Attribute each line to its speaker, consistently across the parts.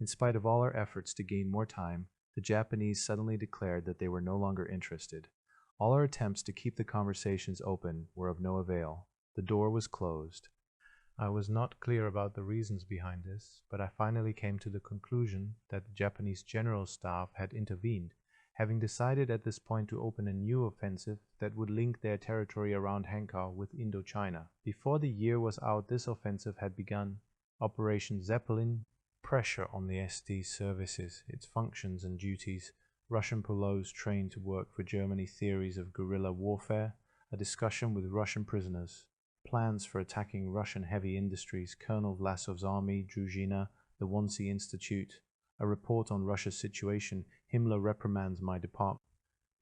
Speaker 1: In spite of all our efforts to gain more time, the Japanese suddenly declared that they were no longer interested. All our attempts to keep the conversations open were of no avail. The door was closed. I was not clear about the reasons behind this, but I finally came to the conclusion that the Japanese General Staff had intervened, having decided at this point to open a new offensive that would link their territory around Hankow with Indochina. Before the year was out, this offensive had begun. Operation Zeppelin, pressure on the SD services, its functions and duties, Russian polos trained to work for Germany, theories of guerrilla warfare, a discussion with Russian prisoners, plans for attacking Russian heavy industries, Colonel Vlasov's army, Druzhina, the Wannsee Institute, a report on Russia's situation, Himmler reprimands my department.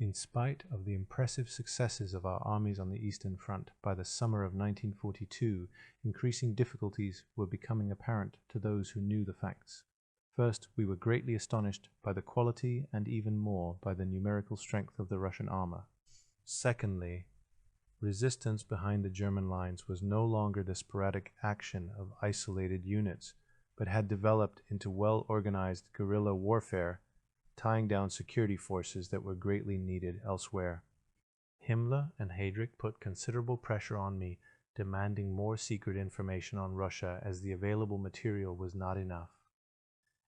Speaker 1: In spite of the impressive successes of our armies on the Eastern Front, by the summer of 1942, increasing difficulties were becoming apparent to those who knew the facts. First, we were greatly astonished by the quality and even more by the numerical strength of the Russian armor. Secondly, resistance behind the German lines was no longer the sporadic action of isolated units, but had developed into well-organized guerrilla warfare, tying down security forces that were greatly needed elsewhere. Himmler and Heydrich put considerable pressure on me, demanding more secret information on Russia as the available material was not enough.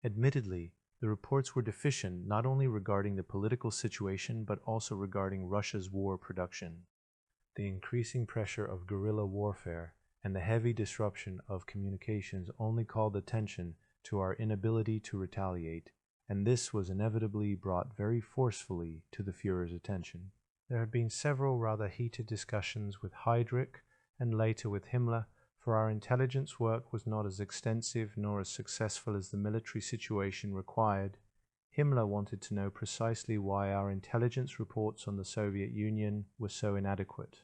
Speaker 1: Admittedly, the reports were deficient not only regarding the political situation but also regarding Russia's war production. The increasing pressure of guerrilla warfare and the heavy disruption of communications only called attention to our inability to retaliate, and this was inevitably brought very forcefully to the Führer's attention. There had been several rather heated discussions with Heydrich and later with Himmler, for our intelligence work was not as extensive nor as successful as the military situation required. Himmler wanted to know precisely why our intelligence reports on the Soviet Union were so inadequate.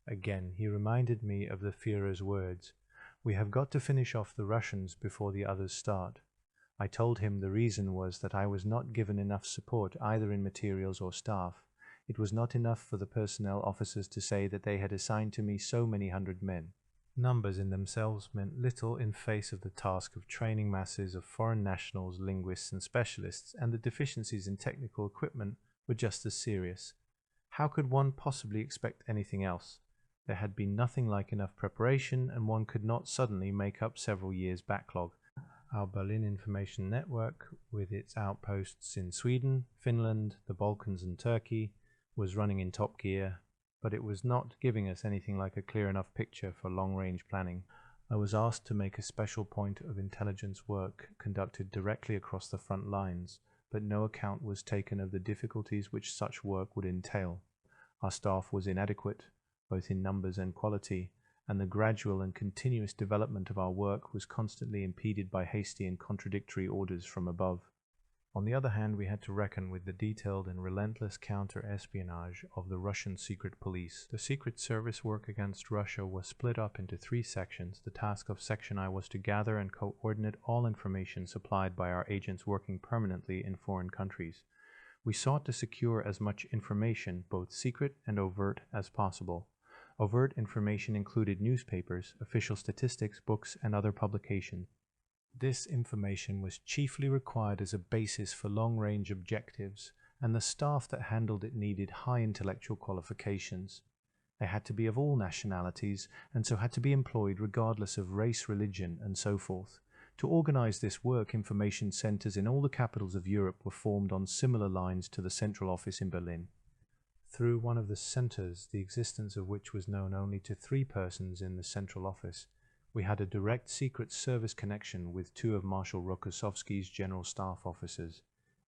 Speaker 1: Again, he reminded me of the Führer's words, "We have got to finish off the Russians before the others start." I told him the reason was that I was not given enough support either in materials or staff. It was not enough for the personnel officers to say that they had assigned to me so many hundred men. Numbers in themselves meant little in face of the task of training masses of foreign nationals, linguists and specialists, and the deficiencies in technical equipment were just as serious. How could one possibly expect anything else? There had been nothing like enough preparation, and one could not suddenly make up several years' backlog. Our Berlin Information Network, with its outposts in Sweden, Finland, the Balkans and Turkey, was running in top gear, but it was not giving us anything like a clear enough picture for long-range planning. I was asked to make a special point of intelligence work conducted directly across the front lines, but no account was taken of the difficulties which such work would entail. Our staff was inadequate, both in numbers and quality, and the gradual and continuous development of our work was constantly impeded by hasty and contradictory orders from above. On the other hand, we had to reckon with the detailed and relentless counter-espionage of the Russian secret police. The Secret Service work against Russia was split up into 3 sections. The task of Section I was to gather and coordinate all information supplied by our agents working permanently in foreign countries. We sought to secure as much information, both secret and overt, as possible. Overt information included newspapers, official statistics, books, and other publications. This information was chiefly required as a basis for long-range objectives, and the staff that handled it needed high intellectual qualifications. They had to be of all nationalities, and so had to be employed regardless of race, religion, and so forth. To organize this work, information centers in all the capitals of Europe were formed on similar lines to the central office in Berlin. Through one of the centers, the existence of which was known only to 3 persons in the central office, we had a direct Secret Service connection with 2 of Marshal Rokossovsky's General Staff officers.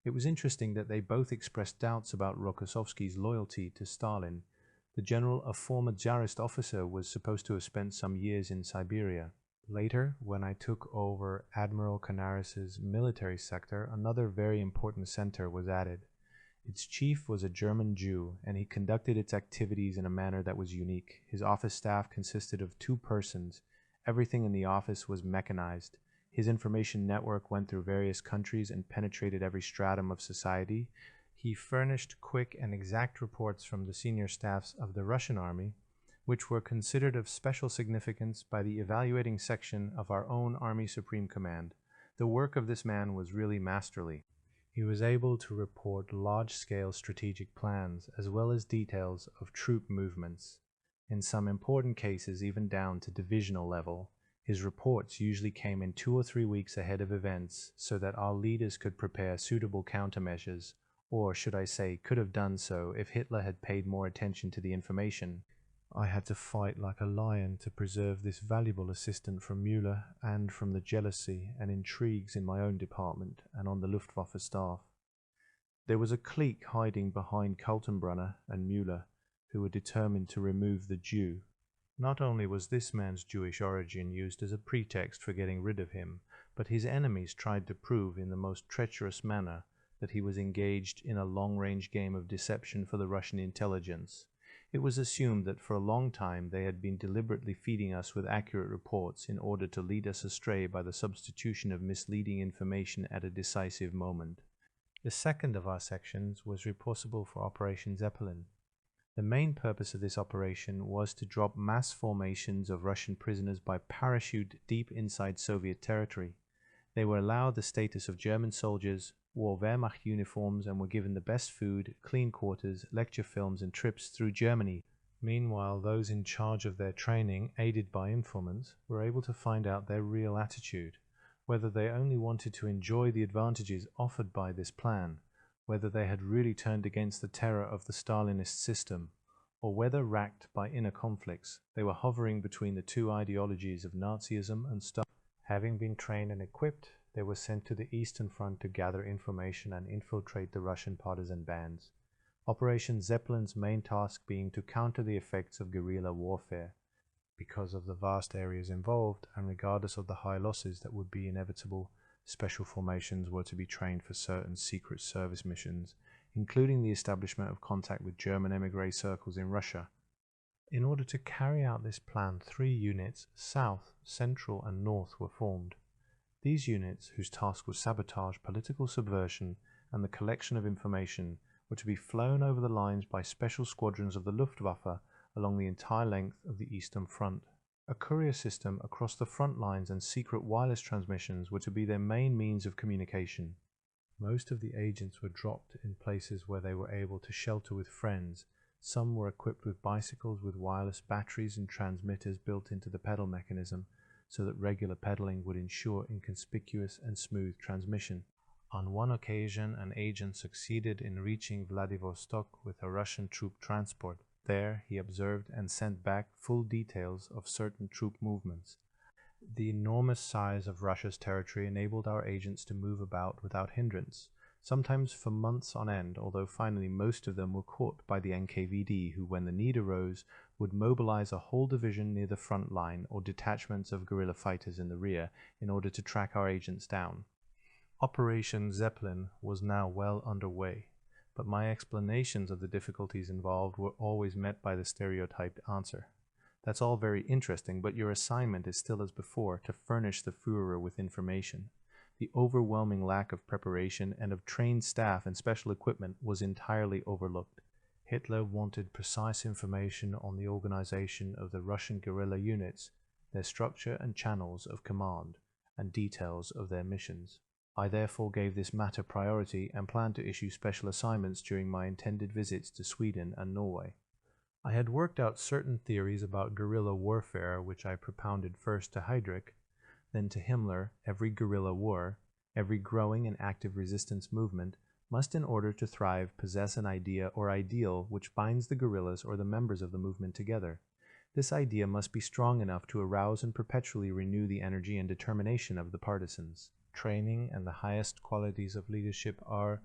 Speaker 1: It was interesting that they both expressed doubts about Rokossovsky's loyalty to Stalin. The general, a former Tsarist officer, was supposed to have spent some years in Siberia. Later, when I took over Admiral Canaris's military sector, another very important center was added. Its chief was a German Jew, and he conducted its activities in a manner that was unique. His office staff consisted of 2 persons. Everything in the office was mechanized. His information network went through various countries and penetrated every stratum of society. He furnished quick and exact reports from the senior staffs of the Russian army, which were considered of special significance by the evaluating section of our own Army Supreme Command. The work of this man was really masterly. He was able to report large-scale strategic plans as well as details of troop movements. In some important cases, even down to divisional level, his reports usually came in 2 or 3 weeks ahead of events so that our leaders could prepare suitable countermeasures, or should I say, could have done so if Hitler had paid more attention to the information. I had to fight like a lion to preserve this valuable assistant from Müller and from the jealousy and intrigues in my own department and on the Luftwaffe staff. There was a clique hiding behind Kaltenbrunner and Müller who were determined to remove the Jew. Not only was this man's Jewish origin used as a pretext for getting rid of him, but his enemies tried to prove in the most treacherous manner that he was engaged in a long-range game of deception for the Russian intelligence. It was assumed that for a long time they had been deliberately feeding us with accurate reports in order to lead us astray by the substitution of misleading information at a decisive moment. The second of our sections was responsible for Operation Zeppelin. The main purpose of this operation was to drop mass formations of Russian prisoners by parachute deep inside Soviet territory. They were allowed the status of German soldiers, wore Wehrmacht uniforms, and were given the best food, clean quarters, lecture films, and trips through Germany. Meanwhile, those in charge of their training, aided by informants, were able to find out their real attitude, whether they only wanted to enjoy the advantages offered by this plan, whether they had really turned against the terror of the Stalinist system, or whether, racked by inner conflicts, they were hovering between the two ideologies of Nazism and Stalin. Having been trained and equipped, they were sent to the Eastern Front to gather information and infiltrate the Russian partisan bands. Operation Zeppelin's main task being to counter the effects of guerrilla warfare. Because of the vast areas involved, and regardless of the high losses that would be inevitable, special formations were to be trained for certain secret service missions, including the establishment of contact with German émigré circles in Russia. In order to carry out this plan, 3 units, South, Central and North, were formed. These units, whose task was sabotage, political subversion, and the collection of information, were to be flown over the lines by special squadrons of the Luftwaffe along the entire length of the Eastern Front. A courier system across the front lines and secret wireless transmissions were to be their main means of communication. Most of the agents were dropped in places where they were able to shelter with friends. Some were equipped with bicycles with wireless batteries and transmitters built into the pedal mechanism, so that regular pedaling would ensure inconspicuous and smooth transmission. On one occasion, an agent succeeded in reaching Vladivostok with a Russian troop transport. There, he observed and sent back full details of certain troop movements. The enormous size of Russia's territory enabled our agents to move about without hindrance, sometimes for months on end, although finally most of them were caught by the NKVD, who, when the need arose, would mobilize a whole division near the front line or detachments of guerrilla fighters in the rear in order to track our agents down. Operation Zeppelin was now well underway, but my explanations of the difficulties involved were always met by the stereotyped answer: "That's all very interesting, but your assignment is still as before, to furnish the Führer with information." The overwhelming lack of preparation and of trained staff and special equipment was entirely overlooked. Hitler wanted precise information on the organization of the Russian guerrilla units, their structure and channels of command, and details of their missions. I therefore gave this matter priority and planned to issue special assignments during my intended visits to Sweden and Norway. I had worked out certain theories about guerrilla warfare which I propounded first to Heydrich, then to Himmler. Every guerrilla war, every growing and active resistance movement, must, in order to thrive, possess an idea or ideal which binds the guerrillas or the members of the movement together. This idea must be strong enough to arouse and perpetually renew the energy and determination of the partisans. Training and the highest qualities of leadership are,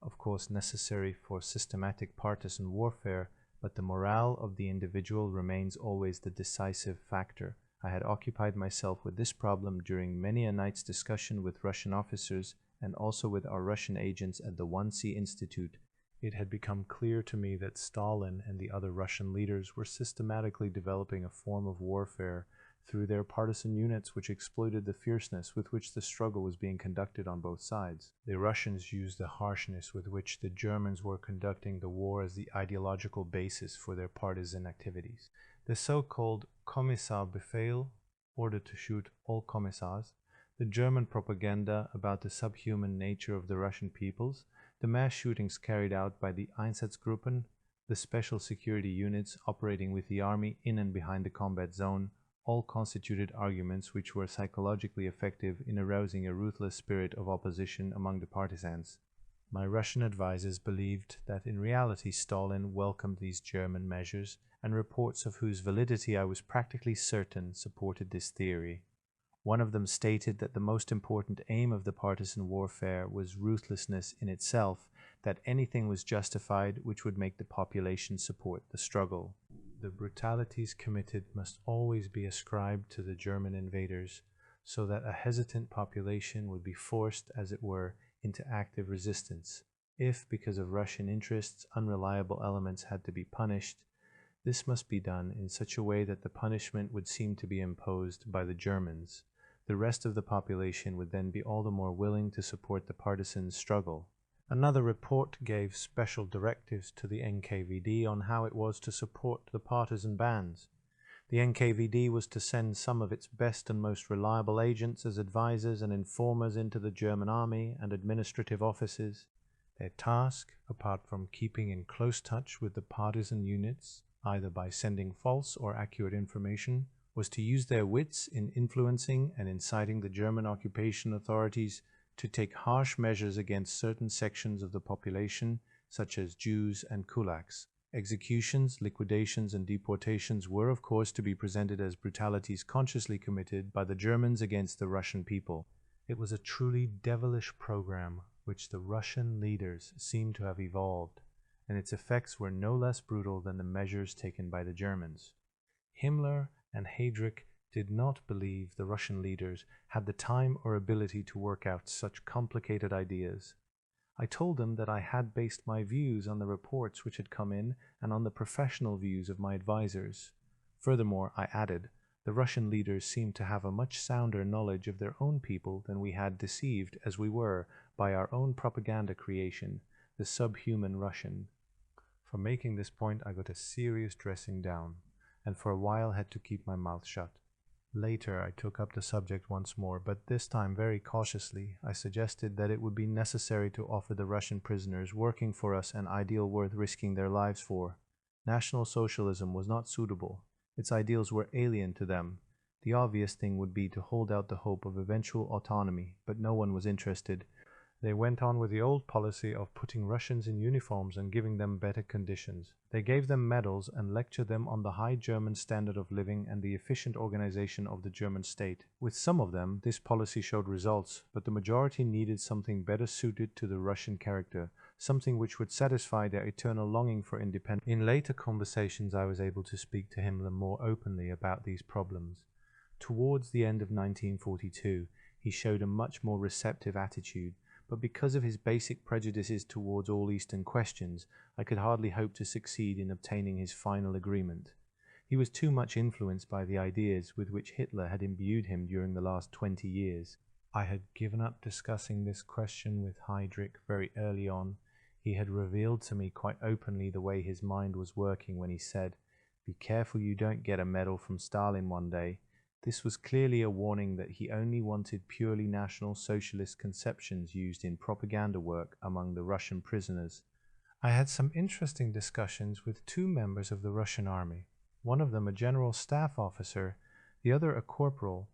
Speaker 1: of course, necessary for systematic partisan warfare, but the morale of the individual remains always the decisive factor. I had occupied myself with this problem during many a night's discussion with Russian officers and also with our Russian agents at the WWII Institute. It had become clear to me that Stalin and the other Russian leaders were systematically developing a form of warfare through their partisan units which exploited the fierceness with which the struggle was being conducted on both sides. The Russians used the harshness with which the Germans were conducting the war as the ideological basis for their partisan activities. The so-called Kommissarbefehl, order to shoot all commissars, The German propaganda about the subhuman nature of the Russian peoples, the mass shootings carried out by the Einsatzgruppen, the special security units operating with the army in and behind the combat zone, all constituted arguments which were psychologically effective in arousing a ruthless spirit of opposition among the partisans. My Russian advisers believed that in reality Stalin welcomed these German measures, and reports of whose validity I was practically certain supported this theory. One of them stated that the most important aim of the partisan warfare was ruthlessness in itself, that anything was justified which would make the population support the struggle. The brutalities committed must always be ascribed to the German invaders, so that a hesitant population would be forced, as it were, into active resistance. If, because of Russian interests, unreliable elements had to be punished, this must be done in such a way that the punishment would seem to be imposed by the Germans. The rest of the population would then be all the more willing to support the partisan struggle. Another report gave special directives to the NKVD on how it was to support the partisan bands. The NKVD was to send some of its best and most reliable agents as advisors and informers into the German army and administrative offices. Their task, apart from keeping in close touch with the partisan units, either by sending false or accurate information, was to use their wits in influencing and inciting the German occupation authorities to take harsh measures against certain sections of the population, such as Jews and kulaks. Executions, liquidations, and deportations were, of course, to be presented as brutalities consciously committed by the Germans against the Russian people. It was a truly devilish program which the Russian leaders seemed to have evolved, and its effects were no less brutal than the measures taken by the Germans. Himmler and Heydrich did not believe the Russian leaders had the time or ability to work out such complicated ideas. I told them that I had based my views on the reports which had come in and on the professional views of my advisers. Furthermore, I added, the Russian leaders seemed to have a much sounder knowledge of their own people than we had, deceived as we were by our own propaganda creation, the subhuman Russian. For making this point, I got a serious dressing down, and for a while had to keep my mouth shut. Later I took up the subject once more, but this time very cautiously. I suggested that it would be necessary to offer the Russian prisoners working for us an ideal worth risking their lives for. National Socialism was not suitable. Its ideals were alien to them. The obvious thing would be to hold out the hope of eventual autonomy, but no one was interested. They went on with the old policy of putting Russians in uniforms and giving them better conditions. They gave them medals and lectured them on the high German standard of living and the efficient organization of the German state. With some of them, this policy showed results, but the majority needed something better suited to the Russian character, something which would satisfy their eternal longing for independence. In later conversations, I was able to speak to Himmler more openly about these problems. Towards the end of 1942, he showed a much more receptive attitude, but because of his basic prejudices towards all Eastern questions, I could hardly hope to succeed in obtaining his final agreement. He was too much influenced by the ideas with which Hitler had imbued him during the last 20 years. I had given up discussing this question with Heydrich very early on. He had revealed to me quite openly the way his mind was working when he said, "Be careful you don't get a medal from Stalin one day." This was clearly a warning that he only wanted purely National Socialist conceptions used in propaganda work among the Russian prisoners. I had some interesting discussions with two members of the Russian army, one of them a general staff officer, the other a corporal.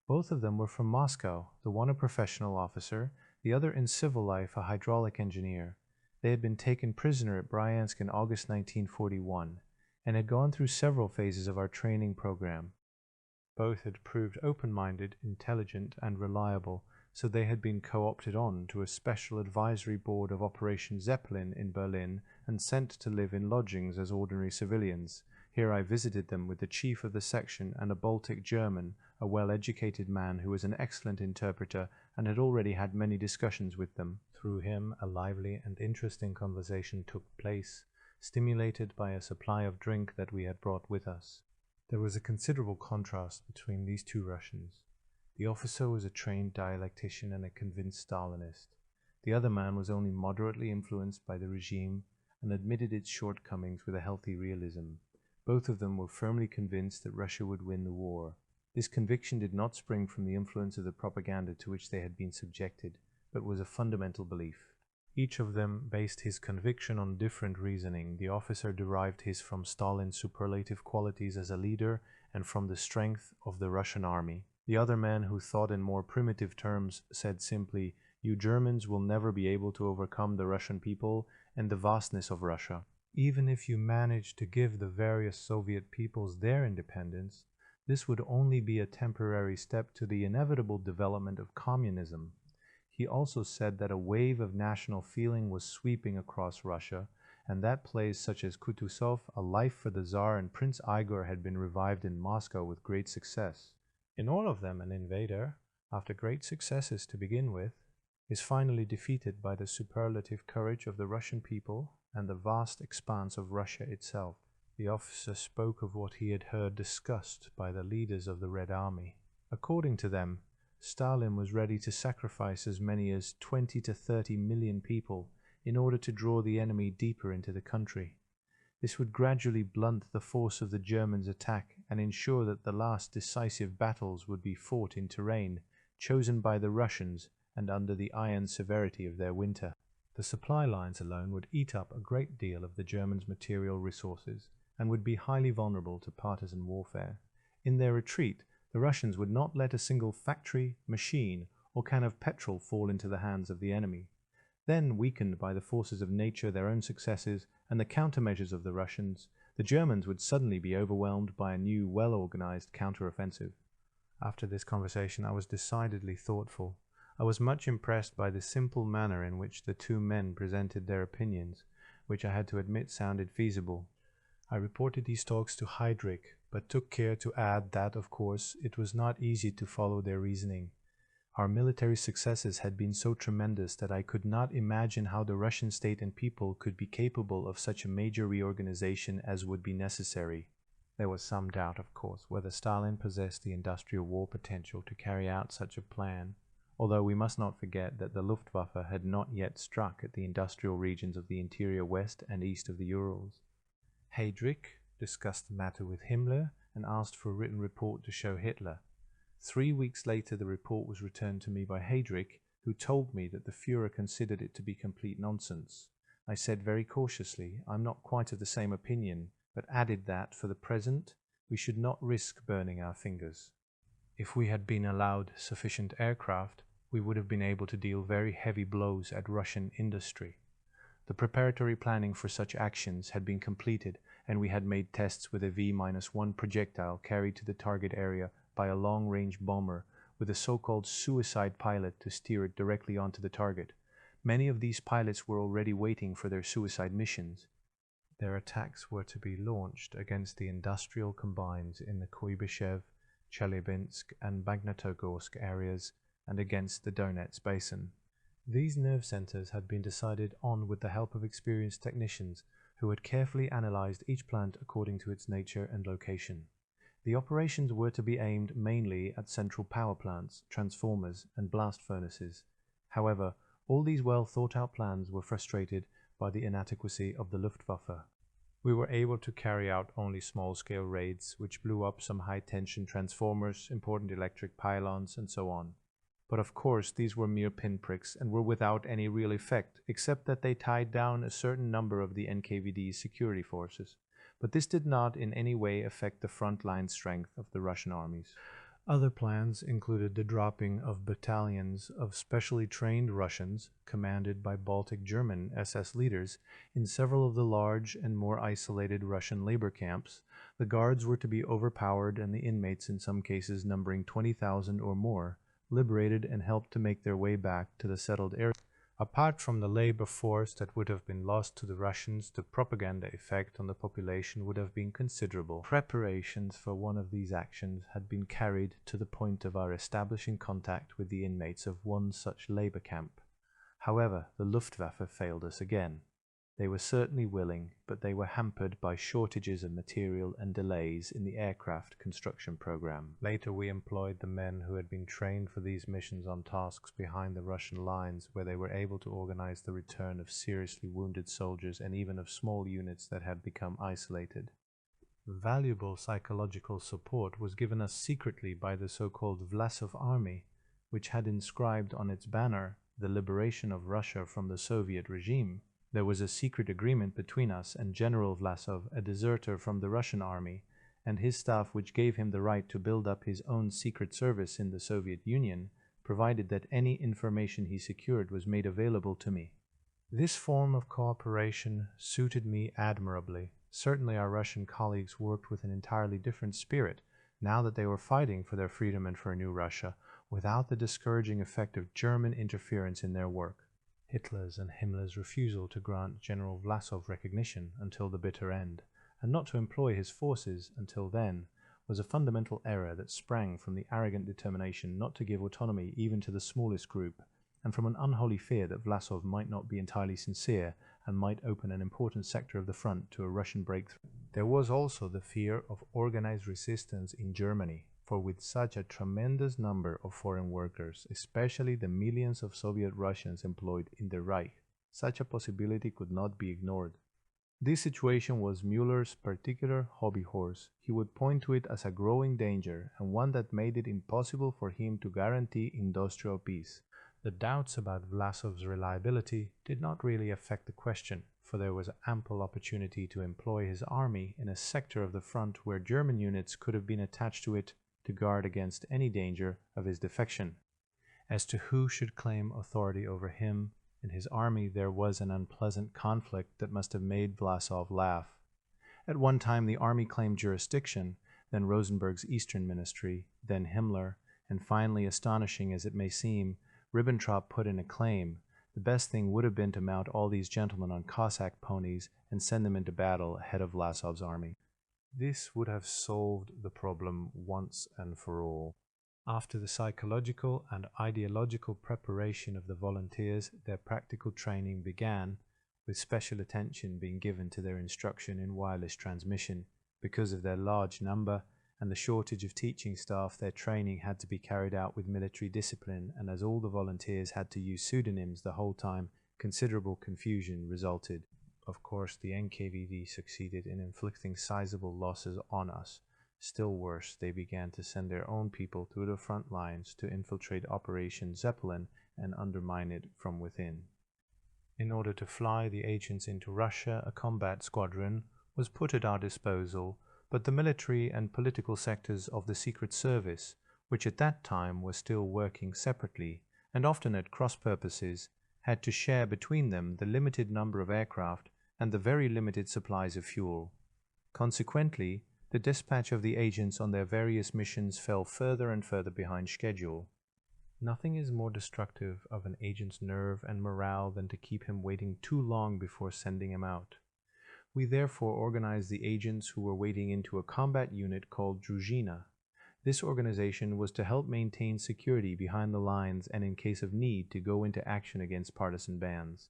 Speaker 1: Both of them were from Moscow, the one a professional officer, the other in civil life a hydraulic engineer. They had been taken prisoner at Bryansk in August 1941, and had gone through several phases of our training program. Both had proved open-minded, intelligent, and reliable, so they had been co-opted on to a special advisory board of Operation Zeppelin in Berlin and sent to live in lodgings as ordinary civilians. Here I visited them with the chief of the section and a Baltic German, a well-educated man who was an excellent interpreter and had already had many discussions with them. Through him a lively and interesting conversation took place, stimulated by a supply of drink that we had brought with us. There was a considerable contrast between these two Russians. The officer was a trained dialectician and a convinced Stalinist. The other man was only moderately influenced by the regime and admitted its shortcomings with a healthy realism. Both of them were firmly convinced that Russia would win the war. This conviction did not spring from the influence of the propaganda to which they had been subjected, but was a fundamental belief. Each of them based his conviction on different reasoning. The officer derived his from Stalin's superlative qualities as a leader and from the strength of the Russian army. The other man, who thought in more primitive terms, said simply, "You Germans will never be able to overcome the Russian people and the vastness of Russia. Even if you manage to give the various Soviet peoples their independence, this would only be a temporary step to the inevitable development of communism." He also said that a wave of national feeling was sweeping across Russia, and that plays such as Kutuzov, A Life for the Tsar, and Prince Igor had been revived in Moscow with great success. In all of them, an invader, after great successes to begin with, is finally defeated by the superlative courage of the Russian people and the vast expanse of Russia itself. The officer spoke of what he had heard discussed by the leaders of the Red Army. According to them, Stalin was ready to sacrifice as many as 20 to 30 million people in order to draw the enemy deeper into the country. This would gradually blunt the force of the Germans' attack and ensure that the last decisive battles would be fought in terrain chosen by the Russians and under the iron severity of their winter. The supply lines alone would eat up a great deal of the Germans' material resources and would be highly vulnerable to partisan warfare. In their retreat, the Russians would not let a single factory, machine, or can of petrol fall into the hands of the enemy. Then, weakened by the forces of nature, their own successes, and the countermeasures of the Russians, the Germans would suddenly be overwhelmed by a new, well-organized counter-offensive. After this conversation, I was decidedly thoughtful. I was much impressed by the simple manner in which the two men presented their opinions, which I had to admit sounded feasible. I reported these talks to Heydrich, but took care to add that, of course, it was not easy to follow their reasoning. Our military successes had been so tremendous that I could not imagine how the Russian state and people could be capable of such a major reorganization as would be necessary. There was some doubt, of course, whether Stalin possessed the industrial war potential to carry out such a plan, although we must not forget that the Luftwaffe had not yet struck at the industrial regions of the interior west and east of the Urals. Heydrich discussed the matter with Himmler and asked for a written report to show Hitler. 3 weeks later, the report was returned to me by Heydrich, who told me that the Führer considered it to be complete nonsense. I said very cautiously, "I'm not quite of the same opinion," but added that, for the present, we should not risk burning our fingers. If we had been allowed sufficient aircraft, we would have been able to deal very heavy blows at Russian industry. The preparatory planning for such actions had been completed, and we had made tests with a V-1 projectile carried to the target area by a long-range bomber with a so-called suicide pilot to steer it directly onto the target. Many of these pilots were already waiting for their suicide missions. Their attacks were to be launched against the industrial combines in the Kuibyshev, Chelyabinsk and Magnitogorsk areas and against the Donets Basin. These nerve centers had been decided on with the help of experienced technicians who had carefully analyzed each plant according to its nature and location. The operations were to be aimed mainly at central power plants, transformers, and blast furnaces. However, all these well thought-out plans were frustrated by the inadequacy of the Luftwaffe. We were able to carry out only small-scale raids, which blew up some high-tension transformers, important electric pylons, and so on. But of course, these were mere pinpricks and were without any real effect, except that they tied down a certain number of the NKVD's security forces. But this did not in any way affect the front-line strength of the Russian armies. Other plans included the dropping of battalions of specially trained Russians, commanded by Baltic German SS leaders, in several of the large and more isolated Russian labor camps. The guards were to be overpowered and the inmates, in some cases numbering 20,000 or more, liberated and helped to make their way back to the settled area. Apart from the labor force that would have been lost to the Russians, the propaganda effect on the population would have been considerable. Preparations for one of these actions had been carried to the point of our establishing contact with the inmates of one such labor camp. However, the Luftwaffe failed us again. They were certainly willing, but they were hampered by shortages of material and delays in the aircraft construction program. Later we employed the men who had been trained for these missions on tasks behind the Russian lines, where they were able to organize the return of seriously wounded soldiers and even of small units that had become isolated. Valuable psychological support was given us secretly by the so-called Vlasov army, which had inscribed on its banner the liberation of Russia from the Soviet regime. There was a secret agreement between us and General Vlasov, a deserter from the Russian army, and his staff, which gave him the right to build up his own secret service in the Soviet Union, provided that any information he secured was made available to me. This form of cooperation suited me admirably. Certainly our Russian colleagues worked with an entirely different spirit, now that they were fighting for their freedom and for a new Russia, without the discouraging effect of German interference in their work. Hitler's and Himmler's refusal to grant General Vlasov recognition until the bitter end, and not to employ his forces until then, was a fundamental error that sprang from the arrogant determination not to give autonomy even to the smallest group, and from an unholy fear that Vlasov might not be entirely sincere and might open an important sector of the front to a Russian breakthrough. There was also the fear of organized resistance in Germany, for with such a tremendous number of foreign workers, especially the millions of Soviet Russians employed in the Reich, such a possibility could not be ignored. This situation was Müller's particular hobby horse. He would point to it as a growing danger and one that made it impossible for him to guarantee industrial peace. The doubts about Vlasov's reliability did not really affect the question, for there was ample opportunity to employ his army in a sector of the front where German units could have been attached to it to guard against any danger of his defection. As to who should claim authority over him, in his army there was an unpleasant conflict that must have made Vlasov laugh. At one time the army claimed jurisdiction, then Rosenberg's Eastern Ministry, then Himmler, and finally, astonishing as it may seem, Ribbentrop put in a claim. The best thing would have been to mount all these gentlemen on Cossack ponies and send them into battle ahead of Vlasov's army. This would have solved the problem once and for all. After the psychological and ideological preparation of the volunteers, their practical training began, with special attention being given to their instruction in wireless transmission. Because of their large number and the shortage of teaching staff, their training had to be carried out with military discipline, and as all the volunteers had to use pseudonyms the whole time, considerable confusion resulted. Of course, the NKVD succeeded in inflicting sizable losses on us. Still worse, they began to send their own people to the front lines to infiltrate Operation Zeppelin and undermine it from within. In order to fly the agents into Russia, a combat squadron was put at our disposal, but the military and political sectors of the Secret Service, which at that time were still working separately and often at cross purposes, had to share between them the limited number of aircraft and the very limited supplies of fuel. Consequently, the dispatch of the agents on their various missions fell further and further behind schedule. Nothing is more destructive of an agent's nerve and morale than to keep him waiting too long before sending him out. We therefore organized the agents who were waiting into a combat unit called Druzhina. This organization was to help maintain security behind the lines and in case of need to go into action against partisan bands.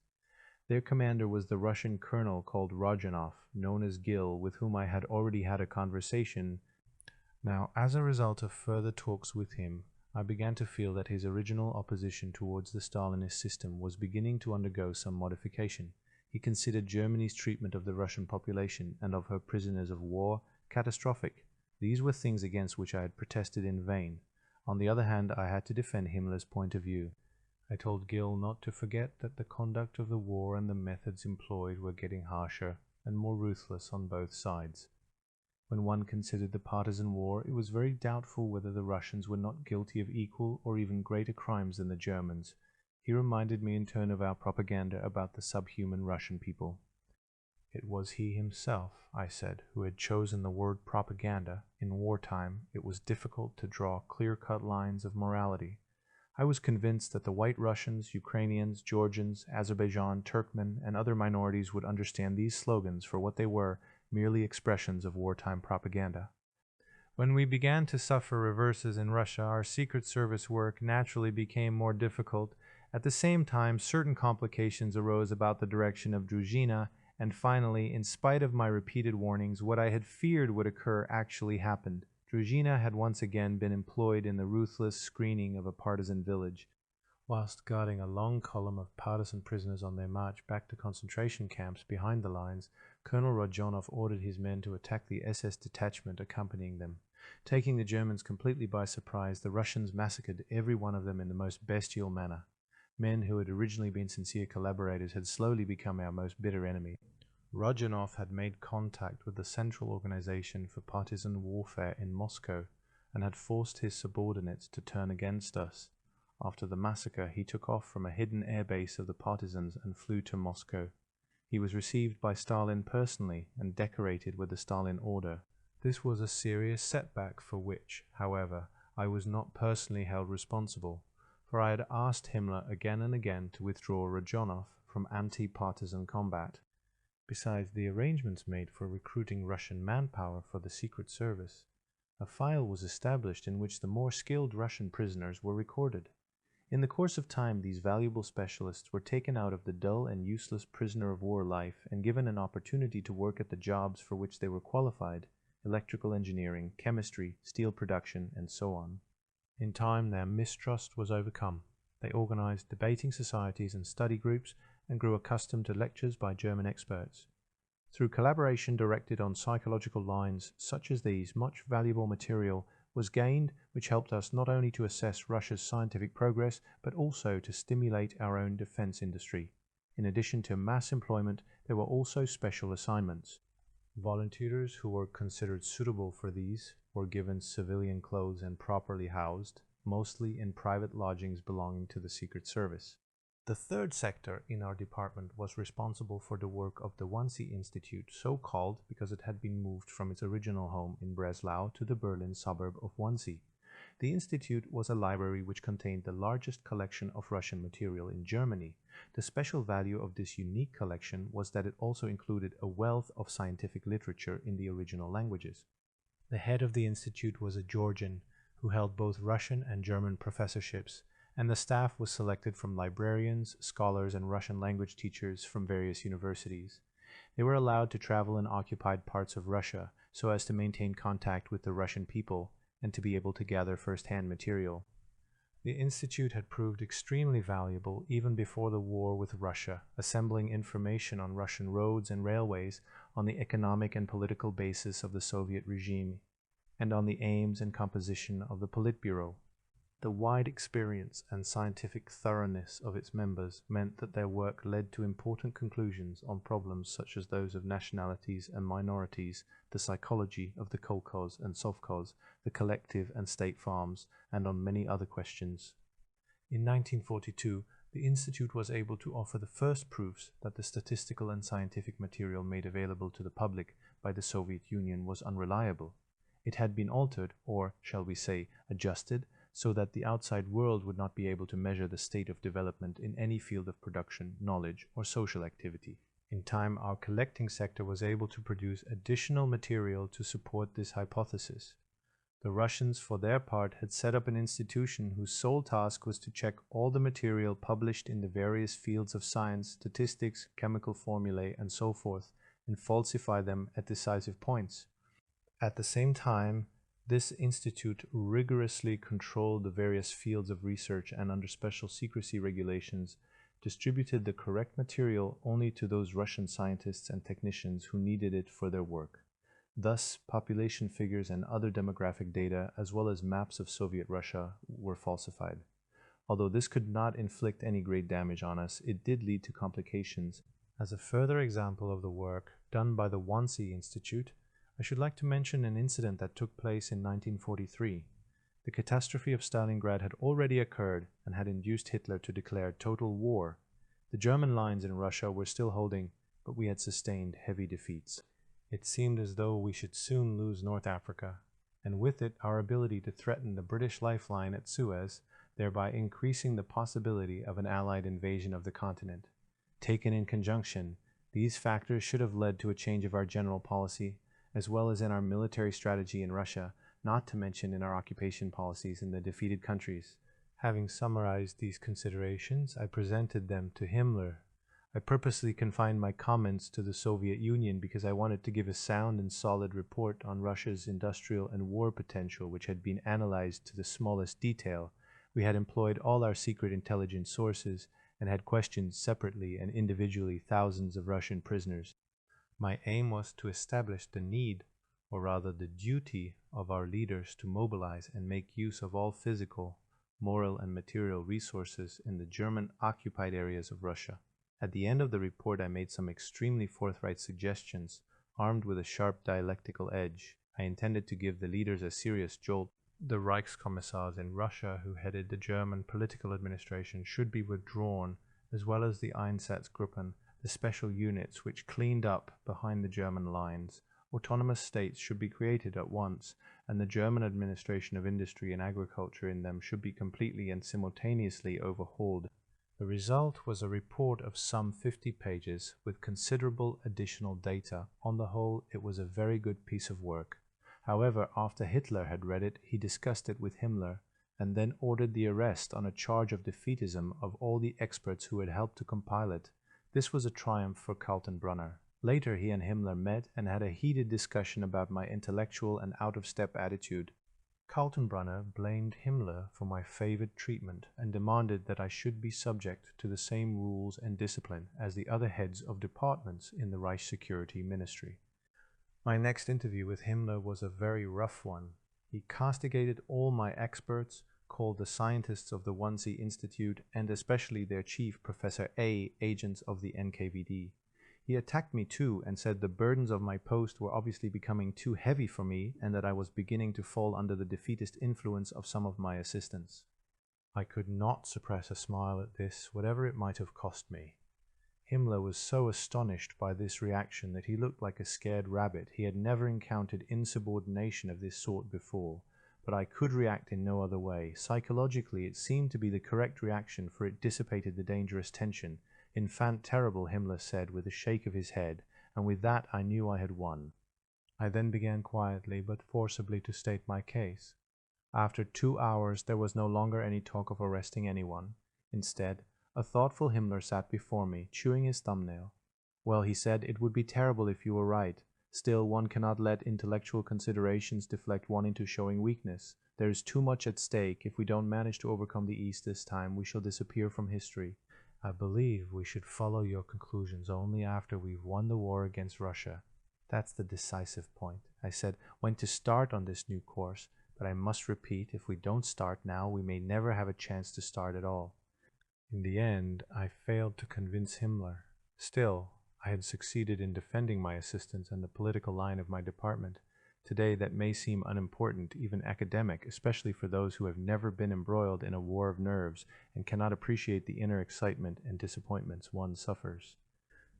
Speaker 1: Their commander was the Russian colonel called Rodionov, known as Gil, with whom I had already had a conversation. Now, as a result of further talks with him, I began to feel that his original opposition towards the Stalinist system was beginning to undergo some modification. He considered Germany's treatment of the Russian population and of her prisoners of war catastrophic. These were things against which I had protested in vain. On the other hand, I had to defend Himmler's point of view. I told Gil not to forget that the conduct of the war and the methods employed were getting harsher and more ruthless on both sides. When one considered the partisan war, it was very doubtful whether the Russians were not guilty of equal or even greater crimes than the Germans. He reminded me in turn of our propaganda about the subhuman Russian people. It was he himself, I said, who had chosen the word propaganda. In wartime, it was difficult to draw clear-cut lines of morality. I was convinced that the White Russians, Ukrainians, Georgians, Azerbaijan, Turkmen, and other minorities would understand these slogans for what they were, merely expressions of wartime propaganda. When we began to suffer reverses in Russia, our Secret Service work naturally became more difficult. At the same time, certain complications arose about the direction of Druzhina, and finally, in spite of my repeated warnings, what I had feared would occur actually happened. Druzhina had once again been employed in the ruthless screening of a partisan village. Whilst guarding a long column of partisan prisoners on their march back to concentration camps behind the lines, Colonel Rodionov ordered his men to attack the SS detachment accompanying them. Taking the Germans completely by surprise, the Russians massacred every one of them in the most bestial manner. Men who had originally been sincere collaborators had slowly become our most bitter enemy. Rodionov had made contact with the Central Organization for Partisan Warfare in Moscow and had forced his subordinates to turn against us. After the massacre, he took off from a hidden airbase of the partisans and flew to Moscow. He was received by Stalin personally and decorated with the Stalin Order. This was a serious setback for which, however, I was not personally held responsible, for I had asked Himmler again and again to withdraw Rodionov from anti-partisan combat. Besides the arrangements made for recruiting Russian manpower for the Secret Service, a file was established in which the more skilled Russian prisoners were recorded. In the course of time, these valuable specialists were taken out of the dull and useless prisoner of war life and given an opportunity to work at the jobs for which they were qualified: electrical engineering, chemistry, steel production, and so on. In time, their mistrust was overcome. They organized debating societies and study groups and grew accustomed to lectures by German experts. Through collaboration directed on psychological lines such as these, much valuable material was gained, which helped us not only to assess Russia's scientific progress, but also to stimulate our own defense industry. In addition to mass employment, there were also special assignments. Volunteers who were considered suitable for these were given civilian clothes and properly housed, mostly in private lodgings belonging to the Secret Service. The third sector in our department was responsible for the work of the WWII Institute, so called because it had been moved from its original home in Breslau to the Berlin suburb of Wannsee. The institute was a library which contained the largest collection of Russian material in Germany. The special value of this unique collection was that it also included a wealth of scientific literature in the original languages. The head of the institute was a Georgian who held both Russian and German professorships, and the staff was selected from librarians, scholars, and Russian language teachers from various universities. They were allowed to travel in occupied parts of Russia so as to maintain contact with the Russian people and to be able to gather first-hand material. The institute had proved extremely valuable even before the war with Russia, assembling information on Russian roads and railways, on the economic and political basis of the Soviet regime, and on the aims and composition of the Politburo. The wide experience and scientific thoroughness of its members meant that their work led to important conclusions on problems such as those of nationalities and minorities, the psychology of the kolkhoz and sovkhoz, the collective and state farms, and on many other questions. In 1942, the Institute was able to offer the first proofs that the statistical and scientific material made available to the public by the Soviet Union was unreliable. It had been altered, or, shall we say, adjusted, so that the outside world would not be able to measure the state of development in any field of production, knowledge, or social activity. In time, our collecting sector was able to produce additional material to support this hypothesis. The Russians, for their part, had set up an institution whose sole task was to check all the material published in the various fields of science, statistics, chemical formulae, and so forth, and falsify them at decisive points. At the same time, this institute rigorously controlled the various fields of research and, under special secrecy regulations, distributed the correct material only to those Russian scientists and technicians who needed it for their work. Thus, population figures and other demographic data, as well as maps of Soviet Russia, were falsified. Although this could not inflict any great damage on us, it did lead to complications. As a further example of the work done by the WWII Institute, I should like to mention an incident that took place in 1943. The catastrophe of Stalingrad had already occurred and had induced Hitler to declare total war. The German lines in Russia were still holding, but we had sustained heavy defeats. It seemed as though we should soon lose North Africa, and with it our ability to threaten the British lifeline at Suez, thereby increasing the possibility of an Allied invasion of the continent. Taken in conjunction, these factors should have led to a change of our general policy, as well as in our military strategy in Russia, not to mention in our occupation policies in the defeated countries. Having summarized these considerations, I presented them to Himmler. I purposely confined my comments to the Soviet Union because I wanted to give a sound and solid report on Russia's industrial and war potential, which had been analyzed to the smallest detail, We had employed all our secret intelligence sources and had questioned separately and individually thousands of Russian prisoners. My aim was to establish the need, or rather the duty, of our leaders to mobilize and make use of all physical, moral and material resources in the German-occupied areas of Russia. At the end of the report I made some extremely forthright suggestions, armed with a sharp dialectical edge. I intended to give the leaders a serious jolt. The Reichskommissars in Russia who headed the German political administration should be withdrawn, as well as the Einsatzgruppen, the special units which cleaned up behind the German lines. Autonomous states should be created at once, and the German administration of industry and agriculture in them should be completely and simultaneously overhauled. The result was a report of some 50 pages with considerable additional data. On the whole, it was a very good piece of work. However, after Hitler had read it, he discussed it with Himmler, and then ordered the arrest on a charge of defeatism of all the experts who had helped to compile it. This was a triumph for Kaltenbrunner. Later he and Himmler met and had a heated discussion about my intellectual and out-of-step attitude. Kaltenbrunner blamed Himmler for my favored treatment and demanded that I should be subject to the same rules and discipline as the other heads of departments in the Reich Security Ministry. My next interview with Himmler was a very rough one. He castigated all my experts, called the scientists of the WWII Institute and especially their chief, Professor A, agents of the NKVD. He attacked me too and said the burdens of my post were obviously becoming too heavy for me and that I was beginning to fall under the defeatist influence of some of my assistants. I could not suppress a smile at this, whatever it might have cost me. Himmler was so astonished by this reaction that he looked like a scared rabbit. He had never encountered insubordination of this sort before, but I could react in no other way. Psychologically, it seemed to be the correct reaction, for it dissipated the dangerous tension. "Infant terrible," Himmler said with a shake of his head, and with that I knew I had won. I then began quietly but forcibly to state my case. After 2 hours there was no longer any talk of arresting anyone. Instead, a thoughtful Himmler sat before me, chewing his thumbnail. "Well," he said, "it would be terrible if you were right. Still, one cannot let intellectual considerations deflect one into showing weakness. There is too much at stake. If we don't manage to overcome the East this time, we shall disappear from history. I believe we should follow your conclusions only after we've won the war against Russia. That's the decisive point. I said when to start on this new course, but I must repeat, if we don't start now, we may never have a chance to start at all." In the end, I failed to convince Himmler. Still, I had succeeded in defending my assistants and the political line of my department. Today that may seem unimportant, even academic, especially for those who have never been embroiled in a war of nerves and cannot appreciate the inner excitement and disappointments one suffers.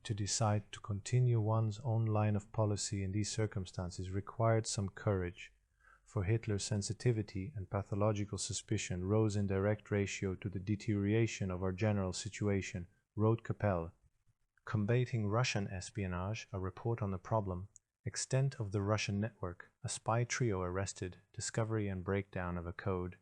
Speaker 1: To decide to continue one's own line of policy in these circumstances required some courage, for Hitler's sensitivity and pathological suspicion rose in direct ratio to the deterioration of our general situation, wrote Capelle. Combating Russian Espionage, a report on the problem, extent of the Russian network, a spy trio arrested, discovery and breakdown of a code.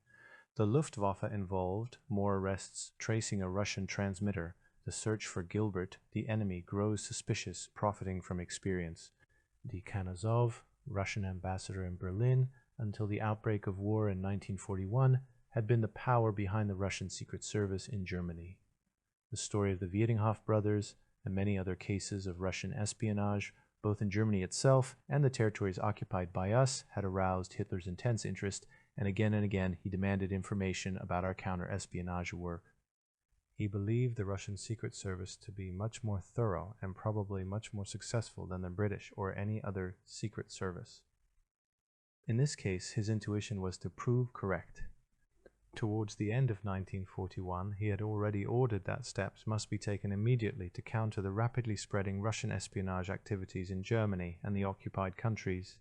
Speaker 1: The Luftwaffe involved, more arrests, tracing a Russian transmitter, the search for Gilbert, the enemy grows suspicious, profiting from experience. The Kanazov, Russian ambassador in Berlin, until the outbreak of war in 1941, had been the power behind the Russian Secret Service in Germany. The story of the Vietinghoff brothers and many other cases of Russian espionage, both in Germany itself and the territories occupied by us, had aroused Hitler's intense interest, and again he demanded information about our counter-espionage work. He believed the Russian Secret Service to be much more thorough and probably much more successful than the British or any other secret service. In this case, his intuition was to prove correct. Towards the end of 1941, he had already ordered that steps must be taken immediately to counter the rapidly spreading Russian espionage activities in Germany and the occupied countries.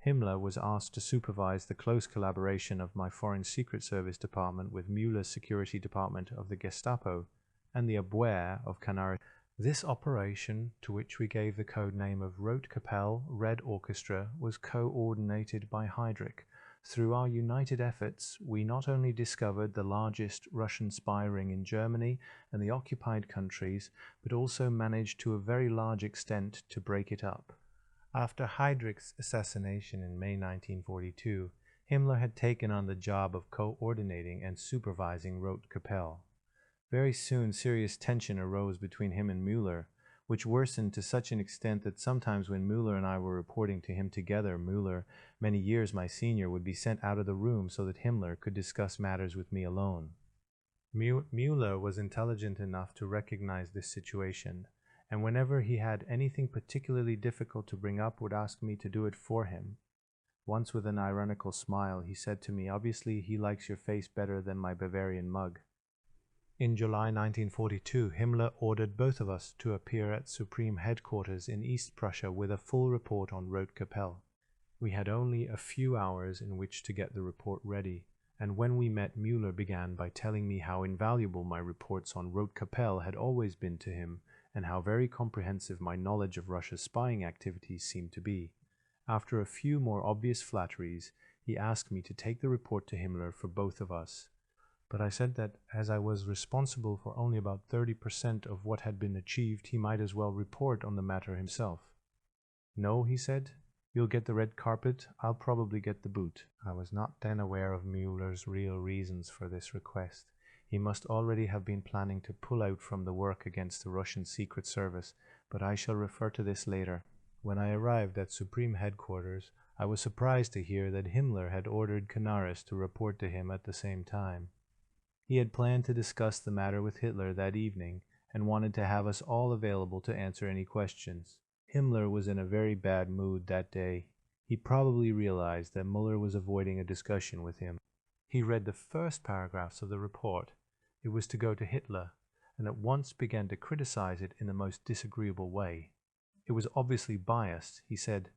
Speaker 1: Himmler was asked to supervise the close collaboration of my Foreign Secret Service department with Müller's security department of the Gestapo and the Abwehr of Canary. This operation, to which we gave the code name of Rote Kapelle, Red Orchestra, was coordinated by Heydrich. Through our united efforts, we not only discovered the largest Russian spy ring in Germany and the occupied countries, but also managed to a very large extent to break it up. After Heydrich's assassination in May 1942, Himmler had taken on the job of coordinating and supervising Rote Kapelle. Very soon serious tension arose between him and Müller, which worsened to such an extent that sometimes when Müller and I were reporting to him together, Müller, many years my senior, would be sent out of the room so that Himmler could discuss matters with me alone. Müller was intelligent enough to recognize this situation, and whenever he had anything particularly difficult to bring up, would ask me to do it for him. Once, with an ironical smile, he said to me, "Obviously he likes your face better than my Bavarian mug." In July 1942, Himmler ordered both of us to appear at Supreme Headquarters in East Prussia with a full report on Rote Kapelle. We had only a few hours in which to get the report ready, and when we met, Müller began by telling me how invaluable my reports on Rote Kapelle had always been to him, and how very comprehensive my knowledge of Russia's spying activities seemed to be. After a few more obvious flatteries, he asked me to take the report to Himmler for both of us. But I said that as I was responsible for only about 30% of what had been achieved, he might as well report on the matter himself. "No," he said, "you'll get the red carpet, I'll probably get the boot." I was not then aware of Müller's real reasons for this request. He must already have been planning to pull out from the work against the Russian Secret Service, but I shall refer to this later. When I arrived at Supreme Headquarters, I was surprised to hear that Himmler had ordered Canaris to report to him at the same time. He had planned to discuss the matter with Hitler that evening and wanted to have us all available to answer any questions. Himmler was in a very bad mood that day. He probably realized that Müller was avoiding a discussion with him. He read the first paragraphs of the report. It was to go to Hitler, and at once began to criticize it in the most disagreeable way. It was obviously biased. He said,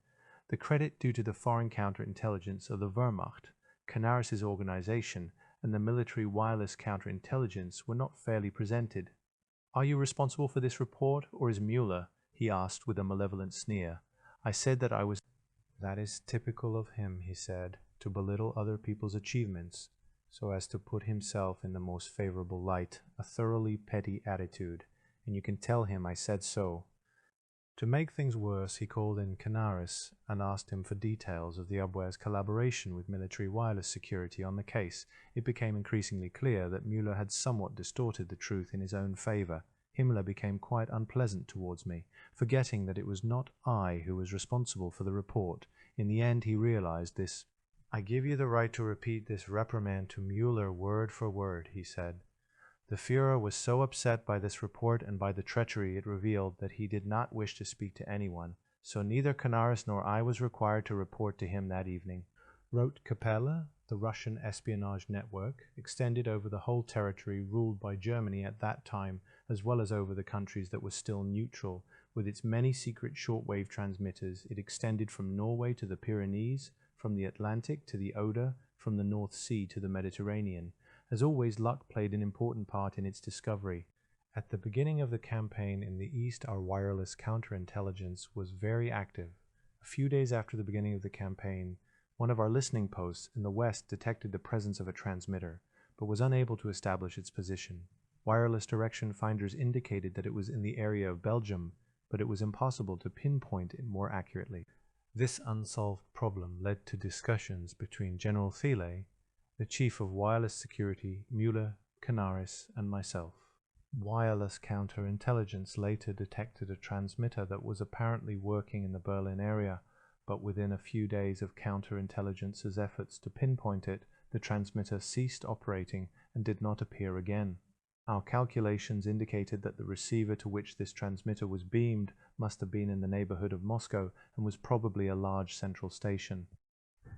Speaker 1: "The credit due to the foreign counterintelligence of the Wehrmacht, Canaris's organization, and the military wireless counterintelligence were not fairly presented. Are you responsible for this report, or is Müller?" he asked with a malevolent sneer. I said that I was. "That is typical of him," he said, "to belittle other people's achievements, so as to put himself in the most favorable light, a thoroughly petty attitude, and you can tell him I said so." To make things worse, he called in Canaris and asked him for details of the Abwehr's collaboration with military wireless security on the case. It became increasingly clear that Müller had somewhat distorted the truth in his own favor. Himmler became quite unpleasant towards me, forgetting that it was not I who was responsible for the report. In the end, he realized this. "I give you the right to repeat this reprimand to Müller word for word," he said. The Führer was so upset by this report and by the treachery it revealed that he did not wish to speak to anyone, so neither Canaris nor I was required to report to him that evening. Rote Kapelle, the Russian espionage network, extended over the whole territory ruled by Germany at that time, as well as over the countries that were still neutral. With its many secret shortwave transmitters, it extended from Norway to the Pyrenees, from the Atlantic to the Oder, from the North Sea to the Mediterranean. As always, luck played an important part in its discovery. At the beginning of the campaign in the East, our wireless counterintelligence was very active. A few days after the beginning of the campaign, one of our listening posts in the West detected the presence of a transmitter, but was unable to establish its position. Wireless direction finders indicated that it was in the area of Belgium, but it was impossible to pinpoint it more accurately. This unsolved problem led to discussions between General Thiele, the chief of wireless security, Müller, Canaris, and myself. Wireless counterintelligence later detected a transmitter that was apparently working in the Berlin area, but within a few days of counterintelligence's efforts to pinpoint it, the transmitter ceased operating and did not appear again. Our calculations indicated that the receiver to which this transmitter was beamed must have been in the neighborhood of Moscow and was probably a large central station.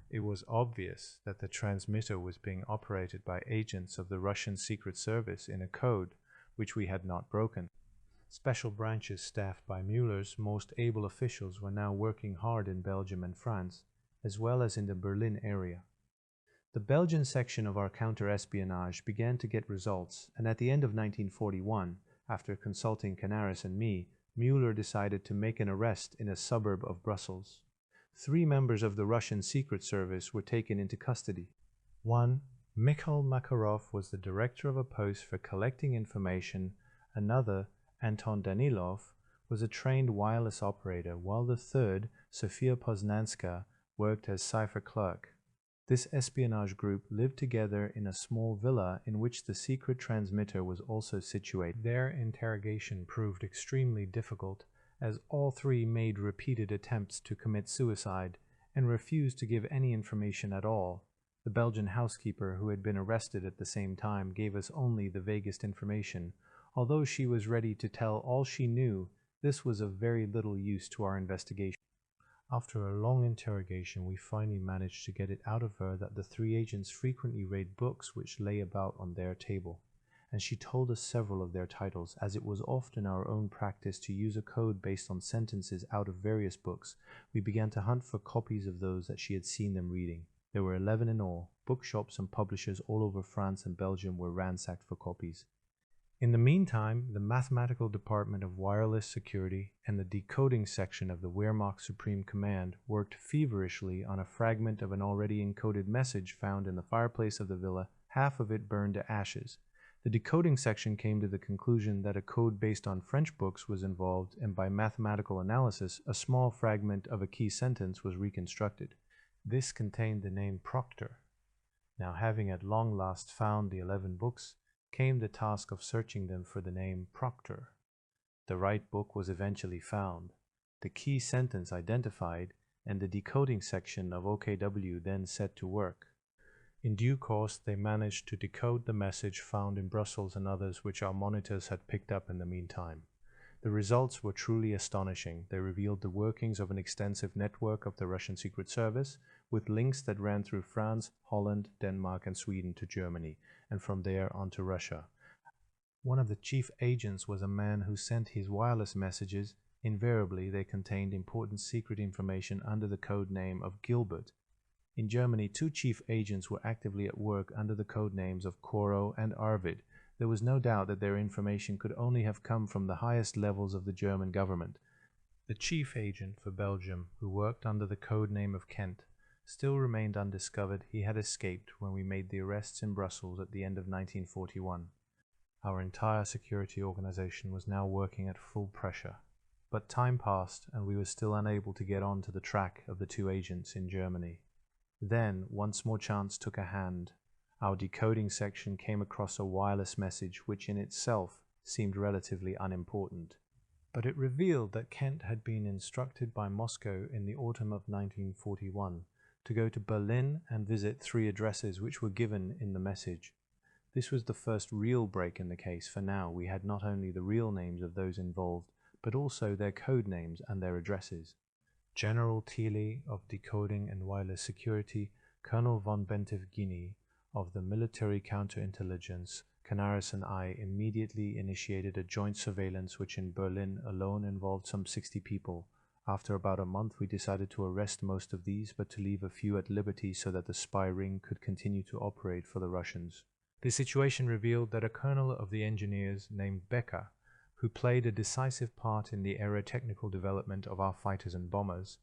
Speaker 1: It was obvious that the transmitter was being operated by agents of the Russian Secret Service in a code which we had not broken. Special branches staffed by Müller's most able officials were now working hard in Belgium and France, as well as in the Berlin area. The Belgian section of our counter-espionage began to get results, and at the end of 1941, after consulting Canaris and me, Müller decided to make an arrest in a suburb of Brussels. 3 members of the Russian Secret Service were taken into custody. One, Mikhail Makarov, was the director of a post for collecting information. Another, Anton Danilov, was a trained wireless operator, while the third, Sofia Poznanska, worked as cipher clerk. This espionage group lived together in a small villa in which the secret transmitter was also situated. Their interrogation proved extremely difficult, as all three made repeated attempts to commit suicide and refused to give any information at all. The Belgian housekeeper, who had been arrested at the same time, gave us only the vaguest information. Although she was ready to tell all she knew, this was of very little use to our investigation. After a long interrogation, we finally managed to get it out of her that the three agents frequently read books which lay about on their table, and she told us several of their titles, as it was often our own practice to use a code based on sentences out of various books. We began to hunt for copies of those that she had seen them reading. There were 11 in all. Bookshops and publishers all over France and Belgium were ransacked for copies. In the meantime, the mathematical department of wireless security and the decoding section of the Wehrmacht Supreme Command worked feverishly on a fragment of an already encoded message found in the fireplace of the villa, half of it burned to ashes. The decoding section came to the conclusion that a code based on French books was involved, and by mathematical analysis, a small fragment of a key sentence was reconstructed. This contained the name Proctor. Now, having at long last found the 11 books, came the task of searching them for the name Proctor. The right book was eventually found, the key sentence identified, and the decoding section of OKW then set to work. In due course, they managed to decode the message found in Brussels and others which our monitors had picked up in the meantime. The results were truly astonishing. They revealed the workings of an extensive network of the Russian Secret Service, with links that ran through France, Holland, Denmark, and Sweden to Germany, and from there on to Russia. One of the chief agents was a man who sent his wireless messages. Invariably, they contained important secret information under the code name of Gilbert. In Germany, two chief agents were actively at work under the code names of Koro and Arvid. There was no doubt that their information could only have come from the highest levels of the German government. The chief agent for Belgium, who worked under the code name of Kent, still remained undiscovered. He had escaped when we made the arrests in Brussels at the end of 1941. Our entire security organization was now working at full pressure. But time passed, and we were still unable to get on to the track of the two agents in Germany. Then, once more chance took a hand. Our decoding section came across a wireless message which in itself seemed relatively unimportant. But it revealed that Kent had been instructed by Moscow in the autumn of 1941 to go to Berlin and visit 3 addresses which were given in the message. This was the first real break in the case, for now we had not only the real names of those involved, but also their code names and their addresses. General Thiele of Decoding and Wireless Security, Colonel von Bentevgini of the Military Counterintelligence, Canaris and I immediately initiated a joint surveillance which in Berlin alone involved some 60 people. After about a month we decided to arrest most of these, but to leave a few at liberty so that the spy ring could continue to operate for the Russians. This situation revealed that a colonel of the engineers named Becker, who played a decisive part in the aerotechnical development of our fighters and bombers,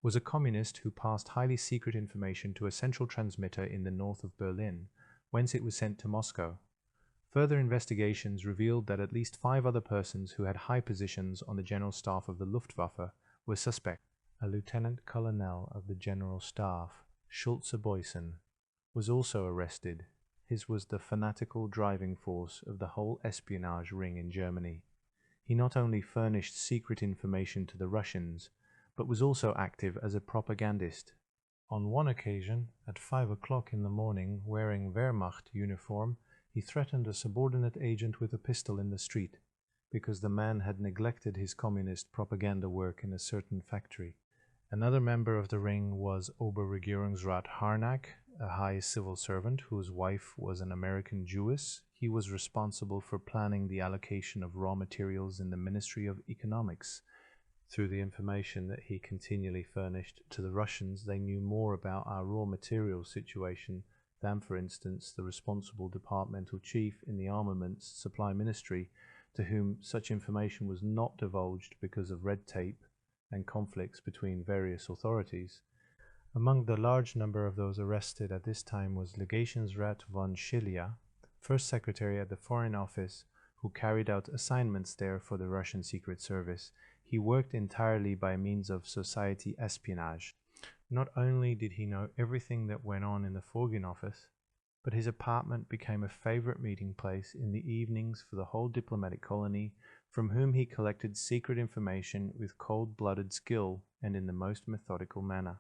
Speaker 1: was a communist who passed highly secret information to a central transmitter in the north of Berlin, whence it was sent to Moscow. Further investigations revealed that at least 5 other persons who had high positions on the general staff of the Luftwaffe were suspect. A lieutenant colonel of the general staff, Schulze Boysen, was also arrested. His was the fanatical driving force of the whole espionage ring in Germany. He not only furnished secret information to the Russians, but was also active as a propagandist. On one occasion, at 5 o'clock in the morning, wearing Wehrmacht uniform, he threatened a subordinate agent with a pistol in the street, because the man had neglected his communist propaganda work in a certain factory. Another member of the ring was Oberregierungsrat Harnack, a high civil servant whose wife was an American Jewess. He was responsible for planning the allocation of raw materials in the Ministry of Economics. Through the information that he continually furnished to the Russians, they knew more about our raw materials situation than, for instance, the responsible departmental chief in the Armaments Supply Ministry, to whom such information was not divulged because of red tape and conflicts between various authorities. Among the large number of those arrested at this time was Legationsrat von Schillia, first secretary at the Foreign Office, who carried out assignments there for the Russian Secret Service. He worked entirely by means of society espionage. Not only did he know everything that went on in the Forgin office, but his apartment became a favorite meeting place in the evenings for the whole diplomatic colony, from whom he collected secret information with cold-blooded skill and in the most methodical manner.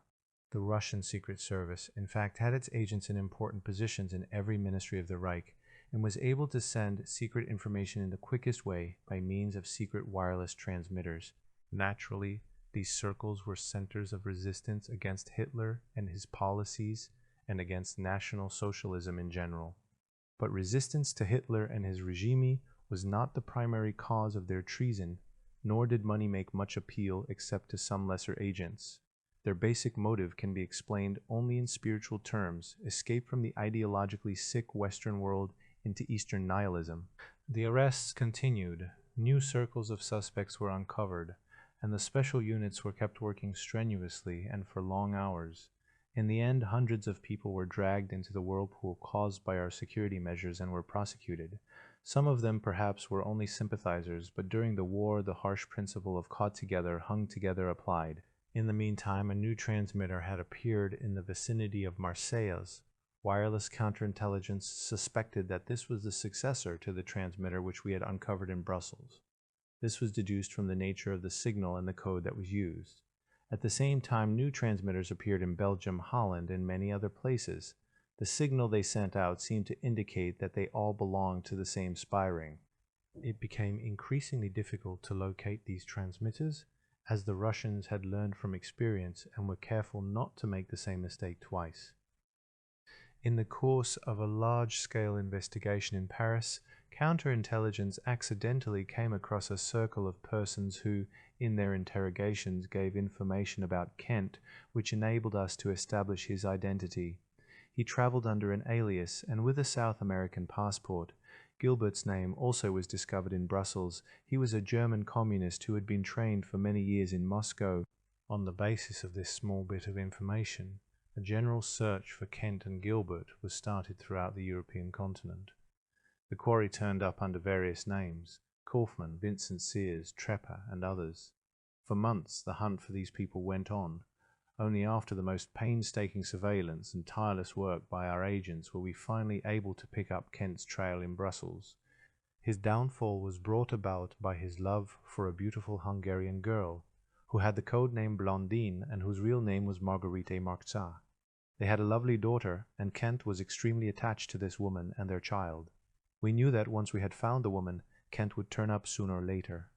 Speaker 1: The Russian Secret Service, in fact, had its agents in important positions in every ministry of the Reich, and was able to send secret information in the quickest way by means of secret wireless transmitters. Naturally, these circles were centers of resistance against Hitler and his policies, and against National Socialism in general. But resistance to Hitler and his regime was not the primary cause of their treason, nor did money make much appeal except to some lesser agents. Their basic motive can be explained only in spiritual terms: escape from the ideologically sick Western world into Eastern nihilism. The arrests continued, new circles of suspects were uncovered, and the special units were kept working strenuously and for long hours. In the end, hundreds of people were dragged into the whirlpool caused by our security measures and were prosecuted. Some of them perhaps were only sympathizers, but during the war the harsh principle of caught together, hung together applied. In the meantime, a new transmitter had appeared in the vicinity of Marseilles. Wireless counterintelligence suspected that this was the successor to the transmitter which we had uncovered in Brussels. This was deduced from the nature of the signal and the code that was used. At the same time, new transmitters appeared in Belgium, Holland, and many other places. The signal they sent out seemed to indicate that they all belonged to the same spy ring. It became increasingly difficult to locate these transmitters, as the Russians had learned from experience and were careful not to make the same mistake twice. In the course of a large-scale investigation in Paris, counterintelligence accidentally came across a circle of persons who, in their interrogations, gave information about Kent, which enabled us to establish his identity. He traveled under an alias and with a South American passport. Gilbert's name also was discovered in Brussels. He was a German communist who had been trained for many years in Moscow. On the basis of this small bit of information, a general search for Kent and Gilbert was started throughout the European continent. The quarry turned up under various names: Kaufmann, Vincent Sears, Trepper, and others. For months the hunt for these people went on. Only after the most painstaking surveillance and tireless work by our agents were we finally able to pick up Kent's trail in Brussels. His downfall was brought about by his love for a beautiful Hungarian girl, who had the code name Blondine and whose real name was Marguerite Marxat. They had a lovely daughter, and Kent was extremely attached to this woman and their child. We knew that once we had found the woman, Kent would turn up sooner or later.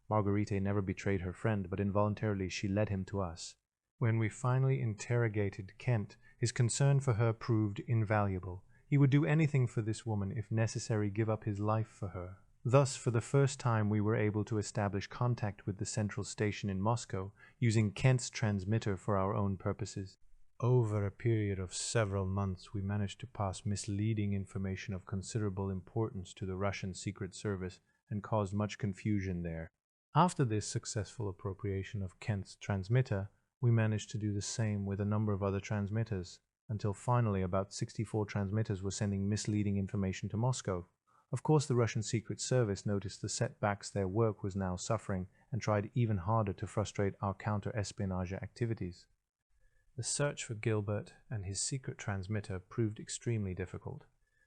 Speaker 1: Marguerite never betrayed her friend, but involuntarily she led him to us. When we finally interrogated Kent, his concern for her proved invaluable. He would do anything for this woman, if necessary, give up his life for her. Thus, for the first time, we were able to establish contact with the central station in Moscow, using Kent's transmitter for our own purposes. Over a period of several months, we managed to pass misleading information of considerable importance to the Russian Secret Service and caused much confusion there. After this successful appropriation of Kent's transmitter, we managed to do the same with a number of other transmitters, until finally about 64 transmitters were sending misleading information to Moscow. Of course, the Russian Secret Service noticed the setbacks their work was now suffering and tried even harder to frustrate our counter-espionage activities. The search for Gilbert and his secret transmitter proved extremely difficult.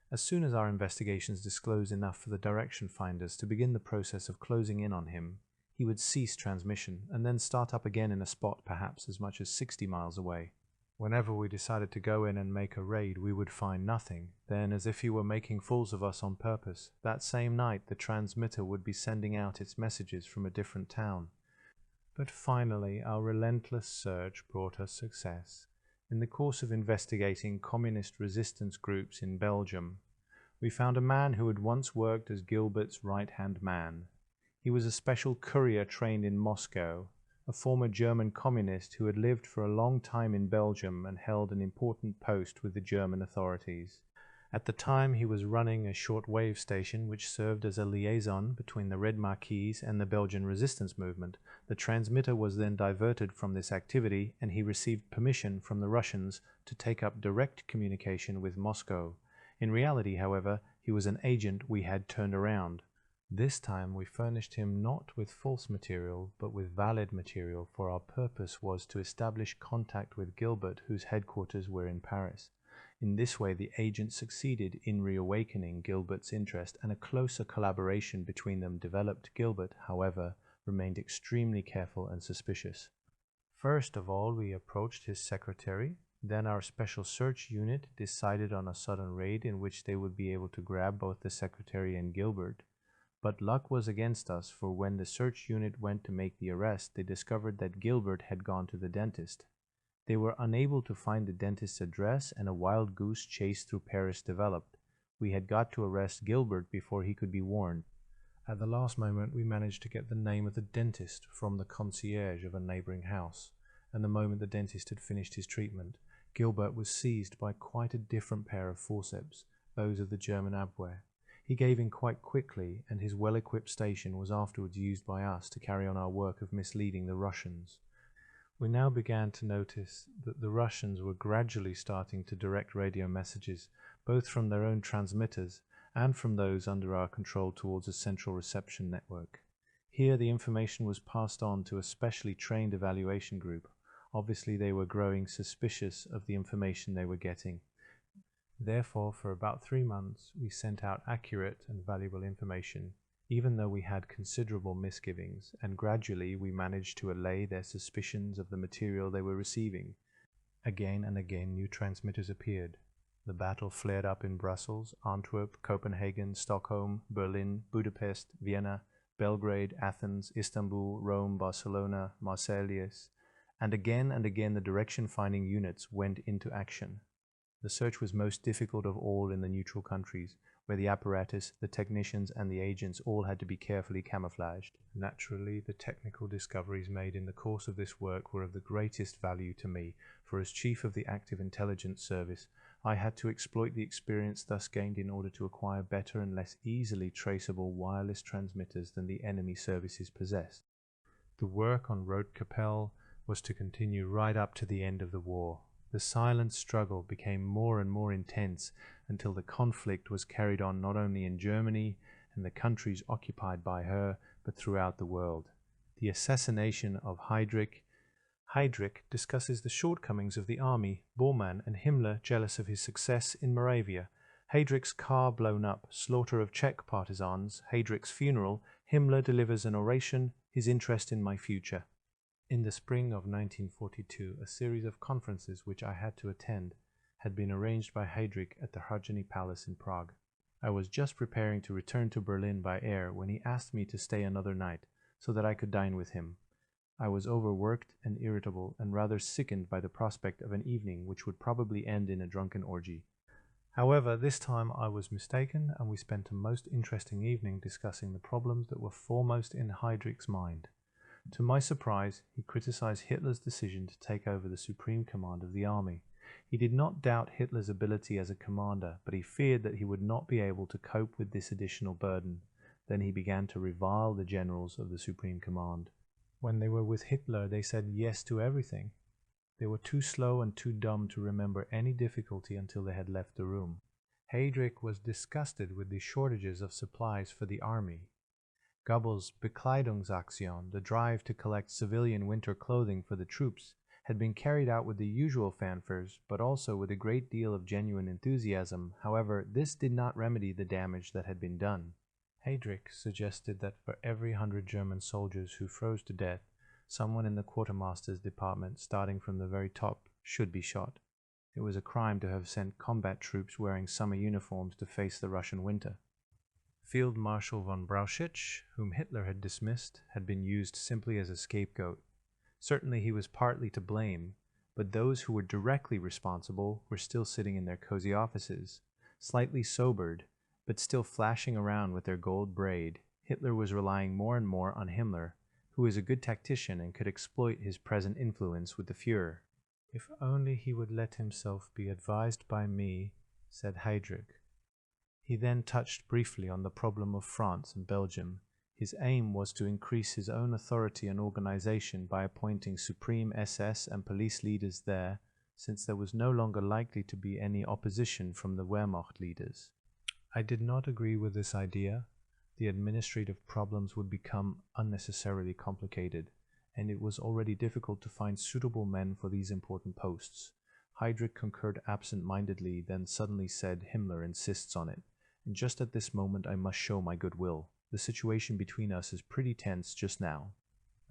Speaker 1: As soon as our investigations disclosed enough for the direction finders to begin the process of closing in on him, he would cease transmission and then start up again in a spot perhaps as much as 60 miles away. Whenever we decided to go in and make a raid, we would find nothing. Then, as if he were making fools of us on purpose, that same night the transmitter would be sending out its messages from a different town. But finally, our relentless search brought us success. In the course of investigating communist resistance groups in Belgium, we found a man who had once worked as Gilbert's right-hand man. He was a special courier trained in Moscow, a former German communist who had lived for a long time in Belgium and held an important post with the German authorities. At the time, he was running a short-wave station which served as a liaison between the Red Marquis and the Belgian resistance movement. The transmitter was then diverted from this activity, and he received permission from the Russians to take up direct communication with Moscow. In reality, however, he was an agent we had turned around. This time we furnished him not with false material, but with valid material, for our purpose was to establish contact with Gilbert, whose headquarters were in Paris. In this way the agent succeeded in reawakening Gilbert's interest, and a closer collaboration between them developed. Gilbert, however, remained extremely careful and suspicious. First of all, we approached his secretary. Then our special search unit decided on a sudden raid in which they would be able to grab both the secretary and Gilbert. But luck was against us, for when the search unit went to make the arrest, they discovered that Gilbert had gone to the dentist. They were unable to find the dentist's address, and a wild goose chase through Paris developed. We had got to arrest Gilbert before he could be warned. At the last moment we managed to get the name of the dentist from the concierge of a neighbouring house, and the moment the dentist had finished his treatment, Gilbert was seized by quite a different pair of forceps, those of the German Abwehr. He gave in quite quickly, and his well-equipped station was afterwards used by us to carry on our work of misleading the Russians. We now began to notice that the Russians were gradually starting to direct radio messages, both from their own transmitters and from those under our control, towards a central reception network. Here the information was passed on to a specially trained evaluation group. Obviously they were growing suspicious of the information they were getting. Therefore, for about 3 months, we sent out accurate and valuable information, even though we had considerable misgivings, and gradually we managed to allay their suspicions of the material they were receiving. Again and again new transmitters appeared. The battle flared up in Brussels, Antwerp, Copenhagen, Stockholm, Berlin, Budapest, Vienna, Belgrade, Athens, Istanbul, Rome, Barcelona, Marseilles, and again the direction-finding units went into action. The search was most difficult of all in the neutral countries, where the apparatus, the technicians, and the agents all had to be carefully camouflaged. Naturally, the technical discoveries made in the course of this work were of the greatest value to me, for as chief of the active intelligence service, I had to exploit the experience thus gained in order to acquire better and less easily traceable wireless transmitters than the enemy services possessed. The work on Rotkapelle was to continue right up to the end of the war. The silent struggle became more and more intense until the conflict was carried on not only in Germany and the countries occupied by her, but throughout the world. The assassination of Heydrich discusses the shortcomings of the army, Bormann and Himmler jealous of his success in Moravia, Heydrich's car blown up, slaughter of Czech partisans, Heydrich's funeral, Himmler delivers an oration, his interest in my future. In the spring of 1942, a series of conferences which I had to attend had been arranged by Heydrich at the Hradzany Palace in Prague. I was just preparing to return to Berlin by air when he asked me to stay another night, so that I could dine with him. I was overworked and irritable, and rather sickened by the prospect of an evening which would probably end in a drunken orgy. However, this time I was mistaken, and we spent a most interesting evening discussing the problems that were foremost in Heydrich's mind. To my surprise, he criticized Hitler's decision to take over the supreme command of the army. He did not doubt Hitler's ability as a commander, but he feared that he would not be able to cope with this additional burden. Then he began to revile the generals of the supreme command. When they were with Hitler, they said yes to everything. They were too slow and too dumb to remember any difficulty until they had left the room. Heydrich was disgusted with the shortages of supplies for the army. Goebbels' Bekleidungsaktion, the drive to collect civilian winter clothing for the troops, had been carried out with the usual fanfares, but also with a great deal of genuine enthusiasm. However, this did not remedy the damage that had been done. Heydrich suggested that for every 100 German soldiers who froze to death, someone in the quartermaster's department, starting from the very top, should be shot. It was a crime to have sent combat troops wearing summer uniforms to face the Russian winter. Field Marshal von Brauchitsch, whom Hitler had dismissed, had been used simply as a scapegoat. Certainly he was partly to blame, but those who were directly responsible were still sitting in their cozy offices, slightly sobered, but still flashing around with their gold braid. Hitler was relying more and more on Himmler, who was a good tactician and could exploit his present influence with the Führer. "If only he would let himself be advised by me," said Heydrich. He then touched briefly on the problem of France and Belgium. His aim was to increase his own authority and organization by appointing supreme SS and police leaders there, since there was no longer likely to be any opposition from the Wehrmacht leaders. I did not agree with this idea. the administrative problems would become unnecessarily complicated, and it was already difficult to find suitable men for these important posts. Heydrich concurred absent-mindedly, then suddenly said, "Himmler insists on it, and just at this moment I must show my goodwill. The situation between us is pretty tense just now."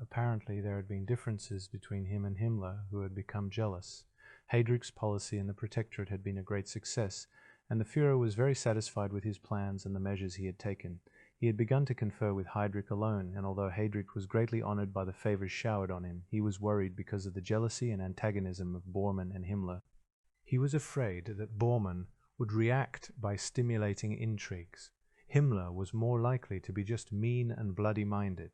Speaker 1: Apparently there had been differences between him and Himmler, who had become jealous. Heydrich's policy in the Protectorate had been a great success, and the Führer was very satisfied with his plans and the measures he had taken. He had begun to confer with Heydrich alone, and although Heydrich was greatly honored by the favors showered on him, he was worried because of the jealousy and antagonism of Bormann and Himmler. He was afraid that Bormann would react by stimulating intrigues. Himmler was more likely to be just mean and bloody-minded.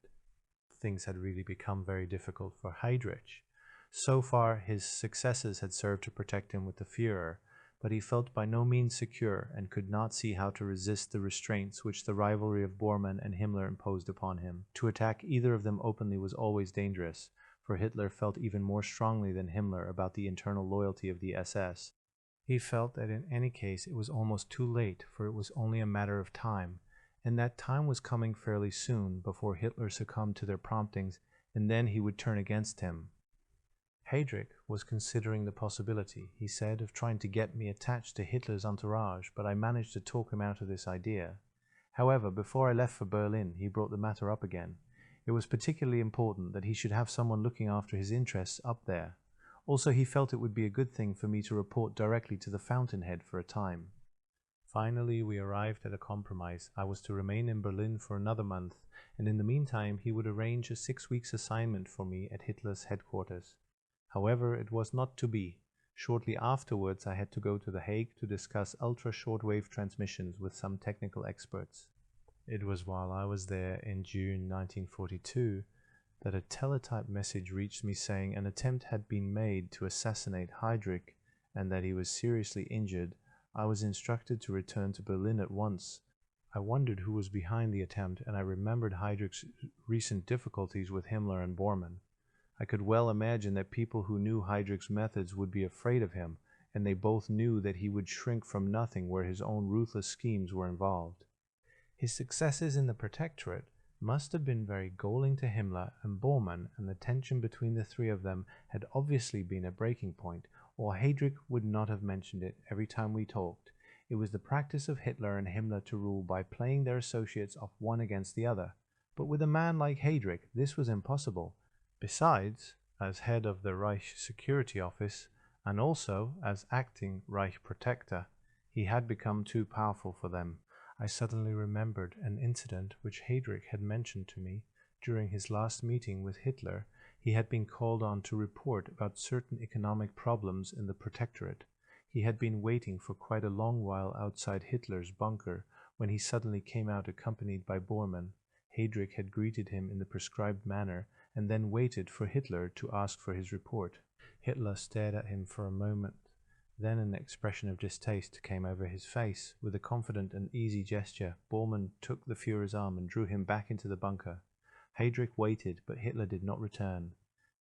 Speaker 1: Things had really become very difficult for Heydrich. So far, his successes had served to protect him with the Führer, but he felt by no means secure and could not see how to resist the restraints which the rivalry of Bormann and Himmler imposed upon him. To attack either of them openly was always dangerous, for Hitler felt even more strongly than Himmler about the internal loyalty of the SS. He felt that in any case it was almost too late, for it was only a matter of time, and that time was coming fairly soon before Hitler succumbed to their promptings, and then he would turn against him. Heydrich was considering the possibility, he said, of trying to get me attached to Hitler's entourage, but I managed to talk him out of this idea. However, before I left for Berlin, he brought the matter up again. It was particularly important that he should have someone looking after his interests up there. Also, he felt it would be a good thing for me to report directly to the fountainhead for a time. Finally, we arrived at a compromise. I was to remain in Berlin for another month, and in the meantime he would arrange a 6 weeks assignment for me at Hitler's headquarters. However, it was not to be. Shortly afterwards, I had to go to The Hague to discuss ultra-shortwave transmissions with some technical experts. It was while I was there in June 1942 that a teletype message reached me saying an attempt had been made to assassinate Heydrich and that he was seriously injured. I was instructed to return to Berlin at once. I wondered who was behind the attempt, and I remembered Heydrich's recent difficulties with Himmler and Bormann. I could well imagine that people who knew Heydrich's methods would be afraid of him, and they both knew that he would shrink from nothing where his own ruthless schemes were involved. His successes in the Protectorate must have been very galling to Himmler and Bormann, and the tension between the three of them had obviously been a breaking point, or Heydrich would not have mentioned it every time we talked. It was the practice of Hitler and Himmler to rule by playing their associates off one against the other, but with a man like Heydrich this was impossible. Besides, as head of the Reich Security Office, and also as acting Reich Protector, he had become too powerful for them. I suddenly remembered an incident which Heydrich had mentioned to me. During his last meeting with Hitler, he had been called on to report about certain economic problems in the Protectorate. He had been waiting for quite a long while outside Hitler's bunker when he suddenly came out accompanied by Bormann. Heydrich had greeted him in the prescribed manner and then waited for Hitler to ask for his report. Hitler stared at him for a moment. Then an expression of distaste came over his face. With a confident and easy gesture, Bormann took the Führer's arm and drew him back into the bunker. Heydrich waited, but Hitler did not return.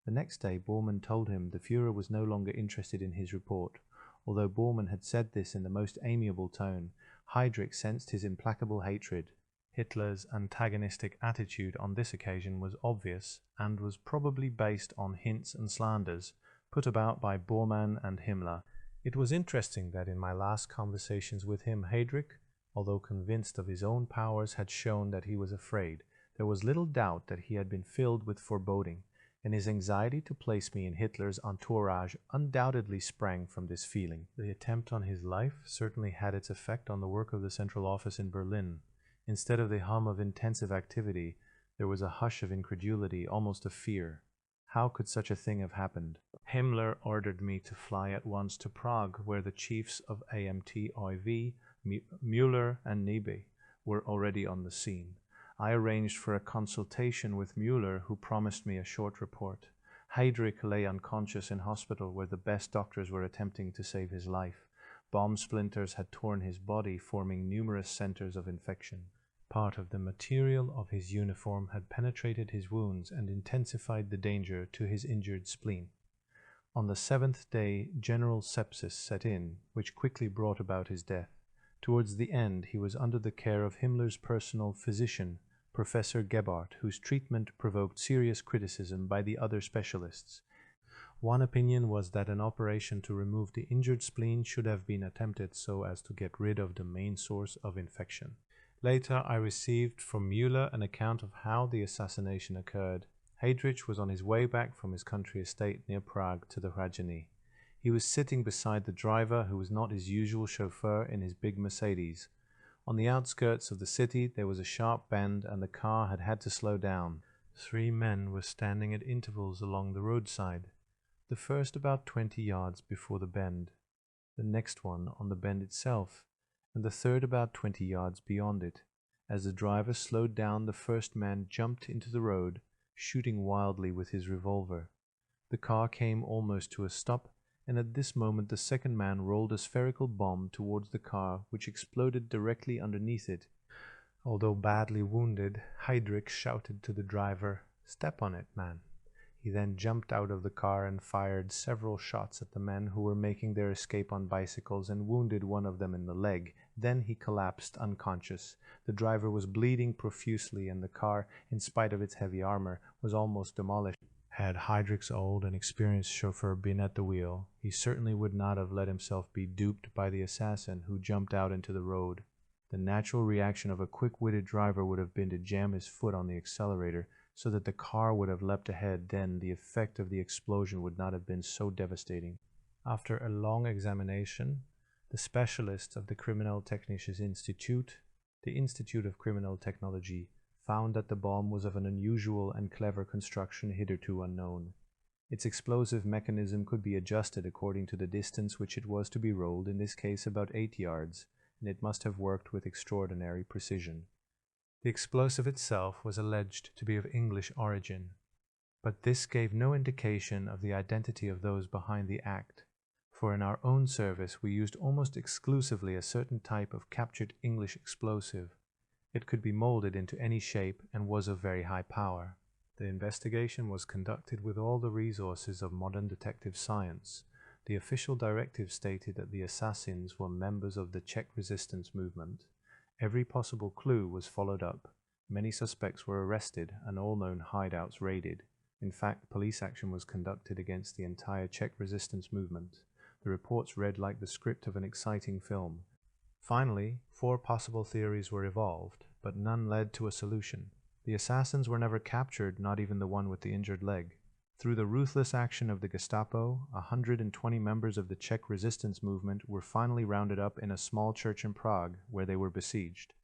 Speaker 1: The next day Bormann told him the Führer was no longer interested in his report. Although Bormann had said this in the most amiable tone, Heydrich sensed his implacable hatred. Hitler's antagonistic attitude on this occasion was obvious, and was probably based on hints and slanders put about by Bormann and Himmler. It was interesting that in my last conversations with him, Heydrich, although convinced of his own powers, had shown that he was afraid. There was little doubt that he had been filled with foreboding, and his anxiety to place me in Hitler's entourage undoubtedly sprang from this feeling. The attempt on his life certainly had its effect on the work of the Central Office in Berlin. Instead of the hum of intensive activity, there was a hush of incredulity, almost of fear. How could such a thing have happened? Himmler ordered me to fly at once to Prague, where the chiefs of AMT-OIV, Müller and Niebe, were already on the scene. I arranged for a consultation with Müller, who promised me a short report. Heydrich lay unconscious in hospital, where the best doctors were attempting to save his life. Bomb splinters had torn his body, forming numerous centers of infection. Part of the material of his uniform had penetrated his wounds and intensified the danger to his injured spleen. On the 7th day, general sepsis set in, which quickly brought about his death. Towards the end, he was under the care of Himmler's personal physician, Professor Gebhardt, whose treatment provoked serious criticism by the other specialists. One opinion was that an operation to remove the injured spleen should have been attempted so as to get rid of the main source of infection. Later, I received from Müller an account of how the assassination occurred. Heydrich was on his way back from his country estate near Prague to the Hradiany. He was sitting beside the driver, who was not his usual chauffeur, in his big Mercedes. On the outskirts of the city there was a sharp bend, and the car had had to slow down. 3 men were standing at intervals along the roadside. The first about 20 yards before the bend, the next one on the bend itself, and the third about 20 yards beyond it. As the driver slowed down, the first man jumped into the road, shooting wildly with his revolver. The car came almost to a stop, and at this moment the second man rolled a spherical bomb towards the car, which exploded directly underneath it. Although badly wounded, Heydrich shouted to the driver, "Step on it, man." He then jumped out of the car and fired several shots at the men who were making their escape on bicycles, and wounded one of them in the leg. Then he collapsed unconscious. The driver was bleeding profusely, and the car, in spite of its heavy armor, was almost demolished. Had Heydrich's old and experienced chauffeur been at the wheel, he certainly would not have let himself be duped by the assassin who jumped out into the road. The natural reaction of a quick-witted driver would have been to jam his foot on the accelerator, so that the car would have leapt ahead. Then the effect of the explosion would not have been so devastating. After a long examination, the specialists of the Kriminaltechnisches Institute, the Institute of Criminal Technology, found that the bomb was of an unusual and clever construction hitherto unknown. Its explosive mechanism could be adjusted according to the distance which it was to be rolled, in this case about 8 yards, and it must have worked with extraordinary precision. The explosive itself was alleged to be of English origin, but this gave no indication of the identity of those behind the act, for in our own service we used almost exclusively a certain type of captured English explosive. It could be molded into any shape and was of very high power. The investigation was conducted with all the resources of modern detective science. The official directive stated that the assassins were members of the Czech resistance movement. Every possible clue was followed up. Many suspects were arrested and all known hideouts raided. In fact, police action was conducted against the entire Czech resistance movement. The reports read like the script of an exciting film. Finally, 4 possible theories were evolved, but none led to a solution. The assassins were never captured, not even the one with the injured leg. Through the ruthless action of the Gestapo, 120 members of the Czech resistance movement were finally rounded up in a small church in Prague, where they were besieged.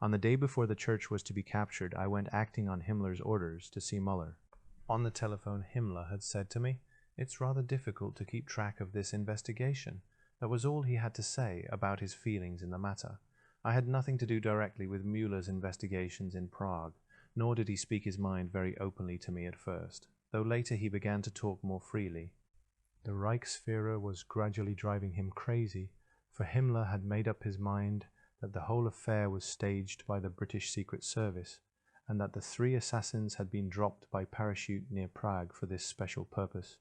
Speaker 1: On the day before the church was to be captured, I went, acting on Himmler's orders, to see Müller. On the telephone, Himmler had said to me, "It's rather difficult to keep track of this investigation." That was all he had to say about his feelings in the matter. I had nothing to do directly with Müller's investigations in Prague, nor did he speak his mind very openly to me at first, though later he began to talk more freely. The Reichsführer was gradually driving him crazy, for Himmler had made up his mind that the whole affair was staged by the British Secret Service, and that the 3 assassins had been dropped by parachute near Prague for this special purpose.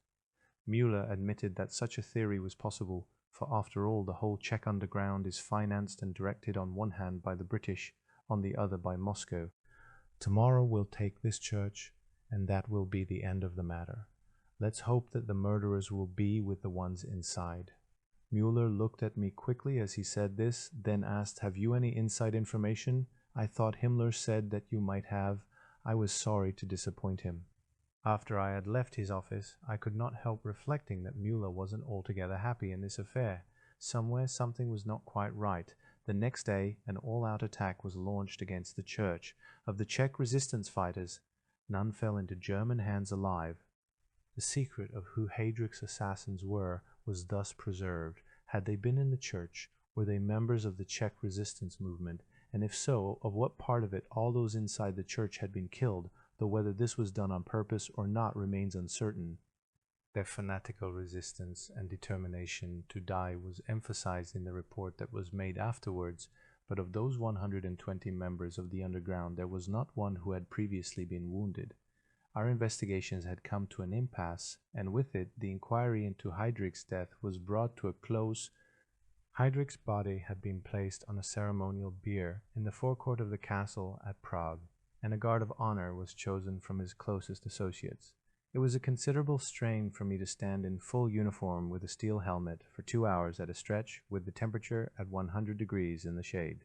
Speaker 1: Müller admitted that such a theory was possible, for after all the whole Czech underground is financed and directed on one hand by the British, on the other by Moscow. Tomorrow we'll take this church, and that will be the end of the matter. Let's hope that the murderers will be with the ones inside. Müller looked at me quickly as he said this, then asked, "Have you any inside information? I thought Himmler said that you might have." I was sorry to disappoint him. After I had left his office, I could not help reflecting that Müller wasn't altogether happy in this affair. Somewhere something was not quite right. The next day, an all-out attack was launched against the church. Of the Czech resistance fighters, none fell into German hands alive. The secret of who Heydrich's assassins were was thus preserved. Had they been in the church? Were they members of the Czech resistance movement? And if so, of what part of it all those inside the church had been killed, though whether this was done on purpose or not remains uncertain. Their fanatical resistance and determination to die was emphasized in the report that was made afterwards, but of those 120 members of the underground there was not one who had previously been wounded. Our investigations had come to an impasse, and with it the inquiry into Heydrich's death was brought to a close. Heydrich's body had been placed on a ceremonial bier in the forecourt of the castle at Prague, and a guard of honor was chosen from his closest associates. It was a considerable strain for me to stand in full uniform with a steel helmet for 2 hours at a stretch, with the temperature at 100 degrees in the shade.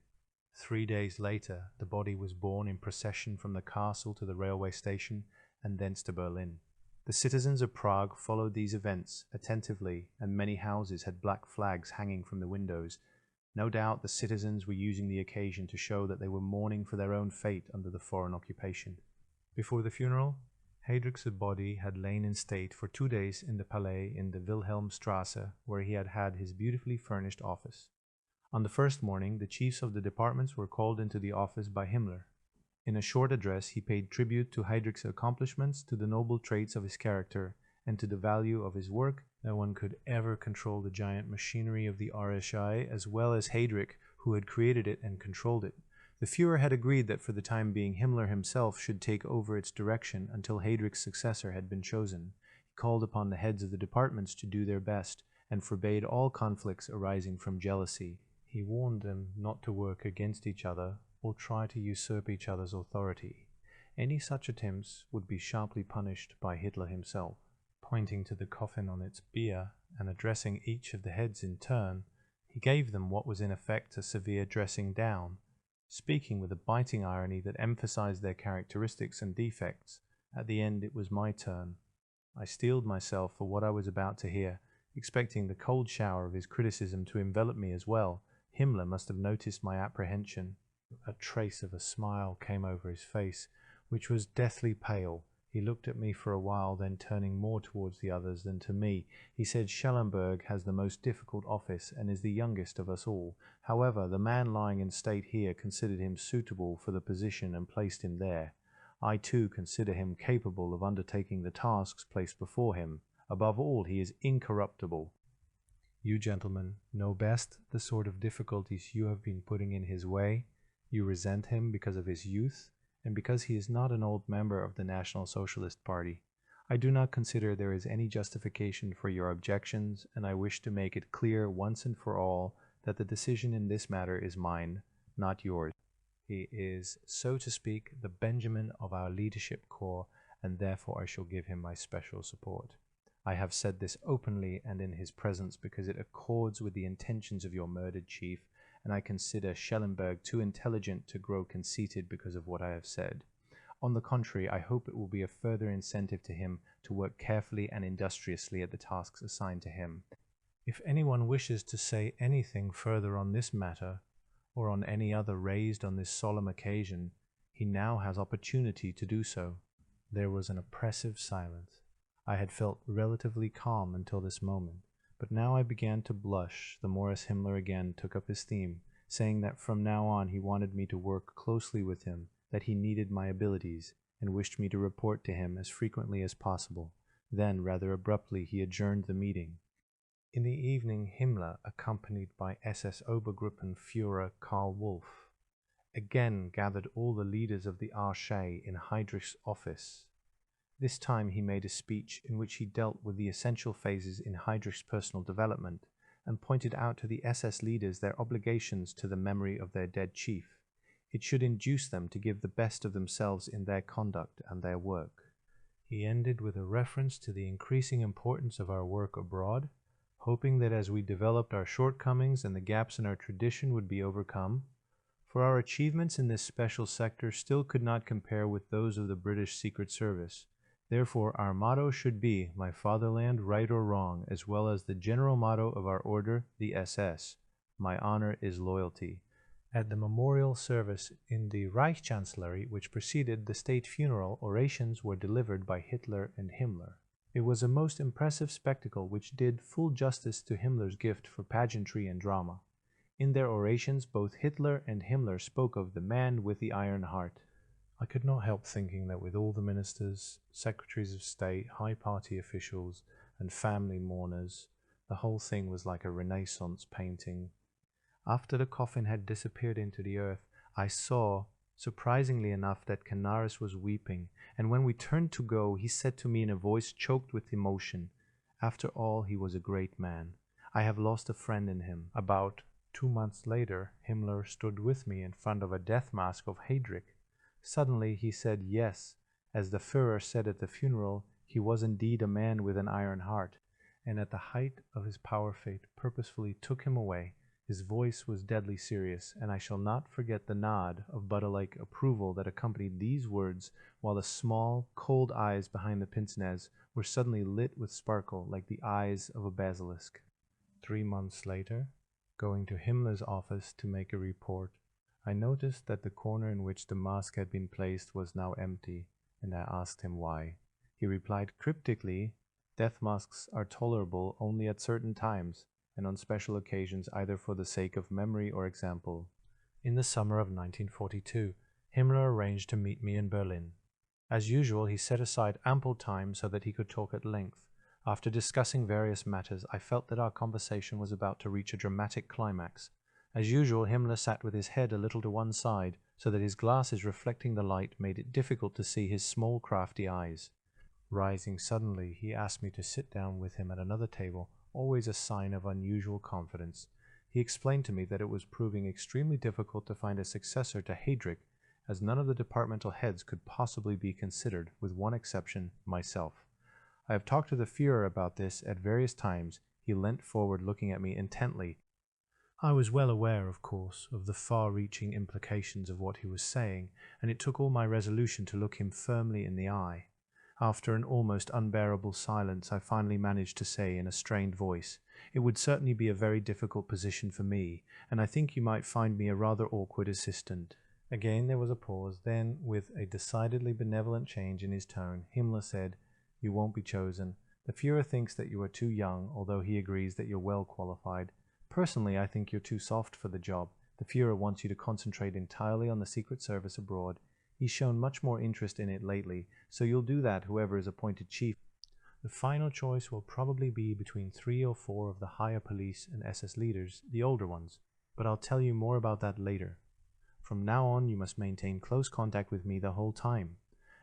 Speaker 1: 3 days later, the body was borne in procession from the castle to the railway station, and thence to Berlin. The citizens of Prague followed these events attentively, and many houses had black flags hanging from the windows. No doubt the citizens were using the occasion to show that they were mourning for their own fate under the foreign occupation. Before the funeral, Heydrich's body had lain in state for 2 days in the Palais in the Wilhelmstrasse, where he had had his beautifully furnished office. On the first morning, the chiefs of the departments were called into the office by Himmler. In a short address, he paid tribute to Heydrich's accomplishments, to the noble traits of his character, and to the value of his work. No one could ever control the giant machinery of the RSI as well as Heydrich, who had created it and controlled it. The Führer had agreed that for the time being Himmler himself should take over its direction until Heydrich's successor had been chosen. He called upon the heads of the departments to do their best, and forbade all conflicts arising from jealousy. He warned them not to work against each other or try to usurp each other's authority. Any such attempts would be sharply punished by Hitler himself. Pointing to the coffin on its bier and addressing each of the heads in turn, he gave them what was in effect a severe dressing down, speaking with a biting irony that emphasized their characteristics and defects. At the end it was my turn. I steeled myself for what I was about to hear, expecting the cold shower of his criticism to envelop me as well. Himmler must have noticed my apprehension. A trace of a smile came over his face, which was deathly pale. He looked at me for a while, then turning more towards the others than to me, he said, "Schellenberg has the most difficult office, and is the youngest of us all. However, the man lying in state here considered him suitable for the position and placed him there. I too consider him capable of undertaking the tasks placed before him. Above all, he is incorruptible. You gentlemen know best the sort of difficulties you have been putting in his way. You resent him because of his youth, and because he is not an old member of the National Socialist Party. I do not consider there is any justification for your objections, and I wish to make it clear once and for all that the decision in this matter is mine, not yours. He is, so to speak, the Benjamin of our leadership corps, and therefore I shall give him my special support. I have said this openly and in his presence because it accords with the intentions of your murdered chief, and I consider Schellenberg too intelligent to grow conceited because of what I have said. On the contrary, I hope it will be a further incentive to him to work carefully and industriously at the tasks assigned to him. If anyone wishes to say anything further on this matter, or on any other raised on this solemn occasion, he now has opportunity to do so." There was an oppressive silence. I had felt relatively calm until this moment, but now I began to blush the more as Himmler again took up his theme, saying that from now on he wanted me to work closely with him, that he needed my abilities, and wished me to report to him as frequently as possible. Then, rather abruptly, he adjourned the meeting. In the evening, Himmler, accompanied by SS Obergruppenführer Karl Wolff, again gathered all the leaders of the Archée in Heydrich's office. This time he made a speech in which he dealt with the essential phases in Heydrich's personal development, and pointed out to the SS leaders their obligations to the memory of their dead chief. It should induce them to give the best of themselves in their conduct and their work. He ended with a reference to the increasing importance of our work abroad, hoping that as we developed our shortcomings and the gaps in our tradition would be overcome, for our achievements in this special sector still could not compare with those of the British Secret Service. Therefore, our motto should be, "My fatherland, right or wrong," as well as the general motto of our order, the SS, "My honor is loyalty." At the memorial service in the Reichschancellery, which preceded the state funeral, orations were delivered by Hitler and Himmler. It was a most impressive spectacle which did full justice to Himmler's gift for pageantry and drama. In their orations, both Hitler and Himmler spoke of the man with the iron heart. I could not help thinking that with all the ministers, secretaries of state, high party officials, and family mourners, the whole thing was like a Renaissance painting. After the coffin had disappeared into the earth, I saw, surprisingly enough, that Canaris was weeping, and when we turned to go, he said to me in a voice choked with emotion, "After all, he was a great man. I have lost a friend in him. About 2 months later, Himmler stood with me in front of a death mask of Heydrich. Suddenly he said yes. As the Führer said at the funeral, he was indeed a man with an iron heart, and at the height of his power fate purposefully took him away. His voice was deadly serious, and I shall not forget the nod of butter-like approval that accompanied these words, while the small, cold eyes behind the pince-nez were suddenly lit with sparkle like the eyes of a basilisk. 3 months later, going to Himmler's office to make a report, I noticed that the corner in which the mask had been placed was now empty, and I asked him why. He replied cryptically, "Death masks are tolerable only at certain times, and on special occasions either for the sake of memory or example." In the summer of 1942, Himmler arranged to meet me in Berlin. As usual, he set aside ample time so that he could talk at length. After discussing various matters, I felt that our conversation was about to reach a dramatic climax. As usual, Himmler sat with his head a little to one side, so that his glasses reflecting the light made it difficult to see his small crafty eyes. Rising suddenly, he asked me to sit down with him at another table, always a sign of unusual confidence. He explained to me that it was proving extremely difficult to find a successor to Heydrich, as none of the departmental heads could possibly be considered, with one exception, myself. I have talked to the Führer about this at various times. He leant forward looking at me intently. I was well aware, of course, of the far-reaching implications of what he was saying, and it took all my resolution to look him firmly in the eye. After an almost unbearable silence, I finally managed to say in a strained voice, "It would certainly be a very difficult position for me, and I think you might find me a rather awkward assistant." Again there was a pause. Then, with a decidedly benevolent change in his tone, Himmler said, "You won't be chosen. The Führer thinks that you are too young, although he agrees that you're well qualified. Personally, I think you're too soft for the job. The Führer wants you to concentrate entirely on the Secret Service abroad. He's shown much more interest in it lately, so you'll do that whoever is appointed chief. The final choice will probably be between 3 or 4 of the higher police and SS leaders, the older ones, but I'll tell you more about that later. From now on, you must maintain close contact with me the whole time.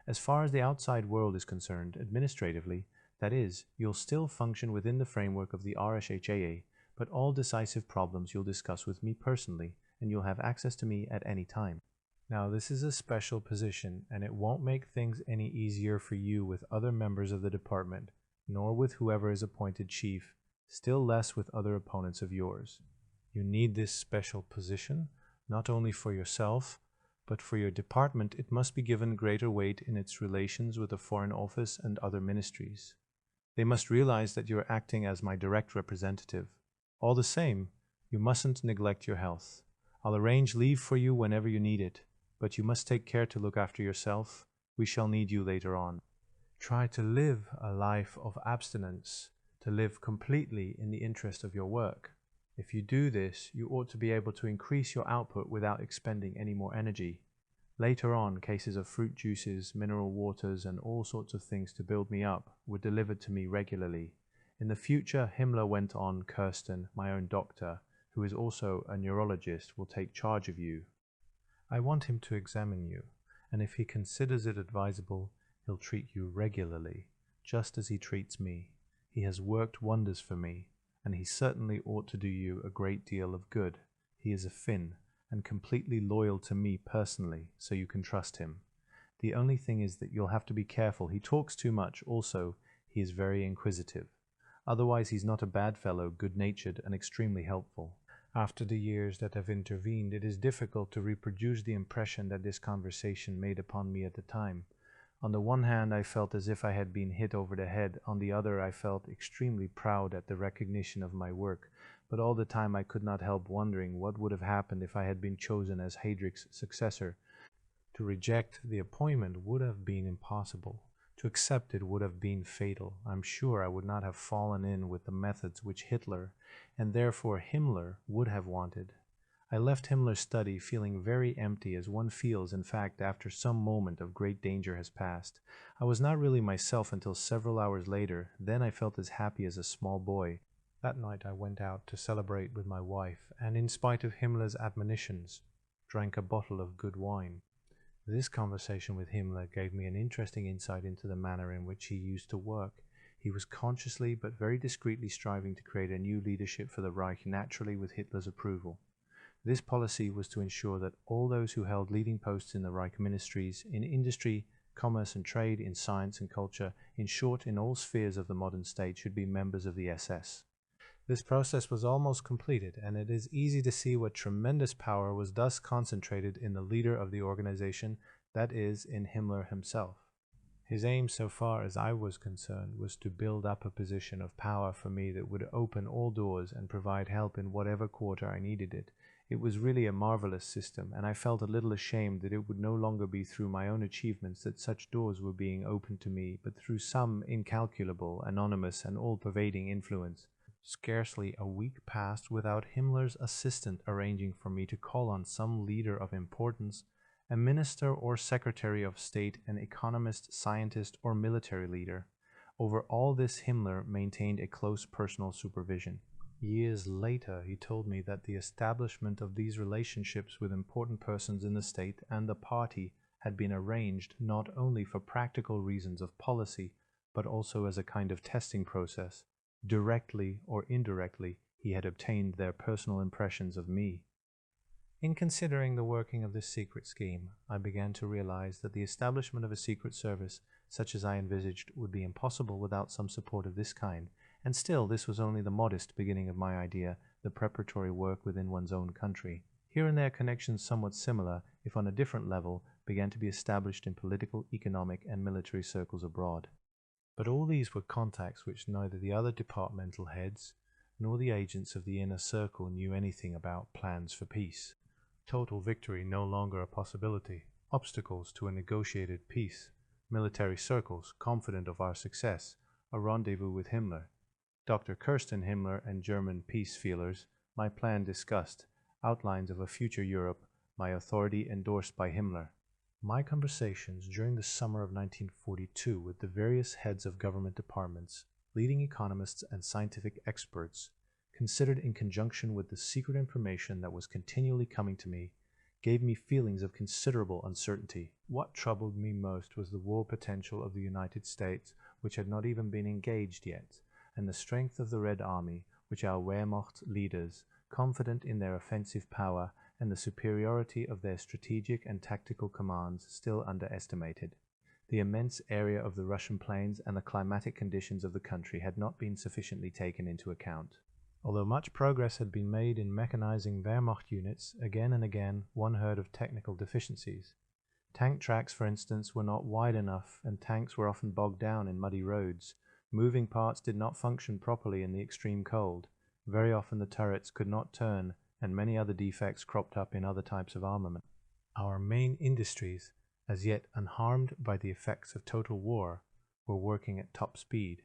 Speaker 1: As far as the outside world is concerned, administratively, that is, you'll still function within the framework of the RSHAA, but all decisive problems you'll discuss with me personally, and you'll have access to me at any time. Now, this is a special position, and it won't make things any easier for you with other members of the department, nor with whoever is appointed chief, still less with other opponents of yours. You need this special position, not only for yourself, but for your department. It must be given greater weight in its relations with the Foreign Office and other ministries. They must realize that you are acting as my direct representative. All the same, you mustn't neglect your health. I'll arrange leave for you whenever you need it, but you must take care to look after yourself. We shall need you later on. Try to live a life of abstinence, to live completely in the interest of your work. If you do this, you ought to be able to increase your output without expending any more energy. Later on, cases of fruit juices, mineral waters, and all sorts of things to build me up were delivered to me regularly. In the future, Himmler went on, Kirsten, my own doctor, who is also a neurologist, will take charge of you. I want him to examine you, and if he considers it advisable, he'll treat you regularly, just as he treats me. He has worked wonders for me, and he certainly ought to do you a great deal of good. He is a Finn, and completely loyal to me personally, so you can trust him. The only thing is that you'll have to be careful. He talks too much. Also, he is very inquisitive. Otherwise, he's not a bad fellow, good-natured, and extremely helpful. After the years that have intervened, it is difficult to reproduce the impression that this conversation made upon me at the time. On the one hand, I felt as if I had been hit over the head. On the other, I felt extremely proud at the recognition of my work. But all the time I could not help wondering what would have happened if I had been chosen as Heydrich's successor. To reject the appointment would have been impossible. To accept it would have been fatal. I'm sure I would not have fallen in with the methods which Hitler, and therefore Himmler, would have wanted. I left Himmler's study feeling very empty, as one feels, in fact, after some moment of great danger has passed. I was not really myself until several hours later. Then I felt as happy as a small boy. That night I went out to celebrate with my wife, and in spite of Himmler's admonitions, drank a bottle of good wine. This conversation with Himmler gave me an interesting insight into the manner in which he used to work. He was consciously but very discreetly striving to create a new leadership for the Reich, naturally with Hitler's approval. This policy was to ensure that all those who held leading posts in the Reich ministries, in industry, commerce and trade, in science and culture, in short, in all spheres of the modern state, should be members of the SS. This process was almost completed, and it is easy to see what tremendous power was thus concentrated in the leader of the organization, that is, in Himmler himself. His aim, so far as I was concerned, was to build up a position of power for me that would open all doors and provide help in whatever quarter I needed it. It was really a marvelous system, and I felt a little ashamed that it would no longer be through my own achievements that such doors were being opened to me, but through some incalculable, anonymous, and all-pervading influence. Scarcely a week passed without Himmler's assistant arranging for me to call on some leader of importance, a minister or secretary of state, an economist, scientist, or military leader. Over all this Himmler maintained a close personal supervision. Years later, he told me that the establishment of these relationships with important persons in the state and the party had been arranged not only for practical reasons of policy, but also as a kind of testing process. Directly or indirectly, he had obtained their personal impressions of me. In considering the working of this secret scheme, I began to realize that the establishment of a secret service, such as I envisaged, would be impossible without some support of this kind, and still this was only the modest beginning of my idea, the preparatory work within one's own country. Here and there connections somewhat similar, if on a different level, began to be established in political, economic, and military circles abroad. But all these were contacts which neither the other departmental heads nor the agents of the inner circle knew anything about plans for peace. Total victory no longer a possibility. Obstacles to a negotiated peace. Military circles confident of our success. A rendezvous with Himmler. Dr. Kirsten Himmler and German peace feelers. My plan discussed. Outlines of a future Europe. My authority endorsed by Himmler. My conversations during the summer of 1942 with the various heads of government departments, leading economists and scientific experts, considered in conjunction with the secret information that was continually coming to me, gave me feelings of considerable uncertainty. What troubled me most was the war potential of the United States, which had not even been engaged yet, and the strength of the Red Army, which our Wehrmacht leaders, confident in their offensive power, and the superiority of their strategic and tactical commands, still underestimated. The immense area of the Russian plains and the climatic conditions of the country had not been sufficiently taken into account. Although much progress had been made in mechanizing Wehrmacht units, again and again one heard of technical deficiencies. Tank tracks, for instance, were not wide enough, and tanks were often bogged down in muddy roads. Moving parts did not function properly in the extreme cold. Very often the turrets could not turn, and many other defects cropped up in other types of armament. Our main industries, as yet unharmed by the effects of total war, were working at top speed.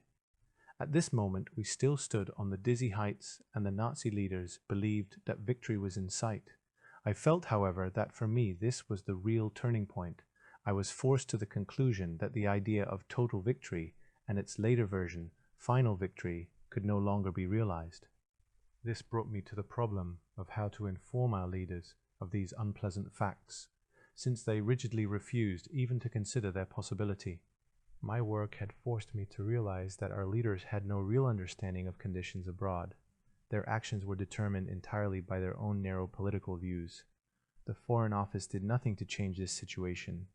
Speaker 1: At this moment we still stood on the dizzy heights, and the Nazi leaders believed that victory was in sight. I felt, however, that for me this was the real turning point. I was forced to the conclusion that the idea of total victory, and its later version, final victory, could no longer be realized. This brought me to the problem of how to inform our leaders of these unpleasant facts, since they rigidly refused even to consider their possibility. My work had forced me to realize that our leaders had no real understanding of conditions abroad. Their actions were determined entirely by their own narrow political views. The Foreign Office did nothing to change this situation.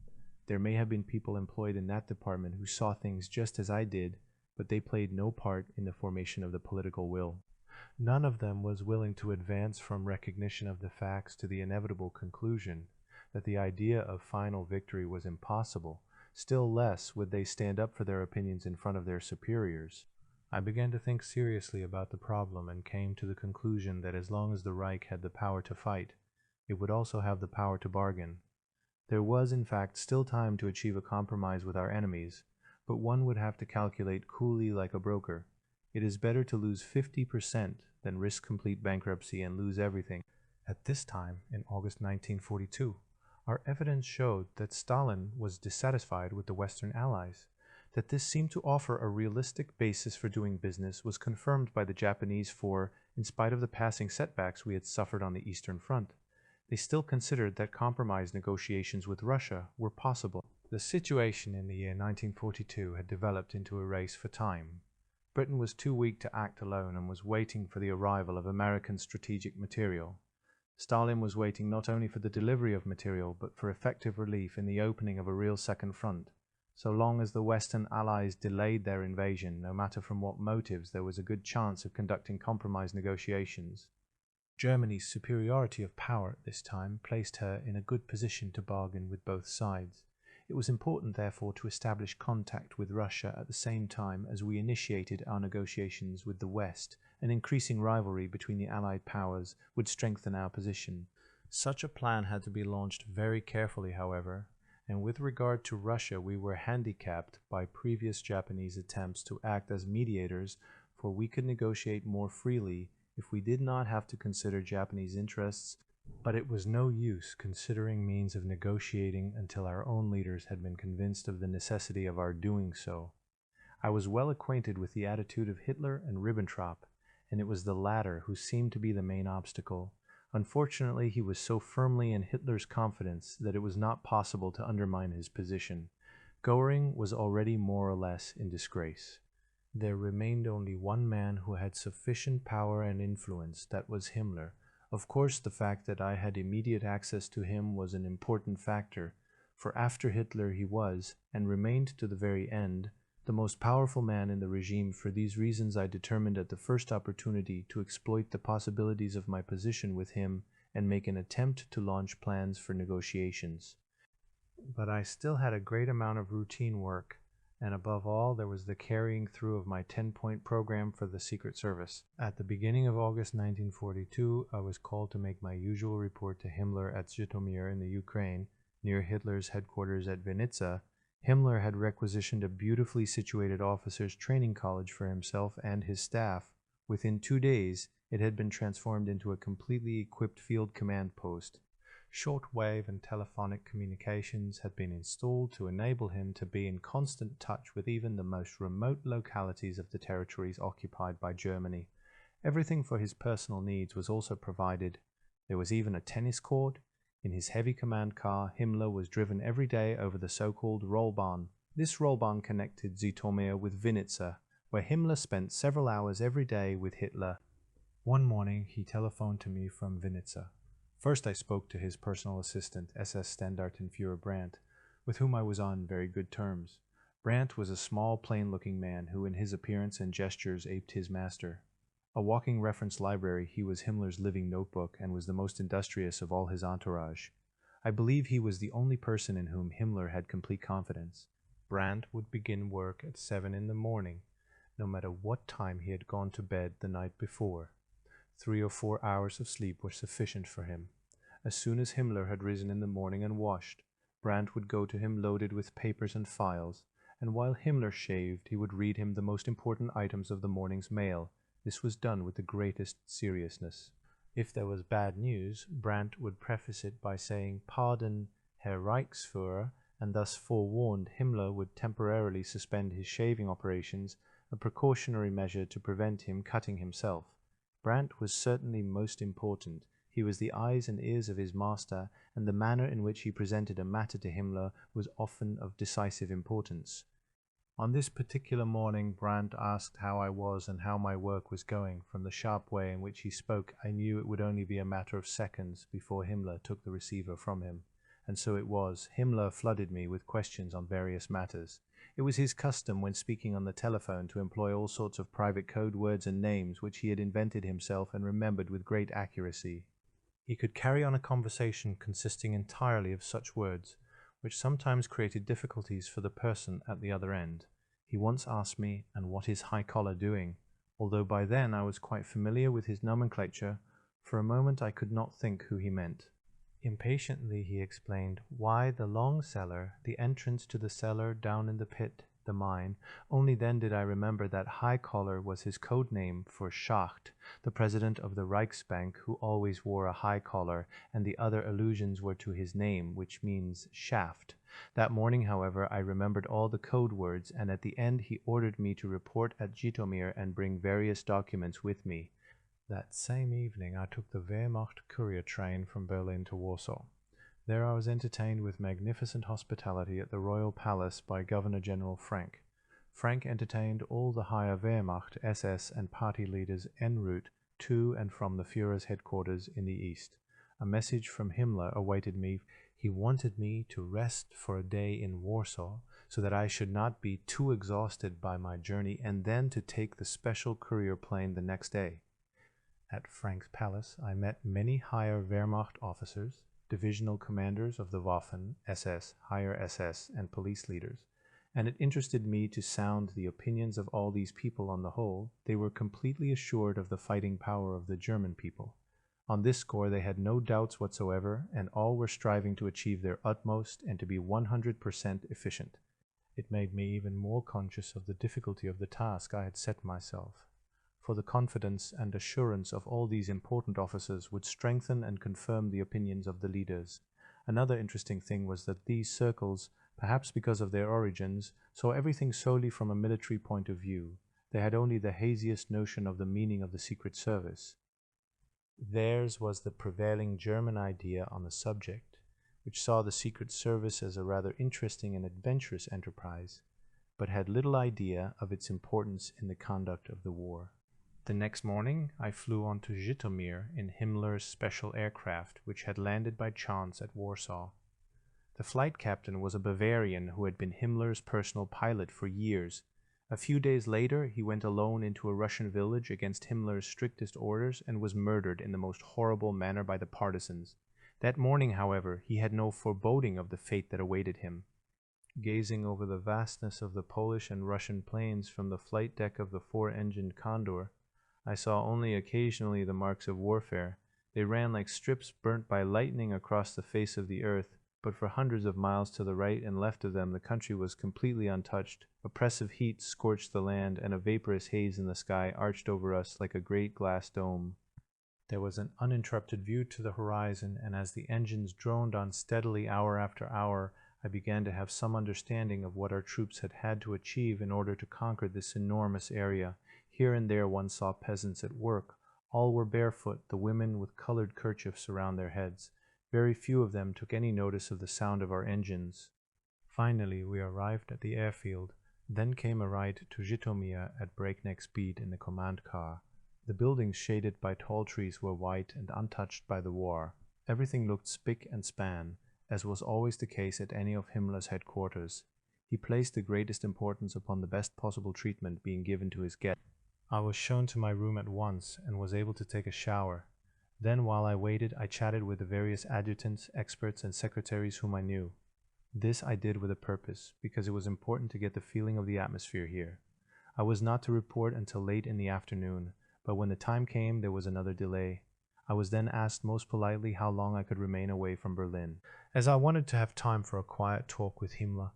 Speaker 1: There may have been people employed in that department who saw things just as I did, but they played no part in the formation of the political will. None of them was willing to advance from recognition of the facts to the inevitable conclusion that the idea of final victory was impossible. Still less would they stand up for their opinions in front of their superiors. I began to think seriously about the problem and came to the conclusion that as long as the Reich had the power to fight, it would also have the power to bargain. There was, in fact, still time to achieve a compromise with our enemies, but one would have to calculate coolly like a broker. It is better to lose 50% than risk complete bankruptcy and lose everything. At this time, in August 1942, our evidence showed that Stalin was dissatisfied with the Western Allies. That this seemed to offer a realistic basis for doing business was confirmed by the Japanese, for, in spite of the passing setbacks we had suffered on the Eastern Front, they still considered that compromise negotiations with Russia were possible. The situation in the year 1942 had developed into a race for time. Britain was too weak to act alone and was waiting for the arrival of American strategic material. Stalin was waiting not only for the delivery of material, but for effective relief in the opening of a real second front. So long as the Western Allies delayed their invasion, no matter from what motives, there was a good chance of conducting compromise negotiations. Germany's superiority of power at this time placed her in a good position to bargain with both sides. It was important, therefore, to establish contact with Russia at the same time as we initiated our negotiations with the West. An increasing rivalry between the Allied powers would strengthen our position. Such a plan had to be launched very carefully, however, and with regard to Russia we were handicapped by previous Japanese attempts to act as mediators, for we could negotiate more freely if we did not have to consider Japanese interests, but it was no use considering means of negotiating until our own leaders had been convinced of the necessity of our doing so. I was well acquainted with the attitude of Hitler and Ribbentrop, and it was the latter who seemed to be the main obstacle. Unfortunately, he was so firmly in Hitler's confidence that it was not possible to undermine his position. Göring was already more or less in disgrace. There remained only one man who had sufficient power and influence, that was Himmler. Of course, the fact that I had immediate access to him was an important factor, for after Hitler he was, and remained to the very end, the most powerful man in the regime. For these reasons I determined at the first opportunity to exploit the possibilities of my position with him and make an attempt to launch plans for negotiations. But I still had a great amount of routine work, and above all there was the carrying through of my 10-point program for the Secret Service. At the beginning of August 1942, I was called to make my usual report to Himmler at Zhytomyr in the Ukraine, near Hitler's headquarters at Vinnytsia. Himmler had requisitioned a beautifully situated officers' training college for himself and his staff. Within 2 days, it had been transformed into a completely equipped field command post. Shortwave and telephonic communications had been installed to enable him to be in constant touch with even the most remote localities of the territories occupied by Germany. Everything for his personal needs was also provided. There was even a tennis court. In his heavy command car, Himmler was driven every day over the so-called Rollbahn. This Rollbahn connected Zhytomyr with Vinnytsia, where Himmler spent several hours every day with Hitler. One morning he telephoned to me from Vinnytsia. First I spoke to his personal assistant, SS Standartenführer Brandt, with whom I was on very good terms. Brandt was a small, plain-looking man who in his appearance and gestures aped his master. A walking reference library, he was Himmler's living notebook and was the most industrious of all his entourage. I believe he was the only person in whom Himmler had complete confidence. Brandt would begin work at 7 in the morning, no matter what time he had gone to bed the night before. 3 or 4 hours of sleep were sufficient for him. As soon as Himmler had risen in the morning and washed, Brandt would go to him loaded with papers and files, and while Himmler shaved, he would read him the most important items of the morning's mail. This was done with the greatest seriousness. If there was bad news, Brandt would preface it by saying, "Pardon, Herr Reichsführer," and thus forewarned, Himmler would temporarily suspend his shaving operations, a precautionary measure to prevent him cutting himself. Brandt was certainly most important. He was the eyes and ears of his master, and the manner in which he presented a matter to Himmler was often of decisive importance. On this particular morning Brandt asked how I was and how my work was going. From the sharp way in which he spoke, I knew it would only be a matter of seconds before Himmler took the receiver from him. And so it was. Himmler flooded me with questions on various matters. It was his custom when speaking on the telephone to employ all sorts of private code words and names which he had invented himself and remembered with great accuracy. He could carry on a conversation consisting entirely of such words, which sometimes created difficulties for the person at the other end. He once asked me, "And what is High Collar doing?" Although by then I was quite familiar with his nomenclature, for a moment I could not think who he meant. Impatiently he explained, "Why, the long cellar, the entrance to the cellar down in the pit, the mine." Only then did I remember that High Collar was his code name for Schacht, the president of the Reichsbank, who always wore a high collar, and the other allusions were to his name, which means shaft. That morning, however, I remembered all the code words, and at the end he ordered me to report at Zhytomyr and bring various documents with me. That same evening I took the Wehrmacht courier train from Berlin to Warsaw. There I was entertained with magnificent hospitality at the Royal Palace by Governor-General Frank. Frank entertained all the higher Wehrmacht, SS, and party leaders en route to and from the Führer's headquarters in the east. A message from Himmler awaited me. He wanted me to rest for a day in Warsaw, so that I should not be too exhausted by my journey, and then to take the special courier plane the next day. At Frank's palace, I met many higher Wehrmacht officers, divisional commanders of the Waffen, SS, higher SS, and police leaders, and it interested me to sound the opinions of all these people. On the whole, they were completely assured of the fighting power of the German people. On this score they had no doubts whatsoever, and all were striving to achieve their utmost and to be 100% efficient. It made me even more conscious of the difficulty of the task I had set myself, for the confidence and assurance of all these important officers would strengthen and confirm the opinions of the leaders. Another interesting thing was that these circles, perhaps because of their origins, saw everything solely from a military point of view. They had only the haziest notion of the meaning of the Secret Service. Theirs was the prevailing German idea on the subject, which saw the Secret Service as a rather interesting and adventurous enterprise, but had little idea of its importance in the conduct of the war. The next morning I flew on to Żytomir in Himmler's special aircraft, which had landed by chance at Warsaw. The flight captain was a Bavarian who had been Himmler's personal pilot for years. A few days later he went alone into a Russian village against Himmler's strictest orders and was murdered in the most horrible manner by the partisans. That morning, however, he had no foreboding of the fate that awaited him. Gazing over the vastness of the Polish and Russian plains from the flight deck of the four-engined Condor, I saw only occasionally the marks of warfare. They ran like strips burnt by lightning across the face of the earth, but for hundreds of miles to the right and left of them the country was completely untouched. Oppressive heat scorched the land, and a vaporous haze in the sky arched over us like a great glass dome. There was an uninterrupted view to the horizon, and as the engines droned on steadily hour after hour, I began to have some understanding of what our troops had had to achieve in order to conquer this enormous area. Here and there one saw peasants at work. All were barefoot, the women with colored kerchiefs around their heads. Very few of them took any notice of the sound of our engines. Finally, we arrived at the airfield. Then came a ride to Żytomir at breakneck speed in the command car. The buildings shaded by tall trees were white and untouched by the war. Everything looked spick and span, as was always the case at any of Himmler's headquarters. He placed the greatest importance upon the best possible treatment being given to his guests. I was shown to my room at once and was able to take a shower. Then, while I waited, I chatted with the various adjutants, experts, and secretaries whom I knew. This I did with a purpose, because it was important to get the feeling of the atmosphere here. I was not to report until late in the afternoon, but when the time came there was another delay. I was then asked most politely how long I could remain away from Berlin. As I wanted to have time for a quiet talk with Himmler,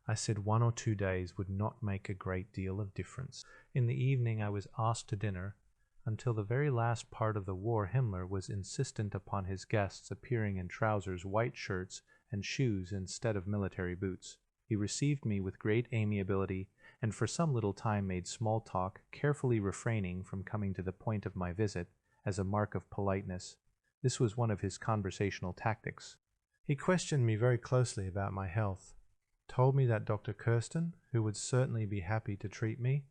Speaker 1: I said 1 or 2 days would not make a great deal of difference. In the evening I was asked to dinner. Until the very last part of the war Himmler was insistent upon his guests appearing in trousers, white shirts, and shoes instead of military boots. He received me with great amiability, and for some little time made small talk, carefully refraining from coming to the point of my visit as a mark of politeness. This was one of his conversational tactics. He questioned me very closely about my health, told me that Dr. Kirsten, who would certainly be happy to treat me,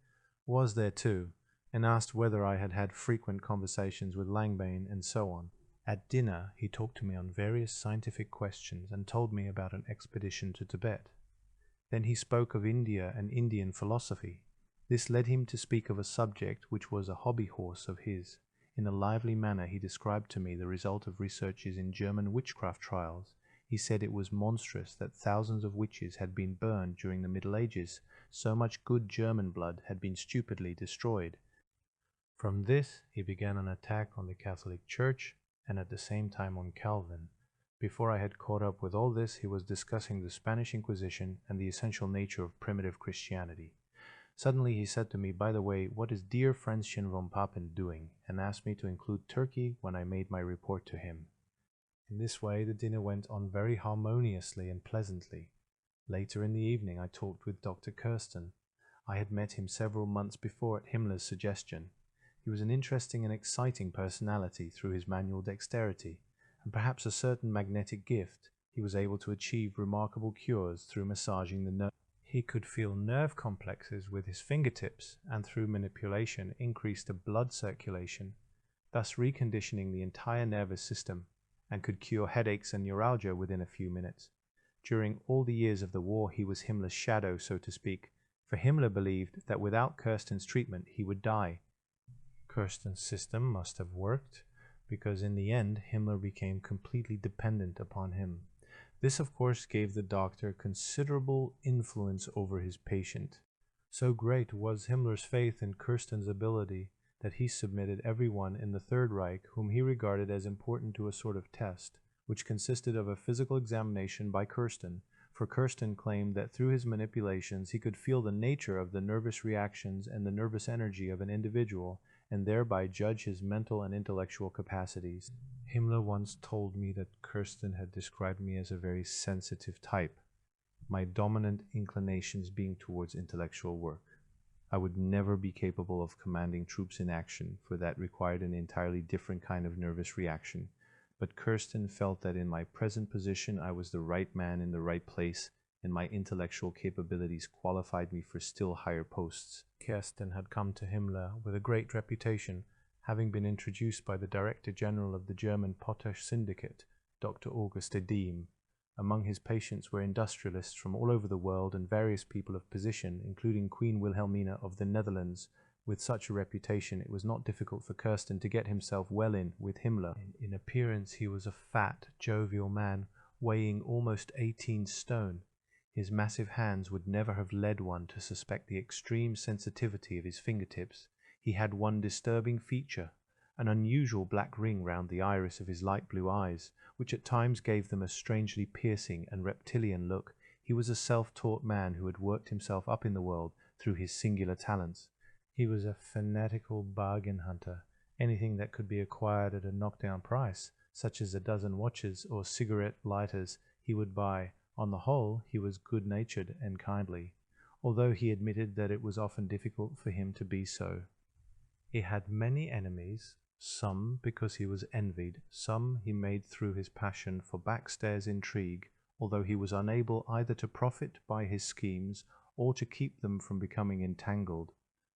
Speaker 1: was there too, and asked whether I had had frequent conversations with Langbain and so on. At dinner he talked to me on various scientific questions and told me about an expedition to Tibet. Then he spoke of India and Indian philosophy. This led him to speak of a subject which was a hobby horse of his. In a lively manner he described to me the result of researches in German witchcraft trials. He said it was monstrous that thousands of witches had been burned during the Middle Ages. So much good German blood had been stupidly destroyed. From this he began an attack on the Catholic Church and at the same time on Calvin. Before I had caught up with all this, he was discussing the Spanish Inquisition and the essential nature of primitive Christianity. Suddenly he said to me, "By the way, what is dear Fränzchen von Papen doing?" and asked me to include Turkey when I made my report to him. In this way the dinner went on very harmoniously and pleasantly. Later in the evening I talked with Dr. Kirsten. I had met him several months before at Himmler's suggestion. He was an interesting and exciting personality through his manual dexterity, and perhaps a certain magnetic gift. He was able to achieve remarkable cures through massaging the nerve. He could feel nerve complexes with his fingertips and through manipulation increase the blood circulation, thus reconditioning the entire nervous system, and could cure headaches and neuralgia within a few minutes. During all the years of the war he was Himmler's shadow, so to speak, for Himmler believed that without Kirsten's treatment he would die. Kirsten's system must have worked, because in the end Himmler became completely dependent upon him. This of course gave the doctor considerable influence over his patient. So great was Himmler's faith in Kirsten's ability that he submitted everyone in the Third Reich whom he regarded as important to a sort of test, which consisted of a physical examination by Kirsten, for Kirsten claimed that through his manipulations he could feel the nature of the nervous reactions and the nervous energy of an individual, and thereby judge his mental and intellectual capacities. Himmler once told me that Kirsten had described me as a very sensitive type, my dominant inclinations being towards intellectual work. I would never be capable of commanding troops in action, for that required an entirely different kind of nervous reaction. But Kirsten felt that in my present position I was the right man in the right place, and my intellectual capabilities qualified me for still higher posts. Kirsten had come to Himmler with a great reputation, having been introduced by the Director General of the German Potash Syndicate, Dr. Auguste Diem. Among his patients were industrialists from all over the world and various people of position, including Queen Wilhelmina of the Netherlands. With such a reputation, it was not difficult for Kirsten to get himself well in with Himmler. In appearance he was a fat, jovial man, weighing almost 18 stone. His massive hands would never have led one to suspect the extreme sensitivity of his fingertips. He had one disturbing feature, an unusual black ring round the iris of his light blue eyes, which at times gave them a strangely piercing and reptilian look. He was a self-taught man who had worked himself up in the world through his singular talents. He was a fanatical bargain hunter. Anything that could be acquired at a knockdown price, such as a dozen watches or cigarette lighters, he would buy. On the whole, he was good-natured and kindly, although he admitted that it was often difficult for him to be so. He had many enemies, some because he was envied, some he made through his passion for backstairs intrigue, although he was unable either to profit by his schemes or to keep them from becoming entangled.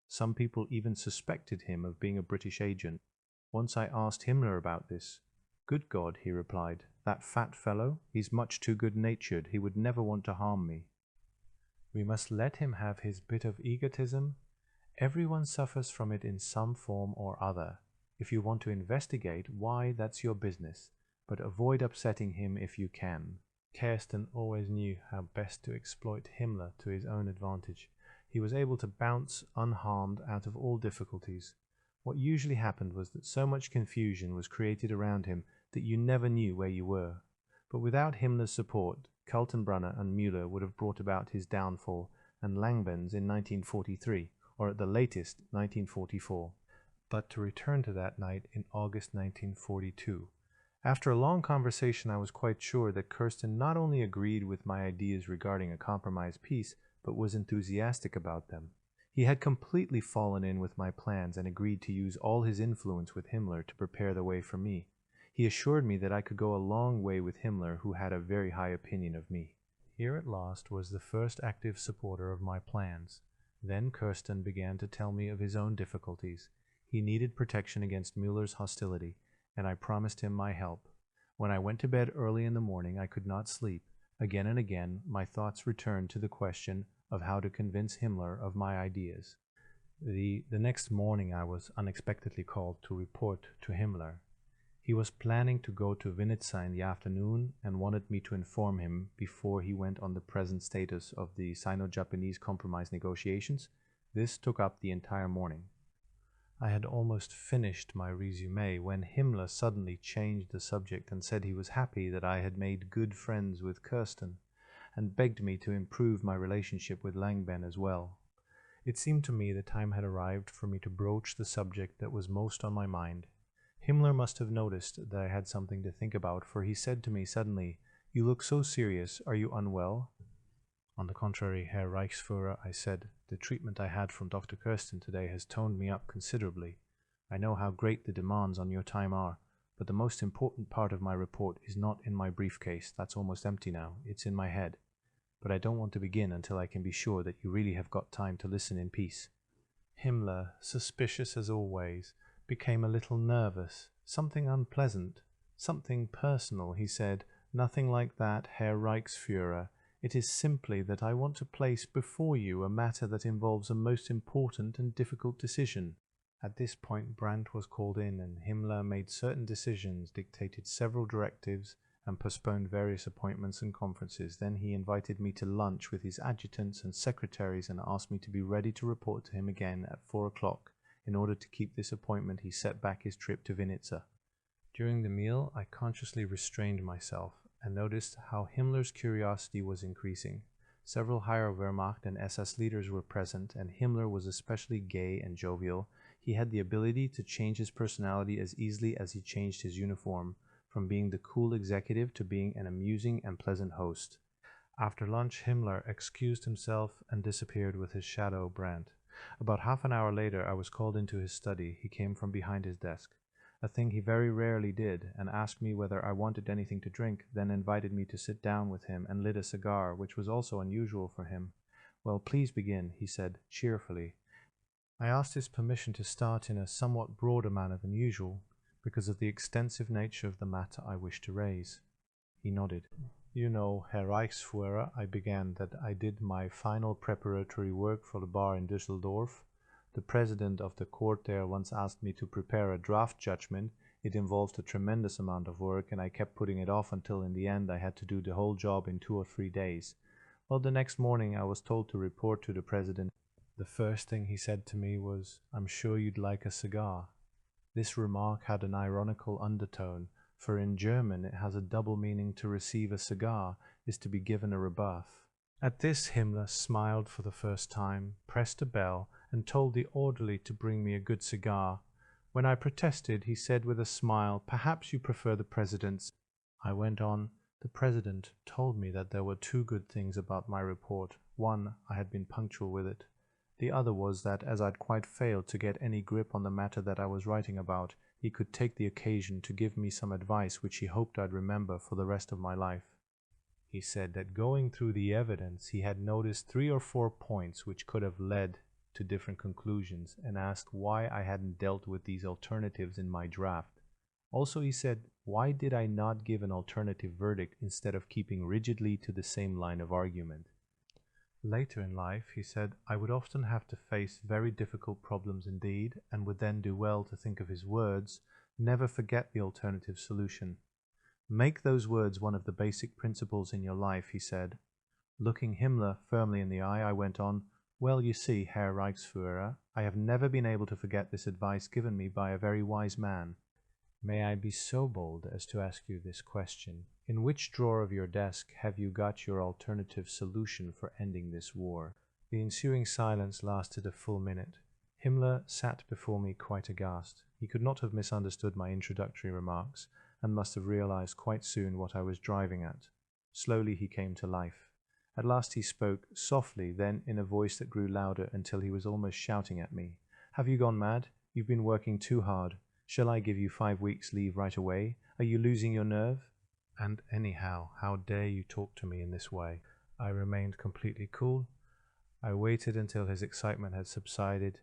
Speaker 1: Some people even suspected him of being a British agent. Once I asked Himmler about this. "Good God," he replied, "that fat fellow, he's much too good-natured, he would never want to harm me." We must let him have his bit of egotism. Everyone suffers from it in some form or other. If you want to investigate, why, that's your business, but avoid upsetting him if you can. Kirsten always knew how best to exploit Himmler to his own advantage. He was able to bounce unharmed out of all difficulties. What usually happened was that so much confusion was created around him that you never knew where you were. But without Himmler's support, Kaltenbrunner and Müller would have brought about his downfall, and Langbens in 1943, or at the latest 1944. But to return to that night in August 1942. After a long conversation I was quite sure that Kirsten not only agreed with my ideas regarding a compromise peace, but was enthusiastic about them. He had completely fallen in with my plans and agreed to use all his influence with Himmler to prepare the way for me. He assured me that I could go a long way with Himmler, who had a very high opinion of me. Here at last was the first active supporter of my plans. Then Kirsten began to tell me of his own difficulties. He needed protection against Müller's hostility, and I promised him my help. When I went to bed early in the morning, I could not sleep. Again and again, my thoughts returned to the question of how to convince Himmler of my ideas. The next morning I was unexpectedly called to report to Himmler. He was planning to go to Vinitsa in the afternoon and wanted me to inform him before he went on the present status of the Sino-Japanese compromise negotiations. This took up the entire morning. I had almost finished my resume when Himmler suddenly changed the subject and said he was happy that I had made good friends with Kirsten, and begged me to improve my relationship with Langben as well. It seemed to me the time had arrived for me to broach the subject that was most on my mind. Himmler must have noticed that I had something to think about, for he said to me suddenly, "You look so serious. Are you unwell?" "On the contrary, Herr Reichsführer," I said, "the treatment I had from Dr. Kirsten today has toned me up considerably. I know how great the demands on your time are, but the most important part of my report is not in my briefcase. That's almost empty now. It's in my head." but I don't want to begin until I can be sure that you really have got time to listen in peace." Himmler, suspicious as always, became a little nervous. "Something unpleasant, something personal," he said. "Nothing like that, Herr Reichsführer. It is simply that I want to place before you a matter that involves a most important and difficult decision." At this point Brandt was called in, and Himmler made certain decisions, dictated several directives, and postponed various appointments and conferences. Then he invited me to lunch with his adjutants and secretaries and asked me to be ready to report to him again at 4 o'clock. In order to keep this appointment, he set back his trip to Vinitsa. During the meal, I consciously restrained myself and noticed how Himmler's curiosity was increasing. Several higher Wehrmacht and SS leaders were present, and Himmler was especially gay and jovial. He had the ability to change his personality as easily as he changed his uniform, from being the cool executive to being an amusing and pleasant host. After lunch, Himmler excused himself and disappeared with his shadow, Brandt. About half an hour later, I was called into his study. He came from behind his desk, a thing he very rarely did, and asked me whether I wanted anything to drink, then invited me to sit down with him and lit a cigar, which was also unusual for him. "Well, please begin," he said cheerfully. I asked his permission to start in a somewhat broader manner than usual, because of the extensive nature of the matter I wished to raise. He nodded. "You know, Herr Reichsführer," I began, "that I did my final preparatory work for the bar in Düsseldorf. The president of the court there once asked me to prepare a draft judgment. It involved a tremendous amount of work, and I kept putting it off until in the end I had to do the whole job in 2 or 3 days. Well, the next morning I was told to report to the president. The first thing he said to me was, 'I'm sure you'd like a cigar.' This remark had an ironical undertone, for in German it has a double meaning. To receive a cigar is to be given a rebuff. At this Himmler smiled for the first time, pressed a bell, and told the orderly to bring me a good cigar. When I protested, he said with a smile, 'Perhaps you prefer the president's.' I went on, 'The president told me that there were 2 good things about my report. One, I had been punctual with it. The other was that, as I'd quite failed to get any grip on the matter that I was writing about, he could take the occasion to give me some advice which he hoped I'd remember for the rest of my life.' He said that going through the evidence he had noticed 3 or 4 points which could have led to different conclusions, and asked why I hadn't dealt with these alternatives in my draft. Also, he said, why did I not give an alternative verdict instead of keeping rigidly to the same line of argument? Later in life, he said, I would often have to face very difficult problems indeed, and would then do well to think of his words, 'Never forget the alternative solution.' Make those words one of the basic principles in your life," he said. Looking Himmler firmly in the eye, I went on, "Well, you see, Herr Reichsführer, I have never been able to forget this advice given me by a very wise man. May I be so bold as to ask you this question? In which drawer of your desk have you got your alternative solution for ending this war?" The ensuing silence lasted a full minute. Himmler sat before me quite aghast. He could not have misunderstood my introductory remarks, and must have realized quite soon what I was driving at. Slowly he came to life. At last he spoke, softly, then in a voice that grew louder until he was almost shouting at me. "Have you gone mad? You've been working too hard. Shall I give you 5 weeks' leave right away? Are you losing your nerve? And anyhow, how dare you talk to me in this way?" I remained completely cool. I waited until his excitement had subsided.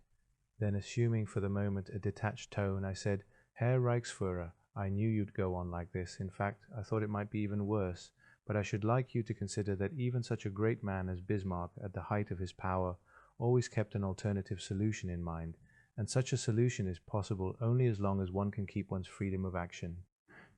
Speaker 1: Then, assuming for the moment a detached tone, I said, "Herr Reichsführer, I knew you'd go on like this. In fact, I thought it might be even worse. But I should like you to consider that even such a great man as Bismarck, at the height of his power, always kept an alternative solution in mind, and such a solution is possible only as long as one can keep one's freedom of action.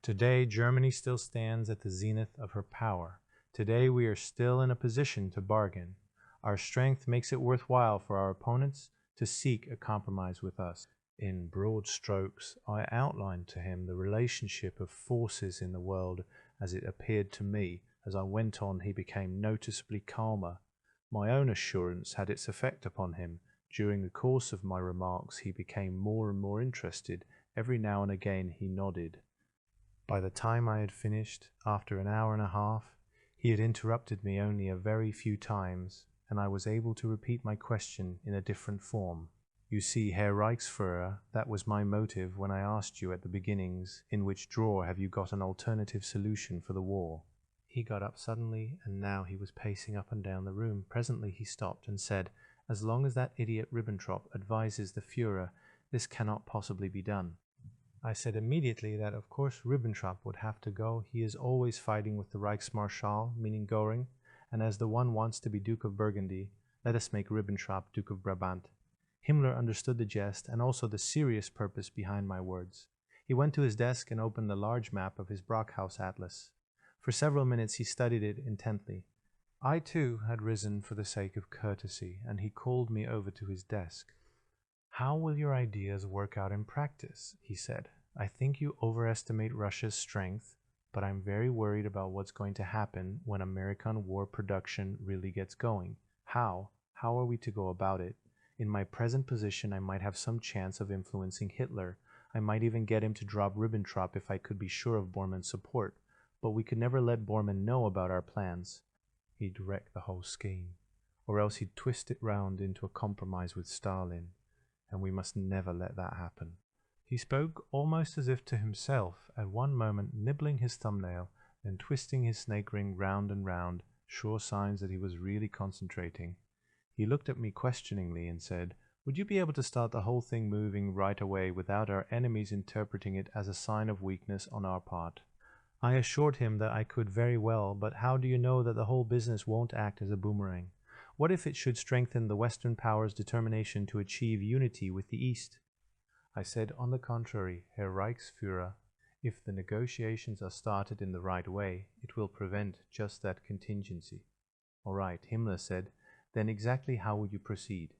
Speaker 1: Today, Germany still stands at the zenith of her power. Today, we are still in a position to bargain. Our strength makes it worthwhile for our opponents to seek a compromise with us." In broad strokes, I outlined to him the relationship of forces in the world as it appeared to me. As I went on, he became noticeably calmer. My own assurance had its effect upon him. During the course of my remarks, he became more and more interested. Every now and again he nodded. By the time I had finished, after an hour and a half, he had interrupted me only a very few times, and I was able to repeat my question in a different form. "You see, Herr Reichsführer, that was my motive when I asked you at the beginnings, in which drawer have you got an alternative solution for the war?" He got up suddenly, and now he was pacing up and down the room. Presently he stopped and said, "As long as that idiot Ribbentrop advises the Führer, this cannot possibly be done." I said immediately that of course Ribbentrop would have to go. He is always fighting with the Reichsmarschall, meaning Göring, and as the one wants to be Duke of Burgundy, let us make Ribbentrop Duke of Brabant. Himmler understood the jest and also the serious purpose behind my words. He went to his desk and opened a large map of his Brockhaus Atlas. For several minutes he studied it intently. I too had risen for the sake of courtesy, and he called me over to his desk. "How will your ideas work out in practice?" he said. "I think you overestimate Russia's strength, but I'm very worried about what's going to happen when American war production really gets going. How are we to go about it? In my present position, I might have some chance of influencing Hitler. I might even get him to drop Ribbentrop if I could be sure of Bormann's support. But we could never let Bormann know about our plans. He'd wreck the whole scheme. Or else he'd twist it round into a compromise with Stalin. And we must never let that happen." He spoke almost as if to himself, at one moment nibbling his thumbnail, then twisting his snake ring round and round, sure signs that he was really concentrating. He looked at me questioningly and said, "Would you be able to start the whole thing moving right away without our enemies interpreting it as a sign of weakness on our part?" I assured him that I could very well, but how do you know that the whole business won't act as a boomerang? What if it should strengthen the Western powers' determination to achieve unity with the East? I said, on the contrary, Herr Reichsführer, if the negotiations are started in the right way, it will prevent just that contingency. All right, Himmler said, then exactly how would you proceed?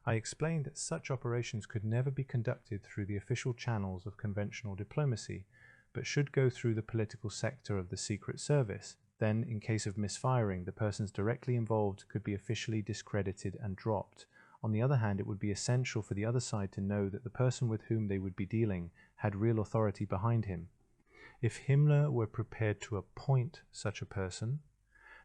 Speaker 1: I explained that such operations could never be conducted through the official channels of conventional diplomacy, but should go through the political sector of the Secret Service. Then, in case of misfiring, the persons directly involved could be officially discredited and dropped. On the other hand, it would be essential for the other side to know that the person with whom they would be dealing had real authority behind him. If Himmler were prepared to appoint such a person,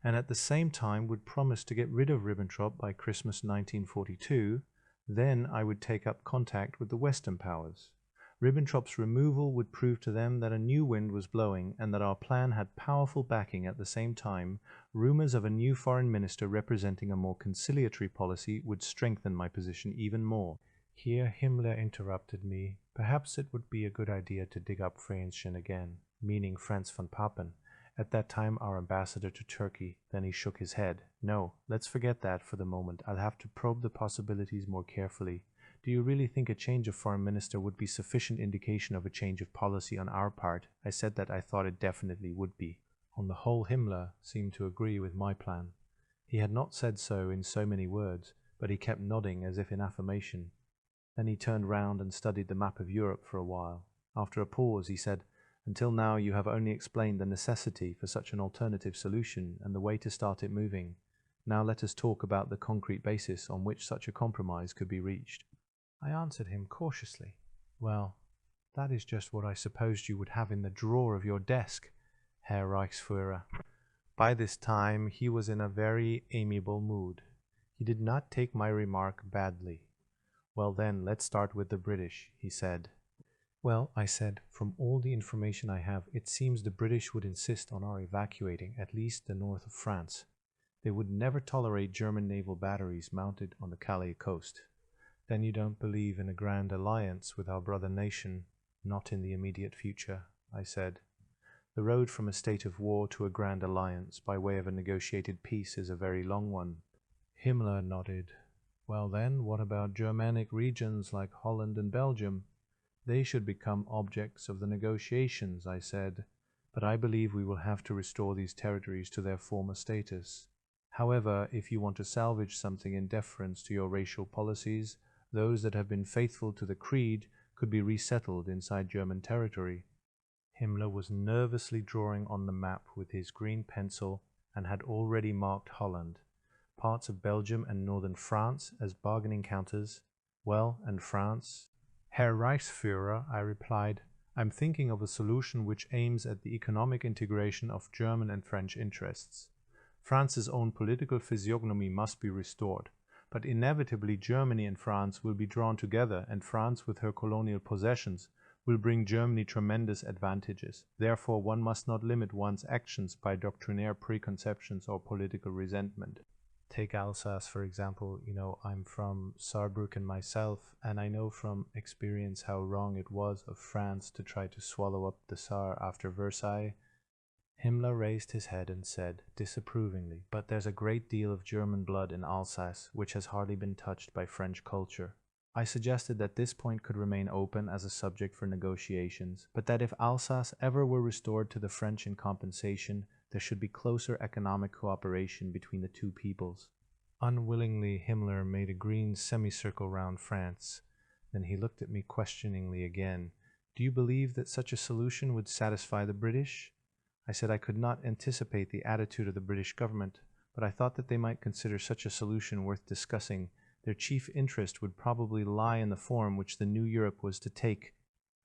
Speaker 1: and at the same time would promise to get rid of Ribbentrop by Christmas 1942, then I would take up contact with the Western powers. Ribbentrop's removal would prove to them that a new wind was blowing and that our plan had powerful backing. At the same time, rumors of a new foreign minister representing a more conciliatory policy would strengthen my position even more. Here Himmler interrupted me. Perhaps it would be a good idea to dig up Fränchen again, meaning Franz von Papen, at that time our ambassador to Turkey. Then he shook his head. No, let's forget that for the moment. I'll have to probe the possibilities more carefully. Do you really think a change of foreign minister would be sufficient indication of a change of policy on our part? I said that I thought it definitely would be. On the whole, Himmler seemed to agree with my plan. He had not said so in so many words, but he kept nodding as if in affirmation. Then he turned round and studied the map of Europe for a while. After a pause, he said, "Until now you have only explained the necessity for such an alternative solution and the way to start it moving. Now let us talk about the concrete basis on which such a compromise could be reached." I answered him cautiously. "Well, that is just what I supposed you would have in the drawer of your desk, Herr Reichsführer." By this time he was in a very amiable mood. He did not take my remark badly. "Well then, let's start with the British," he said. "Well," I said, "from all the information I have, it seems the British would insist on our evacuating at least the north of France. They would never tolerate German naval batteries mounted on the Calais coast." "Then you don't believe in a grand alliance with our brother nation?" "Not in the immediate future," I said. "The road from a state of war to a grand alliance by way of a negotiated peace is a very long one." Himmler nodded. "Well then, what about Germanic regions like Holland and Belgium?" "They should become objects of the negotiations," I said, "but I believe we will have to restore these territories to their former status. However, if you want to salvage something in deference to your racial policies, those that have been faithful to the creed could be resettled inside German territory." Himmler was nervously drawing on the map with his green pencil and had already marked Holland, parts of Belgium and northern France as bargaining counters. "Well, and France?" "Herr Reichsführer," I replied, "I'm thinking of a solution which aims at the economic integration of German and French interests. France's own political physiognomy must be restored, but inevitably Germany and France will be drawn together, and France with her colonial possessions will bring Germany tremendous advantages. Therefore, one must not limit one's actions by doctrinaire preconceptions or political resentment. Take Alsace, for example. I'm from Saarbrücken myself, and I know from experience how wrong it was of France to try to swallow up the Saar after Versailles. Himmler raised his head and said, disapprovingly, "But there's a great deal of German blood in Alsace, which has hardly been touched by French culture." I suggested that this point could remain open as a subject for negotiations, but that if Alsace ever were restored to the French in compensation, there should be closer economic cooperation between the two peoples. Unwillingly, Himmler made a green semicircle round France. Then he looked at me questioningly again. "Do you believe that such a solution would satisfy the British?" I said I could not anticipate the attitude of the British government, but I thought that they might consider such a solution worth discussing. Their chief interest would probably lie in the form which the new Europe was to take.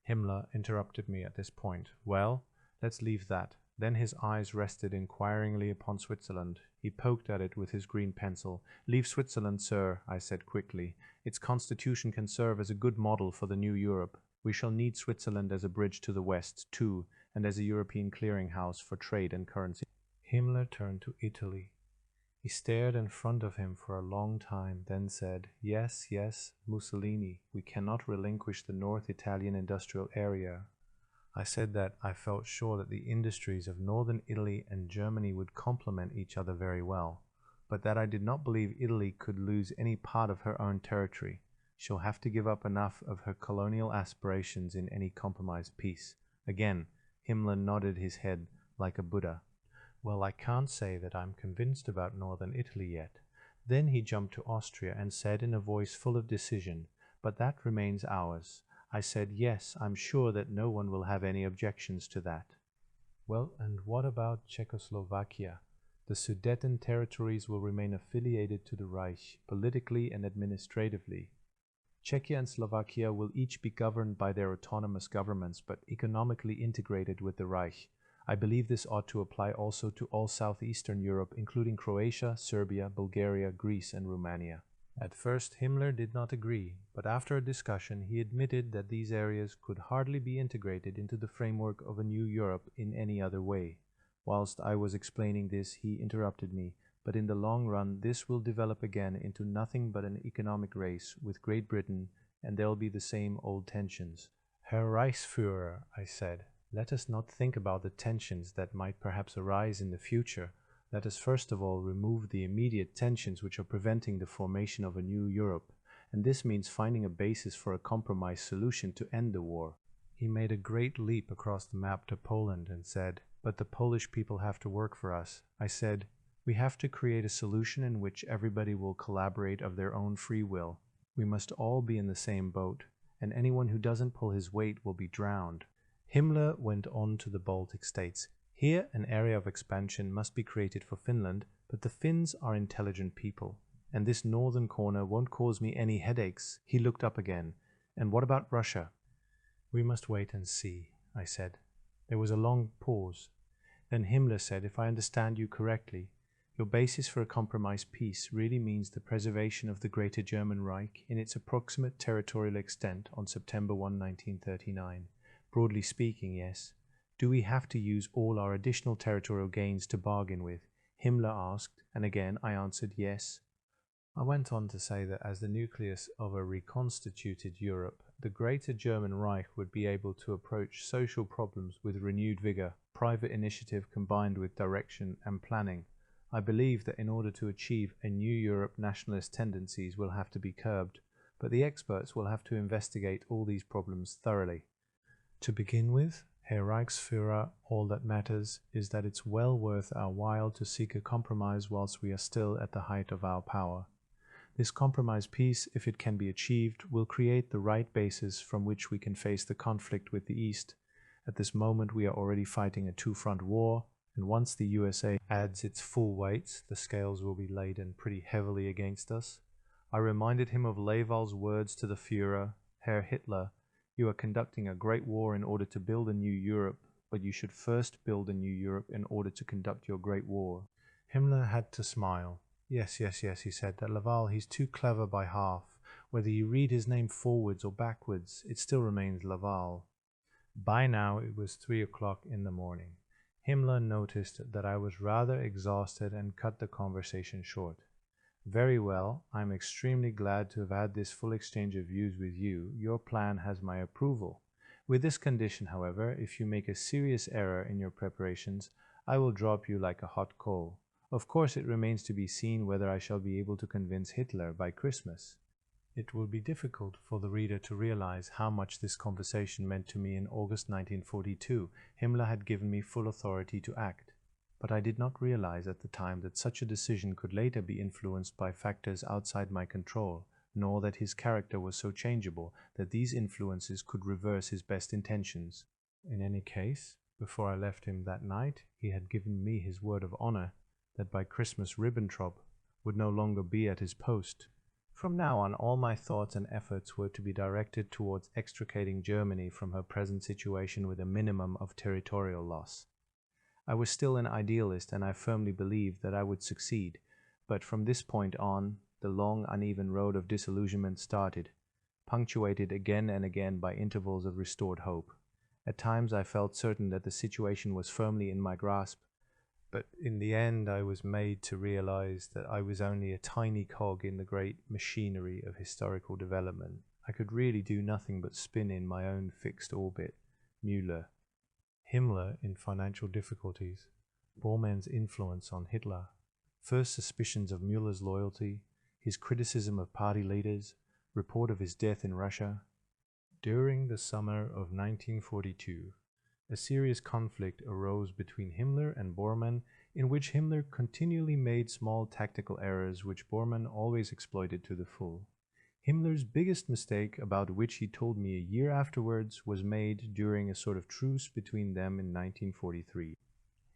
Speaker 1: Himmler interrupted me at this point. "Well, let's leave that." Then his eyes rested inquiringly upon Switzerland. He poked at it with his green pencil. "Leave Switzerland, sir," I said quickly. "Its constitution can serve as a good model for the new Europe. We shall need Switzerland as a bridge to the West, too, and as a European clearinghouse for trade and currency." Himmler turned to Italy. He stared in front of him for a long time, then said, "Yes, Mussolini, we cannot relinquish the North Italian industrial area." I said that I felt sure that the industries of northern Italy and Germany would complement each other very well, but that I did not believe Italy could lose any part of her own territory. She'll have to give up enough of her colonial aspirations in any compromised peace. Again, Himmler nodded his head like a Buddha. "Well, I can't say that I'm convinced about northern Italy yet." Then he jumped to Austria and said in a voice full of decision, "But that remains ours." I said, "Yes, I'm sure that no one will have any objections to that." "Well, and what about Czechoslovakia?" "The Sudeten territories will remain affiliated to the Reich, politically and administratively. Czechia and Slovakia will each be governed by their autonomous governments, but economically integrated with the Reich. I believe this ought to apply also to all southeastern Europe, including Croatia, Serbia, Bulgaria, Greece, and Romania." At first Himmler did not agree, but after a discussion he admitted that these areas could hardly be integrated into the framework of a new Europe in any other way. Whilst I was explaining this, he interrupted me. "But in the long run this will develop again into nothing but an economic race with Great Britain, and there'll be the same old tensions." "Herr Reichsführer," I said, "let us not think about the tensions that might perhaps arise in the future. Let us first of all remove the immediate tensions which are preventing the formation of a new Europe, and this means finding a basis for a compromise solution to end the war." He made a great leap across the map to Poland and said, "But the Polish people have to work for us." I said, "We have to create a solution in which everybody will collaborate of their own free will. We must all be in the same boat, and anyone who doesn't pull his weight will be drowned." Himmler went on to the Baltic states. "Here an area of expansion must be created for Finland, but the Finns are intelligent people, and this northern corner won't cause me any headaches." He looked up again. "And what about Russia?" "We must wait and see," I said. There was a long pause. Then Himmler said, "If I understand you correctly, your basis for a compromise peace really means the preservation of the Greater German Reich in its approximate territorial extent on September 1, 1939. Broadly speaking, yes. Do we have to use all our additional territorial gains to bargain with?" Himmler asked, and again I answered yes. I went on to say that as the nucleus of a reconstituted Europe, the Greater German Reich would be able to approach social problems with renewed vigor, private initiative combined with direction and planning. I believe that in order to achieve a new Europe, nationalist tendencies will have to be curbed, but the experts will have to investigate all these problems thoroughly. To begin with, Herr Reichsführer, all that matters is that it's well worth our while to seek a compromise whilst we are still at the height of our power. This compromise peace, if it can be achieved, will create the right basis from which we can face the conflict with the East. At this moment we are already fighting a two-front war, and once the USA adds its full weight, the scales will be laden pretty heavily against us. I reminded him of Laval's words to the Führer, "Herr Hitler, you are conducting a great war in order to build a new Europe, but you should first build a new Europe in order to conduct your great war." Himmler had to smile. Yes, he said, that Laval, he's too clever by half. Whether you read his name forwards or backwards, it still remains Laval. By now it was 3 o'clock in the morning. Himmler noticed that I was rather exhausted and cut the conversation short. "Very well, I am extremely glad to have had this full exchange of views with you. Your plan has my approval. With this condition, however, if you make a serious error in your preparations, I will drop you like a hot coal. Of course, it remains to be seen whether I shall be able to convince Hitler by Christmas." It will be difficult for the reader to realize how much this conversation meant to me in August 1942. Himmler had given me full authority to act, but I did not realize at the time that such a decision could later be influenced by factors outside my control, nor that his character was so changeable that these influences could reverse his best intentions. In any case, before I left him that night, he had given me his word of honor that by Christmas Ribbentrop would no longer be at his post. From now on, all my thoughts and efforts were to be directed towards extricating Germany from her present situation with a minimum of territorial loss. I was still an idealist, and I firmly believed that I would succeed, but from this point on, the long, uneven road of disillusionment started, punctuated again and again by intervals of restored hope. At times I felt certain that the situation was firmly in my grasp, but in the end I was made to realize that I was only a tiny cog in the great machinery of historical development. I could really do nothing but spin in my own fixed orbit. Müller. Himmler in financial difficulties. Bormann's influence on Hitler. First suspicions of Müller's loyalty. His criticism of party leaders. Report of his death in Russia. During the summer of 1942, a serious conflict arose between Himmler and Bormann, in which Himmler continually made small tactical errors which Bormann always exploited to the full. Himmler's biggest mistake, about which he told me a year afterwards, was made during a sort of truce between them in 1943.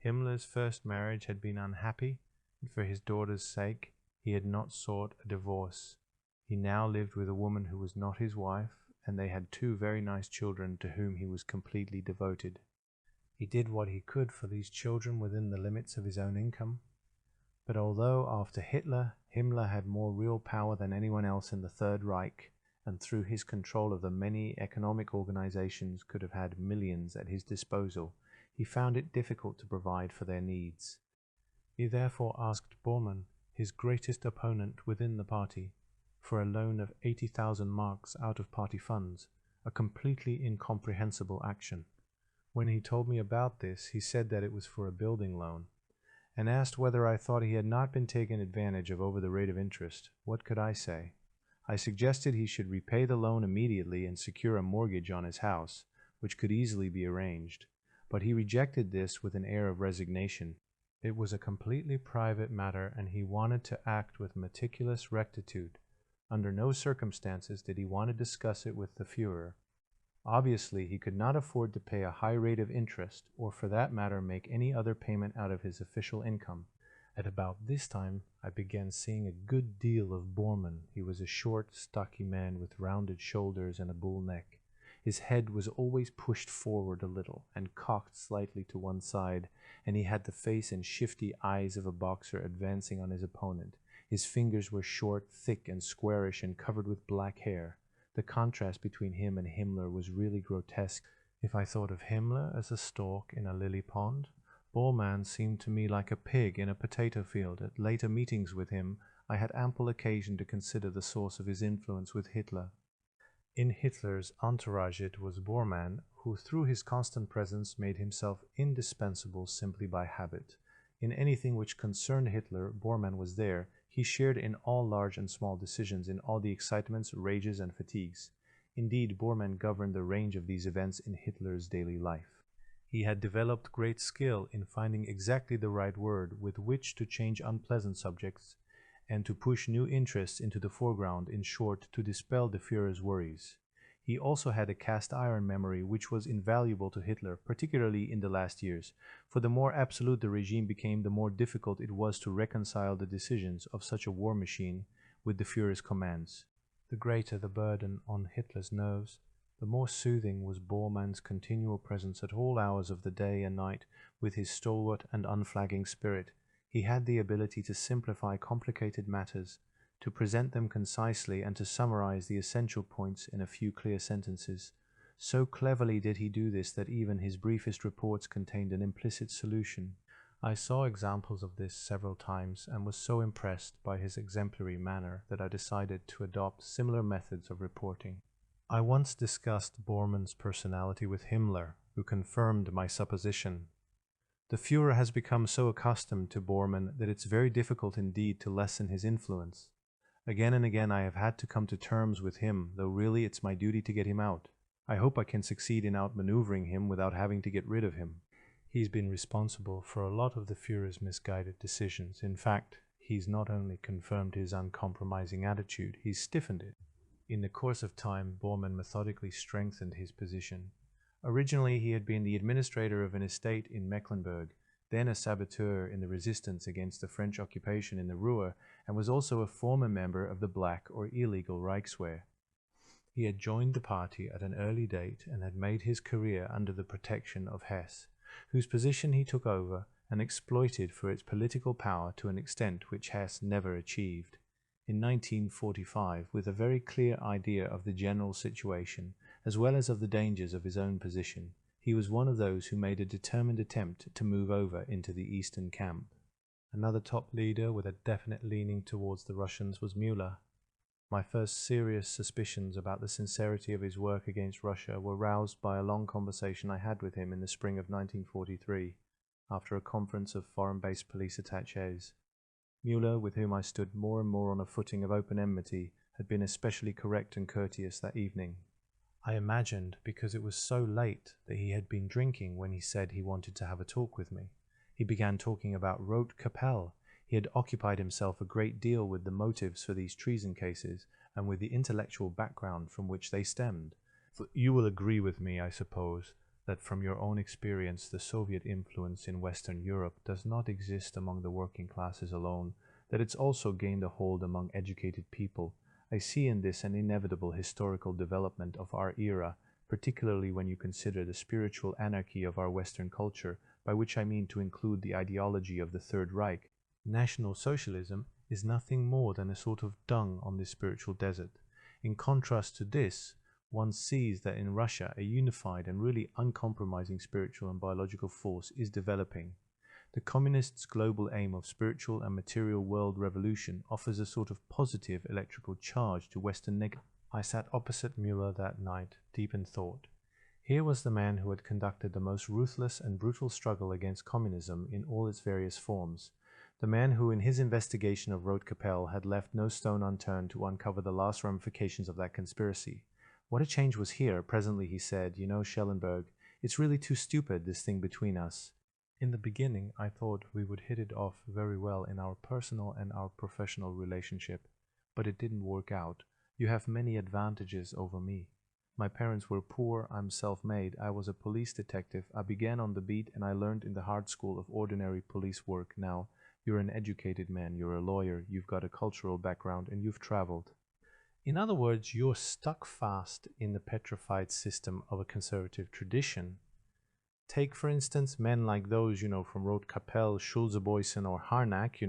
Speaker 1: Himmler's first marriage had been unhappy, and for his daughter's sake he had not sought a divorce. He now lived with a woman who was not his wife, and they had 2 very nice children to whom he was completely devoted. He did what he could for these children within the limits of his own income, but although after Hitler, Himmler had more real power than anyone else in the Third Reich, and through his control of the many economic organizations could have had millions at his disposal, he found it difficult to provide for their needs. He therefore asked Bormann, his greatest opponent within the party, for a loan of 80,000 marks out of party funds, a completely incomprehensible action. When he told me about this, he said that it was for a building loan, and asked whether I thought he had not been taken advantage of over the rate of interest. What could I say? I suggested he should repay the loan immediately and secure a mortgage on his house, which could easily be arranged, but he rejected this with an air of resignation. It was a completely private matter, and he wanted to act with meticulous rectitude. Under no circumstances did he want to discuss it with the Führer. Obviously, he could not afford to pay a high rate of interest, or for that matter make any other payment out of his official income. At about this time, I began seeing a good deal of Bormann. He was a short, stocky man with rounded shoulders and a bull neck. His head was always pushed forward a little and cocked slightly to one side, and he had the face and shifty eyes of a boxer advancing on his opponent. His fingers were short, thick, and squarish, and covered with black hair. The contrast between him and Himmler was really grotesque. If I thought of Himmler as a stork in a lily pond, Bormann seemed to me like a pig in a potato field. At later meetings with him, I had ample occasion to consider the source of his influence with Hitler. In Hitler's entourage it was Bormann who, through his constant presence, made himself indispensable simply by habit. In anything which concerned Hitler, Bormann was there. He shared in all large and small decisions, in all the excitements, rages, and fatigues. Indeed, Bormann governed the range of these events in Hitler's daily life. He had developed great skill in finding exactly the right word with which to change unpleasant subjects and to push new interests into the foreground, in short, to dispel the Führer's worries. He also had a cast-iron memory which was invaluable to Hitler, particularly in the last years, for the more absolute the regime became, the more difficult it was to reconcile the decisions of such a war machine with the Führer's commands. The greater the burden on Hitler's nerves, the more soothing was Bormann's continual presence at all hours of the day and night. With his stalwart and unflagging spirit, he had the ability to simplify complicated matters, to present them concisely, and to summarize the essential points in a few clear sentences. So cleverly did he do this that even his briefest reports contained an implicit solution. I saw examples of this several times and was so impressed by his exemplary manner that I decided to adopt similar methods of reporting. I once discussed Bormann's personality with Himmler, who confirmed my supposition. The Führer has become so accustomed to Bormann that it's very difficult indeed to lessen his influence. Again and again I have had to come to terms with him, though really it's my duty to get him out. I hope I can succeed in outmaneuvering him without having to get rid of him. He's been responsible for a lot of the Führer's misguided decisions. In fact, he's not only confirmed his uncompromising attitude, he's stiffened it. In the course of time, Bormann methodically strengthened his position. Originally, he had been the administrator of an estate in Mecklenburg, then a saboteur in the resistance against the French occupation in the Ruhr, and was also a former member of the Black or illegal Reichswehr. He had joined the party at an early date and had made his career under the protection of Hess, whose position he took over and exploited for its political power to an extent which Hess never achieved. In 1945, with a very clear idea of the general situation, as well as of the dangers of his own position, he was one of those who made a determined attempt to move over into the eastern camp. Another top leader with a definite leaning towards the Russians was Müller. My first serious suspicions about the sincerity of his work against Russia were roused by a long conversation I had with him in the spring of 1943, after a conference of foreign-based police attachés. Müller, with whom I stood more and more on a footing of open enmity, had been especially correct and courteous that evening. I imagined, because it was so late, that he had been drinking when he said he wanted to have a talk with me. He began talking about Rote Kapelle. He had occupied himself a great deal with the motives for these treason cases and with the intellectual background from which they stemmed. You will agree with me, I suppose, that from your own experience the Soviet influence in Western Europe does not exist among the working classes alone, that it's also gained a hold among educated people. I see in this an inevitable historical development of our era, particularly when you consider the spiritual anarchy of our Western culture, by which I mean to include the ideology of the Third Reich. National Socialism is nothing more than a sort of dung on this spiritual desert. In contrast to this, one sees that in Russia a unified and really uncompromising spiritual and biological force is developing. The communists' global aim of spiritual and material world revolution offers a sort of positive electrical charge to Western negative. I sat opposite Müller that night, deep in thought. Here was the man who had conducted the most ruthless and brutal struggle against communism in all its various forms. The man who, in his investigation of Rote Kapelle, had left no stone unturned to uncover the last ramifications of that conspiracy. What a change was here. Presently he said, "You know, Schellenberg, it's really too stupid, this thing between us. In the beginning, I thought we would hit it off very well in our personal and our professional relationship, but it didn't work out. You have many advantages over me. My parents were poor, I'm self-made, I was a police detective, I began on the beat and I learned in the hard school of ordinary police work. Now, you're an educated man, you're a lawyer, you've got a cultural background and you've traveled. In other words, you're stuck fast in the petrified system of a conservative tradition. Take, for instance, men like those, from Rote Kapelle, Schulze-Boysen or Harnack,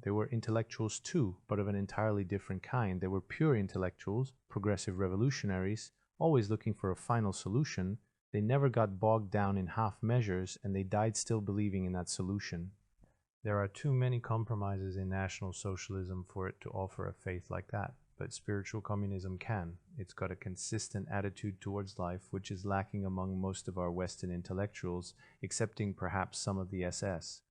Speaker 1: they were intellectuals too, but of an entirely different kind. They were pure intellectuals, progressive revolutionaries, always looking for a final solution. They never got bogged down in half measures, and they died still believing in that solution. There are too many compromises in National Socialism for it to offer a faith like that. But spiritual communism can. It's got a consistent attitude towards life, which is lacking among most of our Western intellectuals, excepting perhaps some of the SS.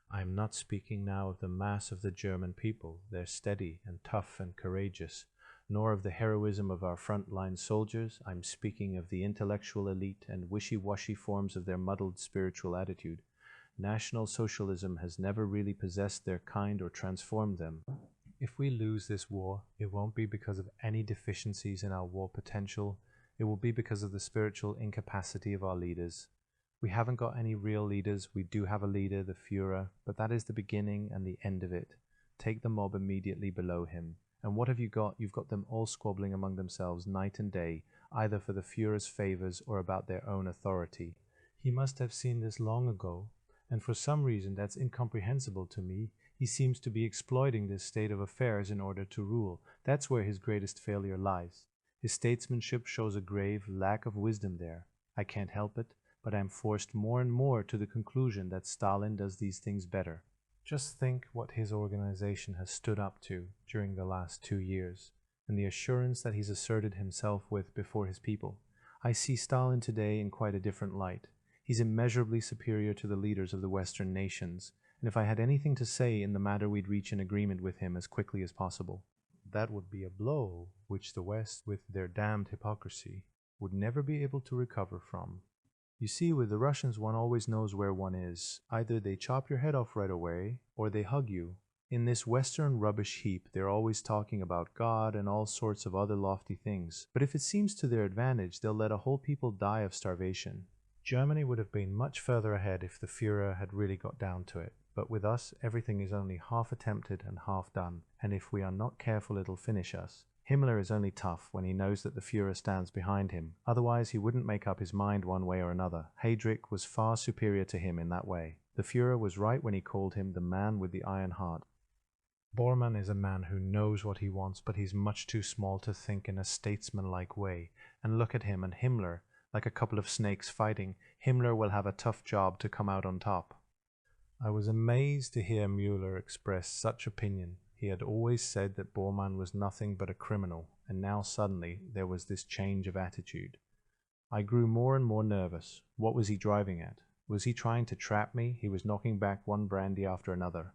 Speaker 1: I am not speaking now of the mass of the German people. They're steady and tough and courageous. Nor of the heroism of our front-line soldiers. I'm speaking of the intellectual elite and wishy-washy forms of their muddled spiritual attitude. National Socialism has never really possessed their kind or transformed them. If we lose this war, it won't be because of any deficiencies in our war potential. It will be because of the spiritual incapacity of our leaders. We haven't got any real leaders. We do have a leader, the Führer, but that is the beginning and the end of it. Take the mob immediately below him. And what have you got? You've got them all squabbling among themselves night and day, either for the Führer's favors or about their own authority. He must have seen this long ago, and for some reason that's incomprehensible to me, he seems to be exploiting this state of affairs in order to rule. That's where his greatest failure lies. His statesmanship shows a grave lack of wisdom there. I can't help it, but I am forced more and more to the conclusion that Stalin does these things better. Just think what his organization has stood up to during the last 2 years, and the assurance that he's asserted himself with before his people. I see Stalin today in quite a different light. He's immeasurably superior to the leaders of the Western nations, and if I had anything to say in the matter, we'd reach an agreement with him as quickly as possible. That would be a blow which the West, with their damned hypocrisy, would never be able to recover from. You see, with the Russians one always knows where one is. Either they chop your head off right away, or they hug you. In this Western rubbish heap they're always talking about God and all sorts of other lofty things, but if it seems to their advantage they'll let a whole people die of starvation. Germany would have been much further ahead if the Führer had really got down to it, but with us everything is only half attempted and half done, and if we are not careful it'll finish us. Himmler is only tough when he knows that the Führer stands behind him, otherwise he wouldn't make up his mind one way or another. Heydrich was far superior to him in that way. The Führer was right when he called him the man with the iron heart. Bormann is a man who knows what he wants, but he's much too small to think in a statesmanlike way. And look at him and Himmler, like a couple of snakes fighting. Himmler will have a tough job to come out on top. I was amazed to hear Müller express such opinion. He had always said that Bormann was nothing but a criminal, and now suddenly there was this change of attitude. I grew more and more nervous. What was he driving at? Was he trying to trap me? He was knocking back one brandy after another.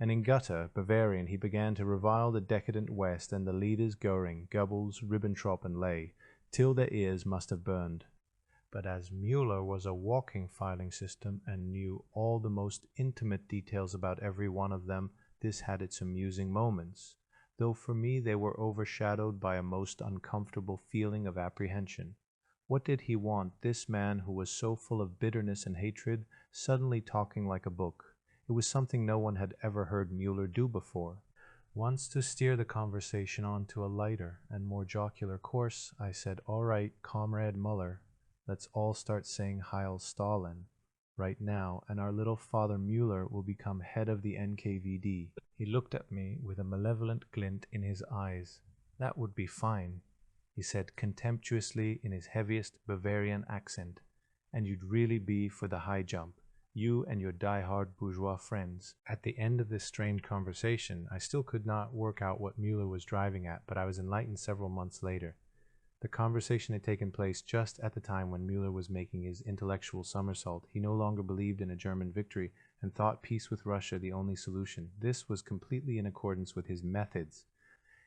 Speaker 1: And in Gotha, Bavarian, he began to revile the decadent West and the leaders Göring, Goebbels, Ribbentrop and Ley, till their ears must have burned. But as Müller was a walking filing system and knew all the most intimate details about every one of them, this had its amusing moments, though for me they were overshadowed by a most uncomfortable feeling of apprehension. What did he want, this man who was so full of bitterness and hatred, suddenly talking like a book? It was something no one had ever heard Müller do before. Once, to steer the conversation on to a lighter and more jocular course, I said, "All right, Comrade Müller, let's all start saying Heil Stalin right now, and our little Father Müller will become head of the NKVD." He looked at me with a malevolent glint in his eyes. "That would be fine," he said contemptuously in his heaviest Bavarian accent, "and you'd really be for the high jump, you and your die-hard bourgeois friends." At the end of this strained conversation, I still could not work out what Müller was driving at, but I was enlightened several months later. The conversation had taken place just at the time when Müller was making his intellectual somersault. He no longer believed in a German victory and thought peace with Russia the only solution. This was completely in accordance with his methods,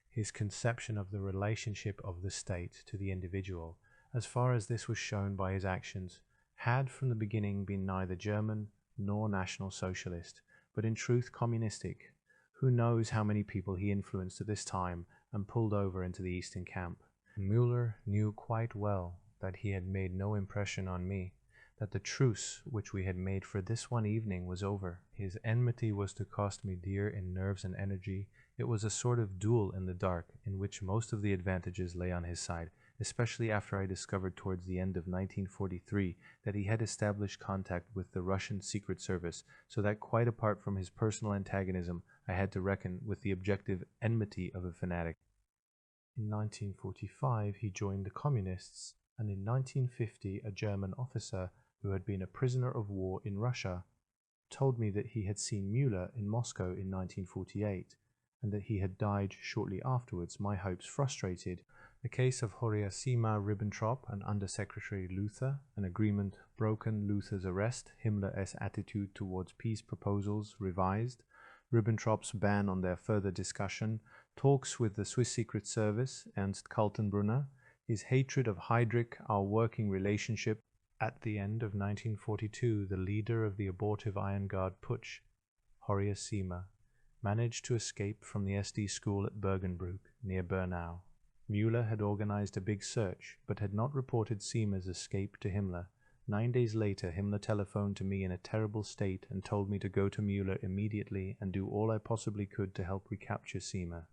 Speaker 1: his conception of the relationship of the state to the individual, as far as this was shown by his actions, had from the beginning been neither German nor National Socialist, but in truth communistic. Who knows how many people he influenced at this time and pulled over into the Eastern camp. Müller knew quite well that he had made no impression on me, that the truce which we had made for this one evening was over. His enmity was to cost me dear in nerves and energy. It was a sort of duel in the dark, in which most of the advantages lay on his side, especially after I discovered towards the end of 1943 that he had established contact with the Russian Secret Service, so that quite apart from his personal antagonism, I had to reckon with the objective enmity of a fanatic. In 1945 he joined the Communists, and in 1950 a German officer who had been a prisoner of war in Russia told me that he had seen Müller in Moscow in 1948, and that he had died shortly afterwards, my hopes frustrated. The case of Horace Ribbentrop and Under-Secretary Luther, an agreement broken, Luther's arrest, Himmler's attitude towards peace proposals revised, Ribbentrop's ban on their further discussion, talks with the Swiss Secret Service, Ernst Kaltenbrunner, his hatred of Heydrich, our working relationship. At the end of 1942, the leader of the abortive Iron Guard putsch, Horace Sima, managed to escape from the SD school at Bergenbruck, near Bernau. Müller had organized a big search, but had not reported Sima's escape to Himmler. 9 days later, Himmler telephoned to me in a terrible state and told me to go to Müller immediately and do all I possibly could to help recapture Sima.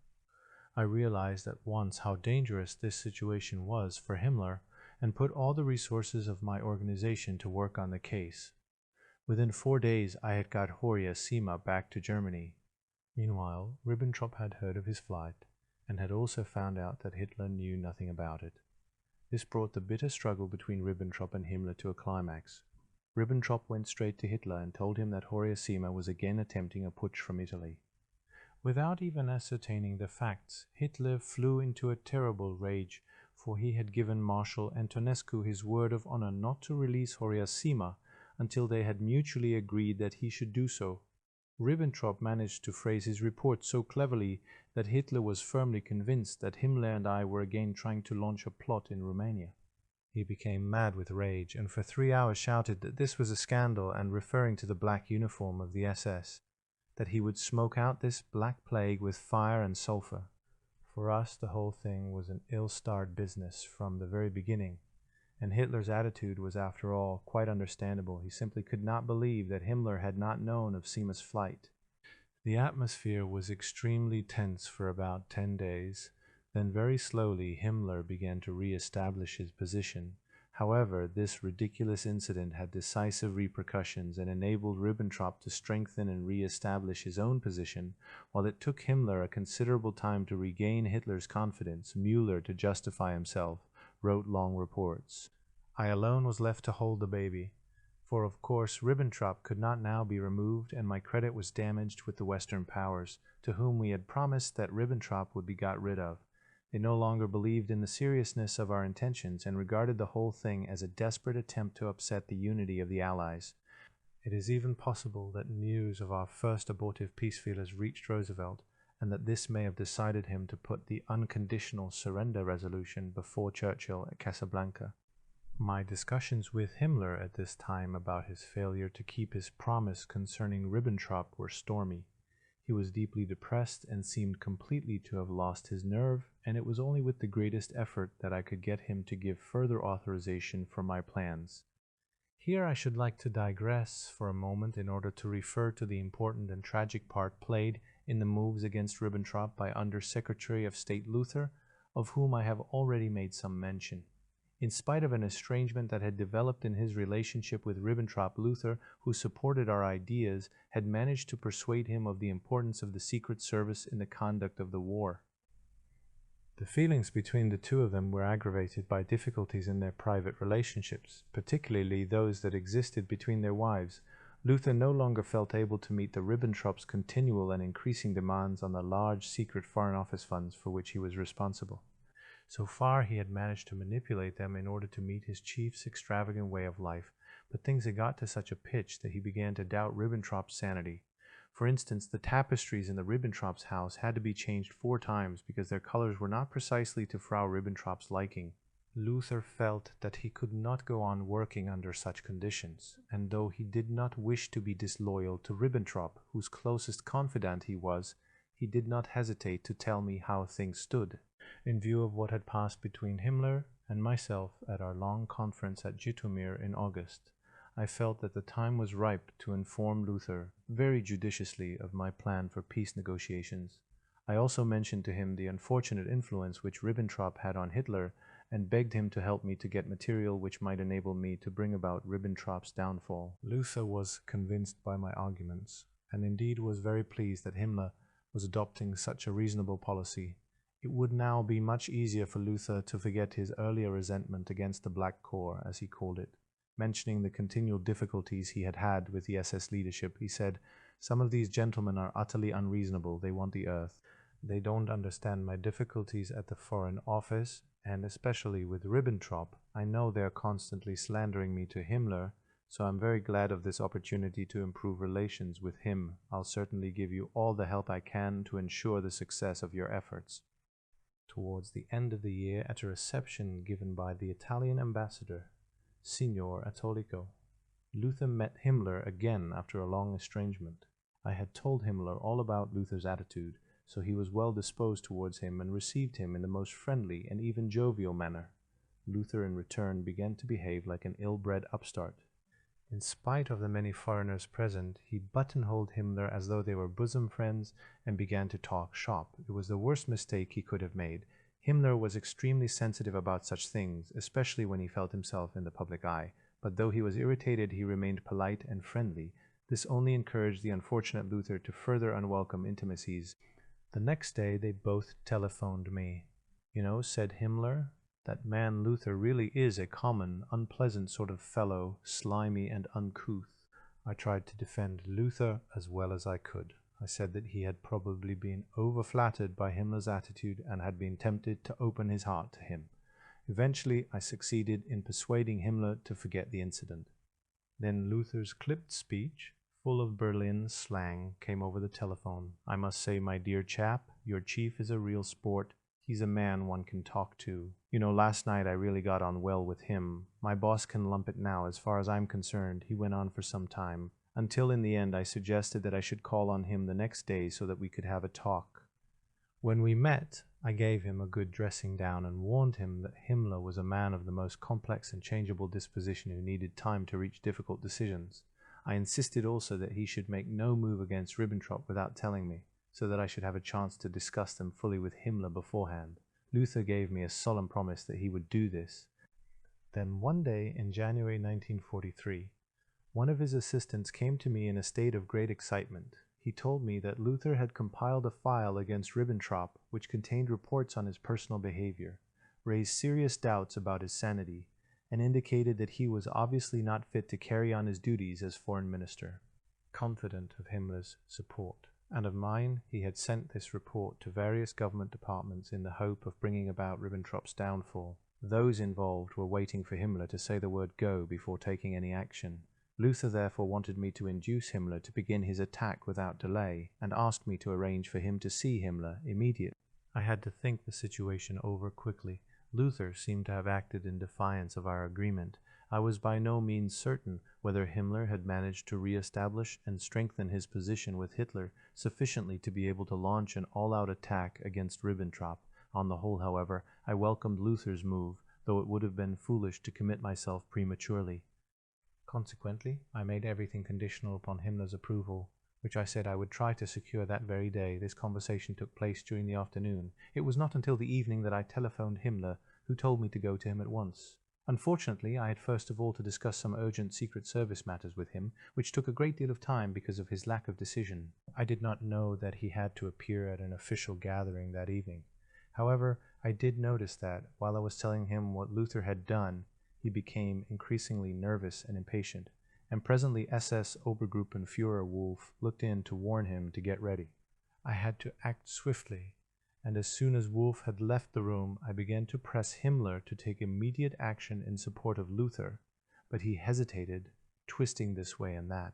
Speaker 1: I realized at once how dangerous this situation was for Himmler and put all the resources of my organization to work on the case. Within 4 days, I had got Horia Sima back to Germany. Meanwhile, Ribbentrop had heard of his flight, and had also found out that Hitler knew nothing about it. This brought the bitter struggle between Ribbentrop and Himmler to a climax. Ribbentrop went straight to Hitler and told him that Hiroshima was again attempting a putsch from Italy. Without even ascertaining the facts, Hitler flew into a terrible rage, for he had given Marshal Antonescu his word of honor not to release Hiroshima until they had mutually agreed that he should do so. Ribbentrop managed to phrase his report so cleverly that Hitler was firmly convinced that Himmler and I were again trying to launch a plot in Romania. He became mad with rage, and for 3 hours shouted that this was a scandal, and referring to the black uniform of the SS, that he would smoke out this black plague with fire and sulfur. For us, the whole thing was an ill-starred business from the very beginning, and Hitler's attitude was, after all, quite understandable. He simply could not believe that Himmler had not known of Sima's flight. The atmosphere was extremely tense for about 10 days. Then very slowly Himmler began to re-establish his position. However, this ridiculous incident had decisive repercussions and enabled Ribbentrop to strengthen and re-establish his own position, while it took Himmler a considerable time to regain Hitler's confidence. Müller, to justify himself, wrote long reports. I alone was left to hold the baby, for of course Ribbentrop could not now be removed, and my credit was damaged with the Western powers, to whom we had promised that Ribbentrop would be got rid of. They no longer believed in the seriousness of our intentions and regarded the whole thing as a desperate attempt to upset the unity of the Allies. It is even possible that news of our first abortive peace feelers reached Roosevelt, and that this may have decided him to put the unconditional surrender resolution before Churchill at Casablanca. My discussions with Himmler at this time about his failure to keep his promise concerning Ribbentrop were stormy. He was deeply depressed and seemed completely to have lost his nerve, and it was only with the greatest effort that I could get him to give further authorization for my plans. Here I should like to digress for a moment in order to refer to the important and tragic part played in the moves against Ribbentrop by Under-Secretary of State Luther, of whom I have already made some mention. In spite of an estrangement that had developed in his relationship with Ribbentrop, Luther, who supported our ideas, had managed to persuade him of the importance of the Secret Service in the conduct of the war. The feelings between the two of them were aggravated by difficulties in their private relationships, particularly those that existed between their wives. Luther no longer felt able to meet the Ribbentrop's continual and increasing demands on the large secret Foreign Office funds for which he was responsible. So far he had managed to manipulate them in order to meet his chief's extravagant way of life, but things had got to such a pitch that he began to doubt Ribbentrop's sanity. For instance, the tapestries in the Ribbentrop's house had to be changed 4 times because their colors were not precisely to Frau Ribbentrop's liking. Luther felt that he could not go on working under such conditions, and though he did not wish to be disloyal to Ribbentrop, whose closest confidant he was, he did not hesitate to tell me how things stood. In view of what had passed between Himmler and myself at our long conference at Jytomyr in August, I felt that the time was ripe to inform Luther very judiciously of my plan for peace negotiations. I also mentioned to him the unfortunate influence which Ribbentrop had on Hitler, and begged him to help me to get material which might enable me to bring about Ribbentrop's downfall. Luther was convinced by my arguments, and indeed was very pleased that Himmler was adopting such a reasonable policy. It would now be much easier for Luther to forget his earlier resentment against the Black Corps, as he called it. Mentioning the continual difficulties he had had with the SS leadership, he said, "Some of these gentlemen are utterly unreasonable. They want the earth. They don't understand my difficulties at the Foreign Office, and especially with Ribbentrop. I know they're constantly slandering me to Himmler, so I'm very glad of this opportunity to improve relations with him. I'll certainly give you all the help I can to ensure the success of your efforts." Towards the end of the year, at a reception given by the Italian ambassador, Signor Attolico, Luther met Himmler again after a long estrangement. I had told Himmler all about Luther's attitude, so he was well disposed towards him and received him in the most friendly and even jovial manner. Luther in return began to behave like an ill-bred upstart. In spite of the many foreigners present, he buttonholed Himmler as though they were bosom friends and began to talk shop. It was the worst mistake he could have made. Himmler was extremely sensitive about such things, especially when he felt himself in the public eye, but though he was irritated, he remained polite and friendly. This only encouraged the unfortunate Luther to further unwelcome intimacies. The next day they both telephoned me. "You know," said Himmler, "that man Luther really is a common, unpleasant sort of fellow, slimy and uncouth." I tried to defend Luther as well as I could. I said that he had probably been overflattered by Himmler's attitude and had been tempted to open his heart to him. Eventually, I succeeded in persuading Himmler to forget the incident. Then Luther's clipped speech, full of Berlin slang, came over the telephone. "I must say, my dear chap, your chief is a real sport. He's a man one can talk to. You know, last night I really got on well with him. My boss can lump it now. As far as I'm concerned," he went on for some time, until in the end I suggested that I should call on him the next day so that we could have a talk. When we met, I gave him a good dressing down and warned him that Himmler was a man of the most complex and changeable disposition who needed time to reach difficult decisions. I insisted also that he should make no move against Ribbentrop without telling me, so that I should have a chance to discuss them fully with Himmler beforehand. Luther gave me a solemn promise that he would do this. Then one day in January 1943, one of his assistants came to me in a state of great excitement. He told me that Luther had compiled a file against Ribbentrop which contained reports on his personal behavior, raised serious doubts about his sanity, and indicated that he was obviously not fit to carry on his duties as foreign minister. Confident of Himmler's support and of mine, he had sent this report to various government departments in the hope of bringing about Ribbentrop's downfall. Those involved were waiting for Himmler to say the word go before taking any action. Luther therefore wanted me to induce Himmler to begin his attack without delay, and asked me to arrange for him to see Himmler immediately. I had to think the situation over quickly. Luther seemed to have acted in defiance of our agreement. I was by no means certain whether Himmler had managed to re-establish and strengthen his position with Hitler sufficiently to be able to launch an all-out attack against Ribbentrop. On the whole, however, I welcomed Luther's move, though it would have been foolish to commit myself prematurely. Consequently, I made everything conditional upon Himmler's approval, which I said I would try to secure that very day. This conversation took place during the afternoon. It was not until the evening that I telephoned Himmler, who told me to go to him at once. Unfortunately, I had first of all to discuss some urgent Secret Service matters with him, which took a great deal of time because of his lack of decision. I did not know that he had to appear at an official gathering that evening. However, I did notice that, while I was telling him what Luther had done, he became increasingly nervous and impatient, and presently SS Obergruppenführer Wolf looked in to warn him to get ready. I had to act swiftly, and as soon as Wolf had left the room, I began to press Himmler to take immediate action in support of Luther, but he hesitated, twisting this way and that,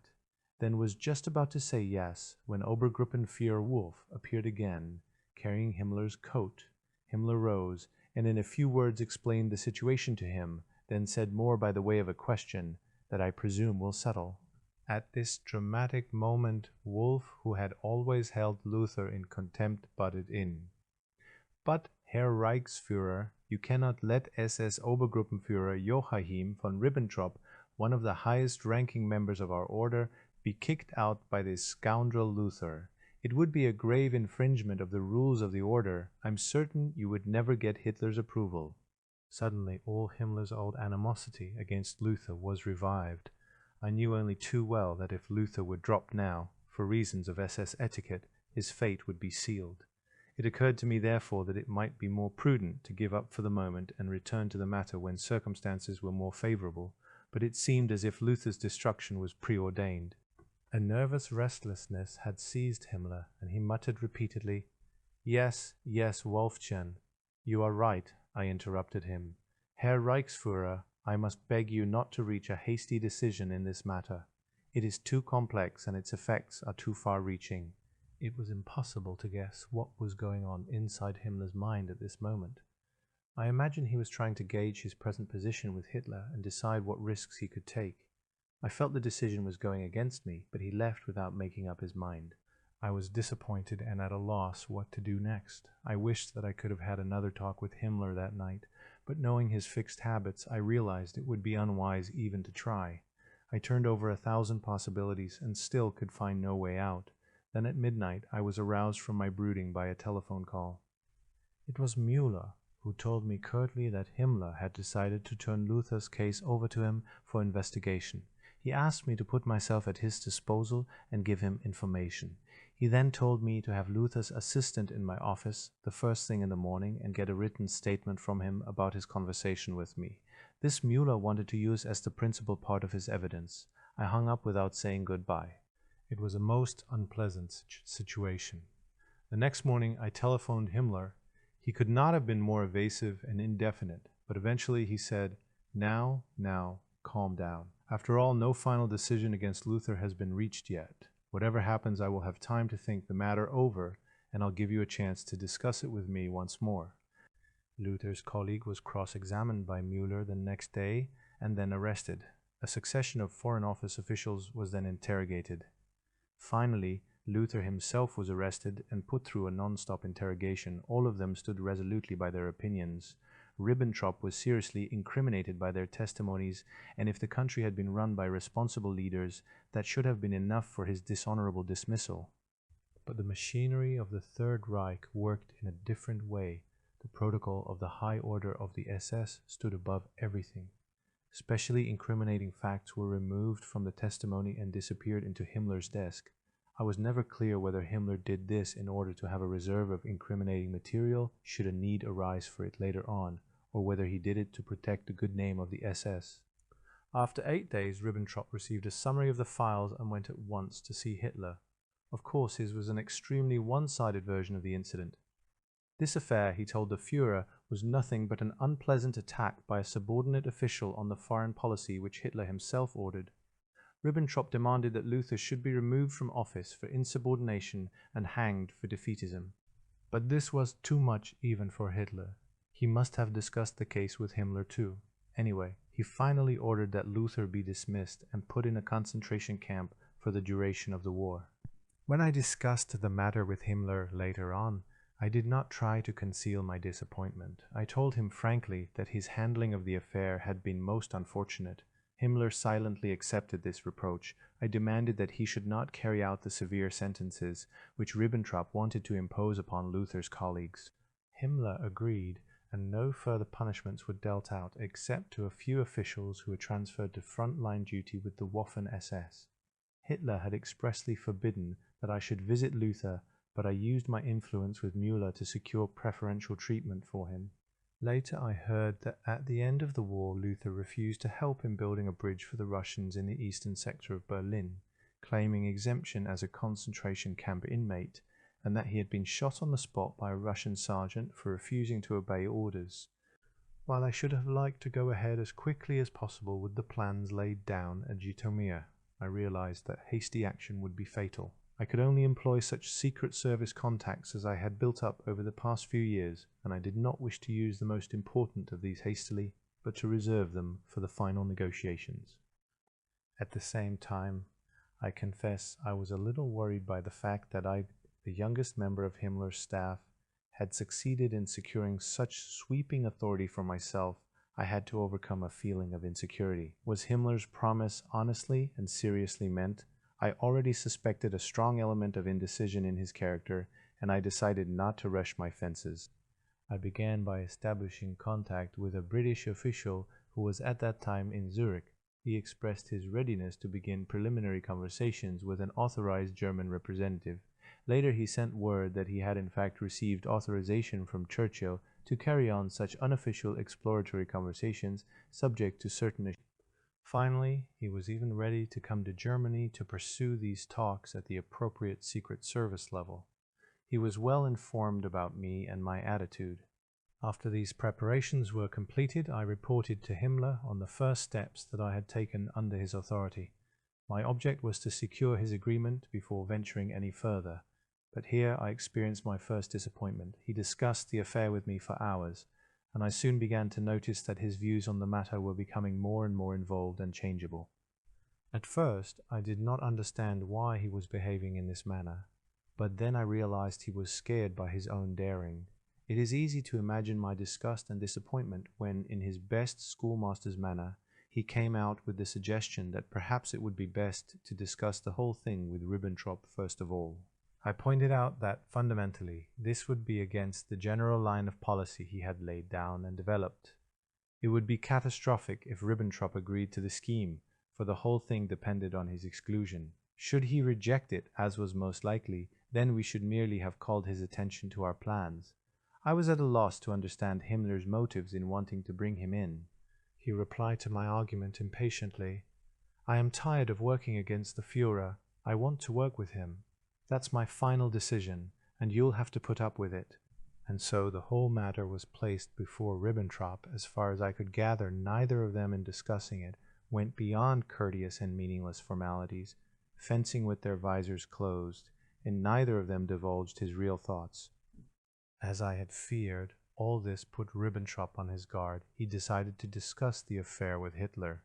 Speaker 1: then was just about to say yes, when Obergruppenführer Wolf appeared again, carrying Himmler's coat. Himmler rose, and in a few words explained the situation to him, then said more by the way of a question that I presume will settle. At this dramatic moment, Wolf, who had always held Luther in contempt, butted in. "But, Herr Reichsführer, you cannot let SS Obergruppenführer Joachim von Ribbentrop, one of the highest-ranking members of our order, be kicked out by this scoundrel Luther. It would be a grave infringement of the rules of the order. I'm certain you would never get Hitler's approval." Suddenly all Himmler's old animosity against Luther was revived. I knew only too well that if Luther were dropped now, for reasons of SS etiquette, his fate would be sealed. It occurred to me therefore that it might be more prudent to give up for the moment and return to the matter when circumstances were more favorable, but it seemed as if Luther's destruction was preordained. A nervous restlessness had seized Himmler, and he muttered repeatedly, "Yes, yes, Wolfchen, you are right," I interrupted him. "Herr Reichsführer, I must beg you not to reach a hasty decision in this matter. It is too complex and its effects are too far-reaching." It was impossible to guess what was going on inside Himmler's mind at this moment. I imagine he was trying to gauge his present position with Hitler and decide what risks he could take. I felt the decision was going against me, but he left without making up his mind. I was disappointed and at a loss what to do next. I wished that I could have had another talk with Himmler that night, but knowing his fixed habits, I realized it would be unwise even to try. I turned over 1,000 possibilities and still could find no way out. Then at midnight I was aroused from my brooding by a telephone call. It was Müller, who told me curtly that Himmler had decided to turn Luther's case over to him for investigation. He asked me to put myself at his disposal and give him information. He then told me to have Luther's assistant in my office the first thing in the morning and get a written statement from him about his conversation with me. This Müller wanted to use as the principal part of his evidence. I hung up without saying goodbye. It was a most unpleasant situation. The next morning I telephoned Himmler. He could not have been more evasive and indefinite, but eventually he said, Now, calm down. After all, no final decision against Luther has been reached yet. Whatever happens, I will have time to think the matter over, and I'll give you a chance to discuss it with me once more." Luther's colleague was cross-examined by Müller the next day and then arrested. A succession of Foreign Office officials was then interrogated. Finally, Luther himself was arrested and put through a non-stop interrogation. All of them stood resolutely by their opinions. Ribbentrop was seriously incriminated by their testimonies, and if the country had been run by responsible leaders, that should have been enough for his dishonorable dismissal. But the machinery of the Third Reich worked in a different way. The protocol of the high order of the SS stood above everything. Especially incriminating facts were removed from the testimony and disappeared into Himmler's desk. I was never clear whether Himmler did this in order to have a reserve of incriminating material should a need arise for it later on, or whether he did it to protect the good name of the SS. After 8 days, Ribbentrop received a summary of the files and went at once to see Hitler. Of course, his was an extremely one-sided version of the incident. This affair, he told the Führer, was nothing but an unpleasant attack by a subordinate official on the foreign policy which Hitler himself ordered. Ribbentrop demanded that Luther should be removed from office for insubordination and hanged for defeatism. But this was too much even for Hitler. He must have discussed the case with Himmler too. Anyway, he finally ordered that Luther be dismissed and put in a concentration camp for the duration of the war. When I discussed the matter with Himmler later on, I did not try to conceal my disappointment. I told him frankly that his handling of the affair had been most unfortunate. Himmler silently accepted this reproach. I demanded that he should not carry out the severe sentences which Ribbentrop wanted to impose upon Luther's colleagues. Himmler agreed, and no further punishments were dealt out except to a few officials who were transferred to front-line duty with the Waffen-SS. Hitler had expressly forbidden that I should visit Luther, but I used my influence with Müller to secure preferential treatment for him. Later I heard that at the end of the war Luther refused to help in building a bridge for the Russians in the eastern sector of Berlin, claiming exemption as a concentration camp inmate, and that he had been shot on the spot by a Russian sergeant for refusing to obey orders. While I should have liked to go ahead as quickly as possible with the plans laid down at Zhytomyr, I realized that hasty action would be fatal. I could only employ such Secret Service contacts as I had built up over the past few years, and I did not wish to use the most important of these hastily, but to reserve them for the final negotiations. At the same time, I confess I was a little worried by the fact that I, the youngest member of Himmler's staff, had succeeded in securing such sweeping authority for myself. I had to overcome a feeling of insecurity. Was Himmler's promise honestly and seriously meant? I already suspected a strong element of indecision in his character, and I decided not to rush my fences. I began by establishing contact with a British official who was at that time in Zurich. He expressed his readiness to begin preliminary conversations with an authorized German representative. Later he sent word that he had in fact received authorization from Churchill to carry on such unofficial exploratory conversations subject to certain issues. Finally, he was even ready to come to Germany to pursue these talks at the appropriate Secret Service level. He was well informed about me and my attitude. After these preparations were completed, I reported to Himmler on the first steps that I had taken under his authority. My object was to secure his agreement before venturing any further. But here I experienced my first disappointment. He discussed the affair with me for hours, and I soon began to notice that his views on the matter were becoming more and more involved and changeable. At first, I did not understand why he was behaving in this manner, but then I realized he was scared by his own daring. It is easy to imagine my disgust and disappointment when, in his best schoolmaster's manner, he came out with the suggestion that perhaps it would be best to discuss the whole thing with Ribbentrop first of all. I pointed out that, fundamentally, this would be against the general line of policy he had laid down and developed. It would be catastrophic if Ribbentrop agreed to the scheme, for the whole thing depended on his exclusion. Should he reject it, as was most likely, Then we should merely have called his attention to our plans. I was at a loss to understand Himmler's motives in wanting to bring him in. He replied to my argument impatiently. I am tired of working against the Führer. I want to work with him. That's my final decision, and you'll have to put up with it. And so the whole matter was placed before Ribbentrop. As far as I could gather, neither of them in discussing it went beyond courteous and meaningless formalities, fencing with their visors closed, and neither of them divulged his real thoughts. As I had feared, all this put Ribbentrop on his guard. He decided to discuss the affair with Hitler.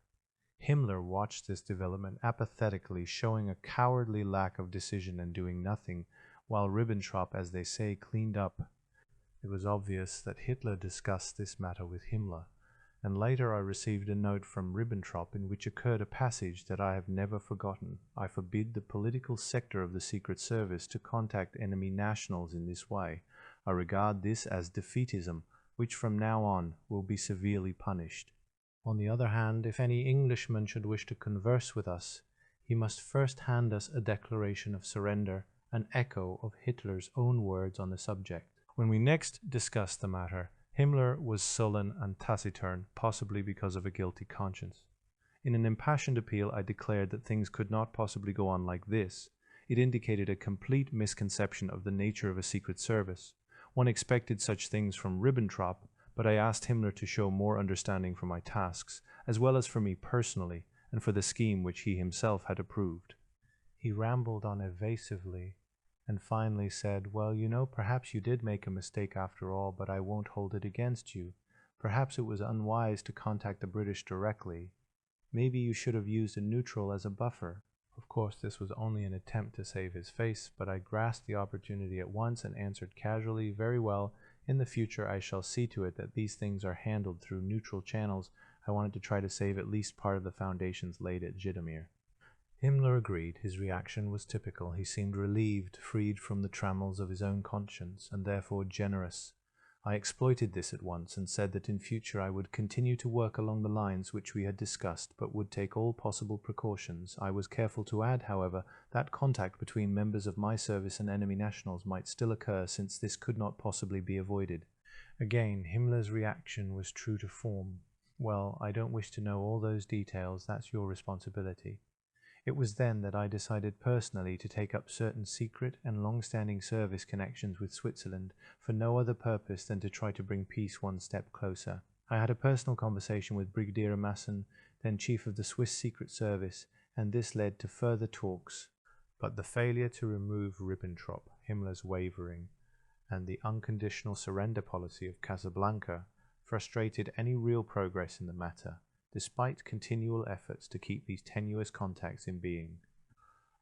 Speaker 1: Himmler watched this development apathetically, showing a cowardly lack of decision and doing nothing, while Ribbentrop, as they say, cleaned up. It was obvious that Hitler discussed this matter with Himmler, and later I received a note from Ribbentrop in which occurred a passage that I have never forgotten. I forbid the political sector of the Secret Service to contact enemy nationals in this way. I regard this as defeatism, which from now on will be severely punished. On the other hand, if any Englishman should wish to converse with us, he must first hand us a declaration of surrender, an echo of Hitler's own words on the subject. When we next discussed the matter, Himmler was sullen and taciturn, possibly because of a guilty conscience. In an impassioned appeal, I declared that things could not possibly go on like this. It indicated a complete misconception of the nature of a secret service. One expected such things from Ribbentrop, but I asked Himmler to show more understanding for my tasks, as well as for me personally, and for the scheme which he himself had approved. He rambled on evasively, and finally said, "Well, you know, perhaps you did make a mistake after all, but I won't hold it against you. Perhaps it was unwise to contact the British directly. Maybe you should have used a neutral as a buffer." Of course, this was only an attempt to save his face, but I grasped the opportunity at once and answered casually, "Very well. In the future, I shall see to it that these things are handled through neutral channels." I wanted to try to save at least part of the foundations laid at Zhytomyr. Himmler agreed. His reaction was typical. He seemed relieved, freed from the trammels of his own conscience, and therefore generous. I exploited this at once and said that in future I would continue to work along the lines which we had discussed, but would take all possible precautions. I was careful to add, however, that contact between members of my service and enemy nationals might still occur, since this could not possibly be avoided. Again, Himmler's reaction was true to form. "Well, I don't wish to know all those details. That's your responsibility." It was then that I decided personally to take up certain secret and long-standing service connections with Switzerland for no other purpose than to try to bring peace one step closer. I had a personal conversation with Brigadier Masson, then Chief of the Swiss Secret Service, and this led to further talks. But the failure to remove Ribbentrop, Himmler's wavering, and the unconditional surrender policy of Casablanca frustrated any real progress in the matter, despite continual efforts to keep these tenuous contacts in being.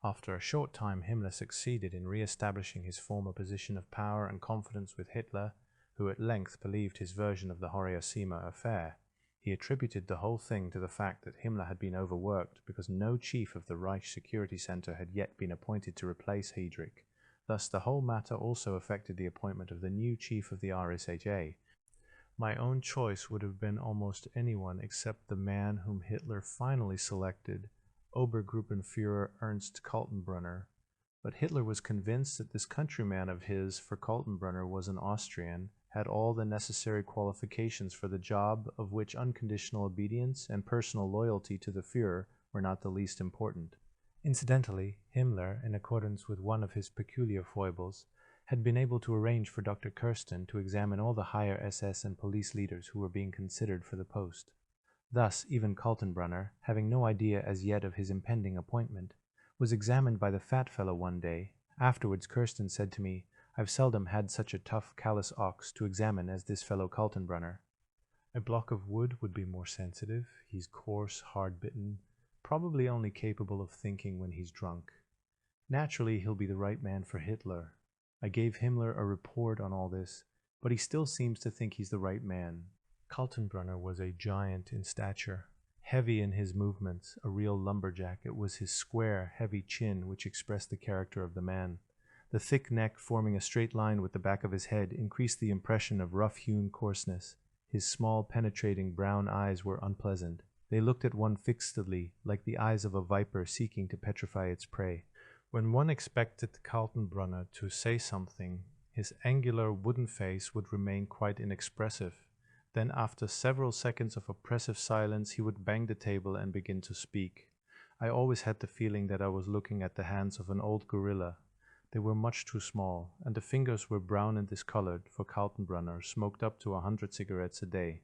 Speaker 1: After a short time, Himmler succeeded in re-establishing his former position of power and confidence with Hitler, who at length believed his version of the Hiroshima affair. He attributed the whole thing to the fact that Himmler had been overworked because no chief of the Reich Security Center had yet been appointed to replace Heydrich. Thus the whole matter also affected the appointment of the new chief of the RSHA. My own choice would have been almost anyone except the man whom Hitler finally selected, Obergruppenführer Ernst Kaltenbrunner. But Hitler was convinced that this countryman of his, for Kaltenbrunner was an Austrian, had all the necessary qualifications for the job, of which unconditional obedience and personal loyalty to the Führer were not the least important. Incidentally, Himmler, in accordance with one of his peculiar foibles, had been able to arrange for Dr. Kirsten to examine all the higher SS and police leaders who were being considered for the post. Thus, even Kaltenbrunner, having no idea as yet of his impending appointment, was examined by the fat fellow one day. Afterwards Kirsten said to me, "I've seldom had such a tough, callous ox to examine as this fellow Kaltenbrunner. A block of wood would be more sensitive. He's coarse, hard-bitten, probably only capable of thinking when he's drunk. Naturally, he'll be the right man for Hitler." I gave Himmler a report on all this, but he still seems to think he's the right man. Kaltenbrunner was a giant in stature, heavy in his movements, a real lumberjack. It was his square, heavy chin which expressed the character of the man. The thick neck, forming a straight line with the back of his head, increased the impression of rough-hewn coarseness. His small, penetrating brown eyes were unpleasant. They looked at one fixedly, like the eyes of a viper seeking to petrify its prey. When one expected Kaltenbrunner to say something, his angular wooden face would remain quite inexpressive. Then, after several seconds of oppressive silence, he would bang the table and begin to speak. I always had the feeling that I was looking at the hands of an old gorilla. They were much too small, and the fingers were brown and discolored, for Kaltenbrunner smoked up to 100 cigarettes a day.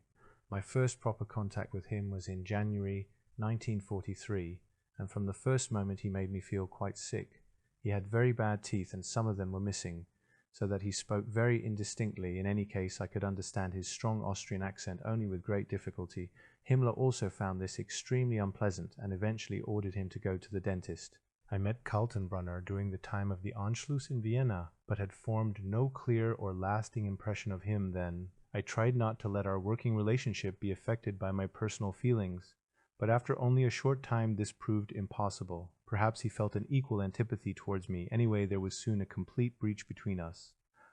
Speaker 1: My first proper contact with him was in January 1943, and from the first moment he made me feel quite sick. He had very bad teeth, and some of them were missing, so that he spoke very indistinctly. In any case, I could understand his strong Austrian accent only with great difficulty. Himmler also found this extremely unpleasant, and eventually ordered him to go to the dentist. I met Kaltenbrunner during the time of the Anschluss in Vienna, but had formed no clear or lasting impression of him then. I tried not to let our working relationship be affected by my personal feelings, but after only a short time this proved impossible. Perhaps he felt an equal antipathy towards me. Anyway, there was soon a complete breach between us.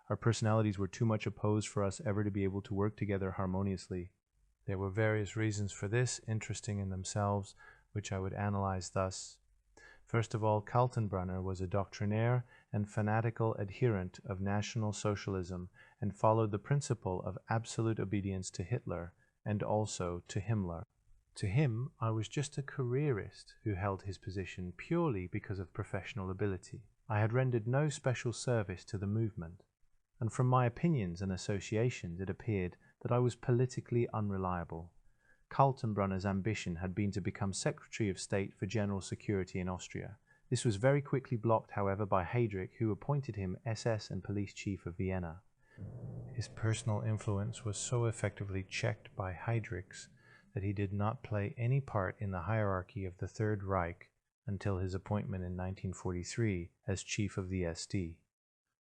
Speaker 1: Our personalities were too much opposed for us ever to be able to work together harmoniously. There were various reasons for this, interesting in themselves, which I would analyze thus. First of all, Kaltenbrunner was a doctrinaire and fanatical adherent of National Socialism, and followed the principle of absolute obedience to Hitler and also to Himmler. To him, I was just a careerist who held his position purely because of professional ability. I had rendered no special service to the movement, and from my opinions and associations it appeared that I was politically unreliable. Kaltenbrunner's ambition had been to become Secretary of State for General Security in Austria. This was very quickly blocked, however, by Heydrich, who appointed him SS and Police Chief of Vienna. His personal influence was so effectively checked by Heydrich's that he did not play any part in the hierarchy of the Third Reich until his appointment in 1943 as Chief of the SD.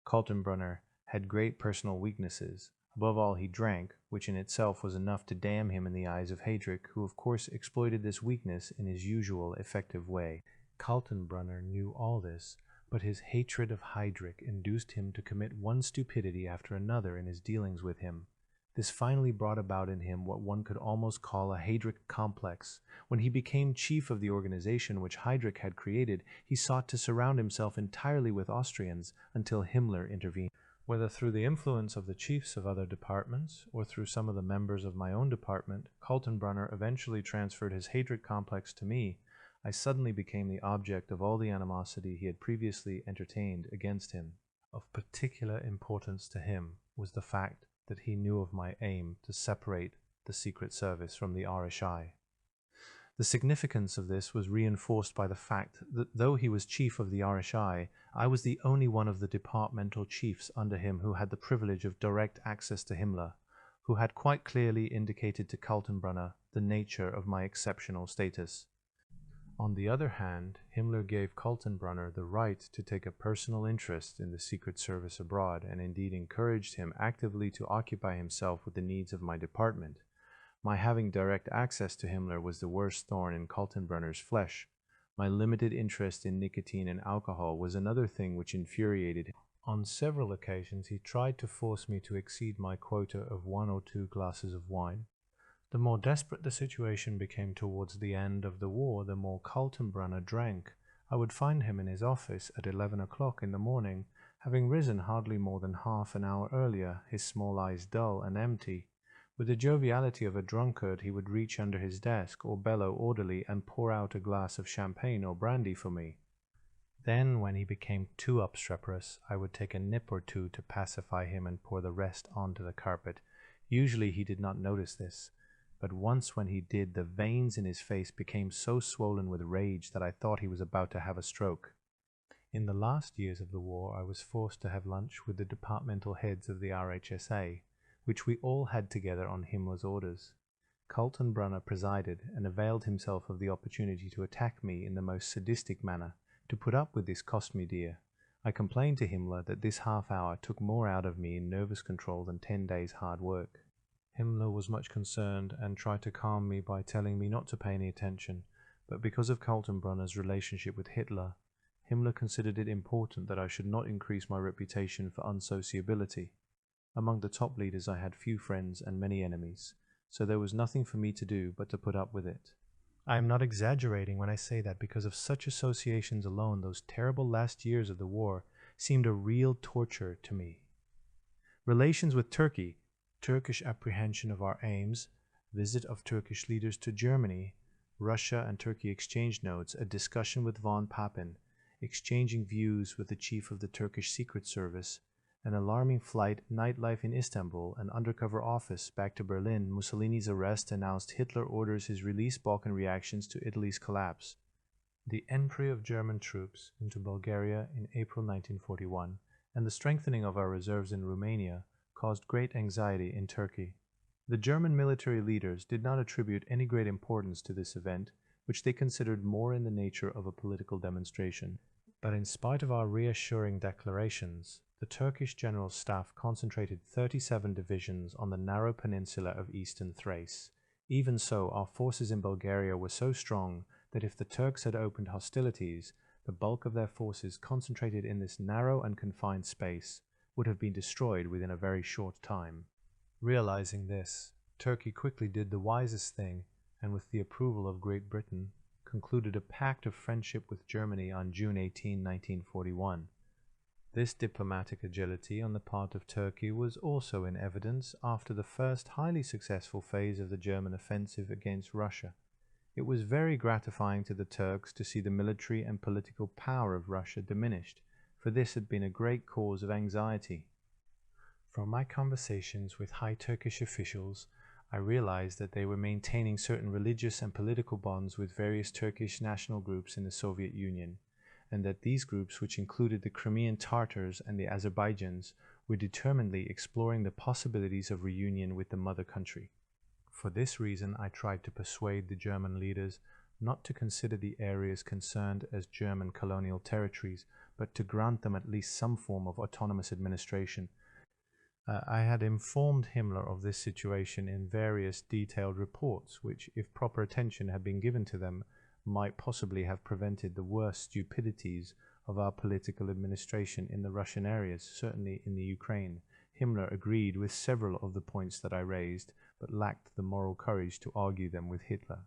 Speaker 1: Kaltenbrunner had great personal weaknesses. Above all, he drank, which in itself was enough to damn him in the eyes of Heydrich, who of course exploited this weakness in his usual effective way. Kaltenbrunner knew all this, but his hatred of Heydrich induced him to commit one stupidity after another in his dealings with him. This finally brought about in him what one could almost call a Heydrich complex. When he became chief of the organization which Heydrich had created, he sought to surround himself entirely with Austrians until Himmler intervened. Whether through the influence of the chiefs of other departments or through some of the members of my own department, Kaltenbrunner eventually transferred his Heydrich complex to me. I suddenly became the object of all the animosity he had previously entertained against him. Of particular importance to him was the fact that he knew of my aim to separate the Secret Service from the RSI. The significance of this was reinforced by the fact that though he was chief of the RSI, I was the only one of the departmental chiefs under him who had the privilege of direct access to Himmler, who had quite clearly indicated to Kaltenbrunner the nature of my exceptional status. On the other hand, Himmler gave Kaltenbrunner the right to take a personal interest in the Secret Service abroad, and indeed encouraged him actively to occupy himself with the needs of my department. My having direct access to Himmler was the worst thorn in Kaltenbrunner's flesh. My limited interest in nicotine and alcohol was another thing which infuriated him. On several occasions he tried to force me to exceed my quota of 1 or 2 glasses of wine. The more desperate the situation became towards the end of the war, the more Kaltenbrunner drank. I would find him in his office at 11 o'clock in the morning, having risen hardly more than half an hour earlier, his small eyes dull and empty. With the joviality of a drunkard, he would reach under his desk or bellow orderly and pour out a glass of champagne or brandy for me. Then, when he became too obstreperous, I would take a nip or two to pacify him and pour the rest onto the carpet. Usually he did not notice this, but once when he did, the veins in his face became so swollen with rage that I thought he was about to have a stroke. In the last years of the war, I was forced to have lunch with the departmental heads of the RHSA, which we all had together on Himmler's orders. Kaltenbrunner presided and availed himself of the opportunity to attack me in the most sadistic manner. To put up with this cost me dear. I complained to Himmler that this half hour took more out of me in nervous control than 10 days' hard work. Himmler was much concerned and tried to calm me by telling me not to pay any attention, but because of Kaltenbrunner's relationship with Hitler, Himmler considered it important that I should not increase my reputation for unsociability. Among the top leaders I had few friends and many enemies, so there was nothing for me to do but to put up with it. I am not exaggerating when I say that because of such associations alone, those terrible last years of the war seemed a real torture to me. Relations with Turkey, Turkish apprehension of our aims, visit of Turkish leaders to Germany, Russia and Turkey exchange notes, a discussion with von Papen, exchanging views with the chief of the Turkish Secret Service, an alarming flight, nightlife in Istanbul, an undercover office back to Berlin, Mussolini's arrest announced Hitler orders his release, Balkan reactions to Italy's collapse, the entry of German troops into Bulgaria in April 1941, and the strengthening of our reserves in Romania caused great anxiety in Turkey. The German military leaders did not attribute any great importance to this event, which they considered more in the nature of a political demonstration. But in spite of our reassuring declarations, the Turkish General Staff concentrated 37 divisions on the narrow peninsula of eastern Thrace. Even so, our forces in Bulgaria were so strong that if the Turks had opened hostilities, the bulk of their forces concentrated in this narrow and confined space would have been destroyed within a very short time. Realizing this, Turkey quickly did the wisest thing, and with the approval of Great Britain, concluded a pact of friendship with Germany on June 18, 1941. This diplomatic agility on the part of Turkey was also in evidence after the first highly successful phase of the German offensive against Russia. It was very gratifying to the Turks to see the military and political power of Russia diminished, for this had been a great cause of anxiety. From my conversations with high Turkish officials, I realized that they were maintaining certain religious and political bonds with various Turkish national groups in the Soviet Union, and that these groups, which included the Crimean Tartars and the Azerbaijans, were determinedly exploring the possibilities of reunion with the mother country. For this reason, I tried to persuade the German leaders not to consider the areas concerned as German colonial territories, but to grant them at least some form of autonomous administration. I had informed Himmler of this situation in various detailed reports, which, if proper attention had been given to them, might possibly have prevented the worst stupidities of our political administration in the Russian areas, certainly in the Ukraine. Himmler agreed with several of the points that I raised, but lacked the moral courage to argue them with Hitler.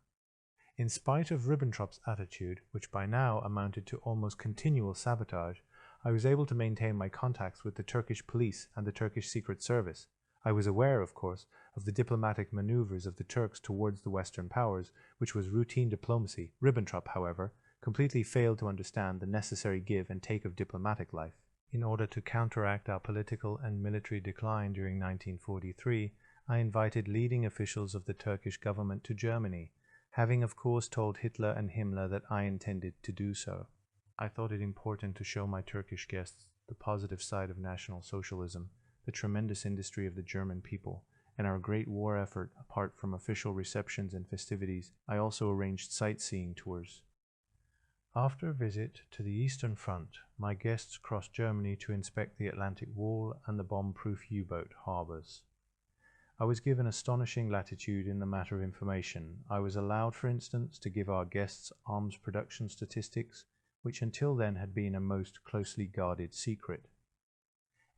Speaker 1: In spite of Ribbentrop's attitude, which by now amounted to almost continual sabotage, I was able to maintain my contacts with the Turkish police and the Turkish Secret Service. I was aware, of course, of the diplomatic maneuvers of the Turks towards the Western powers, which was routine diplomacy. Ribbentrop, however, completely failed to understand the necessary give and take of diplomatic life. In order to counteract our political and military decline during 1943, I invited leading officials of the Turkish government to Germany, having of course told Hitler and Himmler that I intended to do so. I thought it important to show my Turkish guests the positive side of National Socialism, the tremendous industry of the German people, and our great war effort. Apart from official receptions and festivities, I also arranged sightseeing tours. After a visit to the Eastern Front, my guests crossed Germany to inspect the Atlantic Wall and the bomb-proof U-boat harbors. I was given astonishing latitude in the matter of information. I was allowed, for instance, to give our guests arms production statistics, which until then had been a most closely guarded secret.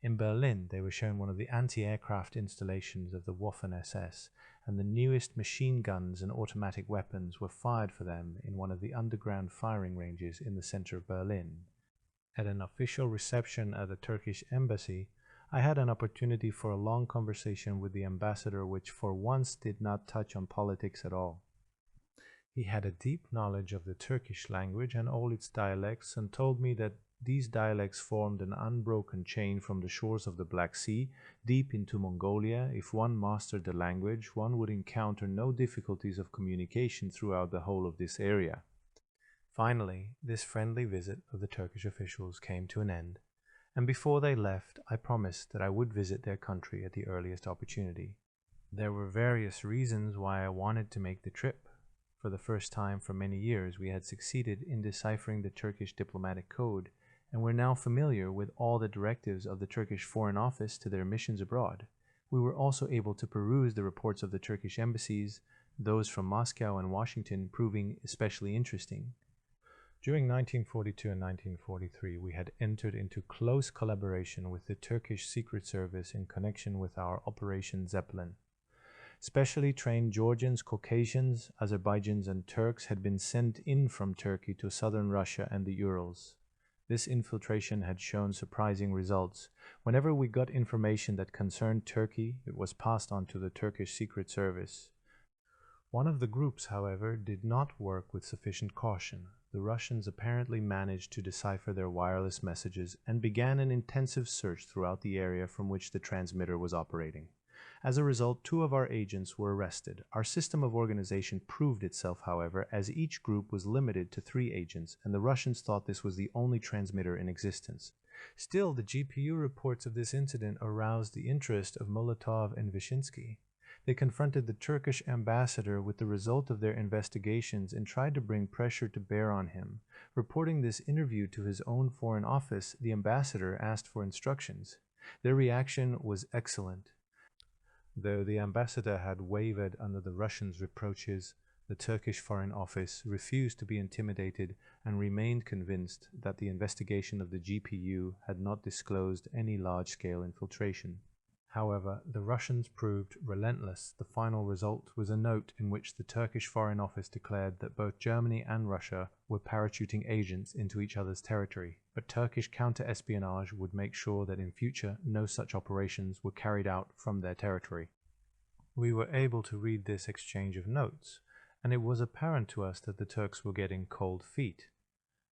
Speaker 1: In Berlin, they were shown one of the anti-aircraft installations of the Waffen-SS, and the newest machine guns and automatic weapons were fired for them in one of the underground firing ranges in the center of Berlin. At an official reception at the Turkish embassy, I had an opportunity for a long conversation with the ambassador, which for once did not touch on politics at all. He had a deep knowledge of the Turkish language and all its dialects, and told me that these dialects formed an unbroken chain from the shores of the Black Sea deep into Mongolia. If one mastered the language, one would encounter no difficulties of communication throughout the whole of this area. Finally, this friendly visit of the Turkish officials came to an end, and before they left, I promised that I would visit their country at the earliest opportunity. There were various reasons why I wanted to make the trip. For the first time for many years, we had succeeded in deciphering the Turkish diplomatic code, and were now familiar with all the directives of the Turkish Foreign Office to their missions abroad. We were also able to peruse the reports of the Turkish embassies, those from Moscow and Washington proving especially interesting. During 1942 and 1943, we had entered into close collaboration with the Turkish Secret Service in connection with our Operation Zeppelin. Specially trained Georgians, Caucasians, Azerbaijans, and Turks had been sent in from Turkey to southern Russia and the Urals. This infiltration had shown surprising results. Whenever we got information that concerned Turkey, it was passed on to the Turkish Secret Service. One of the groups, however, did not work with sufficient caution. The Russians apparently managed to decipher their wireless messages and began an intensive search throughout the area from which the transmitter was operating. As a result, 2 of our agents were arrested. Our system of organization proved itself, however, as each group was limited to 3 agents, and the Russians thought this was the only transmitter in existence. Still, the GPU reports of this incident aroused the interest of Molotov and Vyshinsky. They confronted the Turkish ambassador with the result of their investigations and tried to bring pressure to bear on him. Reporting this interview to his own foreign office, the ambassador asked for instructions. Their reaction was excellent. Though the ambassador had wavered under the Russians' reproaches, the Turkish Foreign Office refused to be intimidated and remained convinced that the investigation of the GPU had not disclosed any large-scale infiltration. However, the Russians proved relentless. The final result was a note in which the Turkish Foreign Office declared that both Germany and Russia were parachuting agents into each other's territory, but Turkish counter-espionage would make sure that in future no such operations were carried out from their territory. We were able to read this exchange of notes, and it was apparent to us that the Turks were getting cold feet.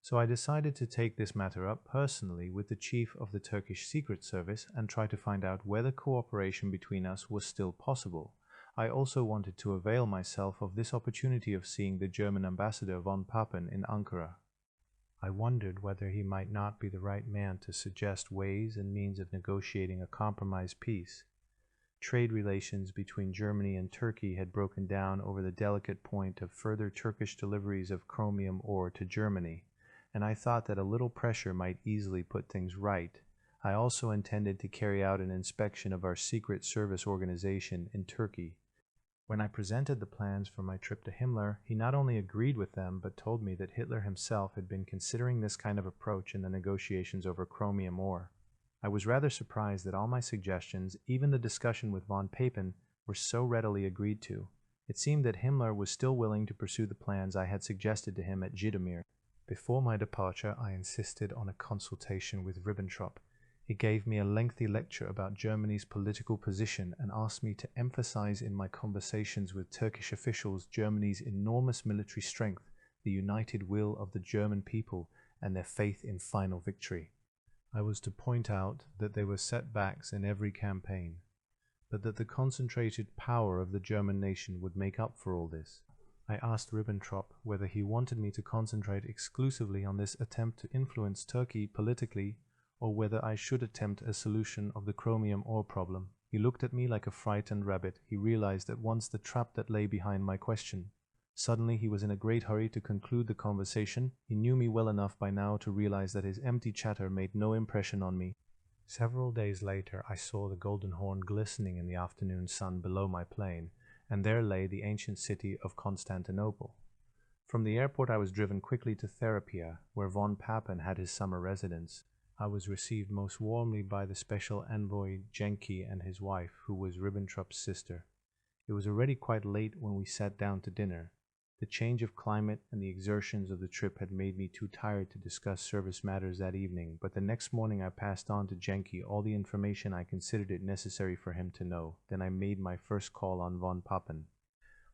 Speaker 1: So I decided to take this matter up personally with the chief of the Turkish Secret Service and try to find out whether cooperation between us was still possible. I also wanted to avail myself of this opportunity of seeing the German ambassador von Papen in Ankara. I wondered whether he might not be the right man to suggest ways and means of negotiating a compromise peace. Trade relations between Germany and Turkey had broken down over the delicate point of further Turkish deliveries of chromium ore to Germany, and I thought that a little pressure might easily put things right. I also intended to carry out an inspection of our Secret Service organization in Turkey. When I presented the plans for my trip to Himmler, he not only agreed with them, but told me that Hitler himself had been considering this kind of approach in the negotiations over chromium ore. I was rather surprised that all my suggestions, even the discussion with von Papen, were so readily agreed to. It seemed that Himmler was still willing to pursue the plans I had suggested to him at Zhytomyr. Before my departure, I insisted on a consultation with Ribbentrop. He gave me a lengthy lecture about Germany's political position and asked me to emphasize in my conversations with Turkish officials Germany's enormous military strength, the united will of the German people, and their faith in final victory. I was to point out that there were setbacks in every campaign, but that the concentrated power of the German nation would make up for all this. I asked Ribbentrop whether he wanted me to concentrate exclusively on this attempt to influence Turkey politically, or whether I should attempt a solution of the chromium ore problem. He looked at me like a frightened rabbit. He realized at once the trap that lay behind my question. Suddenly he was in a great hurry to conclude the conversation. He knew me well enough by now to realize that his empty chatter made no impression on me. Several days later I saw the Golden Horn glistening in the afternoon sun below my plane, and there lay the ancient city of Constantinople. From the airport I was driven quickly to Therapia, where von Papen had his summer residence. I was received most warmly by the special envoy Genki and his wife, who was Ribbentrop's sister. It was already quite late when we sat down to dinner. The change of climate and the exertions of the trip had made me too tired to discuss service matters that evening, but the next morning I passed on to Genki all the information I considered it necessary for him to know. Then I made my first call on von Papen.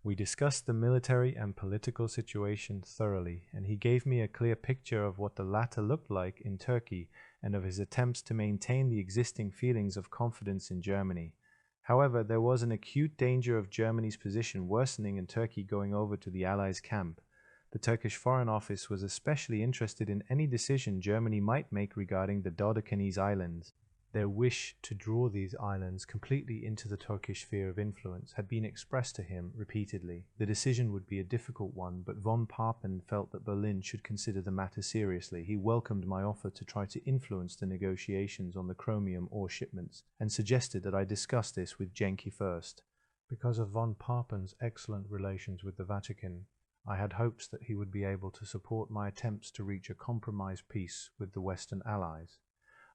Speaker 1: We discussed the military and political situation thoroughly, and he gave me a clear picture of what the latter looked like in Turkey and of his attempts to maintain the existing feelings of confidence in Germany. However, there was an acute danger of Germany's position worsening and Turkey going over to the Allies' camp. The Turkish Foreign Office was especially interested in any decision Germany might make regarding the Dodecanese Islands. Their wish to draw these islands completely into the Turkish sphere of influence had been expressed to him repeatedly. The decision would be a difficult one, but von Papen felt that Berlin should consider the matter seriously. He welcomed my offer to try to influence the negotiations on the chromium ore shipments, and suggested that I discuss this with Genki first. Because of von Papen's excellent relations with the Vatican, I had hopes that he would be able to support my attempts to reach a compromise peace with the Western Allies.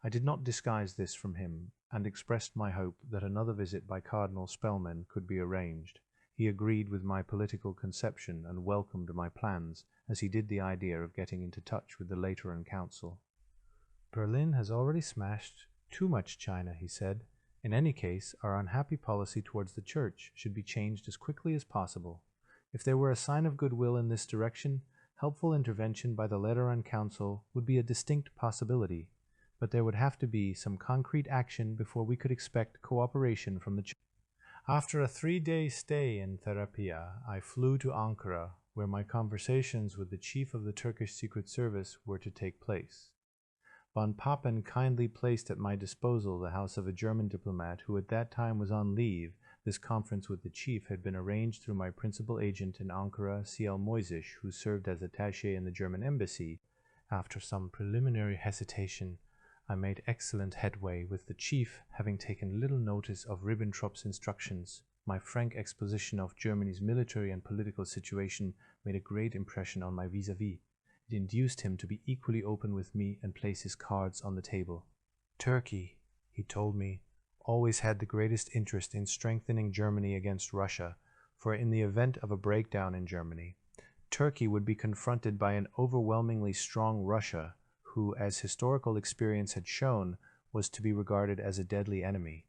Speaker 1: I did not disguise this from him, and expressed my hope that another visit by Cardinal Spellman could be arranged. He agreed with my political conception and welcomed my plans, as he did the idea of getting into touch with the Lateran Council. Berlin has already smashed too much China, he said. In any case, our unhappy policy towards the Church should be changed as quickly as possible. If there were a sign of goodwill in this direction, helpful intervention by the Lateran Council would be a distinct possibility, but there would have to be some concrete action before we could expect cooperation from the Church. After a 3-day stay in Therapia, I flew to Ankara, where my conversations with the chief of the Turkish Secret Service were to take place. Von Papen kindly placed at my disposal the house of a German diplomat who at that time was on leave. This conference with the chief had been arranged through my principal agent in Ankara, C.L. Moisish, who served as attaché in the German embassy. After some preliminary hesitation, I made excellent headway with the chief, having taken little notice of Ribbentrop's instructions. My frank exposition of Germany's military and political situation made a great impression on my vis-à-vis. It induced him to be equally open with me and place his cards on the table. Turkey, he told me, always had the greatest interest in strengthening Germany against Russia, for in the event of a breakdown in Germany, Turkey would be confronted by an overwhelmingly strong Russia, who, as historical experience had shown, was to be regarded as a deadly enemy.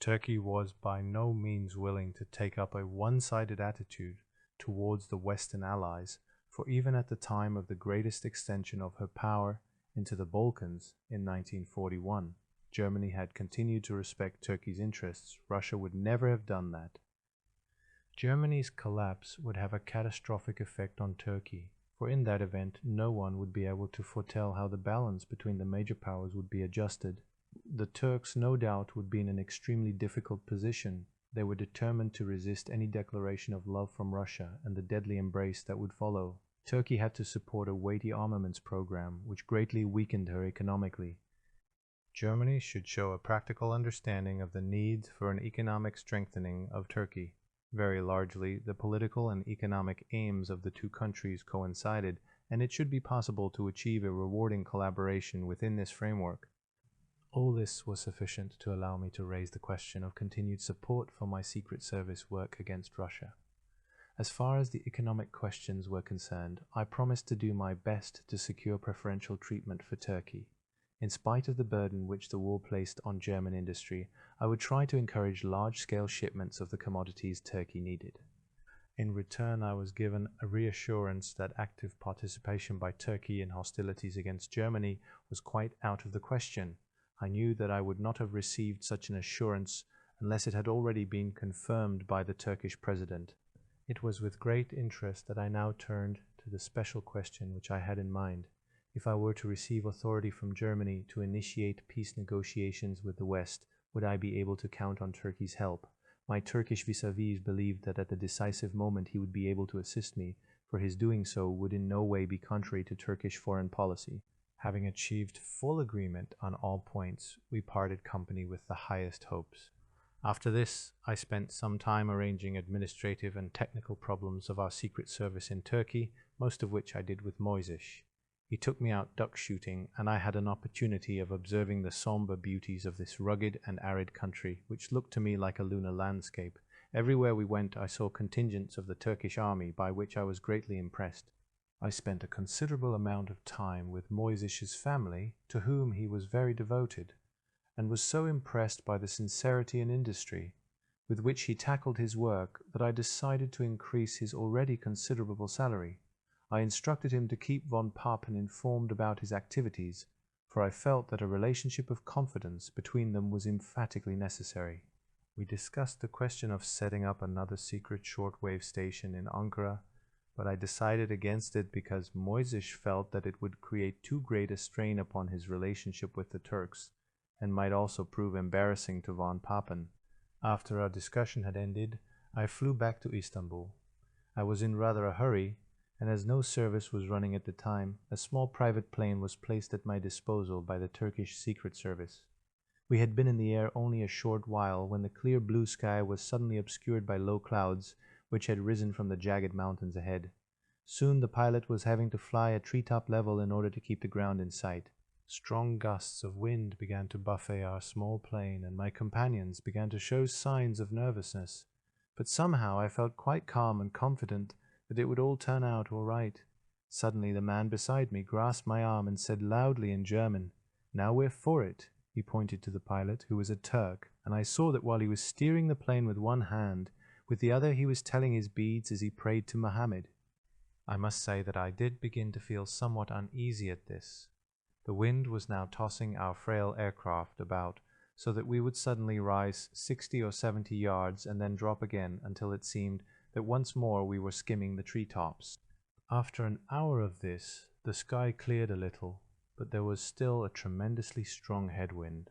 Speaker 1: Turkey was by no means willing to take up a one-sided attitude towards the Western Allies, for even at the time of the greatest extension of her power into the Balkans in 1941, Germany had continued to respect Turkey's interests. Russia would never have done that. Germany's collapse would have a catastrophic effect on Turkey, for in that event no one would be able to foretell how the balance between the major powers would be adjusted. The Turks no doubt would be in an extremely difficult position. They were determined to resist any declaration of love from Russia and the deadly embrace that would follow. Turkey had to support a weighty armaments program, which greatly weakened her economically. Germany should show a practical understanding of the need for an economic strengthening of Turkey. Very largely, the political and economic aims of the two countries coincided, and it should be possible to achieve a rewarding collaboration within this framework. All this was sufficient to allow me to raise the question of continued support for my Secret Service work against Russia. As far as the economic questions were concerned, I promised to do my best to secure preferential treatment for Turkey. In spite of the burden which the war placed on German industry, I would try to encourage large-scale shipments of the commodities Turkey needed. In return, I was given a reassurance that active participation by Turkey in hostilities against Germany was quite out of the question. I knew that I would not have received such an assurance unless it had already been confirmed by the Turkish president. It was with great interest that I now turned to the special question which I had in mind. If I were to receive authority from Germany to initiate peace negotiations with the West, would I be able to count on Turkey's help? My Turkish vis-à-vis believed that at the decisive moment he would be able to assist me, for his doing so would in no way be contrary to Turkish foreign policy. Having achieved full agreement on all points, we parted company with the highest hopes. After this, I spent some time arranging administrative and technical problems of our Secret Service in Turkey, most of which I did with Moisish. He took me out duck shooting, and I had an opportunity of observing the sombre beauties of this rugged and arid country, which looked to me like a lunar landscape. Everywhere we went I saw contingents of the Turkish army, by which I was greatly impressed. I spent a considerable amount of time with Moisish's family, to whom he was very devoted, and was so impressed by the sincerity and industry with which he tackled his work that I decided to increase his already considerable salary. I instructed him to keep von Papen informed about his activities, for I felt that a relationship of confidence between them was emphatically necessary. We discussed the question of setting up another secret shortwave station in Ankara, but I decided against it because Moisish felt that it would create too great a strain upon his relationship with the Turks, and might also prove embarrassing to von Papen. After our discussion had ended, I flew back to Istanbul. I was in rather a hurry, and as no service was running at the time, a small private plane was placed at my disposal by the Turkish Secret Service. We had been in the air only a short while when the clear blue sky was suddenly obscured by low clouds, which had risen from the jagged mountains ahead. Soon the pilot was having to fly at treetop level in order to keep the ground in sight. Strong gusts of wind began to buffet our small plane, and my companions began to show signs of nervousness. But somehow I felt quite calm and confident that it would all turn out all right. Suddenly the man beside me grasped my arm and said loudly in German, "Now we're for it." He pointed to the pilot, who was a Turk, and I saw that while he was steering the plane with one hand, with the other he was telling his beads as he prayed to Mohammed. I must say that I did begin to feel somewhat uneasy at this. The wind was now tossing our frail aircraft about, so that we would suddenly rise 60 or 70 yards and then drop again until it seemed that once more we were skimming the treetops. After an hour of this, the sky cleared a little, but there was still a tremendously strong headwind.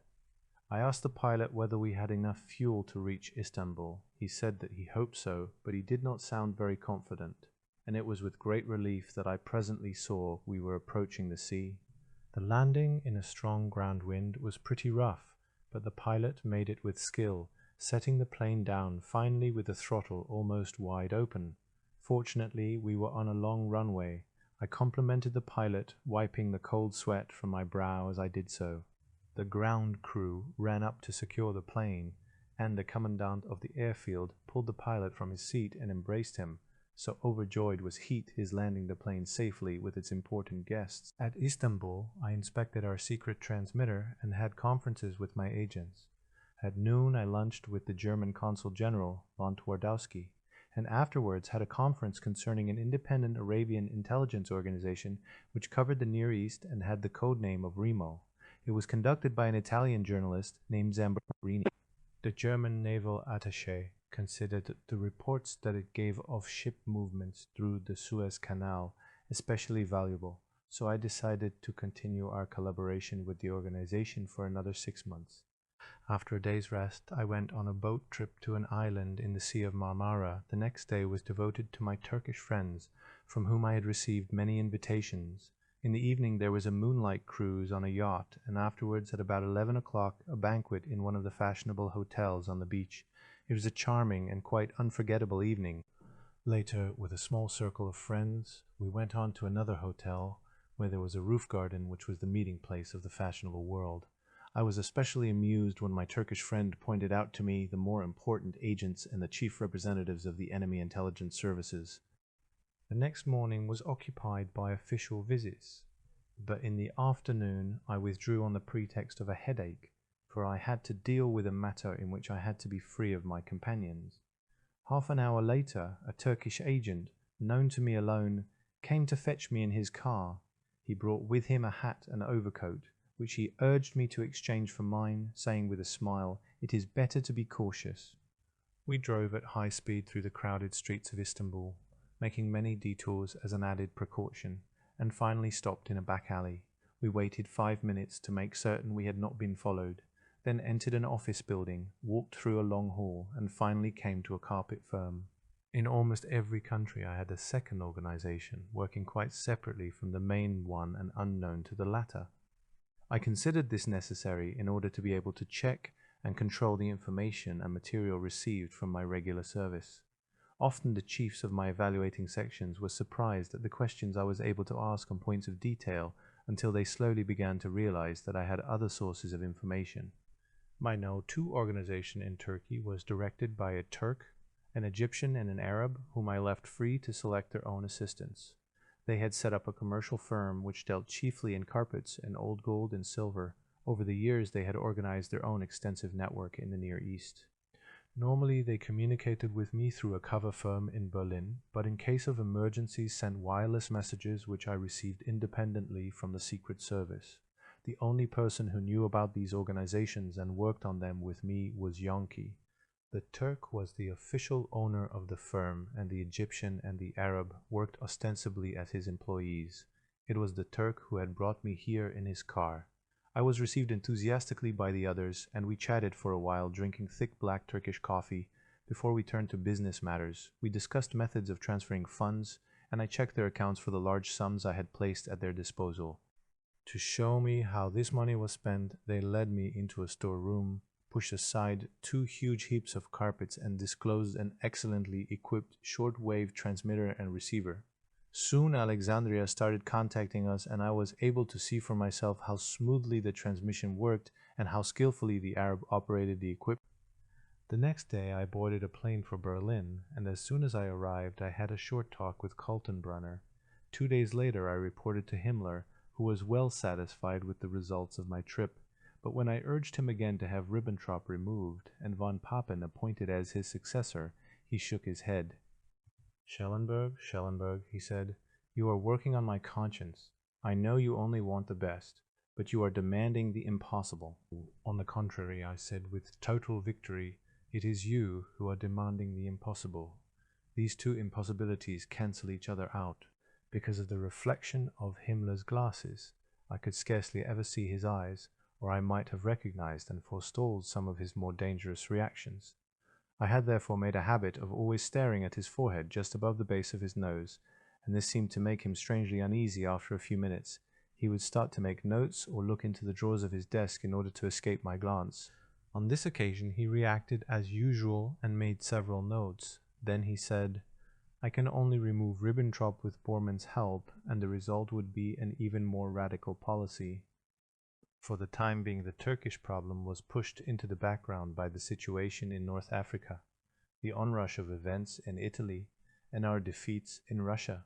Speaker 1: I asked the pilot whether we had enough fuel to reach Istanbul. He said that he hoped so, but he did not sound very confident, and it was with great relief that I presently saw we were approaching the sea. The landing in a strong ground wind was pretty rough, but the pilot made it with skill, setting the plane down finally with the throttle almost wide open. Fortunately, we were on a long runway. I complimented the pilot, wiping the cold sweat from my brow as I did so. The ground crew ran up to secure the plane, and the commandant of the airfield pulled the pilot from his seat and embraced him. So overjoyed was he his landing the plane safely with its important guests. At Istanbul, I inspected our secret transmitter and had conferences with my agents. At noon, I lunched with the German Consul General, von Twardowski, and afterwards had a conference concerning an independent Arabian intelligence organization which covered the Near East and had the code name of Remo. It was conducted by an Italian journalist named Zamborini. The German naval attaché considered the reports that it gave of ship movements through the Suez Canal especially valuable, so I decided to continue our collaboration with the organization for another 6 months. After a day's rest, I went on a boat trip to an island in the Sea of Marmara. The next day was devoted to my Turkish friends, from whom I had received many invitations. In the evening there was a moonlight cruise on a yacht, and afterwards at about 11 o'clock a banquet in one of the fashionable hotels on the beach. It was a charming and quite unforgettable evening. Later, with a small circle of friends, we went on to another hotel, where there was a roof garden which was the meeting place of the fashionable world. I was especially amused when my Turkish friend pointed out to me the more important agents and the chief representatives of the enemy intelligence services. The next morning was occupied by official visits, but in the afternoon I withdrew on the pretext of a headache, for I had to deal with a matter in which I had to be free of my companions. Half an hour later, a Turkish agent, known to me alone, came to fetch me in his car. He brought with him a hat and overcoat, which he urged me to exchange for mine, saying with a smile, "It is better to be cautious." We drove at high speed through the crowded streets of Istanbul, making many detours as an added precaution, and finally stopped in a back alley. We waited 5 minutes to make certain we had not been followed, then entered an office building, walked through a long hall, and finally came to a carpet firm. In almost every country I had a second organization, working quite separately from the main one and unknown to the latter. I considered this necessary in order to be able to check and control the information and material received from my regular service. Often the chiefs of my evaluating sections were surprised at the questions I was able to ask on points of detail until they slowly began to realize that I had other sources of information. My No. 2 organization in Turkey was directed by a Turk, an Egyptian, and an Arab, whom I left free to select their own assistants. They had set up a commercial firm which dealt chiefly in carpets and old gold and silver. Over the years they had organized their own extensive network in the Near East. Normally they communicated with me through a cover firm in Berlin, but in case of emergencies sent wireless messages which I received independently from the Secret Service. The only person who knew about these organizations and worked on them with me was Yonki. The Turk was the official owner of the firm, and the Egyptian and the Arab worked ostensibly as his employees. It was the Turk who had brought me here in his car. I was received enthusiastically by the others, and we chatted for a while, drinking thick black Turkish coffee. Before we turned to business matters, we discussed methods of transferring funds, and I checked their accounts for the large sums I had placed at their disposal. To show me how this money was spent, they led me into a storeroom, pushed aside 2 huge heaps of carpets, and disclosed an excellently equipped short-wave transmitter and receiver. Soon Alexandria started contacting us, and I was able to see for myself how smoothly the transmission worked and how skillfully the Arab operated the equipment. The next day I boarded a plane for Berlin, and as soon as I arrived I had a short talk with Kaltenbrunner. 2 days later I reported to Himmler, who was well satisfied with the results of my trip, but when I urged him again to have Ribbentrop removed and von Papen appointed as his successor, he shook his head. Schellenberg, he said, you are working on my conscience. I know you only want the best, but you are demanding the impossible. On the contrary, I said, with total victory, it is you who are demanding the impossible. These two impossibilities cancel each other out. Because of the reflection of Himmler's glasses, I could scarcely ever see his eyes, or I might have recognized and forestalled some of his more dangerous reactions. I had therefore made a habit of always staring at his forehead just above the base of his nose, and this seemed to make him strangely uneasy after a few minutes. He would start to make notes or look into the drawers of his desk in order to escape my glance. On this occasion he reacted as usual and made several notes. Then he said, I can only remove Ribbentrop with Bormann's help, and the result would be an even more radical policy. For the time being, the Turkish problem was pushed into the background by the situation in North Africa, the onrush of events in Italy, and our defeats in Russia.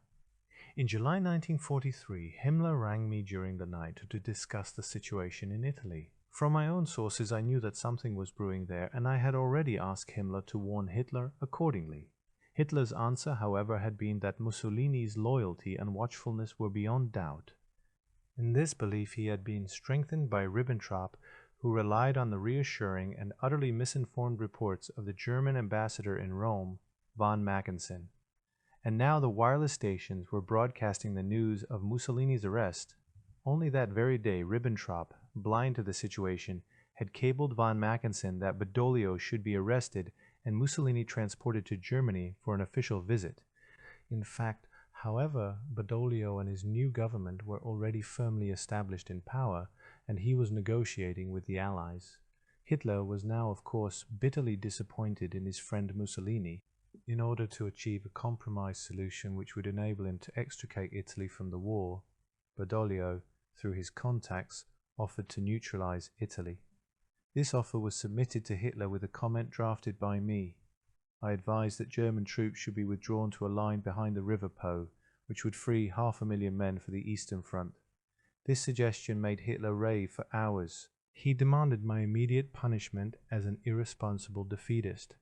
Speaker 1: In July 1943, Himmler rang me during the night to discuss the situation in Italy. From my own sources I knew that something was brewing there, and I had already asked Himmler to warn Hitler accordingly. Hitler's answer, however, had been that Mussolini's loyalty and watchfulness were beyond doubt. In this belief he had been strengthened by Ribbentrop, who relied on the reassuring and utterly misinformed reports of the German ambassador in Rome, von Mackensen. And now the wireless stations were broadcasting the news of Mussolini's arrest. Only that very day Ribbentrop, blind to the situation, had cabled von Mackensen that Badoglio should be arrested and Mussolini transported to Germany for an official visit. In fact, however, Badoglio and his new government were already firmly established in power, and he was negotiating with the Allies. Hitler was now, of course, bitterly disappointed in his friend Mussolini. In order to achieve a compromise solution which would enable him to extricate Italy from the war, Badoglio, through his contacts, offered to neutralize Italy. This offer was submitted to Hitler with a comment drafted by me. I advised that German troops should be withdrawn to a line behind the River Po, which would free 500,000 men for the Eastern Front. This suggestion made Hitler rave for hours. He demanded my immediate punishment as an irresponsible defeatist,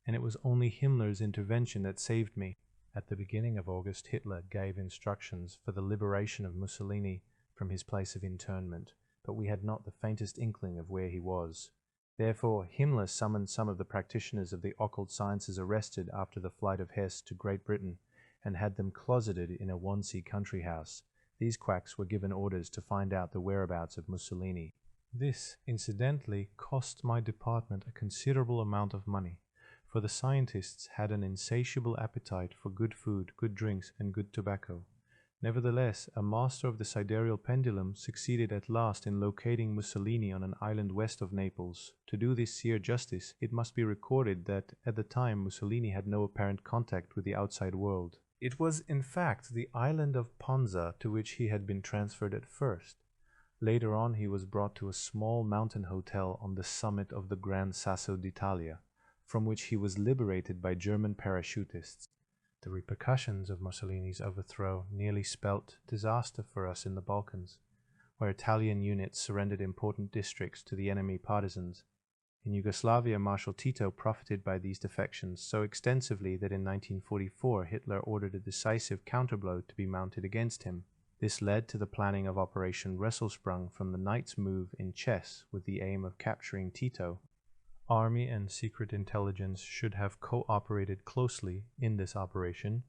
Speaker 1: and it was only Himmler's intervention that saved me. At the beginning of August, Hitler gave instructions for the liberation of Mussolini from his place of internment, but we had not the faintest inkling of where he was. Therefore, Himmler summoned some of the practitioners of the occult sciences arrested after the flight of Hesse to Great Britain, and had them closeted in a Wannsee country house. These quacks were given orders to find out the whereabouts of Mussolini. This, incidentally, cost my department a considerable amount of money, for the scientists had an insatiable appetite for good food, good drinks, and good tobacco. Nevertheless, a master of the sidereal pendulum succeeded at last in locating Mussolini on an island west of Naples. To do this seer justice, it must be recorded that at the time Mussolini had no apparent contact with the outside world. It was in fact the island of Ponza to which he had been transferred at first. Later on he was brought to a small mountain hotel on the summit of the Gran Sasso d'Italia, from which he was liberated by German parachutists. The repercussions of Mussolini's overthrow nearly spelt disaster for us in the Balkans, where Italian units surrendered important districts to the enemy partisans. In Yugoslavia, Marshal Tito profited by these defections so extensively that in 1944 Hitler ordered a decisive counterblow to be mounted against him. This led to the planning of Operation Wresselsprung from the Knights' move in Chess with the aim of capturing Tito. Army and secret intelligence should have cooperated closely in this operation,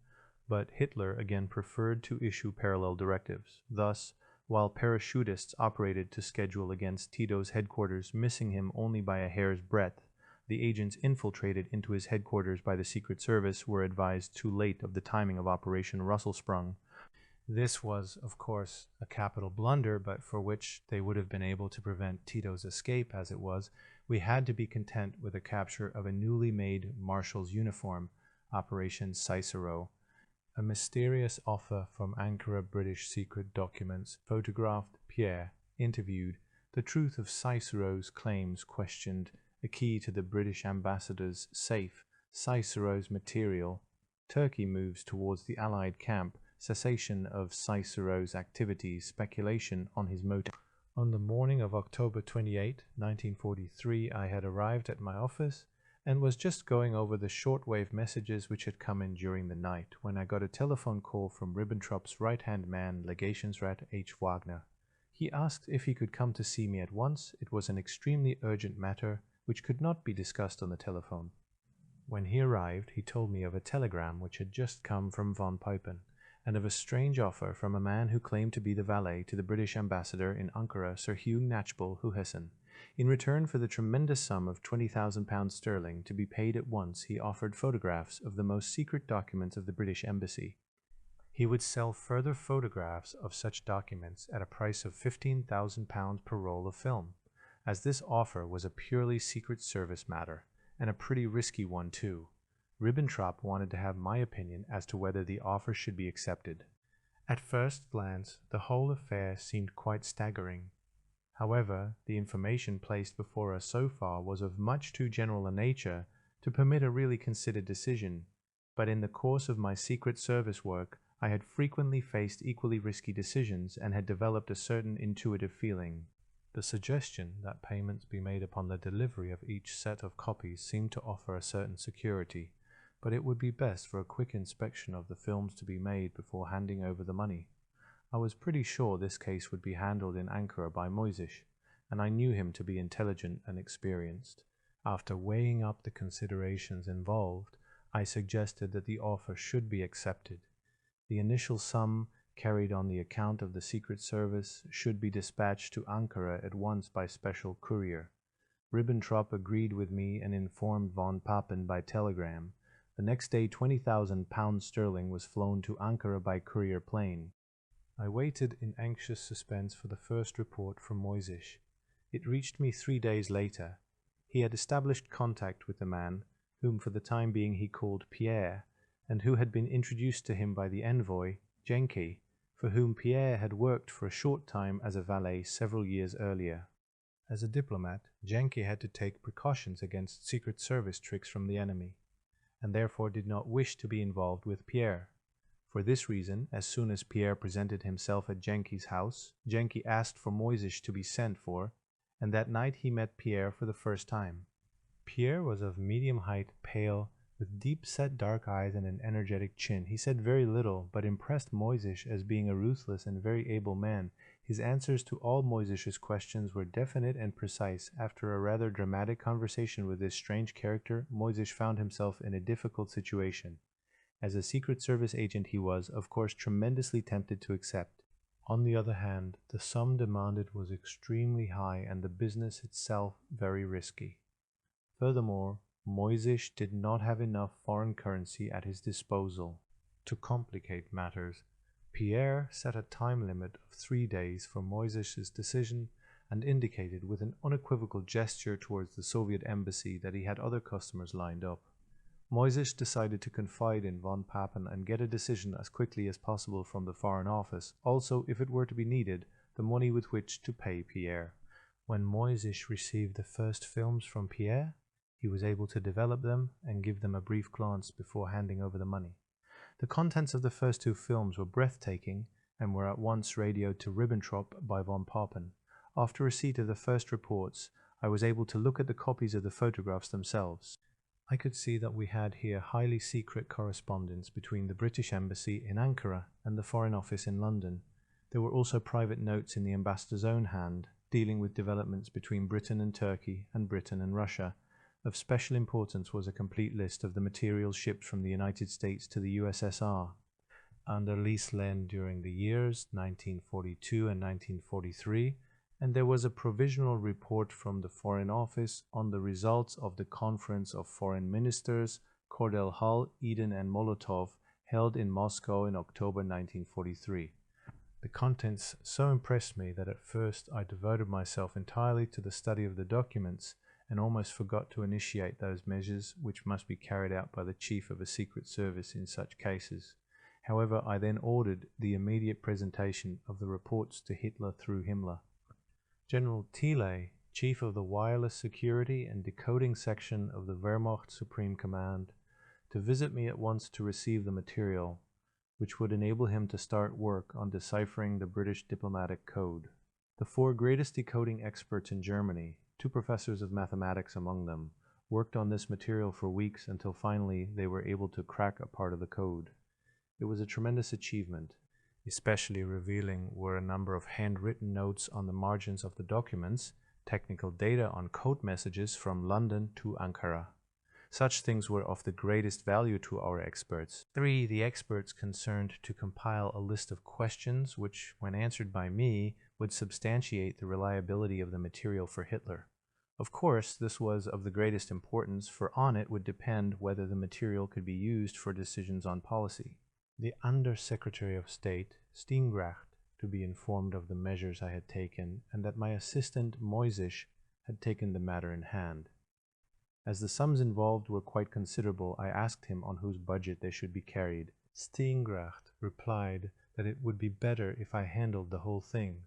Speaker 1: but Hitler again preferred to issue parallel directives. Thus, while parachutists operated to schedule against Tito's headquarters, missing him only by a hair's breadth, the agents infiltrated into his headquarters by the Secret Service were advised too late of the timing of Operation Wresselsprung. This was, of course, a capital blunder, but for which they would have been able to prevent Tito's escape. As it was, we had to be content with the capture of a newly made marshal's uniform, Operation Cicero, A mysterious offer from Ankara British secret documents photographed Pierre, interviewed, the truth of Cicero's claims questioned, a key to the British ambassador's safe, Cicero's material, Turkey moves towards the Allied camp, cessation of Cicero's activities, speculation on his motive. On the morning of October 28, 1943, I had arrived at my office and was just going over the shortwave messages which had come in during the night when I got a telephone call from Ribbentrop's right-hand man, Legationsrat H. Wagner. He asked if he could come to see me at once. It was an extremely urgent matter which could not be discussed on the telephone. When he arrived, he told me of a telegram which had just come from von Peuppen, and of a strange offer from a man who claimed to be the valet to the British ambassador in Ankara, Sir Hugh Knatchbull Hugessen. In return for the tremendous sum of £20,000 sterling to be paid at once, he offered photographs of the most secret documents of the British embassy. He would sell further photographs of such documents at a price of £15,000 per roll of film. As this offer was a purely Secret Service matter, and a pretty risky one too, Ribbentrop wanted to have my opinion as to whether the offer should be accepted. At first glance, the whole affair seemed quite staggering. However, the information placed before us so far was of much too general a nature to permit a really considered decision, but in the course of my Secret Service work, I had frequently faced equally risky decisions and had developed a certain intuitive feeling. The suggestion that payments be made upon the delivery of each set of copies seemed to offer a certain security, but it would be best for a quick inspection of the films to be made before handing over the money. I was pretty sure this case would be handled in Ankara by Moisish, and I knew him to be intelligent and experienced. After weighing up the considerations involved, I suggested that the offer should be accepted. The initial sum carried on the account of the Secret Service should be dispatched to Ankara at once by special courier. Ribbentrop agreed with me and informed von Papen by telegram. The next day £20,000 sterling was flown to Ankara by courier plane. I waited in anxious suspense for the first report from Moisish. It reached me 3 days later. He had established contact with the man, whom for the time being he called Pierre, and who had been introduced to him by the envoy, Jenke, for whom Pierre had worked for a short time as a valet several years earlier. As a diplomat, Jenke had to take precautions against Secret Service tricks from the enemy, and therefore did not wish to be involved with Pierre. For this reason, as soon as Pierre presented himself at Jenke's house, Jenke asked for Moisish to be sent for, and that night he met Pierre for the first time. Pierre was of medium height, pale, with deep-set dark eyes and an energetic chin. He said very little, but impressed Moisish as being a ruthless and very able man. His answers to all Moisish's questions were definite and precise. After a rather dramatic conversation with this strange character, Moisish found himself in a difficult situation. As a Secret Service agent he was, of course, tremendously tempted to accept. On the other hand, the sum demanded was extremely high and the business itself very risky. Furthermore, Moisish did not have enough foreign currency at his disposal. To complicate matters, Pierre set a time limit of 3 days for Moisish's decision and indicated with an unequivocal gesture towards the Soviet embassy that he had other customers lined up. Moisish decided to confide in von Papen and get a decision as quickly as possible from the Foreign Office, also, if it were to be needed, the money with which to pay Pierre. When Moisish received the first films from Pierre, he was able to develop them and give them a brief glance before handing over the money. The contents of the first 2 films were breathtaking and were at once radioed to Ribbentrop by von Papen. After receipt of the first reports, I was able to look at the copies of the photographs themselves. I could see that we had here highly secret correspondence between the British Embassy in Ankara and the Foreign Office in London. There were also private notes in the ambassador's own hand, dealing with developments between Britain and Turkey and Britain and Russia. Of special importance was a complete list of the materials shipped from the United States to the USSR under Lease-Len during the years 1942 and 1943, and there was a provisional report from the Foreign Office on the results of the Conference of Foreign Ministers, Cordell-Hull, Eden and Molotov, held in Moscow in October 1943. The contents so impressed me that at first I devoted myself entirely to the study of the documents and almost forgot to initiate those measures which must be carried out by the chief of a secret service in such cases. However, I then ordered the immediate presentation of the reports to Hitler through Himmler. General Thiele, chief of the wireless security and decoding section of the Wehrmacht Supreme Command, to visit me at once to receive the material, which would enable him to start work on deciphering the British diplomatic code. The 4 greatest decoding experts in Germany, 2 professors of mathematics among them, worked on this material for weeks until finally they were able to crack a part of the code. It was a tremendous achievement. Especially revealing were a number of handwritten notes on the margins of the documents, technical data on code messages from London to Ankara. Such things were of the greatest value to our experts. 3. The experts concerned to compile a list of questions which, when answered by me, would substantiate the reliability of the material for Hitler. Of course, this was of the greatest importance, for on it would depend whether the material could be used for decisions on policy. The Under-Secretary of State, Steengracht, to be informed of the measures I had taken, and that my assistant Moisish had taken the matter in hand. As the sums involved were quite considerable, I asked him on whose budget they should be carried. Steengracht replied that it would be better if I handled the whole thing,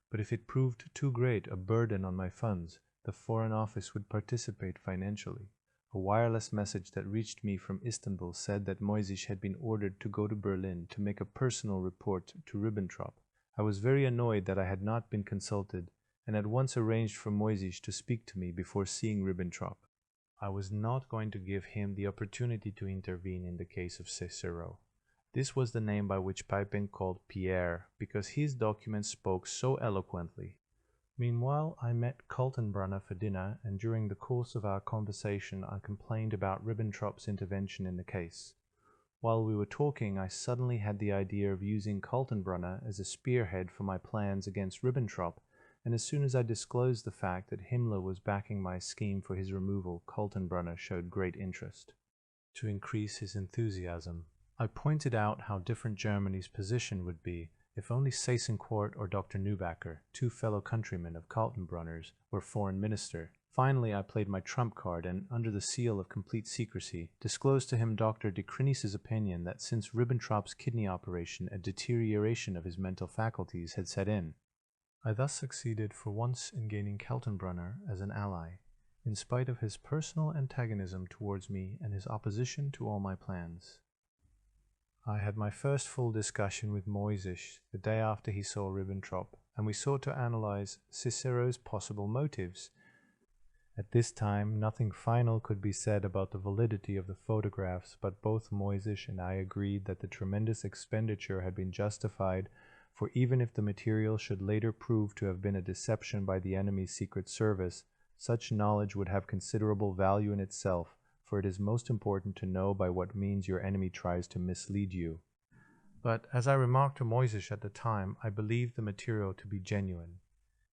Speaker 1: but if it proved too great a burden on my funds, the Foreign Office would participate financially. A wireless message that reached me from Istanbul said that Moisish had been ordered to go to Berlin to make a personal report to Ribbentrop. I was very annoyed that I had not been consulted, and at once arranged for Moisish to speak to me before seeing Ribbentrop. I was not going to give him the opportunity to intervene in the case of Cicero. This was the name by which Pepin called Pierre, because his documents spoke so eloquently. Meanwhile, I met Kaltenbrunner for dinner, and during the course of our conversation I complained about Ribbentrop's intervention in the case. While we were talking, I suddenly had the idea of using Kaltenbrunner as a spearhead for my plans against Ribbentrop, and as soon as I disclosed the fact that Himmler was backing my scheme for his removal, Kaltenbrunner showed great interest. To increase his enthusiasm, I pointed out how different Germany's position would be if only Seyss-Inquart or Dr. Neubacker, 2 fellow countrymen of Kaltenbrunner's, were foreign minister. Finally, I played my trump card and, under the seal of complete secrecy, disclosed to him Dr. de Krinis's opinion that since Ribbentrop's kidney operation a deterioration of his mental faculties had set in. I thus succeeded for once in gaining Kaltenbrunner as an ally, in spite of his personal antagonism towards me and his opposition to all my plans. I had my first full discussion with Moisish the day after he saw Ribbentrop, and we sought to analyze Cicero's possible motives. At this time, nothing final could be said about the validity of the photographs, but both Moisish and I agreed that the tremendous expenditure had been justified, for even if the material should later prove to have been a deception by the enemy's secret service, such knowledge would have considerable value in itself, for it is most important to know by what means your enemy tries to mislead you. But, as I remarked to Moisish at the time, I believed the material to be genuine.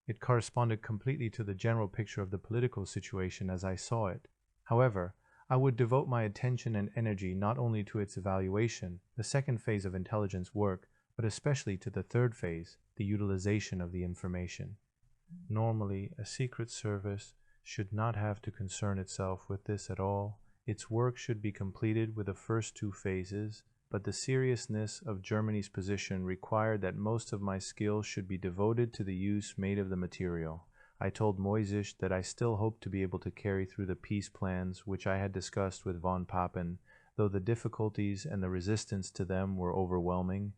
Speaker 1: It corresponded completely to the general picture of the political situation as I saw it. However, I would devote my attention and energy not only to its evaluation, the second phase of intelligence work, but especially to the third phase, the utilization of the information. Normally, a secret service should not have to concern itself with this at all. Its work should be completed with the first 2 phases, but the seriousness of Germany's position required that most of my skill should be devoted to the use made of the material. I told Moisish that I still hoped to be able to carry through the peace plans which I had discussed with von Papen, though the difficulties and the resistance to them were overwhelming.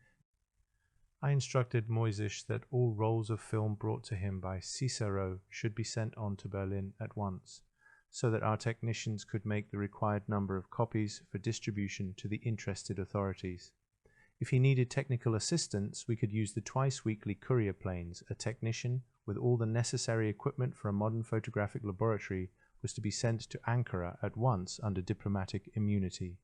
Speaker 1: I instructed Moisish that all rolls of film brought to him by Cicero should be sent on to Berlin at once, so that our technicians could make the required number of copies for distribution to the interested authorities. If he needed technical assistance, we could use the twice-weekly courier planes. A technician with all the necessary equipment for a modern photographic laboratory was to be sent to Ankara at once under diplomatic immunity.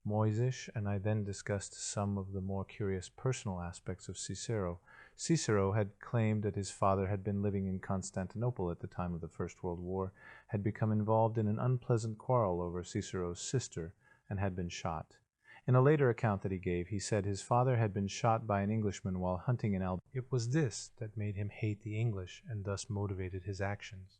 Speaker 1: Moisish and I then discussed some of the more curious personal aspects of Cicero. Cicero had claimed that his father had been living in Constantinople at the time of the First World War, had become involved in an unpleasant quarrel over Cicero's sister, and had been shot. In a later account that he gave, he said his father had been shot by an Englishman while hunting in Albania. It was this that made him hate the English and thus motivated his actions.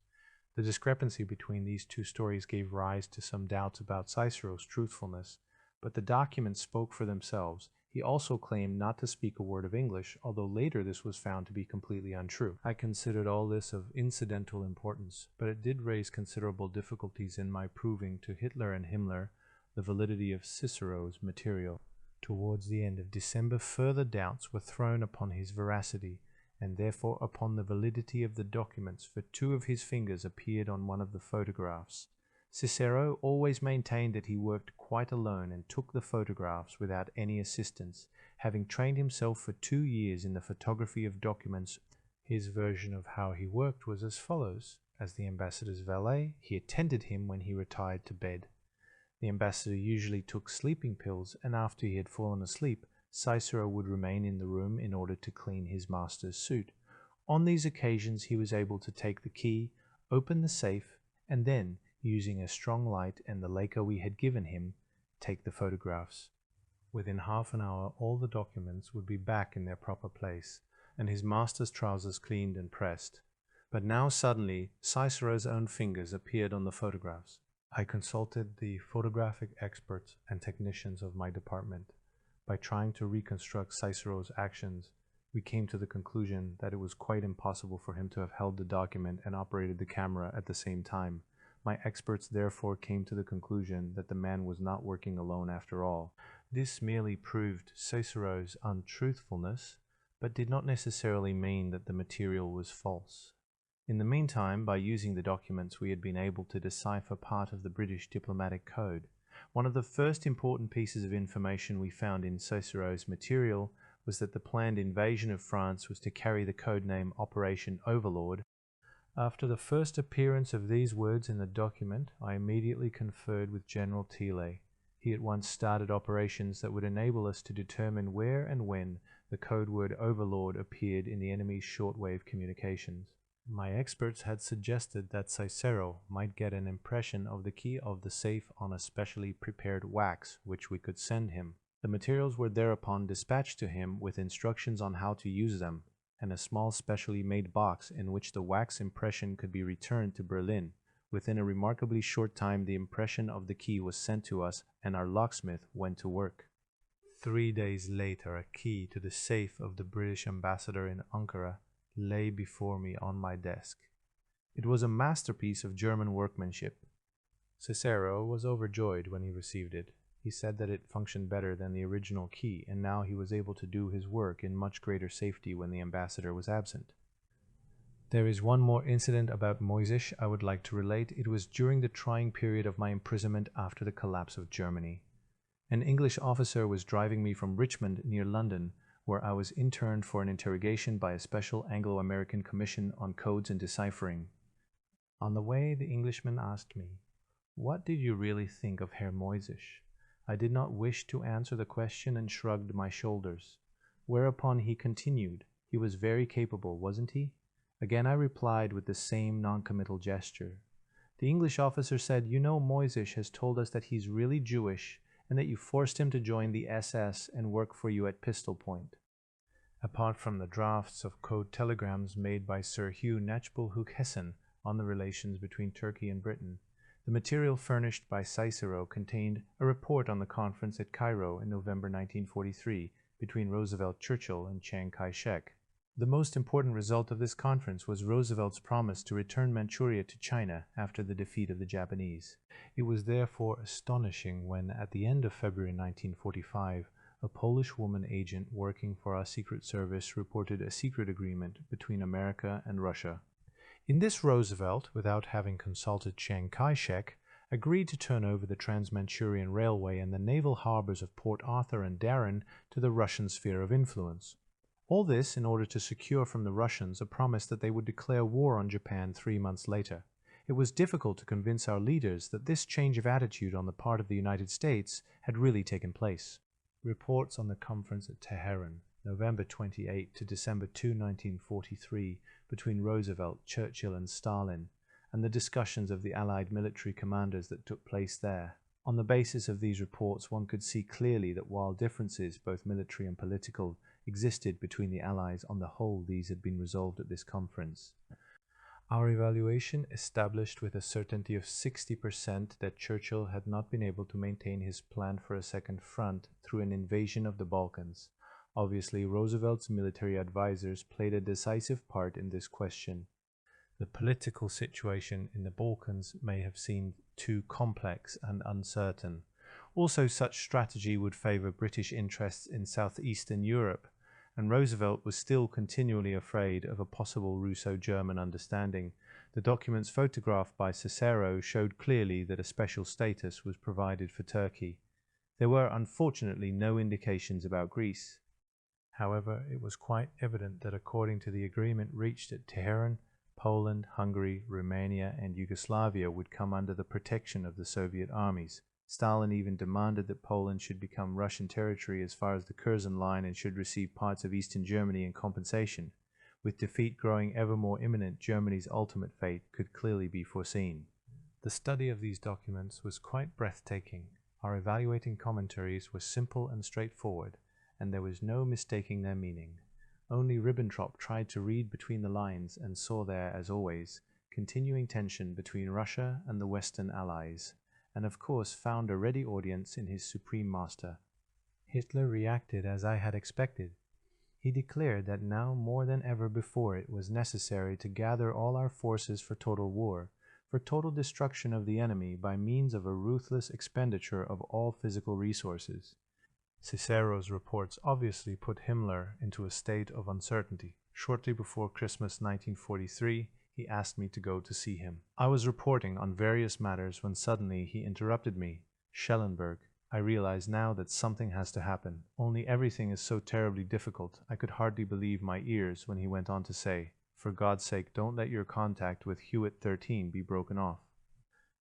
Speaker 1: The discrepancy between these 2 stories gave rise to some doubts about Cicero's truthfulness, but the documents spoke for themselves. He also claimed not to speak a word of English, although later this was found to be completely untrue. I considered all this of incidental importance, but it did raise considerable difficulties in my proving to Hitler and Himmler the validity of Cicero's material. Towards the end of December, further doubts were thrown upon his veracity, and therefore upon the validity of the documents, for 2 of his fingers appeared on one of the photographs. Cicero always maintained that he worked quite alone and took the photographs without any assistance, having trained himself for 2 years in the photography of documents. His version of how he worked was as follows. As the ambassador's valet, he attended him when he retired to bed. The ambassador usually took sleeping pills, and after he had fallen asleep, Cicero would remain in the room in order to clean his master's suit. On these occasions he was able to take the key, open the safe, and then, using a strong light and the lacquer we had given him, take the photographs. Within half an hour all the documents would be back in their proper place, and his master's trousers cleaned and pressed. But now suddenly Cicero's own fingers appeared on the photographs. I consulted the photographic experts and technicians of my department. By trying to reconstruct Cicero's actions, we came to the conclusion that it was quite impossible for him to have held the document and operated the camera at the same time. My experts therefore came to the conclusion that the man was not working alone after all. This merely proved Cicero's untruthfulness, but did not necessarily mean that the material was false. In the meantime, by using the documents, we had been able to decipher part of the British diplomatic code. One of the first important pieces of information we found in Cicero's material was that the planned invasion of France was to carry the code name Operation Overlord. After the first appearance of these words in the document, I immediately conferred with General Thiele. He at once started operations that would enable us to determine where and when the code word Overlord appeared in the enemy's shortwave communications. My experts had suggested that Cicero might get an impression of the key of the safe on a specially prepared wax, which we could send him. The materials were thereupon dispatched to him with instructions on how to use them, and a small specially made box in which the wax impression could be returned to Berlin. Within a remarkably short time the impression of the key was sent to us, and our locksmith went to work. 3 days later a key to the safe of the British ambassador in Ankara lay before me on my desk. It was a masterpiece of German workmanship. Cicero was overjoyed when he received it. He said that it functioned better than the original key, and now he was able to do his work in much greater safety when the ambassador was absent. There is one more incident about Moisish I would like to relate. It was during the trying period of my imprisonment after the collapse of Germany. An English officer was driving me from Richmond near London, where I was interned for an interrogation by a special Anglo-American commission on codes and deciphering. On the way, the Englishman asked me, "What did you really think of Herr Moisish?" I did not wish to answer the question and shrugged my shoulders. Whereupon he continued, "He was very capable, wasn't he?" Again I replied with the same non-committal gesture. The English officer said, "You know, Moisish has told us that he's really Jewish and that you forced him to join the SS and work for you at pistol point." Apart from the drafts of code telegrams made by Sir Hugh Knatchbull-Hessen on the relations between Turkey and Britain, the material furnished by Cicero contained a report on the conference at Cairo in November 1943 between Roosevelt, Churchill, and Chiang Kai-shek. The most important result of this conference was Roosevelt's promise to return Manchuria to China after the defeat of the Japanese. It was therefore astonishing when, at the end of February 1945, a Polish woman agent working for our Secret Service reported a secret agreement between America and Russia. In this Roosevelt, without having consulted Chiang Kai-shek, agreed to turn over the Trans-Manchurian Railway and the naval harbors of Port Arthur and Darren to the Russian sphere of influence. All this in order to secure from the Russians a promise that they would declare war on Japan 3 months later. It was difficult to convince our leaders that this change of attitude on the part of the United States had really taken place. Reports on the conference at Tehran, November 28 to December 2, 1943, between Roosevelt, Churchill, and Stalin, and the discussions of the Allied military commanders that took place there. On the basis of these reports, one could see clearly that while differences, both military and political, existed between the Allies, on the whole these had been resolved at this conference. Our evaluation established with a certainty of 60% that Churchill had not been able to maintain his plan for a second front through an invasion of the Balkans. Obviously, Roosevelt's military advisors played a decisive part in this question. The political situation in the Balkans may have seemed too complex and uncertain. Also, such strategy would favor British interests in southeastern Europe, and Roosevelt was still continually afraid of a possible Russo-German understanding. The documents photographed by Cicero showed clearly that a special status was provided for Turkey. There were unfortunately no indications about Greece. However, it was quite evident that according to the agreement reached at Tehran, Poland, Hungary, Romania, and Yugoslavia would come under the protection of the Soviet armies. Stalin even demanded that Poland should become Russian territory as far as the Curzon line and should receive parts of eastern Germany in compensation. With defeat growing ever more imminent, Germany's ultimate fate could clearly be foreseen. The study of these documents was quite breathtaking. Our evaluating commentaries were simple and straightforward, and there was no mistaking their meaning. Only Ribbentrop tried to read between the lines and saw there, as always, continuing tension between Russia and the Western Allies, and of course found a ready audience in his supreme master. Hitler reacted as I had expected. He declared that now more than ever before it was necessary to gather all our forces for total war, for total destruction of the enemy by means of a ruthless expenditure of all physical resources. Cicero's reports obviously put Himmler into a state of uncertainty. Shortly before Christmas 1943, he asked me to go to see him. I was reporting on various matters when suddenly he interrupted me. Schellenberg, I realize now that something has to happen. Only everything is so terribly difficult. I could hardly believe my ears when he went on to say, for God's sake, don't let your contact with Hewitt 13 be broken off.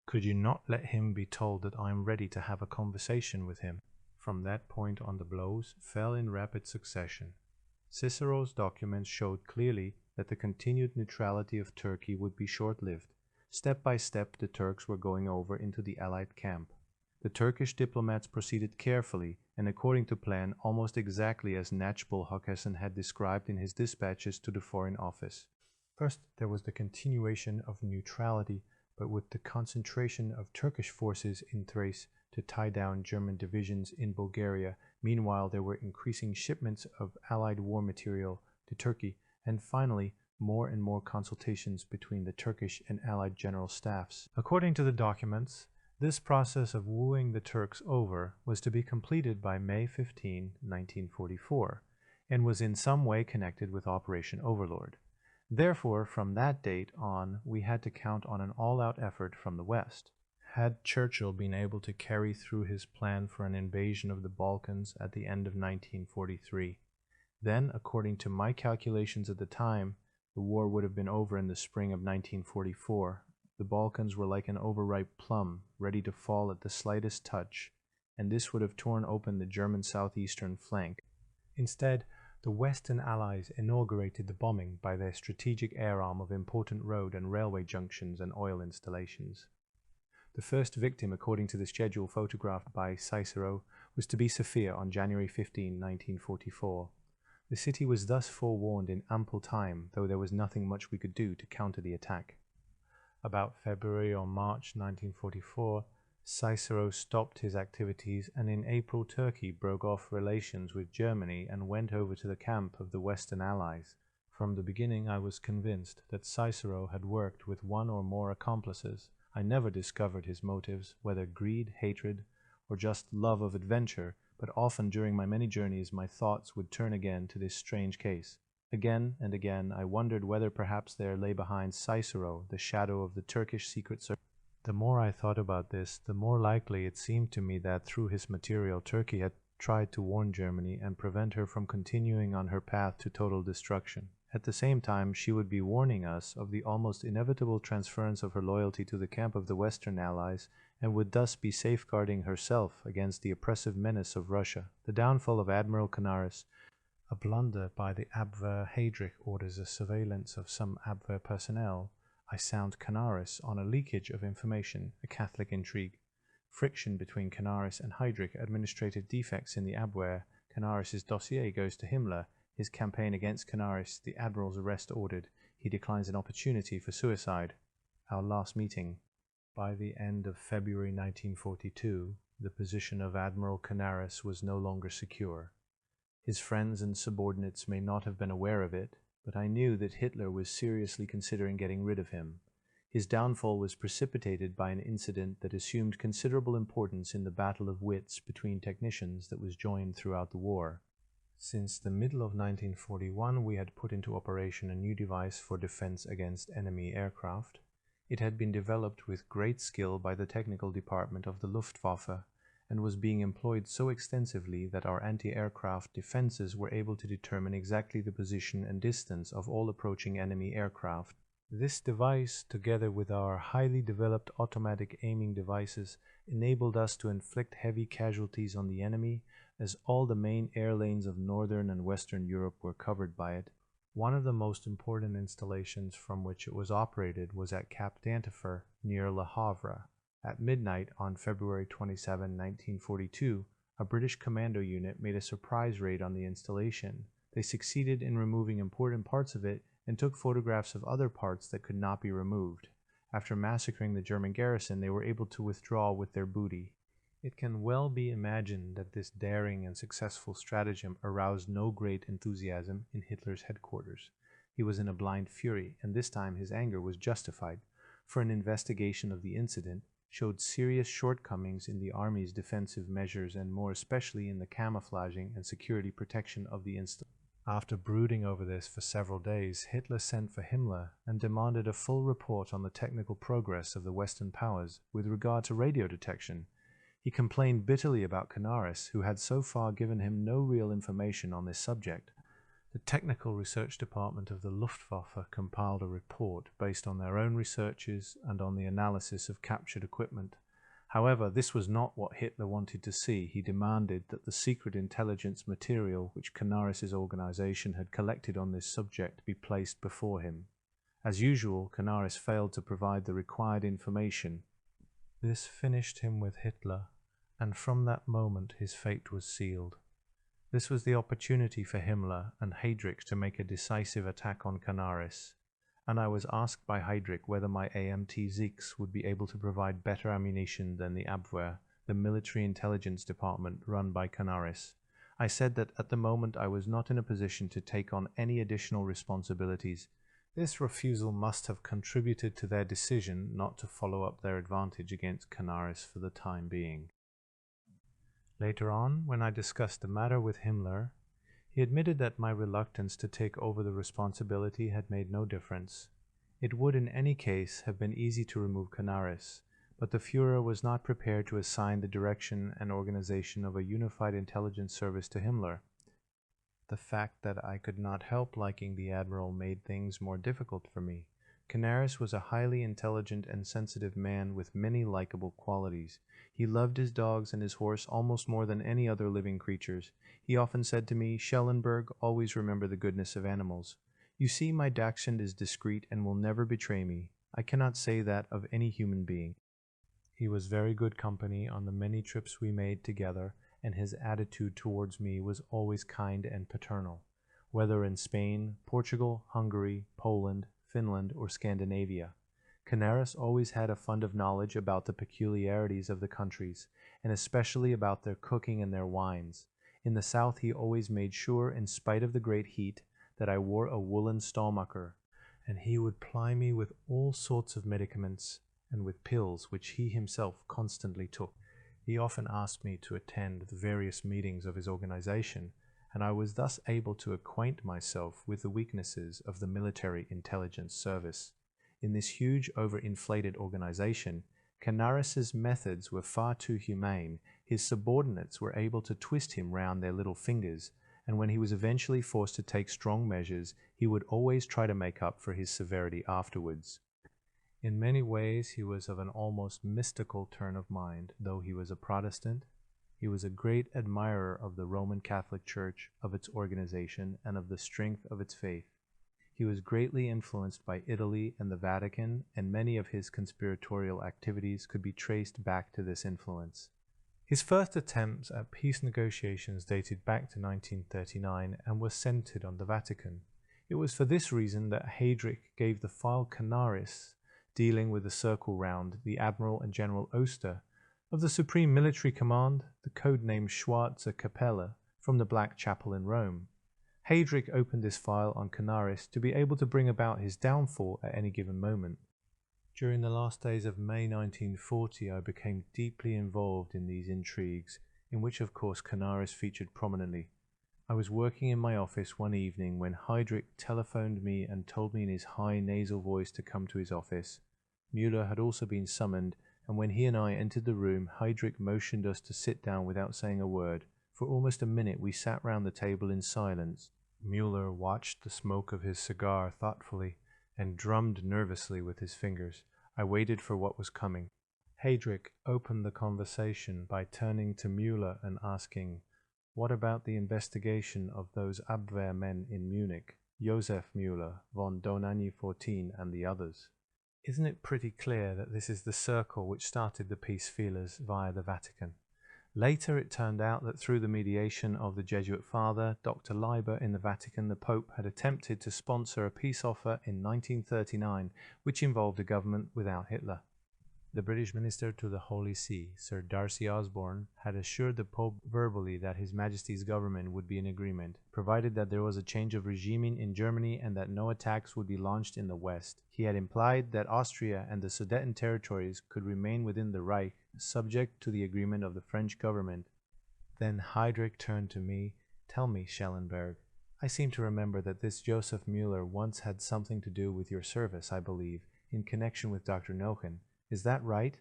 Speaker 1: Could you not let him be told that I am ready to have a conversation with him? From that point on, the blows fell in rapid succession. Cicero's documents showed clearly that the continued neutrality of Turkey would be short-lived. Step by step, the Turks were going over into the Allied camp. The Turkish diplomats proceeded carefully and according to plan, almost exactly as Nachbul Hokessen had described in his dispatches to the Foreign Office. First, there was the continuation of neutrality, but with the concentration of Turkish forces in Thrace to tie down German divisions in Bulgaria. Meanwhile, there were increasing shipments of Allied war material to Turkey, and finally, more and more consultations between the Turkish and Allied general staffs. According to the documents, this process of wooing the Turks over was to be completed by May 15, 1944, and was in some way connected with Operation Overlord. Therefore, from that date on, we had to count on an all-out effort from the West. Had Churchill been able to carry through his plan for an invasion of the Balkans at the end of 1943, then, according to my calculations at the time, the war would have been over in the spring of 1944. The Balkans were like an overripe plum, ready to fall at the slightest touch, and this would have torn open the German southeastern flank. Instead, the Western Allies inaugurated the bombing by their strategic air arm of important road and railway junctions and oil installations. The first victim, according to the schedule photographed by Cicero, was to be Sofia on January 15, 1944. The city was thus forewarned in ample time, though there was nothing much we could do to counter the attack. About February or March 1944, Cicero stopped his activities, and in April Turkey broke off relations with Germany and went over to the camp of the Western Allies. From the beginning I was convinced that Cicero had worked with one or more accomplices. I never discovered his motives, whether greed, hatred, or just love of adventure, but often during my many journeys my thoughts would turn again to this strange case. Again and again I wondered whether perhaps there lay behind Cicero the shadow of the Turkish secret service. The more I thought about this, the more likely it seemed to me that through his material Turkey had tried to warn Germany and prevent her from continuing on her path to total destruction. At the same time, she would be warning us of the almost inevitable transference of her loyalty to the camp of the Western Allies, and would thus be safeguarding herself against the oppressive menace of Russia. The downfall of Admiral Canaris, a blunder by the Abwehr Heydrich orders a surveillance of some Abwehr personnel. I sound Canaris on a leakage of information, a Catholic intrigue. Friction between Canaris and Heydrich, administrative defects in the Abwehr. Canaris' dossier goes to Himmler, his campaign against Canaris, the admiral's arrest ordered. He declines an opportunity for suicide. Our last meeting. By the end of February 1942, the position of Admiral Canaris was no longer secure. His friends and subordinates may not have been aware of it, but I knew that Hitler was seriously considering getting rid of him. His downfall was precipitated by an incident that assumed considerable importance in the battle of wits between technicians that was joined throughout the war. Since the middle of 1941, we had put into operation a new device for defense against enemy aircraft. It had been developed with great skill by the technical department of the Luftwaffe and was being employed so extensively that our anti-aircraft defenses were able to determine exactly the position and distance of all approaching enemy aircraft. This device, together with our highly developed automatic aiming devices, enabled us to inflict heavy casualties on the enemy, as all the main air lanes of Northern and Western Europe were covered by it. One of the most important installations from which it was operated was at Cap d'Antifer, near Le Havre. At midnight on February 27, 1942, a British commando unit made a surprise raid on the installation. They succeeded in removing important parts of it and took photographs of other parts that could not be removed. After massacring the German garrison, they were able to withdraw with their booty. It can well be imagined that this daring and successful stratagem aroused no great enthusiasm in Hitler's headquarters. He was in a blind fury, and this time his anger was justified, for an investigation of the incident showed serious shortcomings in the army's defensive measures and more especially in the camouflaging and security protection of the installation. After brooding over this for several days, Hitler sent for Himmler and demanded a full report on the technical progress of the Western powers with regard to radio detection. He complained bitterly about Canaris, who had so far given him no real information on this subject. The Technical Research Department of the Luftwaffe compiled a report based on their own researches and on the analysis of captured equipment. However, this was not what Hitler wanted to see. He demanded that the secret intelligence material which Canaris' organization had collected on this subject be placed before him. As usual, Canaris failed to provide the required information. This finished him with Hitler, and from that moment his fate was sealed. This was the opportunity for Himmler and Heydrich to make a decisive attack on Canaris, and I was asked by Heydrich whether my AMT-6 would be able to provide better ammunition than the Abwehr, the military intelligence department run by Canaris. I said that at the moment I was not in a position to take on any additional responsibilities. This refusal must have contributed to their decision not to follow up their advantage against Canaris for the time being. Later on, when I discussed the matter with Himmler, he admitted that my reluctance to take over the responsibility had made no difference. It would in any case have been easy to remove Canaris, but the Führer was not prepared to assign the direction and organization of a unified intelligence service to Himmler. The fact that I could not help liking the admiral made things more difficult for me. Canaris was a highly intelligent and sensitive man with many likable qualities. He loved his dogs and his horse almost more than any other living creatures. He often said to me, "Schellenberg, always remember the goodness of animals. You see, my dachshund is discreet and will never betray me. I cannot say that of any human being." He was very good company on the many trips we made together, and his attitude towards me was always kind and paternal, whether in Spain, Portugal, Hungary, Poland, Finland, or Scandinavia. Canaris always had a fund of knowledge about the peculiarities of the countries, and especially about their cooking and their wines. In the south he always made sure, in spite of the great heat, that I wore a woolen stommacher, and he would ply me with all sorts of medicaments and with pills which he himself constantly took. He often asked me to attend the various meetings of his organization, and I was thus able to acquaint myself with the weaknesses of the military intelligence service. In this huge overinflated organization, Canaris's methods were far too humane. His subordinates were able to twist him round their little fingers, and when he was eventually forced to take strong measures, he would always try to make up for his severity afterwards. In many ways he was of an almost mystical turn of mind. Though he was a Protestant, he was a great admirer of the Roman Catholic Church, of its organization, and of the strength of its faith. He was greatly influenced by Italy and the Vatican, and many of his conspiratorial activities could be traced back to this influence. His first attempts at peace negotiations dated back to 1939 and were centered on the Vatican. It was for this reason that Heydrich gave the file Canaris, dealing with the Circle Round, the Admiral and General Oster, of the Supreme Military Command, the codename Schwarze Kapelle, from the Black Chapel in Rome. Heydrich opened this file on Canaris to be able to bring about his downfall at any given moment. During the last days of May 1940, I became deeply involved in these intrigues, in which of course Canaris featured prominently. I was working in my office one evening when Heydrich telephoned me and told me in his high nasal voice to come to his office. Müller had also been summoned, and when he and I entered the room, Heydrich motioned us to sit down without saying a word. For almost a minute we sat round the table in silence. Müller watched the smoke of his cigar thoughtfully and drummed nervously with his fingers. I waited for what was coming. Heydrich opened the conversation by turning to Müller and asking, "What about the investigation of those Abwehrmen in Munich, Josef Müller, von Dohnanyi 14 and the others? Isn't it pretty clear that this is the circle which started the peace feelers via the Vatican?" Later it turned out that through the mediation of the Jesuit father, Dr. Leiber, in the Vatican, the Pope had attempted to sponsor a peace offer in 1939, which involved a government without Hitler. The British minister to the Holy See, Sir Darcy Osborne, had assured the Pope verbally that His Majesty's government would be in agreement, provided that there was a change of regime in Germany and that no attacks would be launched in the West. He had implied that Austria and the Sudeten territories could remain within the Reich, subject to the agreement of the French government. Then Heydrich turned to me. "Tell me, Schellenberg, I seem to remember that this Joseph Müller once had something to do with your service, I believe, in connection with Dr. Nochen. Is that right?"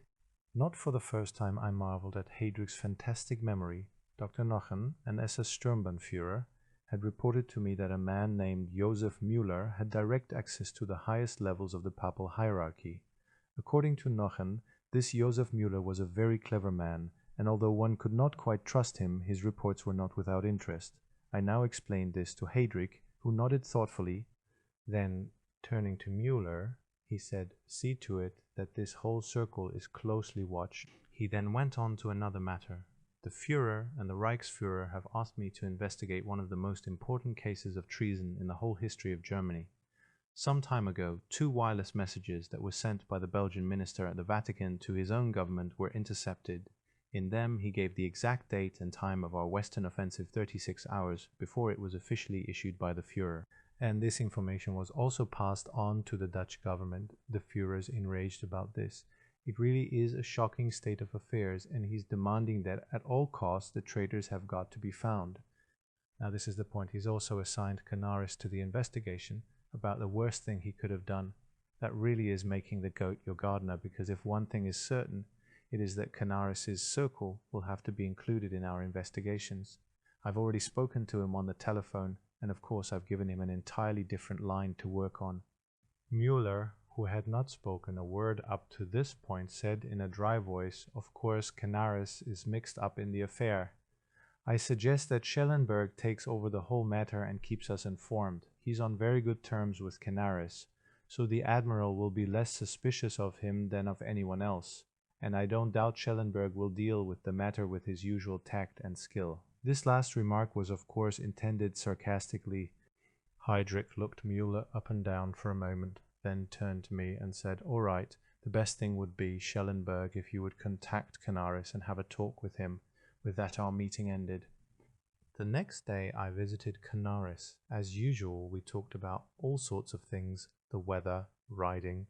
Speaker 1: Not for the first time I marveled at Heydrich's fantastic memory. Dr. Nochen, an SS Sturmbannführer, had reported to me that a man named Josef Müller had direct access to the highest levels of the papal hierarchy. According to Nochen, this Josef Müller was a very clever man, and although one could not quite trust him, his reports were not without interest. I now explained this to Heydrich, who nodded thoughtfully. Then, turning to Müller, he said, "See to it that this whole circle is closely watched." He then went on to another matter. "The Führer and the Reichsführer have asked me to investigate one of the most important cases of treason in the whole history of Germany. Some time ago, 2 wireless messages that were sent by the Belgian minister at the Vatican to his own government were intercepted. In them he gave the exact date and time of our Western offensive 36 hours before it was officially issued by the Führer. And this information was also passed on to the Dutch government. The Führer's enraged about this. It really is a shocking state of affairs, and he's demanding that at all costs the traitors have got to be found." Now this is the point. He's also assigned Canaris to the investigation about the worst thing he could have done. That really is making the goat your gardener, because if one thing is certain, it is that Canaris's circle will have to be included in our investigations. I've already spoken to him on the telephone, and of course I've given him an entirely different line to work on. Müller, who had not spoken a word up to this point, said in a dry voice, "Of course Canaris is mixed up in the affair. I suggest that Schellenberg takes over the whole matter and keeps us informed. He's on very good terms with Canaris, so the Admiral will be less suspicious of him than of anyone else, and I don't doubt Schellenberg will deal with the matter with his usual tact and skill." This last remark was of course intended sarcastically. Heydrich looked Müller up and down for a moment, then turned to me and said, "All right, the best thing would be, Schellenberg, if you would contact Canaris and have a talk with him." With that our meeting ended. The next day I visited Canaris. As usual, we talked about all sorts of things, the weather, riding,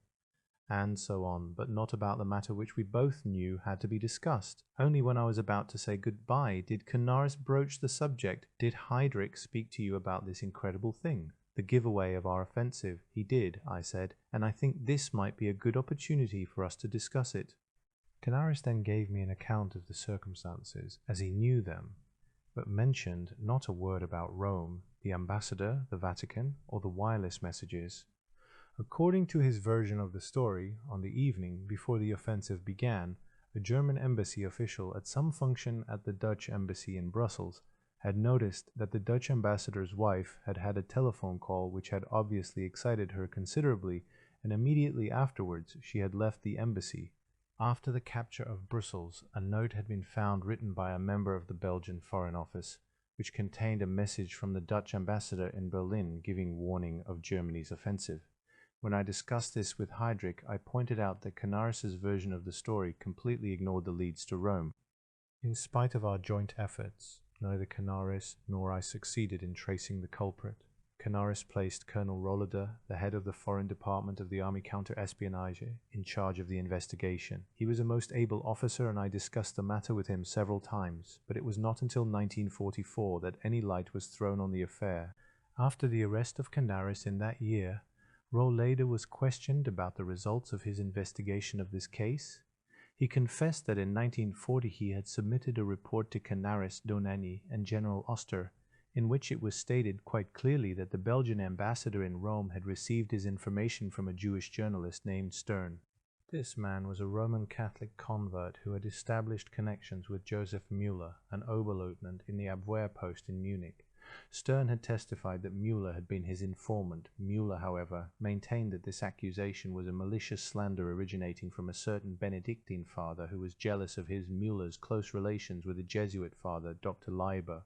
Speaker 1: and so on, but not about the matter which we both knew had to be discussed. Only when I was about to say goodbye did Canaris broach the subject. "Did Heydrich speak to you about this incredible thing, the giveaway of our offensive?" "He did," I said, "and I think this might be a good opportunity for us to discuss it." Canaris then gave me an account of the circumstances, as he knew them, but mentioned not a word about Rome, the ambassador, the Vatican, or the wireless messages. According to his version of the story, on the evening before the offensive began, a German embassy official at some function at the Dutch embassy in Brussels had noticed that the Dutch ambassador's wife had had a telephone call which had obviously excited her considerably, and immediately afterwards she had left the embassy. After the capture of Brussels, a note had been found written by a member of the Belgian Foreign Office, which contained a message from the Dutch ambassador in Berlin giving warning of Germany's offensive. When I discussed this with Heydrich, I pointed out that Canaris's version of the story completely ignored the leads to Rome. In spite of our joint efforts, neither Canaris nor I succeeded in tracing the culprit. Canaris placed Colonel Rolleder, the head of the Foreign Department of the Army Counter-Espionage, in charge of the investigation. He was a most able officer, and I discussed the matter with him several times, but it was not until 1944 that any light was thrown on the affair. After the arrest of Canaris in that year, Rolleder was questioned about the results of his investigation of this case. He confessed that in 1940 he had submitted a report to Canaris, Donani, and General Oster, in which it was stated quite clearly that the Belgian ambassador in Rome had received his information from a Jewish journalist named Stern. This man was a Roman Catholic convert who had established connections with Joseph Müller, an Oberleutnant in the Abwehr post in Munich. Stern had testified that Müller had been his informant. Müller, however, maintained that this accusation was a malicious slander originating from a certain Benedictine father who was jealous of his Müller's close relations with a Jesuit father, Dr. Leiber.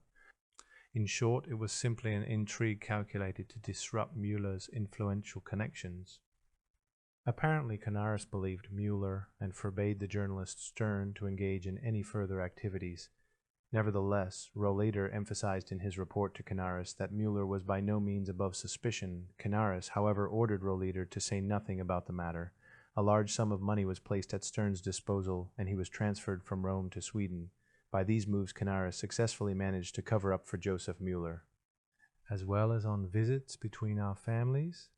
Speaker 1: In short, it was simply an intrigue calculated to disrupt Müller's influential connections. Apparently, Canaris believed Müller and forbade the journalist Stern to engage in any further activities. Nevertheless, Rolleder emphasized in his report to Canaris that Müller was by no means above suspicion. Canaris, however, ordered Rolleder to say nothing about the matter. A large sum of money was placed at Stern's disposal, and he was transferred from Rome to Sweden. By these moves, Canaris successfully managed to cover up for Joseph Müller. As well as on visits between our families,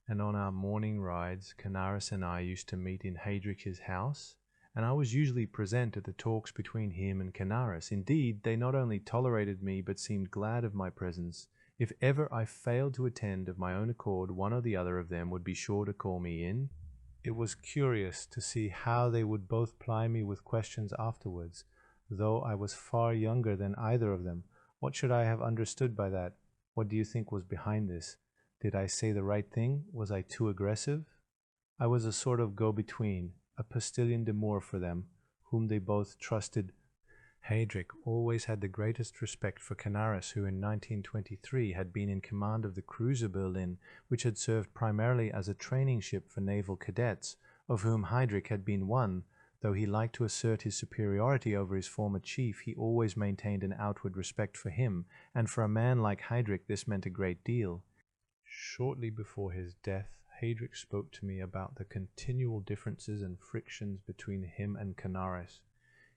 Speaker 1: and on our morning rides, Canaris and I used to meet in Heydrich's house, and I was usually present at the talks between him and Canaris. Indeed, they not only tolerated me, but seemed glad of my presence. If ever I failed to attend of my own accord, one or the other of them would be sure to call me in. It was curious to see how they would both ply me with questions afterwards, though I was far younger than either of them. What should I have understood by that? What do you think was behind this? Did I say the right thing? Was I too aggressive? I was a sort of go-between, a postilion d'amour for them, whom they both trusted. Heydrich always had the greatest respect for Canaris, who in 1923 had been in command of the cruiser Berlin, which had served primarily as a training ship for naval cadets, of whom Heydrich had been one. Though he liked to assert his superiority over his former chief, he always maintained an outward respect for him, and for a man like Heydrich this meant a great deal. Shortly before his death, Heydrich spoke to me about the continual differences and frictions between him and Canaris.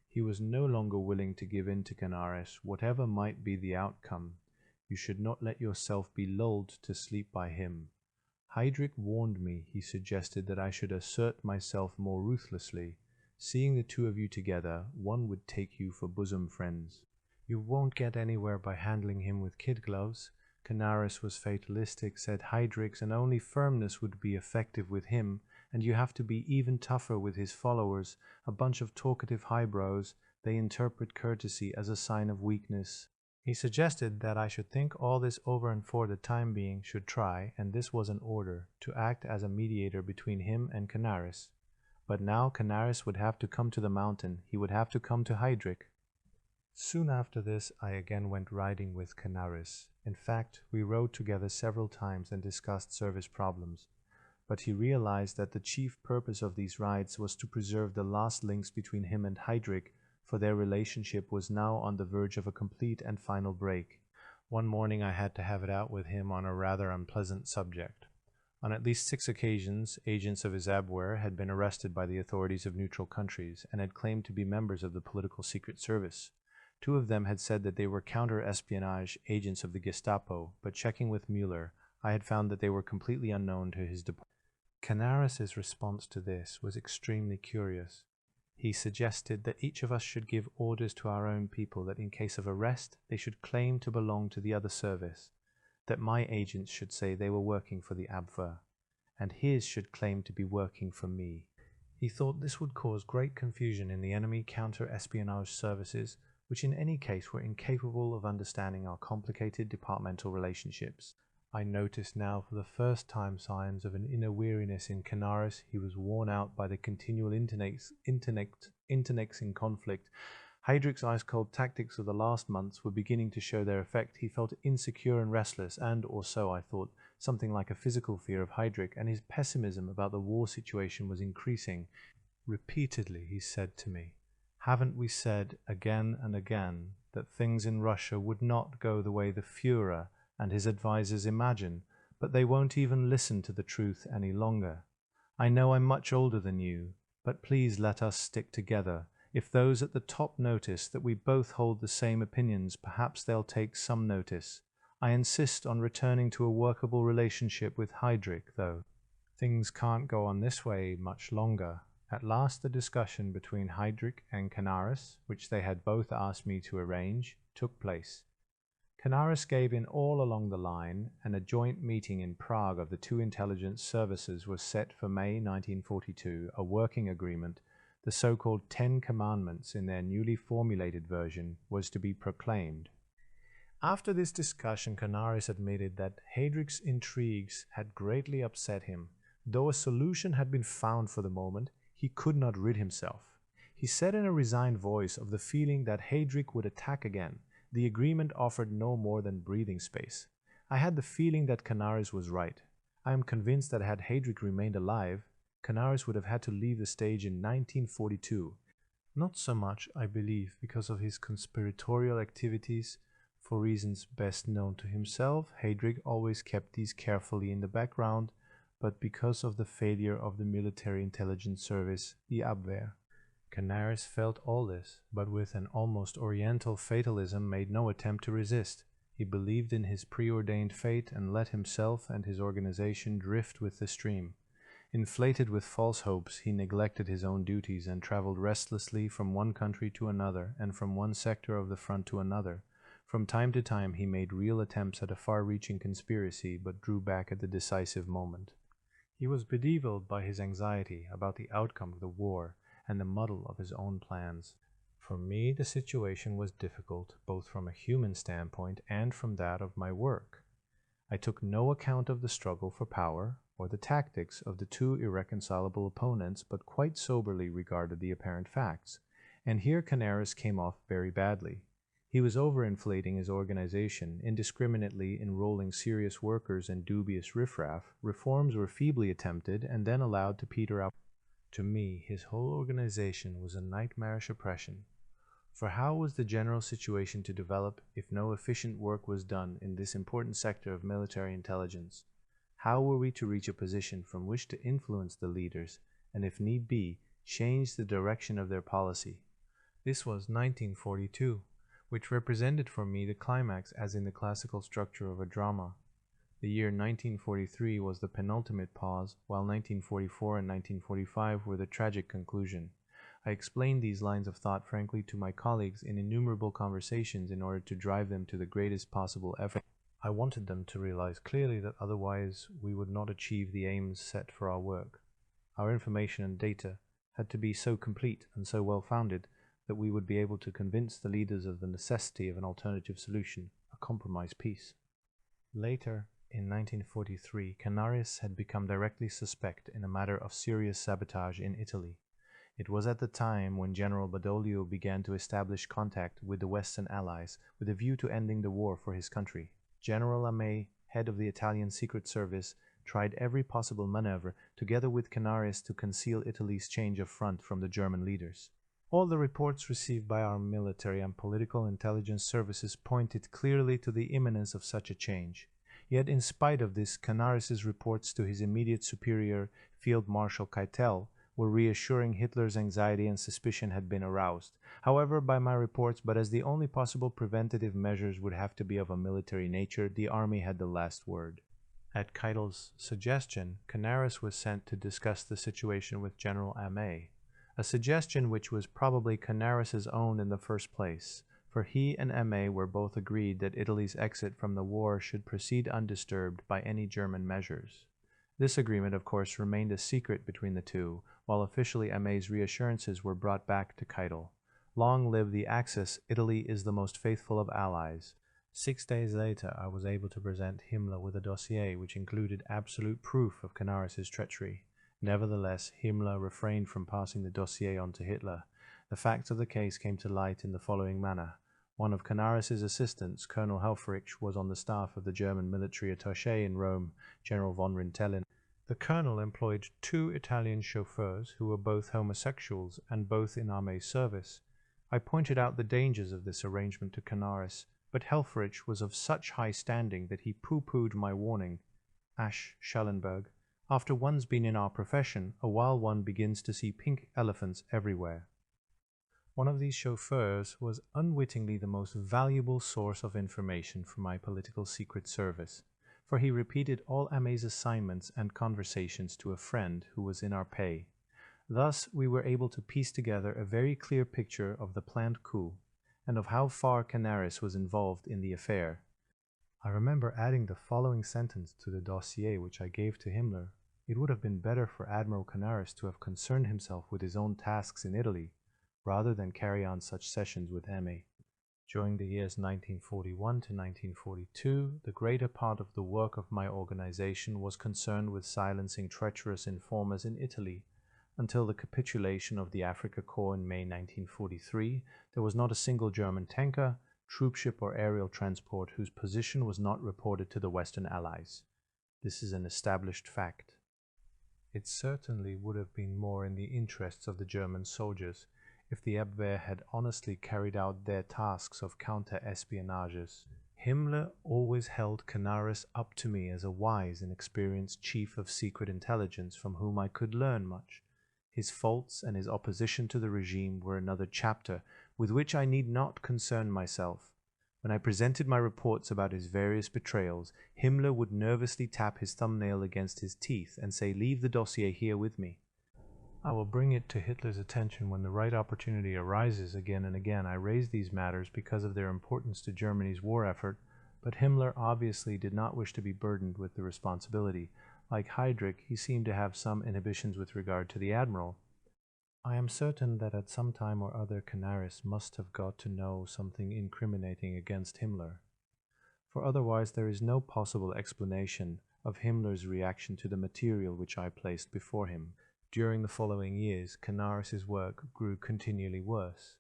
Speaker 1: He was no longer willing to give in to Canaris, whatever might be the outcome. You should not let yourself be lulled to sleep by him. Heydrich warned me. He suggested that I should assert myself more ruthlessly. Seeing the two of you together, one would take you for bosom friends. You won't get anywhere by handling him with kid gloves. Canaris was fatalistic, said Heydrich, and only firmness would be effective with him, and you have to be even tougher with his followers, a bunch of talkative highbrows. They interpret courtesy as a sign of weakness. He suggested that I should think all this over and for the time being should try, and this was an order, to act as a mediator between him and Canaris. But now Canaris would have to come to the mountain. He would have to come to Heydrich. Soon after this, I again went riding with Canaris. In fact, we rode together several times and discussed service problems. But he realized that the chief purpose of these rides was to preserve the last links between him and Heydrich, for their relationship was now on the verge of a complete and final break. One morning I had to have it out with him on a rather unpleasant subject. On at least 6 occasions, agents of his Abwehr had been arrested by the authorities of neutral countries and had claimed to be members of the political secret service. 2 of them had said that they were counter-espionage agents of the Gestapo, but checking with Müller, I had found that they were completely unknown to his department. Canaris's response to this was extremely curious. He suggested that each of us should give orders to our own people that in case of arrest, they should claim to belong to the other service, that my agents should say they were working for the Abwehr, and his should claim to be working for me. He thought this would cause great confusion in the enemy counter-espionage services, which in any case were incapable of understanding our complicated departmental relationships. I noticed now for the first time signs of an inner weariness in Canaris. He was worn out by the continual internecting conflict. Heydrich's ice-cold tactics of the last months were beginning to show their effect. He felt insecure and restless, and, or so I thought, something like a physical fear of Heydrich, and his pessimism about the war situation was increasing. Repeatedly he said to me, "Haven't we said again and again that things in Russia would not go the way the Führer and his advisers imagine, but they won't even listen to the truth any longer. I know I'm much older than you, but please let us stick together. If those at the top notice that we both hold the same opinions, perhaps they'll take some notice. I insist on returning to a workable relationship with Heydrich, though. Things can't go on this way much longer." At last the discussion between Heydrich and Canaris, which they had both asked me to arrange, took place. Canaris gave in all along the line, and a joint meeting in Prague of the two intelligence services was set for May 1942, a working agreement. The so-called Ten Commandments, in their newly formulated version, was to be proclaimed. After this discussion, Canaris admitted that Heydrich's intrigues had greatly upset him. Though a solution had been found for the moment, he could not rid himself. He said in a resigned voice of the feeling that Heydrich would attack again. The agreement offered no more than breathing space. I had the feeling that Canaris was right. I am convinced that had Heydrich remained alive, Canaris would have had to leave the stage in 1942. Not so much, I believe, because of his conspiratorial activities. For reasons best known to himself, Heydrich always kept these carefully in the background, but because of the failure of the military intelligence service, the Abwehr. Canaris felt all this, but with an almost oriental fatalism made no attempt to resist. He believed in his preordained fate and let himself and his organization drift with the stream. Inflated with false hopes, he neglected his own duties and traveled restlessly from one country to another and from one sector of the front to another. From time to time he made real attempts at a far-reaching conspiracy, but drew back at the decisive moment. He was bedeviled by his anxiety about the outcome of the war and the muddle of his own plans. For me, the situation was difficult, both from a human standpoint and from that of my work. I took no account of the struggle for power or the tactics of the two irreconcilable opponents, but quite soberly regarded the apparent facts. And here Canaris came off very badly. He was overinflating his organization, indiscriminately enrolling serious workers and dubious riffraff. Reforms were feebly attempted and then allowed to peter out. To me, his whole organization was a nightmarish oppression. For how was the general situation to develop if no efficient work was done in this important sector of military intelligence? How were we to reach a position from which to influence the leaders and, if need be, change the direction of their policy? This was 1942, which represented for me the climax as in the classical structure of a drama. The year 1943 was the penultimate pause, while 1944 and 1945 were the tragic conclusion. I explained these lines of thought frankly to my colleagues in innumerable conversations in order to drive them to the greatest possible effort. I wanted them to realize clearly that otherwise we would not achieve the aims set for our work. Our information and data had to be so complete and so well-founded that we would be able to convince the leaders of the necessity of an alternative solution, a compromise peace. Later, in 1943, Canaris had become directly suspect in a matter of serious sabotage in Italy. It was at the time when General Badoglio began to establish contact with the Western Allies with a view to ending the war for his country. General Amé, head of the Italian Secret Service, tried every possible maneuver together with Canaris to conceal Italy's change of front from the German leaders. All the reports received by our military and political intelligence services pointed clearly to the imminence of such a change. Yet in spite of this, Canaris's reports to his immediate superior, Field Marshal Keitel, were reassuring. Hitler's anxiety and suspicion had been aroused. However, by my reports, but as the only possible preventative measures would have to be of a military nature, the army had the last word. At Keitel's suggestion, Canaris was sent to discuss the situation with General Amé, a suggestion which was probably Canaris's own in the first place, for he and Amé were both agreed that Italy's exit from the war should proceed undisturbed by any German measures. This agreement, of course, remained a secret between the two, while officially Amé's reassurances were brought back to Keitel. Long live the Axis, Italy is the most faithful of allies. 6 days later, I was able to present Himmler with a dossier which included absolute proof of Canaris's treachery. Nevertheless, Himmler refrained from passing the dossier on to Hitler. The facts of the case came to light in the following manner. One of Canaris's assistants, Colonel Helfrich, was on the staff of the German military attaché in Rome, General von Rintelen. The colonel employed 2 Italian chauffeurs who were both homosexuals and both in Armee's service. I pointed out the dangers of this arrangement to Canaris, but Helfrich was of such high standing that he pooh-poohed my warning. Schellenberg, after one's been in our profession, a while one begins to see pink elephants everywhere. One of these chauffeurs was unwittingly the most valuable source of information for my political secret service, for he repeated all Armee's assignments and conversations to a friend who was in our pay. Thus we were able to piece together a very clear picture of the planned coup, and of how far Canaris was involved in the affair. I remember adding the following sentence to the dossier which I gave to Himmler. It would have been better for Admiral Canaris to have concerned himself with his own tasks in Italy, rather than carry on such sessions with Armee. During the years 1941 to 1942, the greater part of the work of my organization was concerned with silencing treacherous informers in Italy. Until the capitulation of the Afrika Korps in May 1943, there was not a single German tanker, troopship or aerial transport whose position was not reported to the Western Allies. This is an established fact. It certainly would have been more in the interests of the German soldiers if the Abwehr had honestly carried out their tasks of counter-espionages. Himmler always held Canaris up to me as a wise and experienced chief of secret intelligence from whom I could learn much. His faults and his opposition to the regime were another chapter with which I need not concern myself. When I presented my reports about his various betrayals, Himmler would nervously tap his thumbnail against his teeth and say, "Leave the dossier here with me." I will bring it to Hitler's attention when the right opportunity arises. Again and again I raise these matters because of their importance to Germany's war effort, but Himmler obviously did not wish to be burdened with the responsibility. Like Heydrich, he seemed to have some inhibitions with regard to the admiral. I am certain that at some time or other Canaris must have got to know something incriminating against Himmler, for otherwise there is no possible explanation of Himmler's reaction to the material which I placed before him. During the following years, Canaris's work grew continually worse.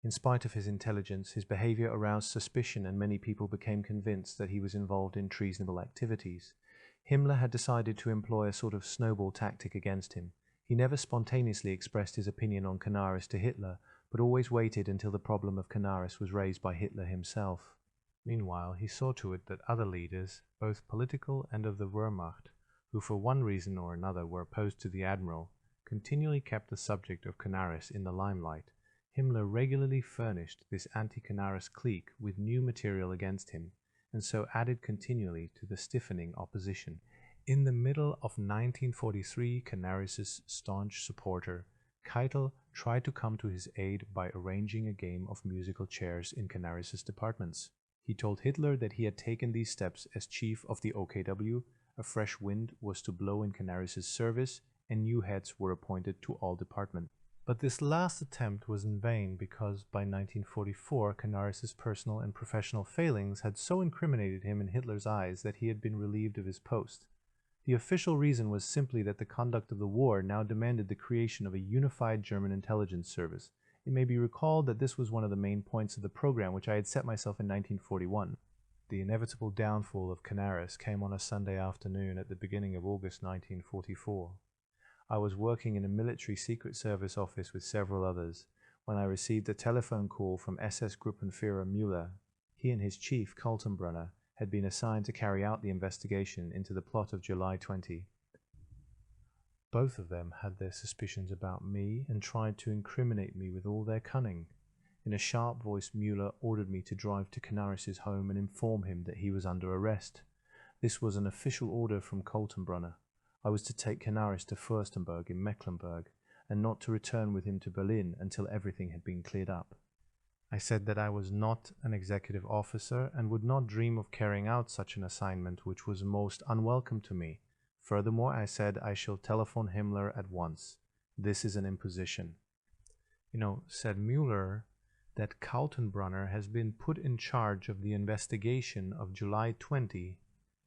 Speaker 1: In spite of his intelligence, his behavior aroused suspicion, and many people became convinced that he was involved in treasonable activities. Himmler had decided to employ a sort of snowball tactic against him. He never spontaneously expressed his opinion on Canaris to Hitler, but always waited until the problem of Canaris was raised by Hitler himself. Meanwhile, he saw to it that other leaders, both political and of the Wehrmacht, who for one reason or another were opposed to the admiral, continually kept the subject of Canaris in the limelight. Himmler regularly furnished this anti-Canaris clique with new material against him, and so added continually to the stiffening opposition. In the middle of 1943, Canaris's staunch supporter, Keitel, tried to come to his aid by arranging a game of musical chairs in Canaris's departments. He told Hitler that he had taken these steps as chief of the OKW, a fresh wind was to blow in Canaris's service, and new heads were appointed to all departments. But this last attempt was in vain because by 1944 Canaris's personal and professional failings had so incriminated him in Hitler's eyes that he had been relieved of his post. The official reason was simply that the conduct of the war now demanded the creation of a unified German intelligence service. It may be recalled that this was one of the main points of the program which I had set myself in 1941. The inevitable downfall of Canaris came on a Sunday afternoon at the beginning of August 1944. I was working in a military secret service office with several others when I received a telephone call from SS Gruppenführer Müller. He and his chief, Kaltenbrunner, had been assigned to carry out the investigation into the plot of July 20. Both of them had their suspicions about me and tried to incriminate me with all their cunning. In a sharp voice, Müller ordered me to drive to Canaris's home and inform him that he was under arrest. This was an official order from Kaltenbrunner. I was to take Canaris to Fürstenberg in Mecklenburg, and not to return with him to Berlin until everything had been cleared up. I said that I was not an executive officer and would not dream of carrying out such an assignment, which was most unwelcome to me. Furthermore, I said I shall telephone Himmler at once. This is an imposition. Said Müller, that Kaltenbrunner has been put in charge of the investigation of July 20,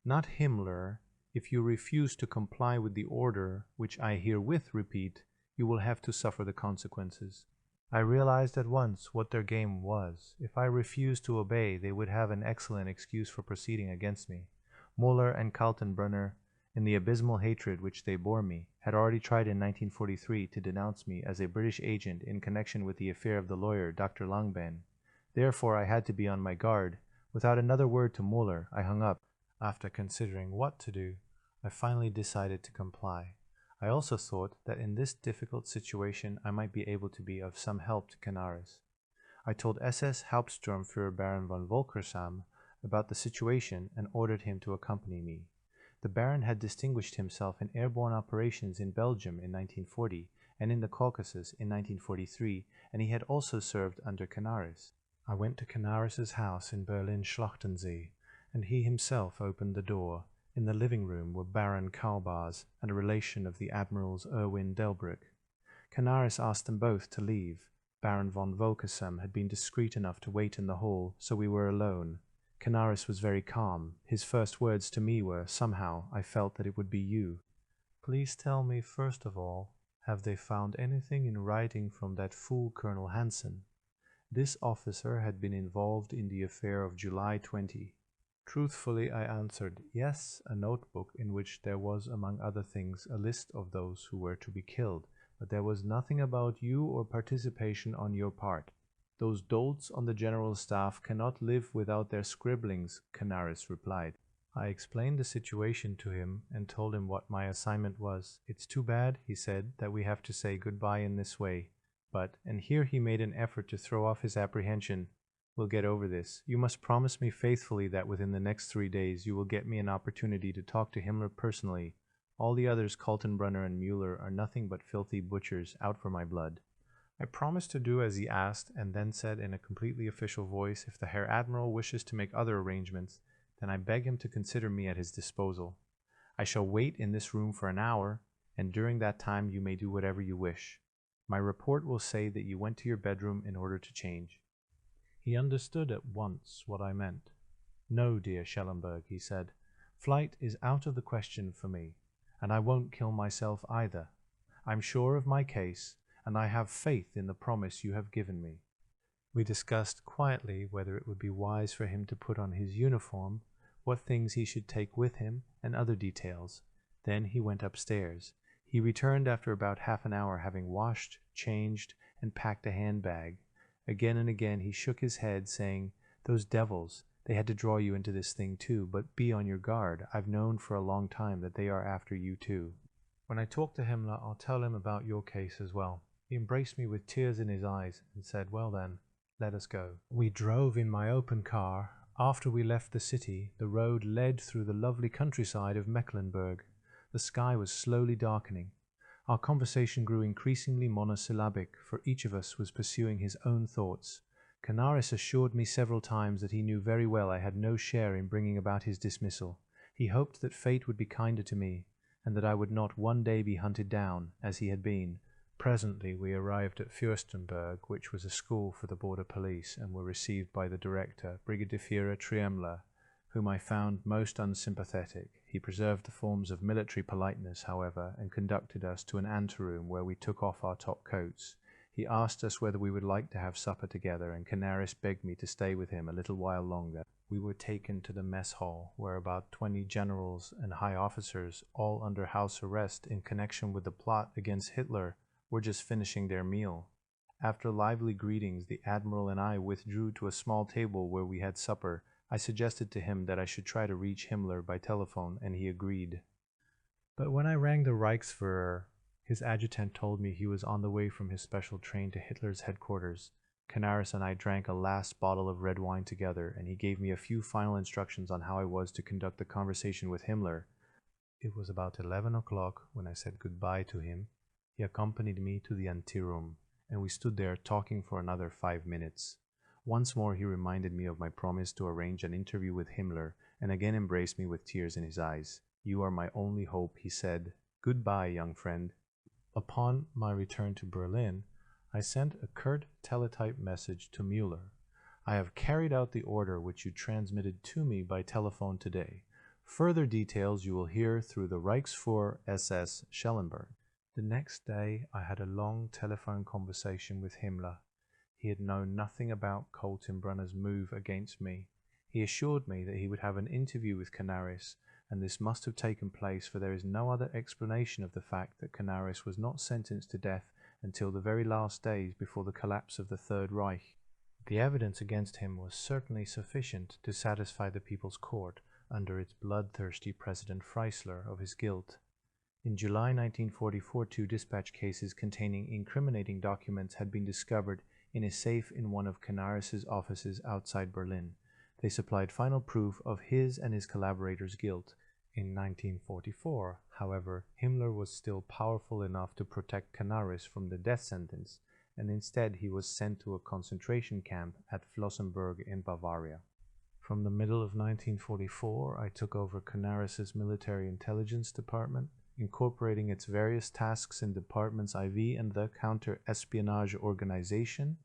Speaker 1: not Himmler. If you refuse to comply with the order, which I herewith repeat, you will have to suffer the consequences." I realized at once what their game was. If I refused to obey, they would have an excellent excuse for proceeding against me. Müller and Kaltenbrunner, in the abysmal hatred which they bore me, had already tried in 1943 to denounce me as a British agent in connection with the affair of the lawyer Dr. Langbein. Therefore I had to be on my guard. Without another word to Müller, I hung up. After considering what to do, I finally decided to comply. I also thought that in this difficult situation I might be able to be of some help to Canaris. I told SS Hauptsturmführer Baron von Volkersam about the situation and ordered him to accompany me. The Baron had distinguished himself in airborne operations in Belgium in 1940 and in the Caucasus in 1943, and he had also served under Canaris. I went to Canaris's house in Berlin-Schlachtensee, and he himself opened the door. In the living room were Baron Kaubas and a relation of the Admiral's Erwin Delbrück. Canaris asked them both to leave. Baron von Volkersam had been discreet enough to wait in the hall, so we were alone. Canaris was very calm. His first words to me were, "Somehow, I felt that it would be you. Please tell me, first of all, have they found anything in writing from that fool Colonel Hansen?" This officer had been involved in the affair of July 20. Truthfully, I answered, "Yes, a notebook in which there was, among other things, a list of those who were to be killed, but there was nothing about you or participation on your part. Those dolts on the general staff cannot live without their scribblings," Canaris replied. I explained the situation to him and told him what my assignment was. "It's too bad," he said, "that we have to say goodbye in this way. But," and here he made an effort to throw off his apprehension, "we'll get over this. You must promise me faithfully that within the next 3 days you will get me an opportunity to talk to Himmler personally. All the others, Kaltenbrunner and Müller, are nothing but filthy butchers out for my blood." I promised to do as he asked, and then said in a completely official voice, "If the Herr Admiral wishes to make other arrangements, then I beg him to consider me at his disposal. I shall wait in this room for an hour, and during that time you may do whatever you wish. My report will say that you went to your bedroom in order to change." He understood at once what I meant. "No, dear Schellenberg," he said, "flight is out of the question for me, and I won't kill myself either. I'm sure of my case, and I have faith in the promise you have given me." We discussed quietly whether it would be wise for him to put on his uniform, what things he should take with him, and other details. Then he went upstairs. He returned after about half an hour, having washed, changed, and packed a handbag. Again and again he shook his head, saying, "Those devils, they had to draw you into this thing too, but be on your guard. I've known for a long time that they are after you too. When I talk to Himmler, I'll tell him about your case as well." He embraced me with tears in his eyes and said, "Well then, let us go." We drove in my open car. After we left the city, the road led through the lovely countryside of Mecklenburg. The sky was slowly darkening. Our conversation grew increasingly monosyllabic, for each of us was pursuing his own thoughts. Canaris assured me several times that he knew very well I had no share in bringing about his dismissal. He hoped that fate would be kinder to me, and that I would not one day be hunted down, as he had been. Presently we arrived at Fürstenberg, which was a school for the border police, and were received by the director, Brigadeführer Triemler, whom I found most unsympathetic. He preserved the forms of military politeness, however, and conducted us to an anteroom where we took off our top coats. He asked us whether we would like to have supper together, and Canaris begged me to stay with him a little while longer. We were taken to the mess hall, where about 20 generals and high officers, all under house arrest in connection with the plot against Hitler, were just finishing their meal. After lively greetings, the Admiral and I withdrew to a small table where we had supper. I suggested to him that I should try to reach Himmler by telephone, and he agreed. But when I rang the Reichsführer, his adjutant told me he was on the way from his special train to Hitler's headquarters. Canaris and I drank a last bottle of red wine together, and he gave me a few final instructions on how I was to conduct the conversation with Himmler. It was about 11 o'clock when I said goodbye to him. He accompanied me to the anteroom, and we stood there talking for another 5 minutes. Once more he reminded me of my promise to arrange an interview with Himmler, and again embraced me with tears in his eyes. "You are my only hope," he said. "Goodbye, young friend." Upon my return to Berlin, I sent a curt teletype message to Müller. I have carried out the order which you transmitted to me by telephone today. Further details you will hear through the Reichsfuhrer SS Schellenberg. The next day I had a long telephone conversation with Himmler. He had known nothing about Kaltenbrunner's move against me. He assured me that he would have an interview with Canaris, and this must have taken place, for there is no other explanation of the fact that Canaris was not sentenced to death until the very last days before the collapse of the Third Reich. The evidence against him was certainly sufficient to satisfy the People's Court, under its bloodthirsty President Freisler, of his guilt. In July 1944, 2 dispatch cases containing incriminating documents had been discovered in a safe in one of Canaris's offices outside Berlin. They supplied final proof of his and his collaborators' guilt. In 1944, however, Himmler was still powerful enough to protect Canaris from the death sentence, and instead he was sent to a concentration camp at Flossenbürg in Bavaria. From the middle of 1944, I took over Canaris's military intelligence department, incorporating its various tasks in departments IV and the counter-espionage organization.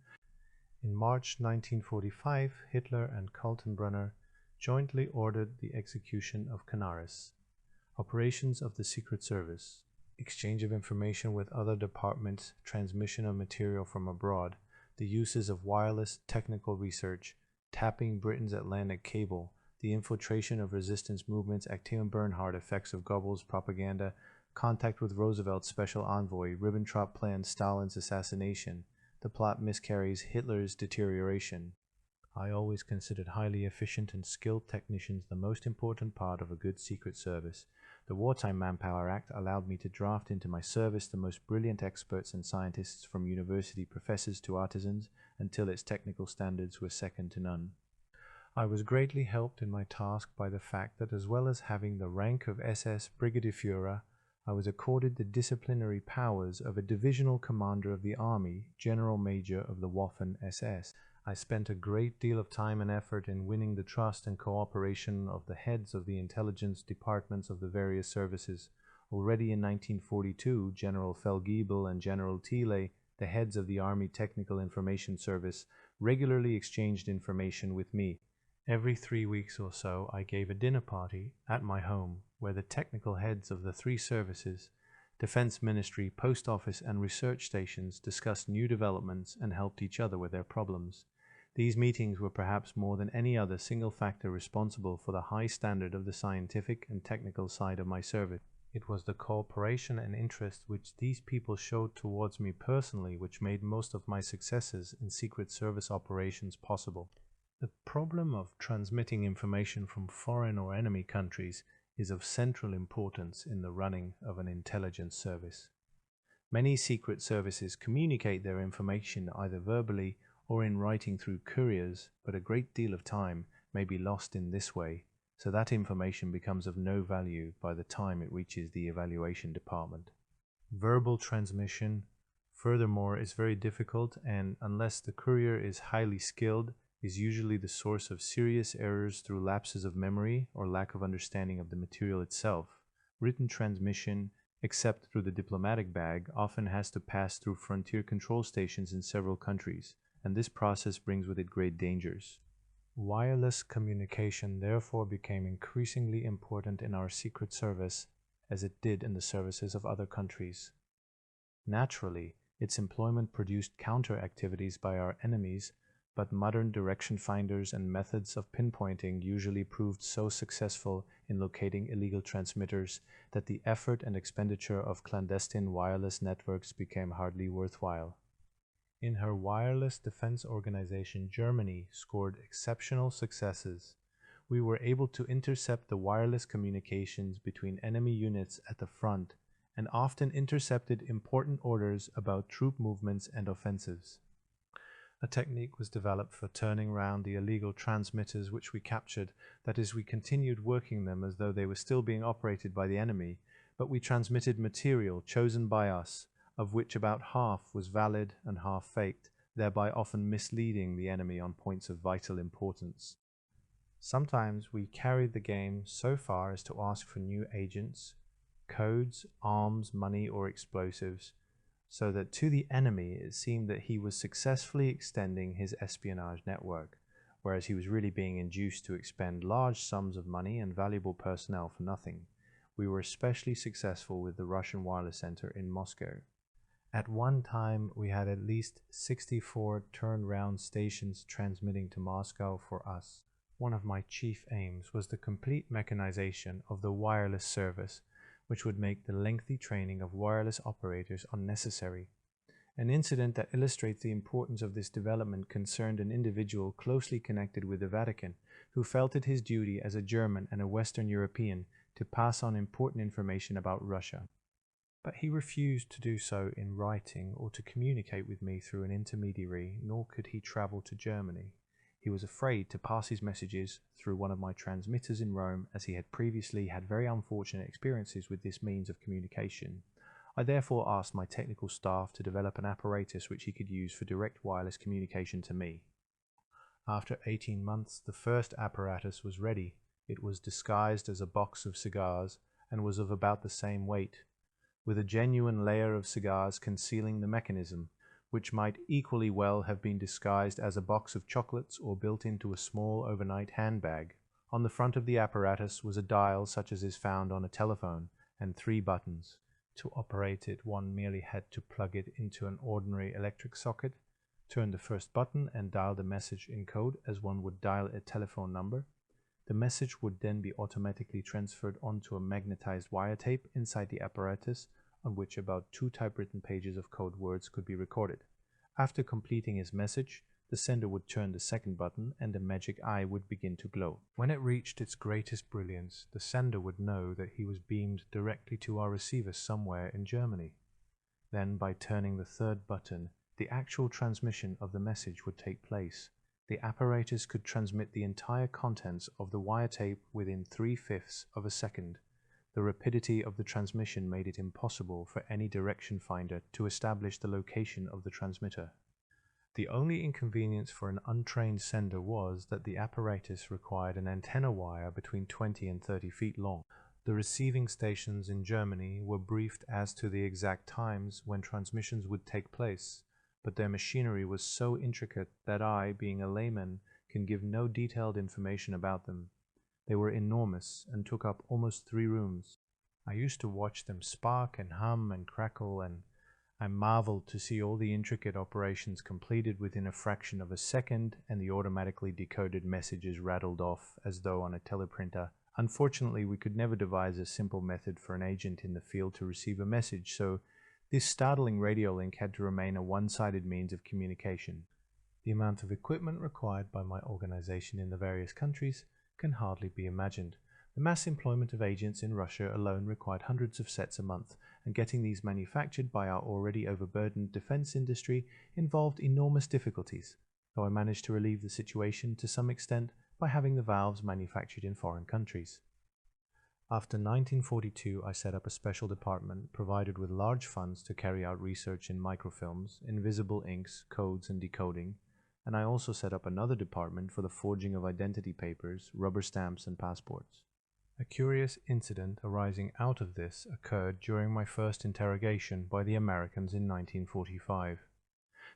Speaker 1: In March 1945, Hitler and Kaltenbrunner jointly ordered the execution of Canaris. Operations of the Secret Service, exchange of information with other departments, transmission of material from abroad, the uses of wireless technical research, tapping Britain's Atlantic cable, the infiltration of resistance movements, Aktion Bernhard effects of Goebbels' propaganda, contact with Roosevelt's special envoy, Ribbentrop plans Stalin's assassination, the plot miscarries Hitler's deterioration. I always considered highly efficient and skilled technicians the most important part of a good secret service. The Wartime Manpower Act allowed me to draft into my service the most brilliant experts and scientists, from university professors to artisans, until its technical standards were second to none. I was greatly helped in my task by the fact that, as well as having the rank of SS Brigadeführer, I was accorded the disciplinary powers of a divisional commander of the army, General Major of the Waffen SS. I spent a great deal of time and effort in winning the trust and cooperation of the heads of the intelligence departments of the various services. Already in 1942, General Feldgiebel and General Thiele, the heads of the Army Technical Information Service, regularly exchanged information with me. Every 3 weeks or so I gave a dinner party at my home, where the technical heads of the 3 services, Defense Ministry, Post Office and research stations, discussed new developments and helped each other with their problems. These meetings were perhaps more than any other single factor responsible for the high standard of the scientific and technical side of my service. It was the cooperation and interest which these people showed towards me personally which made most of my successes in Secret Service operations possible. The problem of transmitting information from foreign or enemy countries is of central importance in the running of an intelligence service. Many secret services communicate their information either verbally or in writing through couriers, but a great deal of time may be lost in this way, so that information becomes of no value by the time it reaches the evaluation department. Verbal transmission, furthermore, is very difficult, and unless the courier is highly skilled, is usually the source of serious errors through lapses of memory or lack of understanding of the material itself. Written transmission, except through the diplomatic bag, often has to pass through frontier control stations in several countries, and this process brings with it great dangers. Wireless communication therefore became increasingly important in our Secret Service, as it did in the services of other countries. Naturally, its employment produced counter-activities by our enemies, but modern direction finders and methods of pinpointing usually proved so successful in locating illegal transmitters that the effort and expenditure of clandestine wireless networks became hardly worthwhile. In her wireless defense organization, Germany scored exceptional successes. We were able to intercept the wireless communications between enemy units at the front and often intercepted important orders about troop movements and offensives. A technique was developed for turning round the illegal transmitters which we captured. That is, we continued working them as though they were still being operated by the enemy, but we transmitted material chosen by us, of which about half was valid and half faked, thereby often misleading the enemy on points of vital importance. Sometimes we carried the game so far as to ask for new agents, codes, arms, money, or explosives, so that to the enemy it seemed that he was successfully extending his espionage network, whereas he was really being induced to expend large sums of money and valuable personnel for nothing. We were especially successful with the Russian Wireless Center in Moscow. At one time, we had at least 64 turnaround stations transmitting to Moscow for us. One of my chief aims was the complete mechanization of the wireless service, which would make the lengthy training of wireless operators unnecessary. An incident that illustrates the importance of this development concerned an individual closely connected with the Vatican, who felt it his duty as a German and a Western European to pass on important information about Russia. But he refused to do so in writing or to communicate with me through an intermediary, nor could he travel to Germany. He was afraid to pass his messages through one of my transmitters in Rome, as he had previously had very unfortunate experiences with this means of communication. I therefore asked my technical staff to develop an apparatus which he could use for direct wireless communication to me. After 18 months, the first apparatus was ready. It was disguised as a box of cigars and was of about the same weight, with a genuine layer of cigars concealing the mechanism, which might equally well have been disguised as a box of chocolates or built into a small overnight handbag. On the front of the apparatus was a dial such as is found on a telephone, and 3 buttons. To operate it, one merely had to plug it into an ordinary electric socket, turn the first button and dial the message in code as one would dial a telephone number. The message would then be automatically transferred onto a magnetized wire tape inside the apparatus, on which about 2 typewritten pages of code words could be recorded. After completing his message, the sender would turn the second button and the magic eye would begin to glow. When it reached its greatest brilliance, the sender would know that he was beamed directly to our receiver somewhere in Germany. Then, by turning the third button, the actual transmission of the message would take place. The apparatus could transmit the entire contents of the wire tape within 3/5 of a second. The rapidity of the transmission made it impossible for any direction finder to establish the location of the transmitter. The only inconvenience for an untrained sender was that the apparatus required an antenna wire between 20 and 30 feet long. The receiving stations in Germany were briefed as to the exact times when transmissions would take place, but their machinery was so intricate that I, being a layman, can give no detailed information about them. They were enormous and took up almost 3 rooms. I used to watch them spark and hum and crackle, and I marveled to see all the intricate operations completed within a fraction of a second, and the automatically decoded messages rattled off as though on a teleprinter. Unfortunately, we could never devise a simple method for an agent in the field to receive a message, so this startling radio link had to remain a one-sided means of communication. The amount of equipment required by my organization in the various countries can hardly be imagined. The mass employment of agents in Russia alone required hundreds of sets a month, and getting these manufactured by our already overburdened defense industry involved enormous difficulties, though I managed to relieve the situation to some extent by having the valves manufactured in foreign countries. After 1942, I set up a special department provided with large funds to carry out research in microfilms, invisible inks, codes, and decoding, and I also set up another department for the forging of identity papers, rubber stamps, and passports. A curious incident arising out of this occurred during my first interrogation by the Americans in 1945.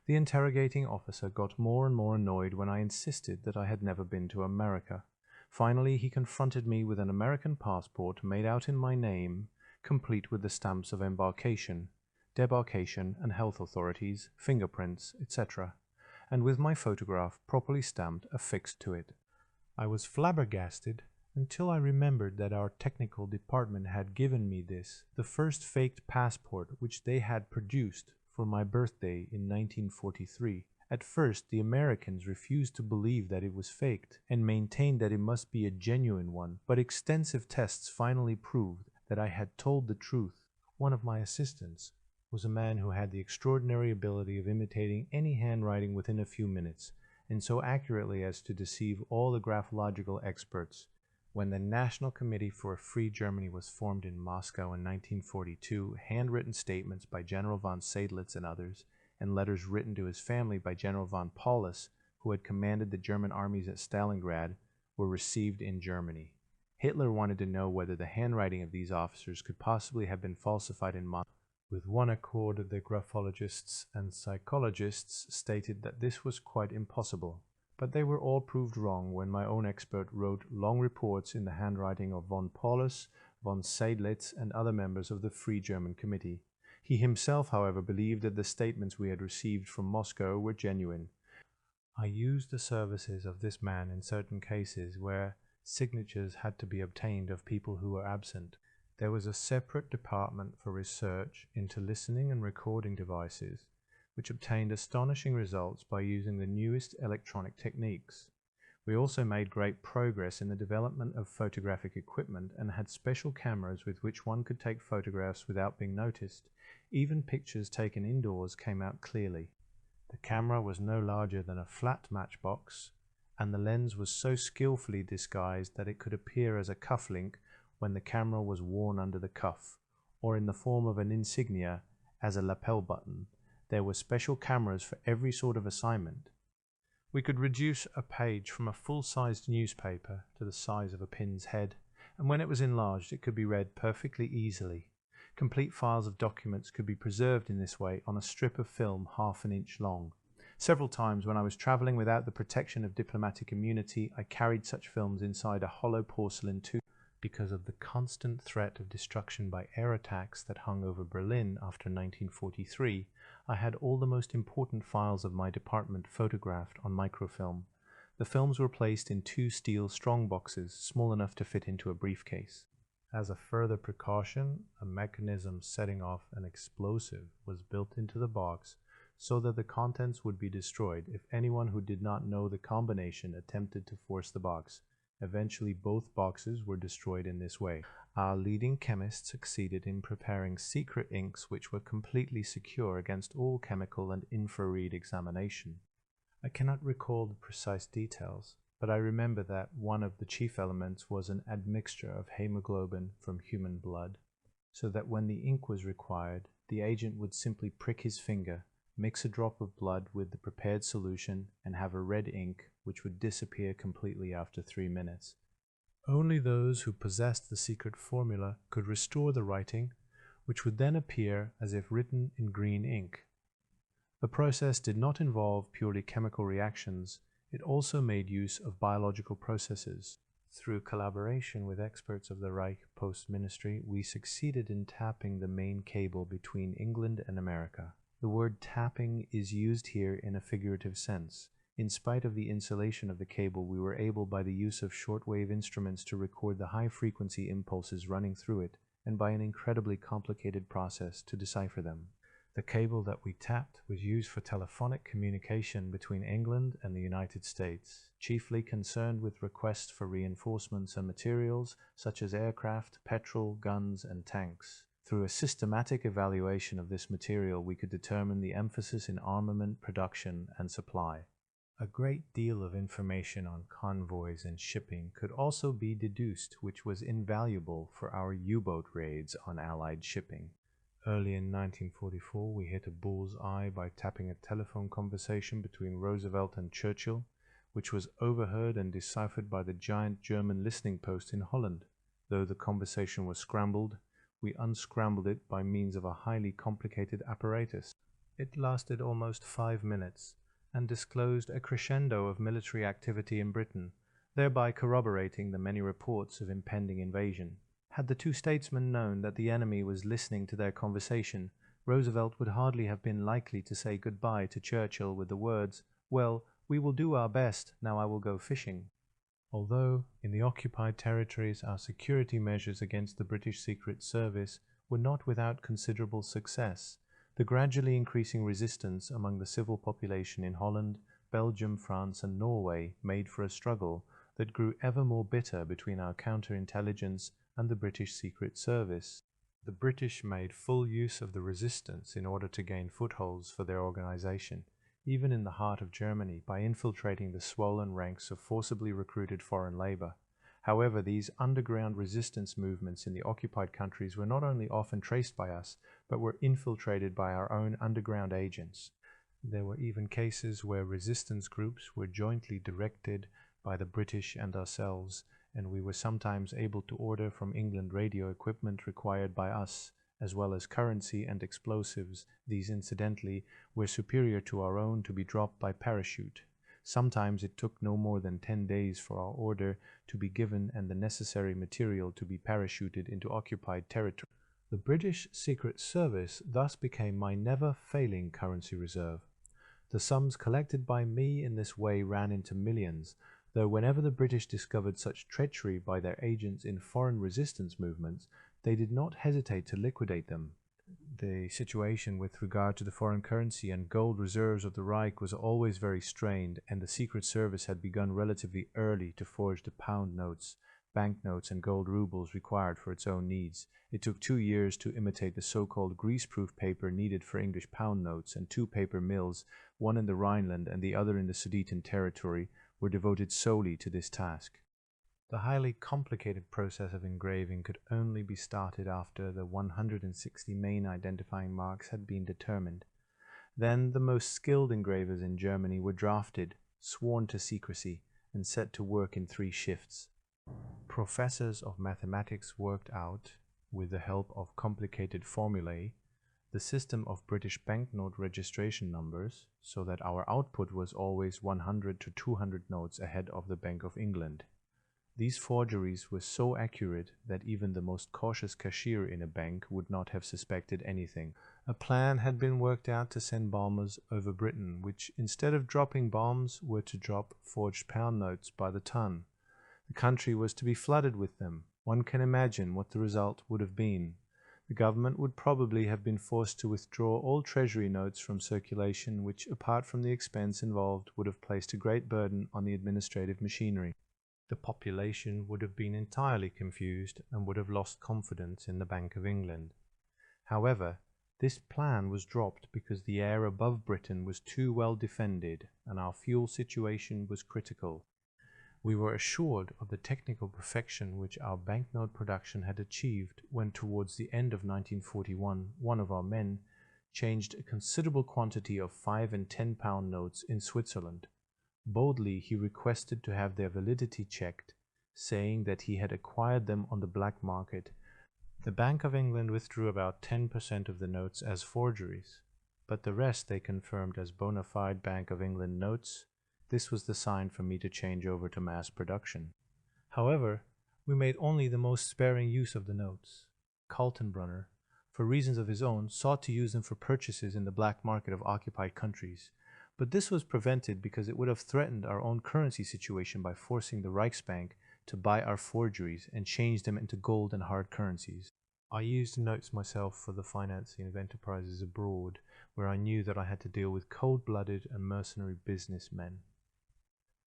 Speaker 1: The interrogating officer got more and more annoyed when I insisted that I had never been to America. Finally, he confronted me with an American passport made out in my name, complete with the stamps of embarkation, debarkation, and health authorities, fingerprints, etc., and with my photograph properly stamped affixed to it. I was flabbergasted until I remembered that our technical department had given me this, the first faked passport which they had produced for my birthday in 1943. At first, the Americans refused to believe that it was faked and maintained that it must be a genuine one, but extensive tests finally proved that I had told the truth. One of my assistants was a man who had the extraordinary ability of imitating any handwriting within a few minutes, and so accurately as to deceive all the graphological experts. When the National Committee for a Free Germany was formed in Moscow in 1942, handwritten statements by General von Seydlitz and others, and letters written to his family by General von Paulus, who had commanded the German armies at Stalingrad, were received in Germany. Hitler wanted to know whether the handwriting of these officers could possibly have been falsified in Moscow. With one accord, the graphologists and psychologists stated that this was quite impossible, but they were all proved wrong when my own expert wrote long reports in the handwriting of von Paulus, von Seydlitz, and other members of the Free German Committee. He himself, however, believed that the statements we had received from Moscow were genuine. I used the services of this man in certain cases where signatures had to be obtained of people who were absent. There was a separate department for research into listening and recording devices, which obtained astonishing results by using the newest electronic techniques. We also made great progress in the development of photographic equipment and had special cameras with which one could take photographs without being noticed. Even pictures taken indoors came out clearly. The camera was no larger than a flat matchbox, and the lens was so skillfully disguised that it could appear as a cufflink when the camera was worn under the cuff, or in the form of an insignia as a lapel button. There were special cameras for every sort of assignment. We could reduce a page from a full-sized newspaper to the size of a pin's head, and when it was enlarged it could be read perfectly easily. Complete files of documents could be preserved in this way on a strip of film half an inch long. Several times when I was traveling without the protection of diplomatic immunity, I carried such films inside a hollow porcelain tube. Because of the constant threat of destruction by air attacks that hung over Berlin after 1943, I had all the most important files of my department photographed on microfilm. The films were placed in 2 steel strongboxes, small enough to fit into a briefcase. As a further precaution, a mechanism setting off an explosive was built into the box so that the contents would be destroyed if anyone who did not know the combination attempted to force the box. Eventually, both boxes were destroyed in this way. Our leading chemists succeeded in preparing secret inks which were completely secure against all chemical and infrared examination. I cannot recall the precise details, but I remember that one of the chief elements was an admixture of hemoglobin from human blood, so that when the ink was required, the agent would simply prick his finger, mix a drop of blood with the prepared solution, and have a red ink which would disappear completely after 3 minutes. Only those who possessed the secret formula could restore the writing, which would then appear as if written in green ink. The process did not involve purely chemical reactions. It also made use of biological processes. Through collaboration with experts of the Reich Post Ministry, we succeeded in tapping the main cable between England and America. The word tapping is used here in a figurative sense. In spite of the insulation of the cable, we were able by the use of shortwave instruments to record the high-frequency impulses running through it, and by an incredibly complicated process to decipher them. The cable that we tapped was used for telephonic communication between England and the United States, chiefly concerned with requests for reinforcements and materials such as aircraft, petrol, guns, and tanks. Through a systematic evaluation of this material, we could determine the emphasis in armament production and supply. A great deal of information on convoys and shipping could also be deduced, which was invaluable for our U-boat raids on Allied shipping. Early in 1944, we hit a bull's eye by tapping a telephone conversation between Roosevelt and Churchill, which was overheard and deciphered by the giant German listening post in Holland. Though the conversation was scrambled, we unscrambled it by means of a highly complicated apparatus. It lasted almost 5 minutes and disclosed a crescendo of military activity in Britain, thereby corroborating the many reports of impending invasion. Had the 2 statesmen known that the enemy was listening to their conversation, Roosevelt would hardly have been likely to say goodbye to Churchill with the words, "Well, we will do our best, now I will go fishing." Although, in the occupied territories, our security measures against the British Secret Service were not without considerable success, the gradually increasing resistance among the civil population in Holland, Belgium, France, and Norway made for a struggle that grew ever more bitter between our counterintelligence and the British Secret Service. The British made full use of the resistance in order to gain footholds for their organization, even in the heart of Germany, by infiltrating the swollen ranks of forcibly recruited foreign labor. However, these underground resistance movements in the occupied countries were not only often traced by us, but were infiltrated by our own underground agents. There were even cases where resistance groups were jointly directed by the British and ourselves, and we were sometimes able to order from England radio equipment required by us, as well as currency and explosives. These, incidentally, were superior to our own, to be dropped by parachute. Sometimes it took no more than 10 days for our order to be given and the necessary material to be parachuted into occupied territory. The British Secret Service thus became my never-failing currency reserve. The sums collected by me in this way ran into millions, though whenever the British discovered such treachery by their agents in foreign resistance movements, they did not hesitate to liquidate them. The situation with regard to the foreign currency and gold reserves of the Reich was always very strained, and the Secret Service had begun relatively early to forge the pound notes, banknotes, and gold rubles required for its own needs. It took 2 years to imitate the so-called greaseproof paper needed for English pound notes, and 2 paper mills, one in the Rhineland and the other in the Sudeten territory, were devoted solely to this task. The highly complicated process of engraving could only be started after the 160 main identifying marks had been determined. Then the most skilled engravers in Germany were drafted, sworn to secrecy, and set to work in 3 shifts. Professors of mathematics worked out, with the help of complicated formulae, the system of British banknote registration numbers, so that our output was always 100 to 200 notes ahead of the Bank of England. These forgeries were so accurate that even the most cautious cashier in a bank would not have suspected anything. A plan had been worked out to send bombers over Britain, which, instead of dropping bombs, were to drop forged pound notes by the ton. The country was to be flooded with them. One can imagine what the result would have been. The government would probably have been forced to withdraw all treasury notes from circulation, which, apart from the expense involved, would have placed a great burden on the administrative machinery. The population would have been entirely confused and would have lost confidence in the Bank of England. However, this plan was dropped because the air above Britain was too well defended and our fuel situation was critical. We were assured of the technical perfection which our banknote production had achieved when, towards the end of 1941, one of our men changed a considerable quantity of 5 and 10 pound notes in Switzerland. Boldly he requested to have their validity checked, saying that he had acquired them on the black market. The Bank of England withdrew about 10% of the notes as forgeries, but the rest they confirmed as bona fide Bank of England notes. This was the sign for me to change over to mass production. However, we made only the most sparing use of the notes. Kaltenbrunner, for reasons of his own, sought to use them for purchases in the black market of occupied countries. But this was prevented because it would have threatened our own currency situation by forcing the Reichsbank to buy our forgeries and change them into gold and hard currencies. I used notes myself for the financing of enterprises abroad, where I knew that I had to deal with cold-blooded and mercenary businessmen.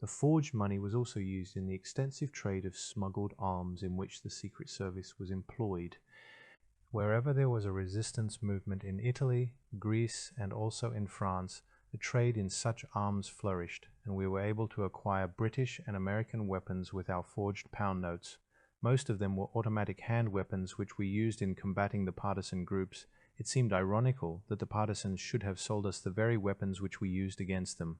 Speaker 1: The forged money was also used in the extensive trade of smuggled arms in which the Secret Service was employed. Wherever there was a resistance movement in Italy, Greece, and also in France, the trade in such arms flourished, and we were able to acquire British and American weapons with our forged pound notes. Most of them were automatic hand weapons which we used in combating the partisan groups. It seemed ironical that the partisans should have sold us the very weapons which we used against them.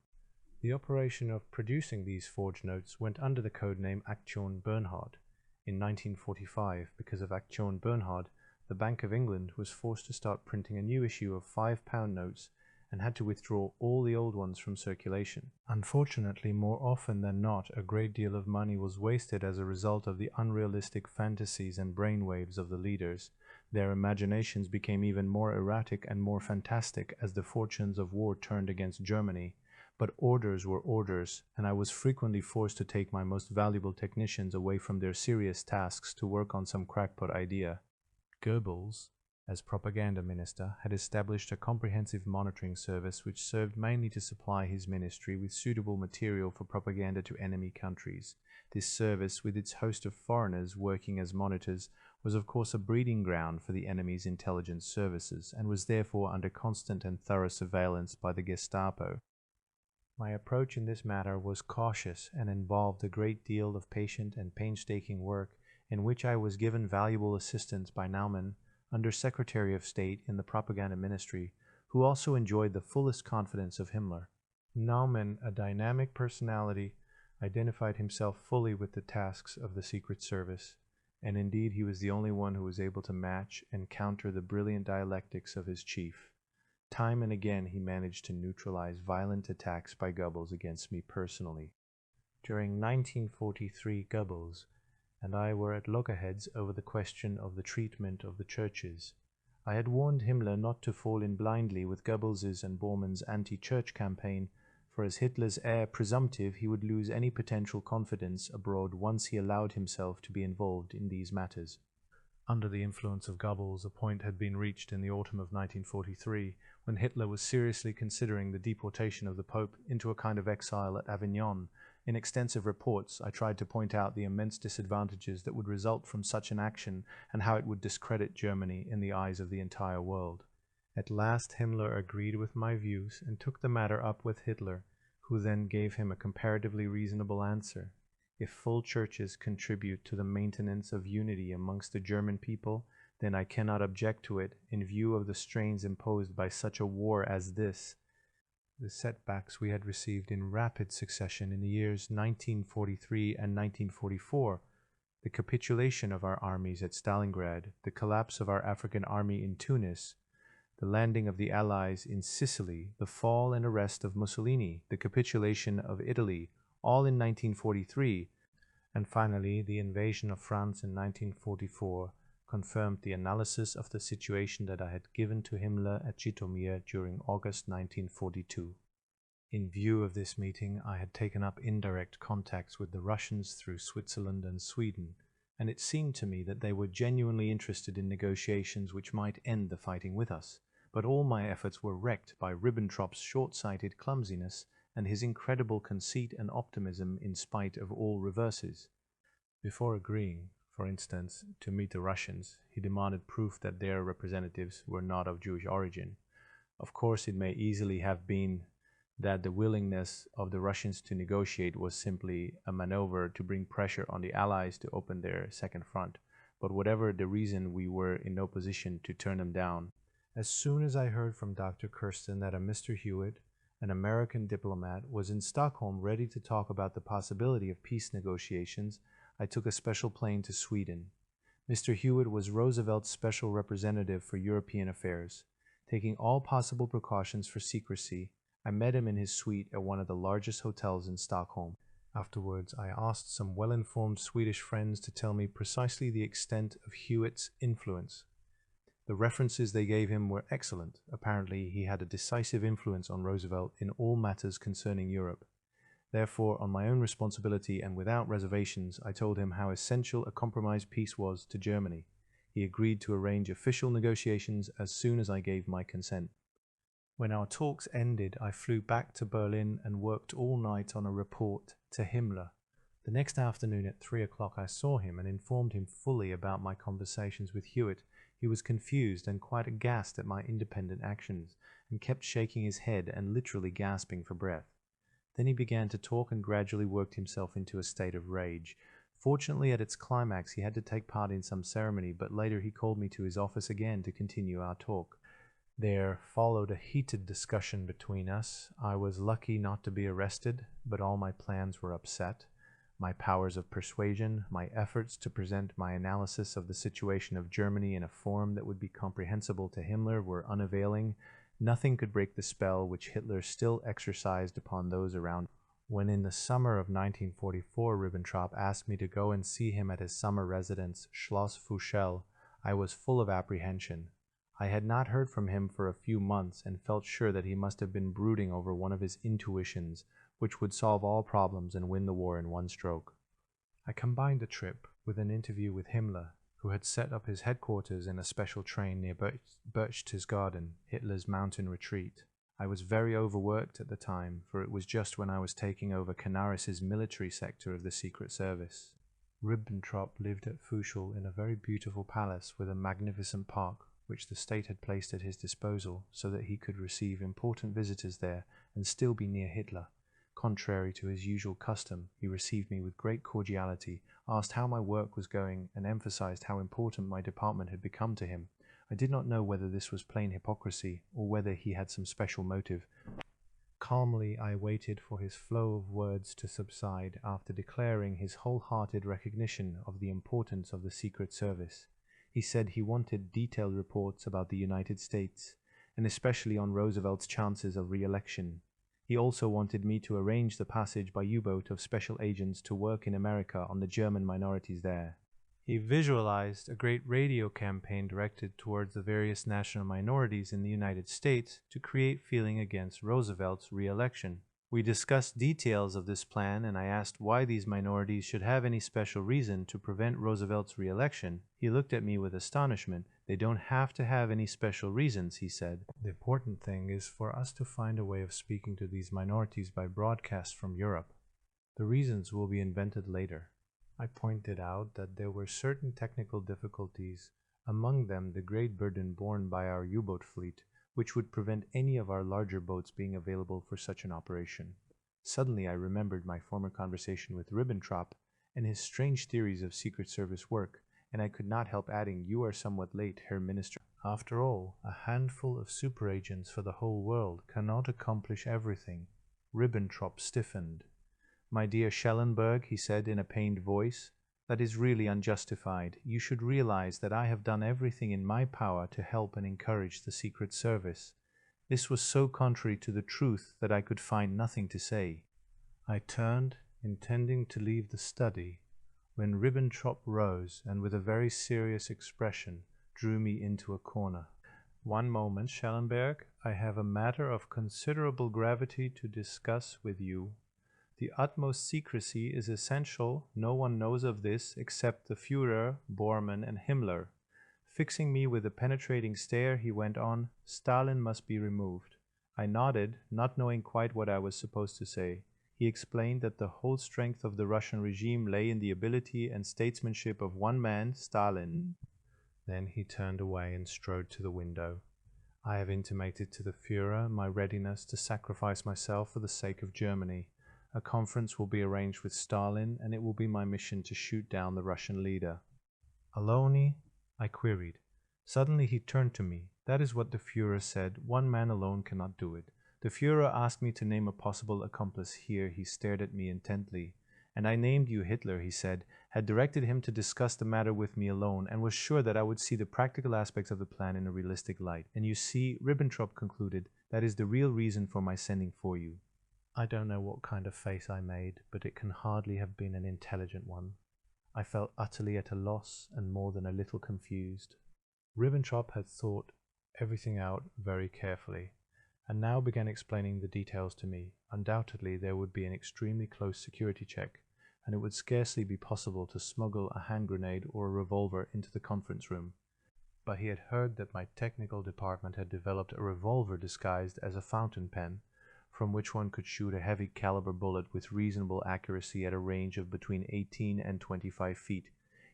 Speaker 1: The operation of producing these forged notes went under the code name Aktion Bernhard. In 1945, because of Aktion Bernhard, the Bank of England was forced to start printing a new issue of 5 pound notes and had to withdraw all the old ones from circulation. Unfortunately, more often than not, a great deal of money was wasted as a result of the unrealistic fantasies and brainwaves of the leaders. Their imaginations became even more erratic and more fantastic as the fortunes of war turned against Germany. But orders were orders, and I was frequently forced to take my most valuable technicians away from their serious tasks to work on some crackpot idea. Goebbels, as propaganda minister, had established a comprehensive monitoring service which served mainly to supply his ministry with suitable material for propaganda to enemy countries. This service, with its host of foreigners working as monitors, was of course a breeding ground for the enemy's intelligence services, and was therefore under constant and thorough surveillance by the Gestapo. My approach in this matter was cautious and involved a great deal of patient and painstaking work, in which I was given valuable assistance by Naumann, Under Secretary of State in the Propaganda Ministry, who also enjoyed the fullest confidence of Himmler. Naumann, a dynamic personality, identified himself fully with the tasks of the Secret Service, and indeed he was the only one who was able to match and counter the brilliant dialectics of his chief. Time and again he managed to neutralize violent attacks by Goebbels against me personally. During 1943, Goebbels and I were at loggerheads over the question of the treatment of the churches. I had warned Himmler not to fall in blindly with Goebbels's and Bormann's anti-church campaign, for as Hitler's heir presumptive he would lose any potential confidence abroad once he allowed himself to be involved in these matters. Under the influence of Goebbels, a point had been reached in the autumn of 1943 when Hitler was seriously considering the deportation of the Pope into a kind of exile at Avignon. In extensive reports, I tried to point out the immense disadvantages that would result from such an action and how it would discredit Germany in the eyes of the entire world. At last Himmler agreed with my views and took the matter up with Hitler, who then gave him a comparatively reasonable answer. If full churches contribute to the maintenance of unity amongst the German people, then I cannot object to it in view of the strains imposed by such a war as this. The setbacks we had received in rapid succession in the years 1943 and 1944, the capitulation of our armies at Stalingrad, the collapse of our African army in Tunis, the landing of the Allies in Sicily, the fall and arrest of Mussolini, the capitulation of Italy, all in 1943, and finally the invasion of France in 1944, confirmed the analysis of the situation that I had given to Himmler at Jytomyr during August 1942. In view of this meeting, I had taken up indirect contacts with the Russians through Switzerland and Sweden, and it seemed to me that they were genuinely interested in negotiations which might end the fighting with us, but all my efforts were wrecked by Ribbentrop's short-sighted clumsiness and his incredible conceit and optimism in spite of all reverses. Before agreeing, for instance, to meet the Russians, he demanded proof that their representatives were not of Jewish origin. Of course, it may easily have been that the willingness of the Russians to negotiate was simply a maneuver to bring pressure on the Allies to open their second front, but whatever the reason, we were in no position to turn them down. As soon as I heard from Dr. Kirsten that a Mr. Hewitt, an American diplomat, was in Stockholm ready to talk about the possibility of peace negotiations, I took a special plane to Sweden. Mr. Hewitt was Roosevelt's special representative for European affairs. Taking all possible precautions for secrecy, I met him in his suite at one of the largest hotels in Stockholm. Afterwards, I asked some well-informed Swedish friends to tell me precisely the extent of Hewitt's influence. The references they gave him were excellent. Apparently, he had a decisive influence on Roosevelt in all matters concerning Europe. Therefore, on my own responsibility and without reservations, I told him how essential a compromise peace was to Germany. He agreed to arrange official negotiations as soon as I gave my consent. When our talks ended, I flew back to Berlin and worked all night on a report to Himmler. The next afternoon at 3 o'clock I saw him and informed him fully about my conversations with Hewitt. He was confused and quite aghast at my independent actions, and kept shaking his head and literally gasping for breath. Then he began to talk and gradually worked himself into a state of rage. Fortunately, at its climax, he had to take part in some ceremony, but later he called me to his office again to continue our talk. There followed a heated discussion between us. I was lucky not to be arrested, but all my plans were upset. My powers of persuasion, my efforts to present my analysis of the situation of Germany in a form that would be comprehensible to Himmler were unavailing. Nothing could break the spell which Hitler still exercised upon those around. When in the summer of 1944 Ribbentrop asked me to go and see him at his summer residence, Schloss Fuchsel, I was full of apprehension. I had not heard from him for a few months and felt sure that he must have been brooding over one of his intuitions, which would solve all problems and win the war in one stroke. I combined the trip with an interview with Himmler, who had set up his headquarters in a special train near Berchtesgaden, Hitler's mountain retreat. I was very overworked at the time, for it was just when I was taking over Canaris's military sector of the Secret Service. Ribbentrop lived at Fuchsel in a very beautiful palace with a magnificent park, which the state had placed at his disposal so that he could receive important visitors there and still be near Hitler. Contrary to his usual custom, he received me with great cordiality, asked how my work was going, and emphasized how important my department had become to him. I did not know whether this was plain hypocrisy or whether he had some special motive. Calmly I waited for his flow of words to subside after declaring his wholehearted recognition of the importance of the Secret Service. He said he wanted detailed reports about the United States, and especially on Roosevelt's chances of re-election. He also wanted me to arrange the passage by U-boat of special agents to work in America on the German minorities there. He visualized a great radio campaign directed towards the various national minorities in the United States to create feeling against Roosevelt's re-election. We discussed details of this plan, and I asked why these minorities should have any special reason to prevent Roosevelt's re-election. He looked at me with astonishment. "They don't have to have any special reasons," he said. "The important thing is for us to find a way of speaking to these minorities by broadcast from Europe. The reasons will be invented later." I pointed out that there were certain technical difficulties, among them the great burden borne by our U-boat fleet, which would prevent any of our larger boats being available for such an operation. Suddenly I remembered my former conversation with Ribbentrop and his strange theories of Secret Service work, and I could not help adding, "You are somewhat late, Herr Minister. After all, a handful of super agents for the whole world cannot accomplish everything." Ribbentrop stiffened. "My dear Schellenberg," he said in a pained voice, "that is really unjustified. You should realize that I have done everything in my power to help and encourage the Secret Service." This was so contrary to the truth that I could find nothing to say. I turned, intending to leave the study, when Ribbentrop rose and with a very serious expression drew me into a corner. "One moment, Schellenberg. I have a matter of considerable gravity to discuss with you. The utmost secrecy is essential. No one knows of this except the Führer, Bormann, and Himmler." Fixing me with a penetrating stare, he went on, "Stalin must be removed." I nodded, not knowing quite what I was supposed to say. He explained that the whole strength of the Russian regime lay in the ability and statesmanship of one man, Stalin. Then he turned away and strode to the window. "I have intimated to the Führer my readiness to sacrifice myself for the sake of Germany. A conference will be arranged with Stalin, and it will be my mission to shoot down the Russian leader." "Alone?" I queried. Suddenly he turned to me. "That is what the Führer said. One man alone cannot do it. The Führer asked me to name a possible accomplice." Here he stared at me intently. "And I named you Hitler," he said, "had directed him to discuss the matter with me alone, and was sure that I would see the practical aspects of the plan in a realistic light. And you see," Ribbentrop concluded, "that is the real reason for my sending for you." I don't know what kind of face I made, but it can hardly have been an intelligent one. I felt utterly at a loss and more than a little confused. Ribbentrop had thought everything out very carefully, and now began explaining the details to me. Undoubtedly there would be an extremely close security check, and it would scarcely be possible to smuggle a hand grenade or a revolver into the conference room. But he had heard that my technical department had developed a revolver disguised as a fountain pen, from which one could shoot a heavy caliber bullet with reasonable accuracy at a range of between 18 and 25 feet.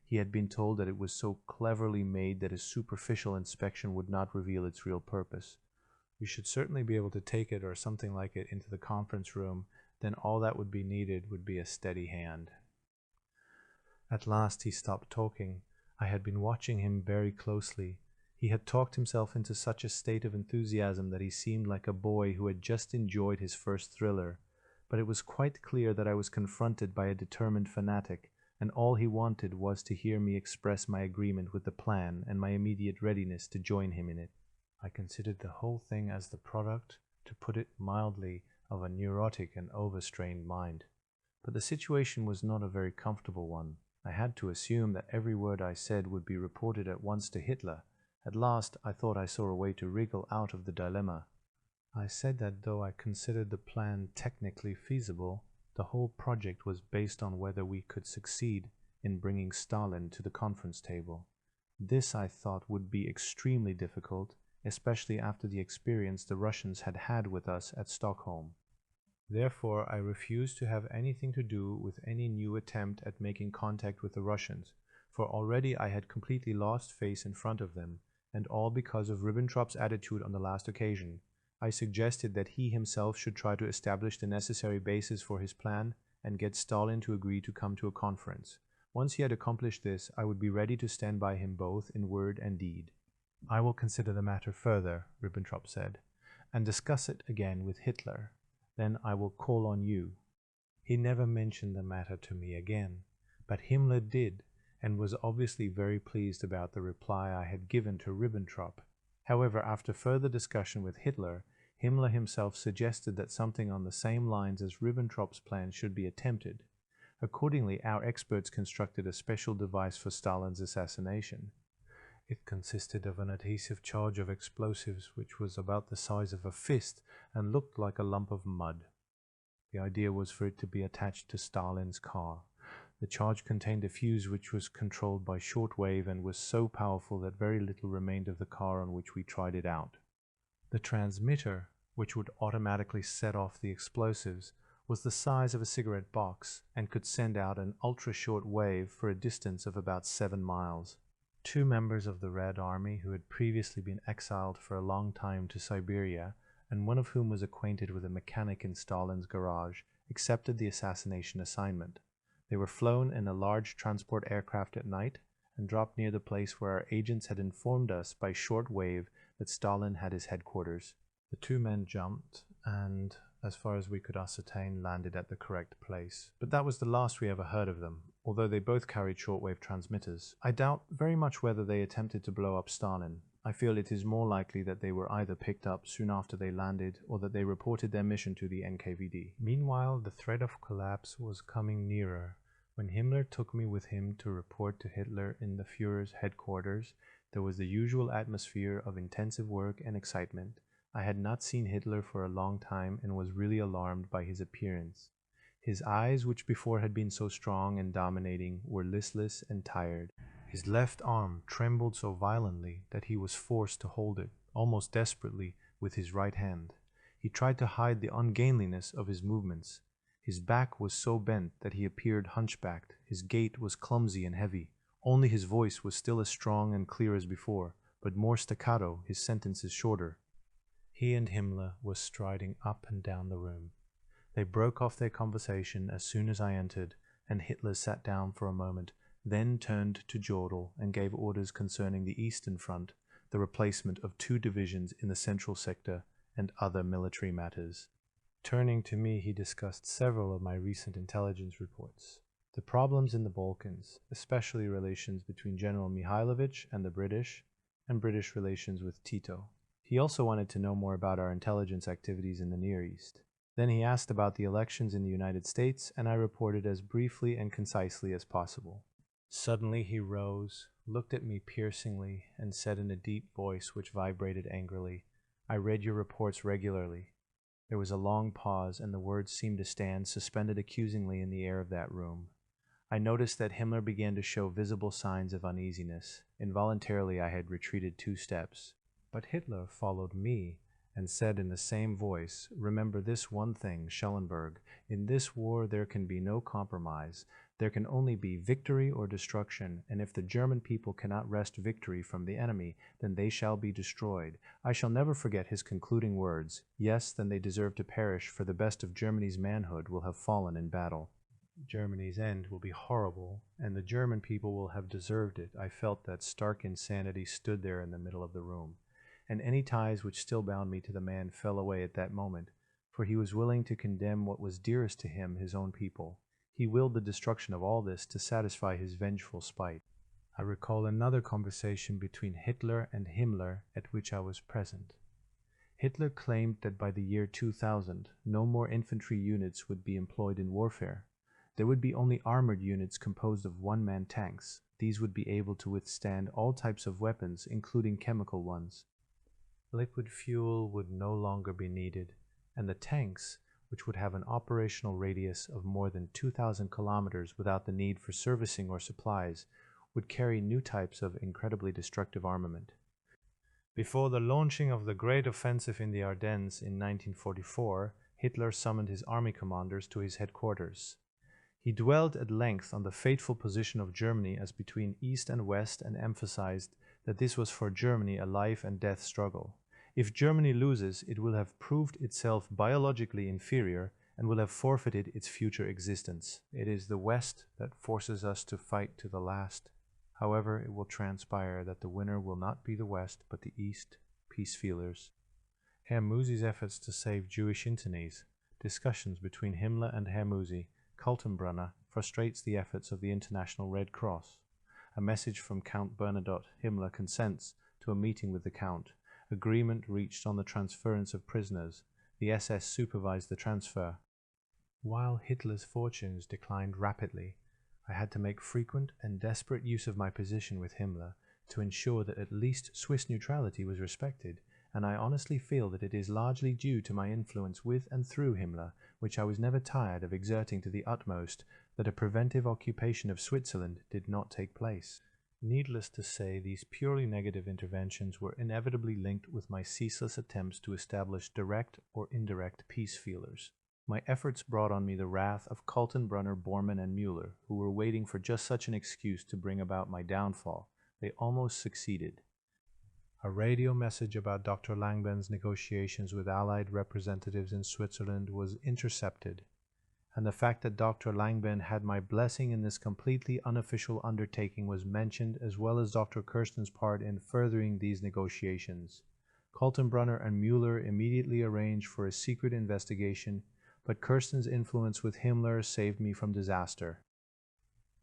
Speaker 1: He had been told that it was so cleverly made that a superficial inspection would not reveal its real purpose. We should certainly be able to take it or something like it into the conference room. Then all that would be needed would be a steady hand. At last he stopped talking. I had been watching him very closely. He had talked himself into such a state of enthusiasm that he seemed like a boy who had just enjoyed his first thriller. But it was quite clear that I was confronted by a determined fanatic, and all he wanted was to hear me express my agreement with the plan and my immediate readiness to join him in it. I considered the whole thing as the product, to put it mildly, of a neurotic and overstrained mind. But the situation was not a very comfortable one. I had to assume that every word I said would be reported at once to Hitler. At last I thought I saw a way to wriggle out of the dilemma. I said that though I considered the plan technically feasible, the whole project was based on whether we could succeed in bringing Stalin to the conference table. This, I thought, would be extremely difficult, especially after the experience the Russians had had with us at Stockholm. Therefore, I refused to have anything to do with any new attempt at making contact with the Russians, for already I had completely lost face in front of them, and all because of Ribbentrop's attitude on the last occasion. I suggested that he himself should try to establish the necessary basis for his plan and get Stalin to agree to come to a conference. Once he had accomplished this, I would be ready to stand by him both in word and deed. "I will consider the matter further," Ribbentrop said, "and discuss it again with Hitler. then I will call on you." He never mentioned the matter to me again, but Himmler did, and was obviously very pleased about the reply I had given to Ribbentrop. However, after further discussion with Hitler, Himmler himself suggested that something on the same lines as Ribbentrop's plan should be attempted. Accordingly, our experts constructed a special device for Stalin's assassination. It consisted of an adhesive charge of explosives which was about the size of a fist and looked like a lump of mud. The idea was for it to be attached to Stalin's car. The charge contained a fuse which was controlled by shortwave and was so powerful that very little remained of the car on which we tried it out. The transmitter, which would automatically set off the explosives, was the size of a cigarette box and could send out an ultra-short wave for a distance of about 7 miles. 2 members of the Red Army who had previously been exiled for a long time to Siberia, and one of whom was acquainted with a mechanic in Stalin's garage, accepted the assassination assignment. They were flown in a large transport aircraft at night and dropped near the place where our agents had informed us by short wave that Stalin had his headquarters. The 2 men jumped and, as far as we could ascertain, landed at the correct place. But that was the last we ever heard of them, although they both carried shortwave transmitters. I doubt very much whether they attempted to blow up Stalin. I feel it is more likely that they were either picked up soon after they landed or that they reported their mission to the NKVD. Meanwhile, the threat of collapse was coming nearer. When Himmler took me with him to report to Hitler in the Führer's headquarters, there was the usual atmosphere of intensive work and excitement. I had not seen Hitler for a long time and was really alarmed by his appearance. His eyes, which before had been so strong and dominating, were listless and tired. His left arm trembled so violently that he was forced to hold it, almost desperately, with his right hand. He tried to hide the ungainliness of his movements. His back was so bent that he appeared hunchbacked. His gait was clumsy and heavy. Only his voice was still as strong and clear as before, but more staccato, his sentences shorter. He and Himmler were striding up and down the room. They broke off their conversation as soon as I entered, and Hitler sat down for a moment, then turned to Jodl and gave orders concerning the Eastern Front, the replacement of 2 divisions in the Central Sector, and other military matters. Turning to me, he discussed several of my recent intelligence reports. The problems in the Balkans, especially relations between General Mihailovich and the British, and British relations with Tito. He also wanted to know more about our intelligence activities in the Near East. Then he asked about the elections in the United States, and I reported as briefly and concisely as possible. Suddenly he rose, looked at me piercingly, and said in a deep voice which vibrated angrily, "I read your reports regularly." There was a long pause, and the words seemed to stand suspended accusingly in the air of that room. I noticed that Himmler began to show visible signs of uneasiness. Involuntarily I had retreated 2 steps. But Hitler followed me and said in the same voice, "Remember this one thing, Schellenberg. In this war there can be no compromise. There can only be victory or destruction, and if the German people cannot wrest victory from the enemy, then they shall be destroyed." I shall never forget his concluding words. Yes, then they deserve to perish, for the best of Germany's manhood will have fallen in battle. Germany's end will be horrible, and the German people will have deserved it. I felt that stark insanity stood there in the middle of the room, and any ties which still bound me to the man fell away at that moment, for he was willing to condemn what was dearest to him, his own people. He willed the destruction of all this to satisfy his vengeful spite. I recall another conversation between Hitler and Himmler at which I was present. Hitler claimed that by the year 2000, no more infantry units would be employed in warfare. There would be only armored units composed of one-man tanks. These would be able to withstand all types of weapons, including chemical ones. Liquid fuel would no longer be needed, and the tanks, which would have an operational radius of more than 2,000 kilometers without the need for servicing or supplies, would carry new types of incredibly destructive armament. Before the launching of the great offensive in the Ardennes in 1944, Hitler summoned his army commanders to his headquarters. He dwelled at length on the fateful position of Germany as between East and West and emphasized that this was for Germany a life and death struggle. If Germany loses, it will have proved itself biologically inferior and will have forfeited its future existence. It is the West that forces us to fight to the last. However, it will transpire that the winner will not be the West, but the East, peace feelers. Herr Musi's efforts to save Jewish internees, discussions between Himmler and Herr Musi, Kaltenbrunner frustrates the efforts of the International Red Cross. A message from Count Bernadotte. Himmler consents to a meeting with the Count. Agreement reached on the transference of prisoners. The SS supervised the transfer. While Hitler's fortunes declined rapidly, I had to make frequent and desperate use of my position with Himmler to ensure that at least Swiss neutrality was respected, and I honestly feel that it is largely due to my influence with and through Himmler, which I was never tired of exerting to the utmost, that a preventive occupation of Switzerland did not take place. Needless to say, these purely negative interventions were inevitably linked with my ceaseless attempts to establish direct or indirect peace feelers. My efforts brought on me the wrath of Kaltenbrunner, Bormann, and Müller, who were waiting for just such an excuse to bring about my downfall. They almost succeeded. A radio message about Dr. Langben's negotiations with Allied representatives in Switzerland was intercepted, and the fact that Dr. Langben had my blessing in this completely unofficial undertaking was mentioned, as well as Dr. Kirsten's part in furthering these negotiations. Kaltenbrunner and Müller immediately arranged for a secret investigation, but Kirsten's influence with Himmler saved me from disaster.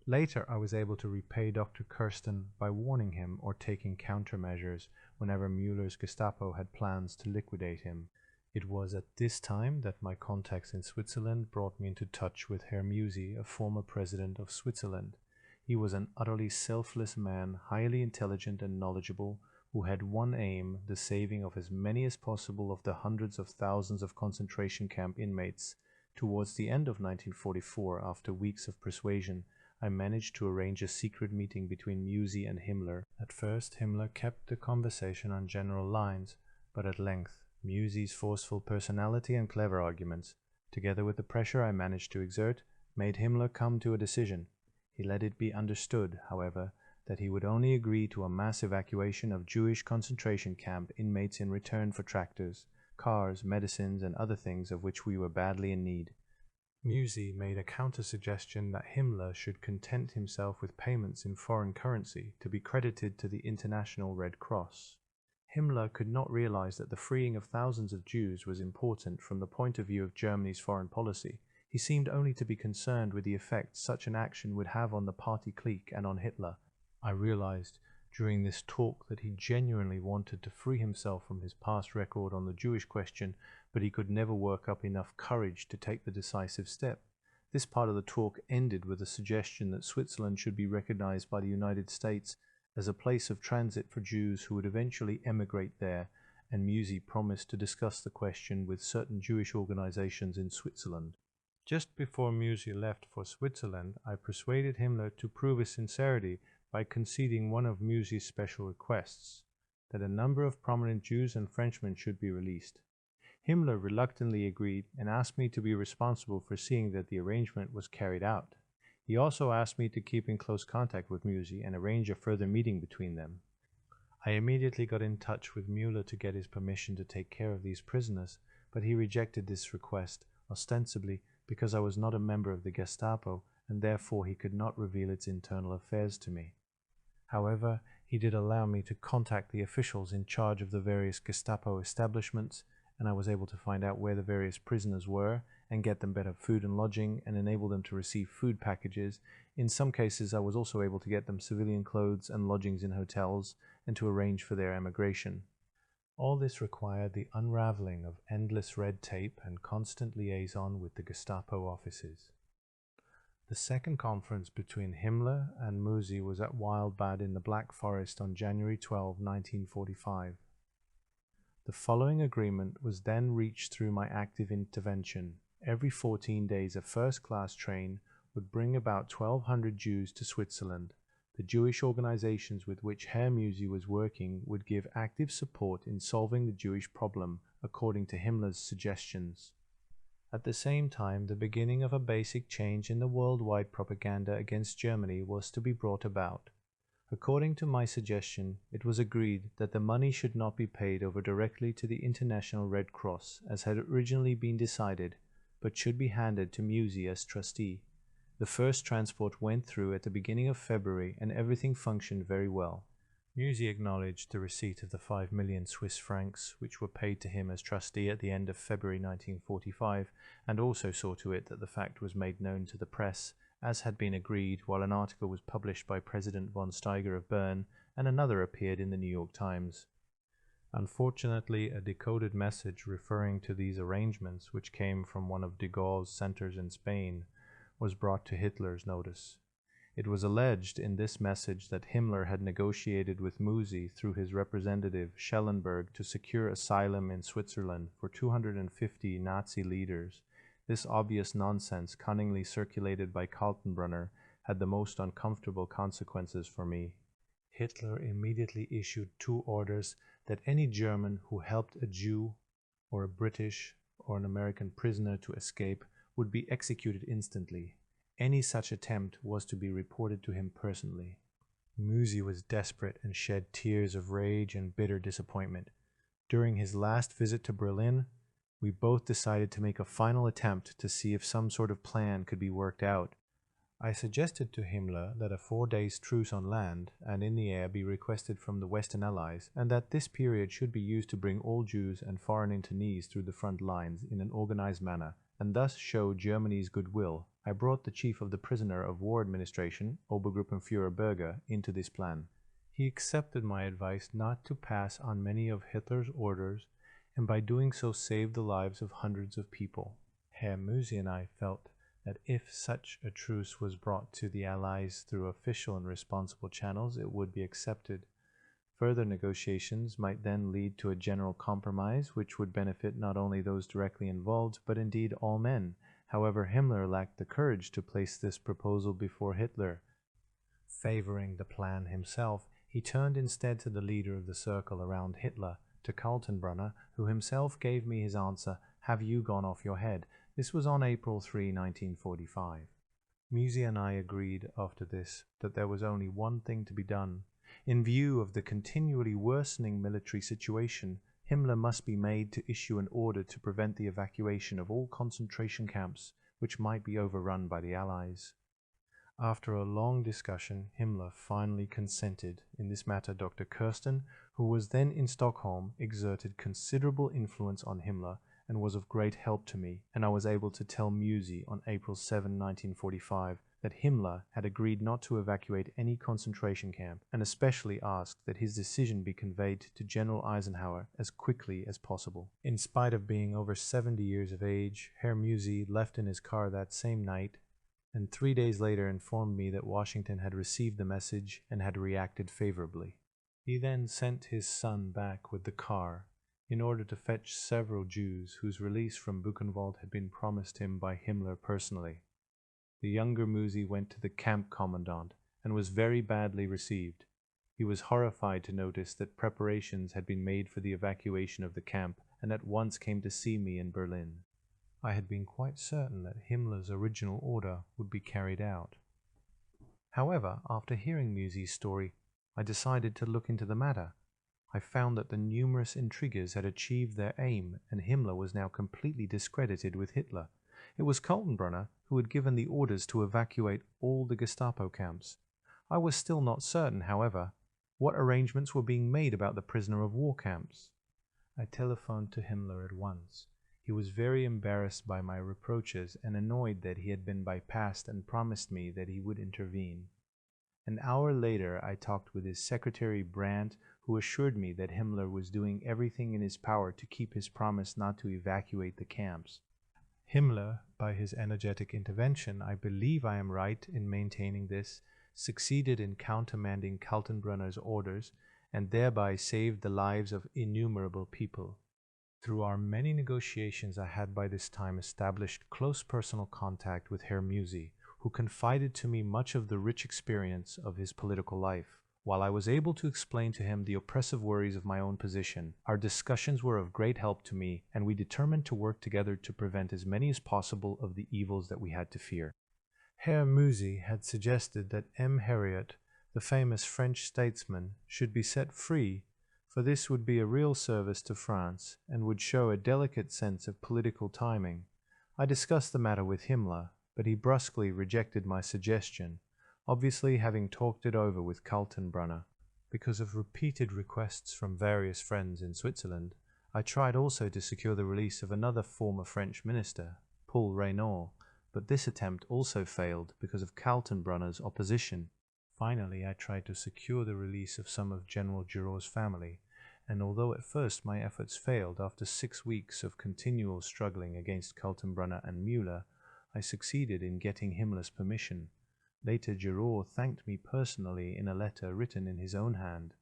Speaker 1: Later, I was able to repay Dr. Kirsten by warning him or taking countermeasures whenever Müller's Gestapo had plans to liquidate him. It was at this time that my contacts in Switzerland brought me into touch with Herr Musi, a former president of Switzerland. He was an utterly selfless man, highly intelligent and knowledgeable, who had one aim, the saving of as many as possible of the hundreds of thousands of concentration camp inmates. Towards the end of 1944, after weeks of persuasion, I managed to arrange a secret meeting between Musi and Himmler. At first, Himmler kept the conversation on general lines, but at length, Musi's forceful personality and clever arguments, together with the pressure I managed to exert, made Himmler come to a decision. He let it be understood, however, that he would only agree to a mass evacuation of Jewish concentration camp inmates in return for tractors, cars, medicines, and other things of which we were badly in need. Musi made a counter-suggestion that Himmler should content himself with payments in foreign currency to be credited to the International Red Cross. Himmler could not realize that the freeing of thousands of Jews was important from the point of view of Germany's foreign policy. He seemed only to be concerned with the effect such an action would have on the party clique and on Hitler. I realized during this talk that he genuinely wanted to free himself from his past record on the Jewish question, but he could never work up enough courage to take the decisive step. This part of the talk ended with a suggestion that Switzerland should be recognized by the United States as a place of transit for Jews who would eventually emigrate there, and Musi promised to discuss the question with certain Jewish organizations in Switzerland. Just before Musi left for Switzerland, I persuaded Himmler to prove his sincerity by conceding one of Musi's special requests, that a number of prominent Jews and Frenchmen should be released. Himmler reluctantly agreed and asked me to be responsible for seeing that the arrangement was carried out. He also asked me to keep in close contact with Musi and arrange a further meeting between them. I immediately got in touch with Müller to get his permission to take care of these prisoners, but he rejected this request, ostensibly because I was not a member of the Gestapo, and therefore he could not reveal its internal affairs to me. However, he did allow me to contact the officials in charge of the various Gestapo establishments, and I was able to find out where the various prisoners were and get them better food and lodging and enable them to receive food packages. In some cases, I was also able to get them civilian clothes and lodgings in hotels and to arrange for their emigration. All this required the unraveling of endless red tape and constant liaison with the Gestapo offices. The second conference between Himmler and Musi was at Wildbad in the Black Forest on January 12, 1945. The following agreement was then reached through my active intervention. Every 14 days a first-class train would bring about 1,200 Jews to Switzerland. The Jewish organizations with which Herr Musi was working would give active support in solving the Jewish problem, according to Himmler's suggestions. At the same time, the beginning of a basic change in the worldwide propaganda against Germany was to be brought about. According to my suggestion, it was agreed that the money should not be paid over directly to the International Red Cross, as had originally been decided, but should be handed to Musi as trustee. The first transport went through at the beginning of February, and everything functioned very well. Musi acknowledged the receipt of the 5 million Swiss francs, which were paid to him as trustee at the end of February 1945, and also saw to it that the fact was made known to the press, as had been agreed, while an article was published by President von Steiger of Bern, and another appeared in the New York Times. Unfortunately, a decoded message referring to these arrangements, which came from one of de Gaulle's centers in Spain, was brought to Hitler's notice. It was alleged in this message that Himmler had negotiated with Musi through his representative Schellenberg to secure asylum in Switzerland for 250 Nazi leaders. This obvious nonsense, cunningly circulated by Kaltenbrunner, had the most uncomfortable consequences for me. Hitler immediately issued 2 orders that any German who helped a Jew or a British or an American prisoner to escape would be executed instantly. Any such attempt was to be reported to him personally. Musi was desperate and shed tears of rage and bitter disappointment. During his last visit to Berlin, we both decided to make a final attempt to see if some sort of plan could be worked out. I suggested to Himmler that a 4 days truce on land and in the air be requested from the Western Allies, and that this period should be used to bring all Jews and foreign internees through the front lines in an organized manner, and thus show Germany's goodwill. I brought the chief of the prisoner of war administration, Obergruppenführer Berger, into this plan. He accepted my advice not to pass on many of Hitler's orders, and by doing so saved the lives of hundreds of people. Herr Musi and I felt that if such a truce was brought to the Allies through official and responsible channels, it would be accepted. Further negotiations might then lead to a general compromise, which would benefit not only those directly involved, but indeed all men. However, Himmler lacked the courage to place this proposal before Hitler. Favoring the plan himself, he turned instead to the leader of the circle around Hitler, to Kaltenbrunner, who himself gave me his answer, "Have you gone off your head?" This was on April 3, 1945. Musi and I agreed after this that there was only one thing to be done. In view of the continually worsening military situation, Himmler must be made to issue an order to prevent the evacuation of all concentration camps which might be overrun by the Allies. After a long discussion, Himmler finally consented. In this matter, Dr. Kirsten, who was then in Stockholm, exerted considerable influence on Himmler and was of great help to me, and I was able to tell Musi on April 7, 1945, that Himmler had agreed not to evacuate any concentration camp, and especially asked that his decision be conveyed to General Eisenhower as quickly as possible. In spite of being over 70 years of age, Herr Musi left in his car that same night, and 3 days later informed me that Washington had received the message and had reacted favorably. He then sent his son back with the car in order to fetch several Jews whose release from Buchenwald had been promised him by Himmler personally. The younger Musi went to the camp commandant and was very badly received. He was horrified to notice that preparations had been made for the evacuation of the camp, and at once came to see me in Berlin. I had been quite certain that Himmler's original order would be carried out. However, after hearing Musi's story, I decided to look into the matter. I found that the numerous intriguers had achieved their aim, and Himmler was now completely discredited with Hitler. It was Kaltenbrunner who had given the orders to evacuate all the Gestapo camps. I was still not certain, however, what arrangements were being made about the prisoner of war camps. I telephoned to Himmler at once. He was very embarrassed by my reproaches and annoyed that he had been bypassed, and promised me that he would intervene. An hour later I talked with his secretary Brandt, who assured me that Himmler was doing everything in his power to keep his promise not to evacuate the camps. Himmler, by his energetic intervention, I believe I am right in maintaining this, succeeded in countermanding Kaltenbrunner's orders, and thereby saved the lives of innumerable people. Through our many negotiations I had by this time established close personal contact with Herr Musi, who confided to me much of the rich experience of his political life. While I was able to explain to him the oppressive worries of my own position, our discussions were of great help to me, and we determined to work together to prevent as many as possible of the evils that we had to fear. Herr Musi had suggested that M. Herriot, the famous French statesman, should be set free, for this would be a real service to France, and would show a delicate sense of political timing. I discussed the matter with Himmler, but he brusquely rejected my suggestion, obviously having talked it over with Kaltenbrunner. Because of repeated requests from various friends in Switzerland, I tried also to secure the release of another former French minister, Paul Reynaud, but this attempt also failed because of Kaltenbrunner's opposition. Finally, I tried to secure the release of some of General Giraud's family, and although at first my efforts failed after 6 weeks of continual struggling against Kaltenbrunner and Müller, I succeeded in getting Himmler's permission. Later, Giraud thanked me personally in a letter written in his own hand.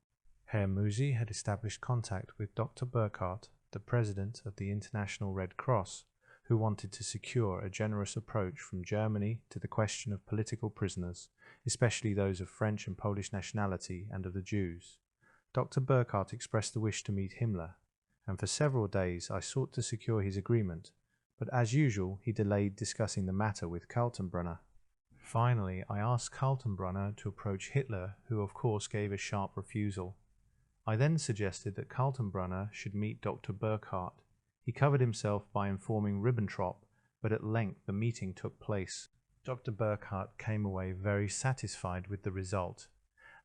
Speaker 1: Herr Musi had established contact with Dr. Burkhardt, the president of the International Red Cross, who wanted to secure a generous approach from Germany to the question of political prisoners, especially those of French and Polish nationality and of the Jews. Dr. Burkhardt expressed the wish to meet Himmler, and for several days I sought to secure his agreement, but as usual he delayed discussing the matter with Kaltenbrunner. Finally, I asked Kaltenbrunner to approach Hitler, who of course gave a sharp refusal. I then suggested that Kaltenbrunner should meet Dr. Burkhardt. He covered himself by informing Ribbentrop, but at length the meeting took place. Dr. Burkhardt came away very satisfied with the result.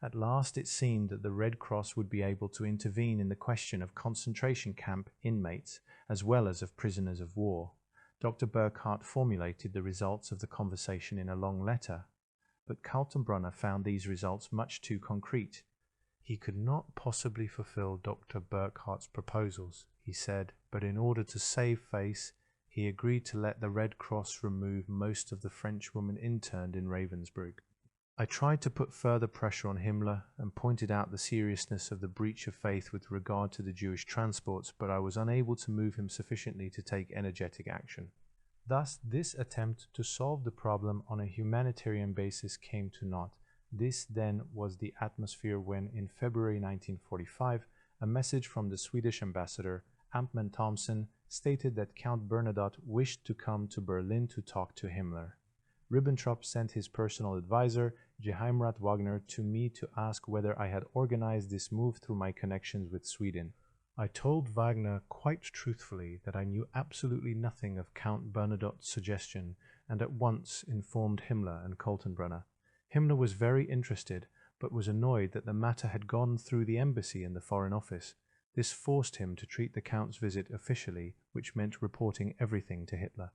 Speaker 1: At last it seemed that the Red Cross would be able to intervene in the question of concentration camp inmates as well as of prisoners of war. Dr. Burkhardt formulated the results of the conversation in a long letter, but Kaltenbrunner found these results much too concrete. He could not possibly fulfill Dr. Burkhardt's proposals, he said, but in order to save face, he agreed to let the Red Cross remove most of the French women interned in Ravensbrück. I tried to put further pressure on Himmler and pointed out the seriousness of the breach of faith with regard to the Jewish transports, but I was unable to move him sufficiently to take energetic action. Thus, this attempt to solve the problem on a humanitarian basis came to naught. This then was the atmosphere when, in February 1945, a message from the Swedish ambassador, Amtmann Thomson, stated that Count Bernadotte wished to come to Berlin to talk to Himmler. Ribbentrop sent his personal advisor, Geheimrat Wagner, to me to ask whether I had organized this move through my connections with Sweden. I told Wagner quite truthfully that I knew absolutely nothing of Count Bernadotte's suggestion, and at once informed Himmler and Kaltenbrunner. Himmler was very interested, but was annoyed that the matter had gone through the embassy and the Foreign Office. This forced him to treat the Count's visit officially, which meant reporting everything to Hitler.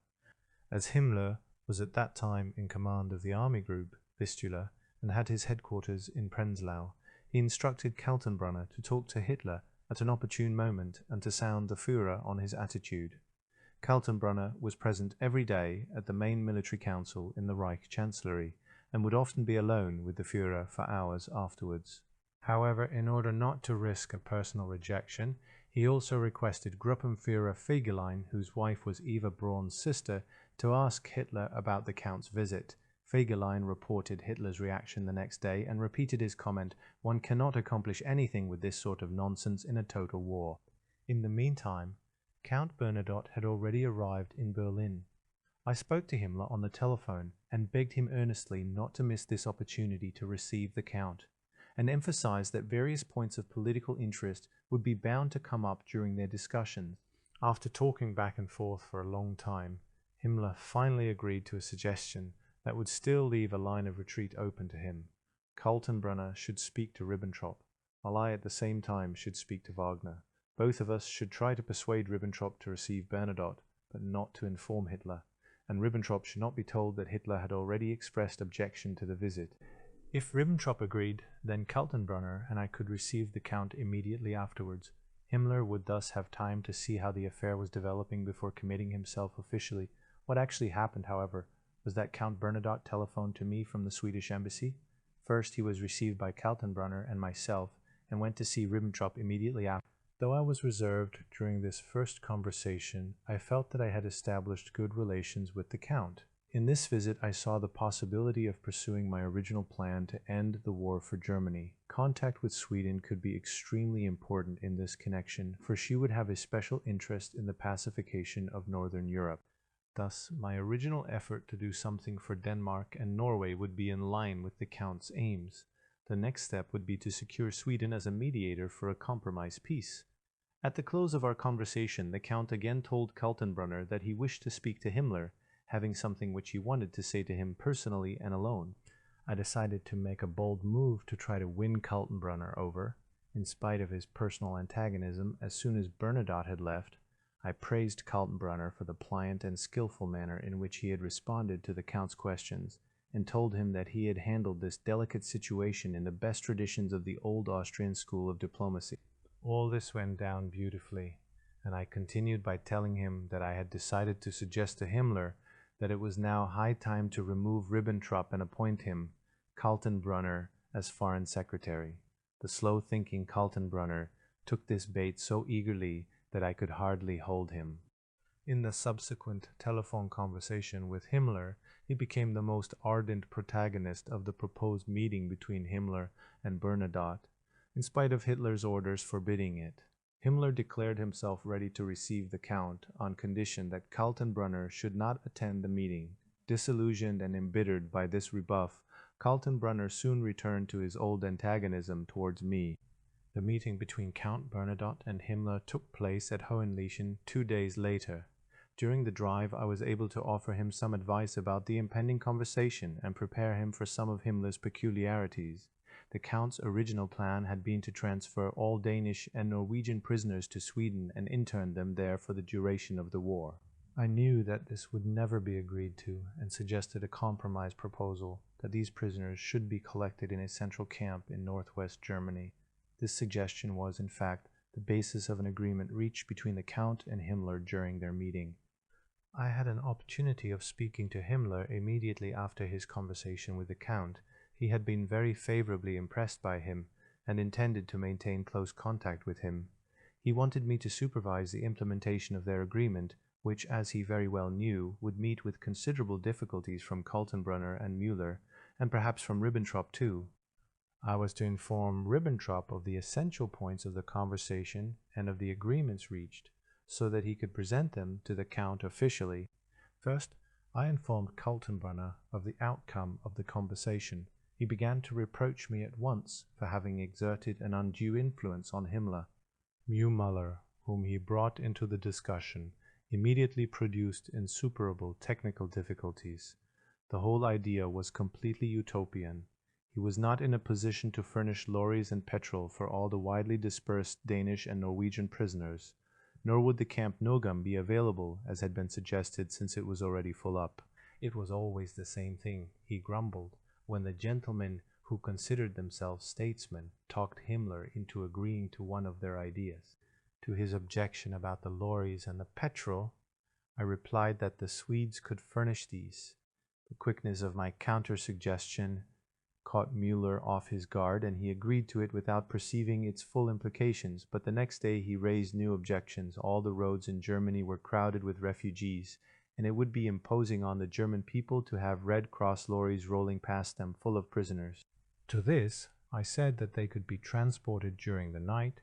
Speaker 1: As Himmler was at that time in command of the army group, Vistula, and had his headquarters in Prenzlau, he instructed Kaltenbrunner to talk to Hitler at an opportune moment and to sound the Führer on his attitude. Kaltenbrunner was present every day at the main military council in the Reich Chancellery, and would often be alone with the Führer for hours afterwards. However, in order not to risk a personal rejection, he also requested Gruppenführer Fegelein, whose wife was Eva Braun's sister, to ask Hitler about the Count's visit. Fegelein reported Hitler's reaction the next day and repeated his comment, "One cannot accomplish anything with this sort of nonsense in a total war." In the meantime, Count Bernadotte had already arrived in Berlin. I spoke to Himmler on the telephone and begged him earnestly not to miss this opportunity to receive the Count, and emphasized that various points of political interest would be bound to come up during their discussions. After talking back and forth for a long time, Himmler finally agreed to a suggestion that would still leave a line of retreat open to him. Kaltenbrunner should speak to Ribbentrop, while I at the same time should speak to Wagner. Both of us should try to persuade Ribbentrop to receive Bernadotte, but not to inform Hitler, and Ribbentrop should not be told that Hitler had already expressed objection to the visit. If Ribbentrop agreed, then Kaltenbrunner and I could receive the Count immediately afterwards. Himmler would thus have time to see how the affair was developing before committing himself officially. What actually happened, however, was that Count Bernadotte telephoned to me from the Swedish embassy. First he was received by Kaltenbrunner and myself, and went to see Ribbentrop immediately after. Though I was reserved during this first conversation, I felt that I had established good relations with the Count. In this visit I saw the possibility of pursuing my original plan to end the war for Germany. Contact with Sweden could be extremely important in this connection, for she would have a special interest in the pacification of Northern Europe. Thus, my original effort to do something for Denmark and Norway would be in line with the Count's aims. The next step would be to secure Sweden as a mediator for a compromise peace. At the close of our conversation, the Count again told Kaltenbrunner that he wished to speak to Himmler, having something which he wanted to say to him personally and alone. I decided to make a bold move to try to win Kaltenbrunner over. In spite of his personal antagonism, as soon as Bernadotte had left, I praised Kaltenbrunner for the pliant and skillful manner in which he had responded to the Count's questions, and told him that he had handled this delicate situation in the best traditions of the old Austrian school of diplomacy. All this went down beautifully, and I continued by telling him that I had decided to suggest to Himmler that it was now high time to remove Ribbentrop and appoint him, Kaltenbrunner, as Foreign Secretary. The slow-thinking Kaltenbrunner took this bait so eagerly that I could hardly hold him. In the subsequent telephone conversation with Himmler, he became the most ardent protagonist of the proposed meeting between Himmler and Bernadotte, in spite of Hitler's orders forbidding it. Himmler declared himself ready to receive the Count on condition that Kaltenbrunner should not attend the meeting. Disillusioned and embittered by this rebuff, Kaltenbrunner soon returned to his old antagonism towards me. The meeting between Count Bernadotte and Himmler took place at Hohenleichen 2 days later. During the drive, I was able to offer him some advice about the impending conversation and prepare him for some of Himmler's peculiarities. The Count's original plan had been to transfer all Danish and Norwegian prisoners to Sweden and intern them there for the duration of the war. I knew that this would never be agreed to, and suggested a compromise proposal that these prisoners should be collected in a central camp in northwest Germany. This suggestion was, in fact, the basis of an agreement reached between the Count and Himmler during their meeting. I had an opportunity of speaking to Himmler immediately after his conversation with the Count. He had been very favorably impressed by him, and intended to maintain close contact with him. He wanted me to supervise the implementation of their agreement, which, as he very well knew, would meet with considerable difficulties from Kaltenbrunner and Müller, and perhaps from Ribbentrop too. I was to inform Ribbentrop of the essential points of the conversation and of the agreements reached, so that he could present them to the Count officially. First, I informed Kaltenbrunner of the outcome of the conversation. He began to reproach me at once for having exerted an undue influence on Himmler. Müller, whom he brought into the discussion, immediately produced insuperable technical difficulties. The whole idea was completely utopian. He was not in a position to furnish lorries and petrol for all the widely dispersed Danish and Norwegian prisoners, nor would the Camp Nogam be available, as had been suggested, since it was already full up. It was always the same thing, he grumbled, when the gentlemen who considered themselves statesmen talked Himmler into agreeing to one of their ideas. To his objection about the lorries and the petrol, I replied that the Swedes could furnish these. The quickness of my counter-suggestion caught Müller off his guard, and he agreed to it without perceiving its full implications, but the next day he raised new objections. All the roads in Germany were crowded with refugees, and it would be imposing on the German people to have Red Cross lorries rolling past them full of prisoners. To this, I said that they could be transported during the night,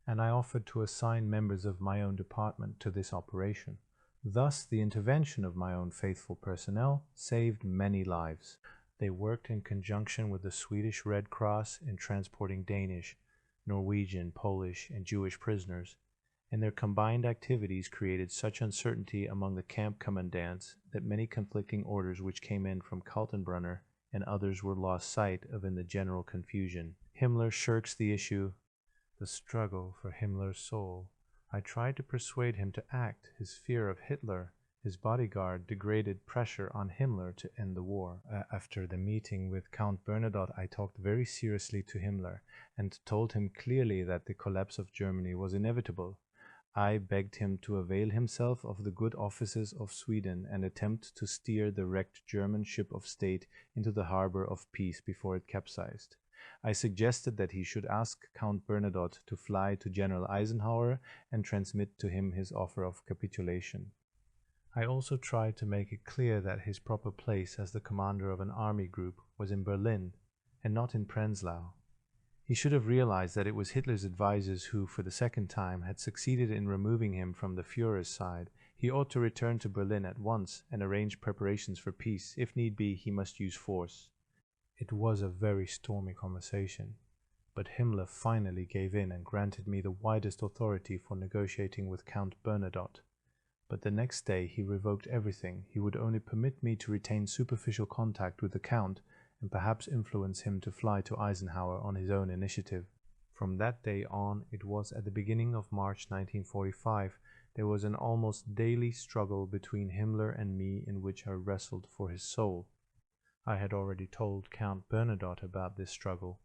Speaker 1: and I offered to assign members of my own department to this operation. Thus, the intervention of my own faithful personnel saved many lives. They worked in conjunction with the Swedish Red Cross in transporting Danish, Norwegian, Polish, and Jewish prisoners, and their combined activities created such uncertainty among the camp commandants that many conflicting orders which came in from Kaltenbrunner and others were lost sight of in the general confusion. Himmler shirks the issue, the struggle for Himmler's soul. I tried to persuade him to act. His fear of Hitler, his bodyguard, degraded pressure on Himmler to end the war. After the meeting with Count Bernadotte, I talked very seriously to Himmler and told him clearly that the collapse of Germany was inevitable. I begged him to avail himself of the good offices of Sweden and attempt to steer the wrecked German ship of state into the harbor of peace before it capsized. I suggested that he should ask Count Bernadotte to fly to General Eisenhower and transmit to him his offer of capitulation. I also tried to make it clear that his proper place as the commander of an army group was in Berlin and not in Prenzlau. He should have realized that it was Hitler's advisers who, for the second time, had succeeded in removing him from the Führer's side. He ought to return to Berlin at once and arrange preparations for peace. If need be, he must use force. It was a very stormy conversation, but Himmler finally gave in and granted me the widest authority for negotiating with Count Bernadotte. But the next day he revoked everything. He would only permit me to retain superficial contact with the Count and perhaps influence him to fly to Eisenhower on his own initiative. From that day on, it was at the beginning of March 1945, there was an almost daily struggle between Himmler and me in which I wrestled for his soul. I had already told Count Bernadotte about this struggle.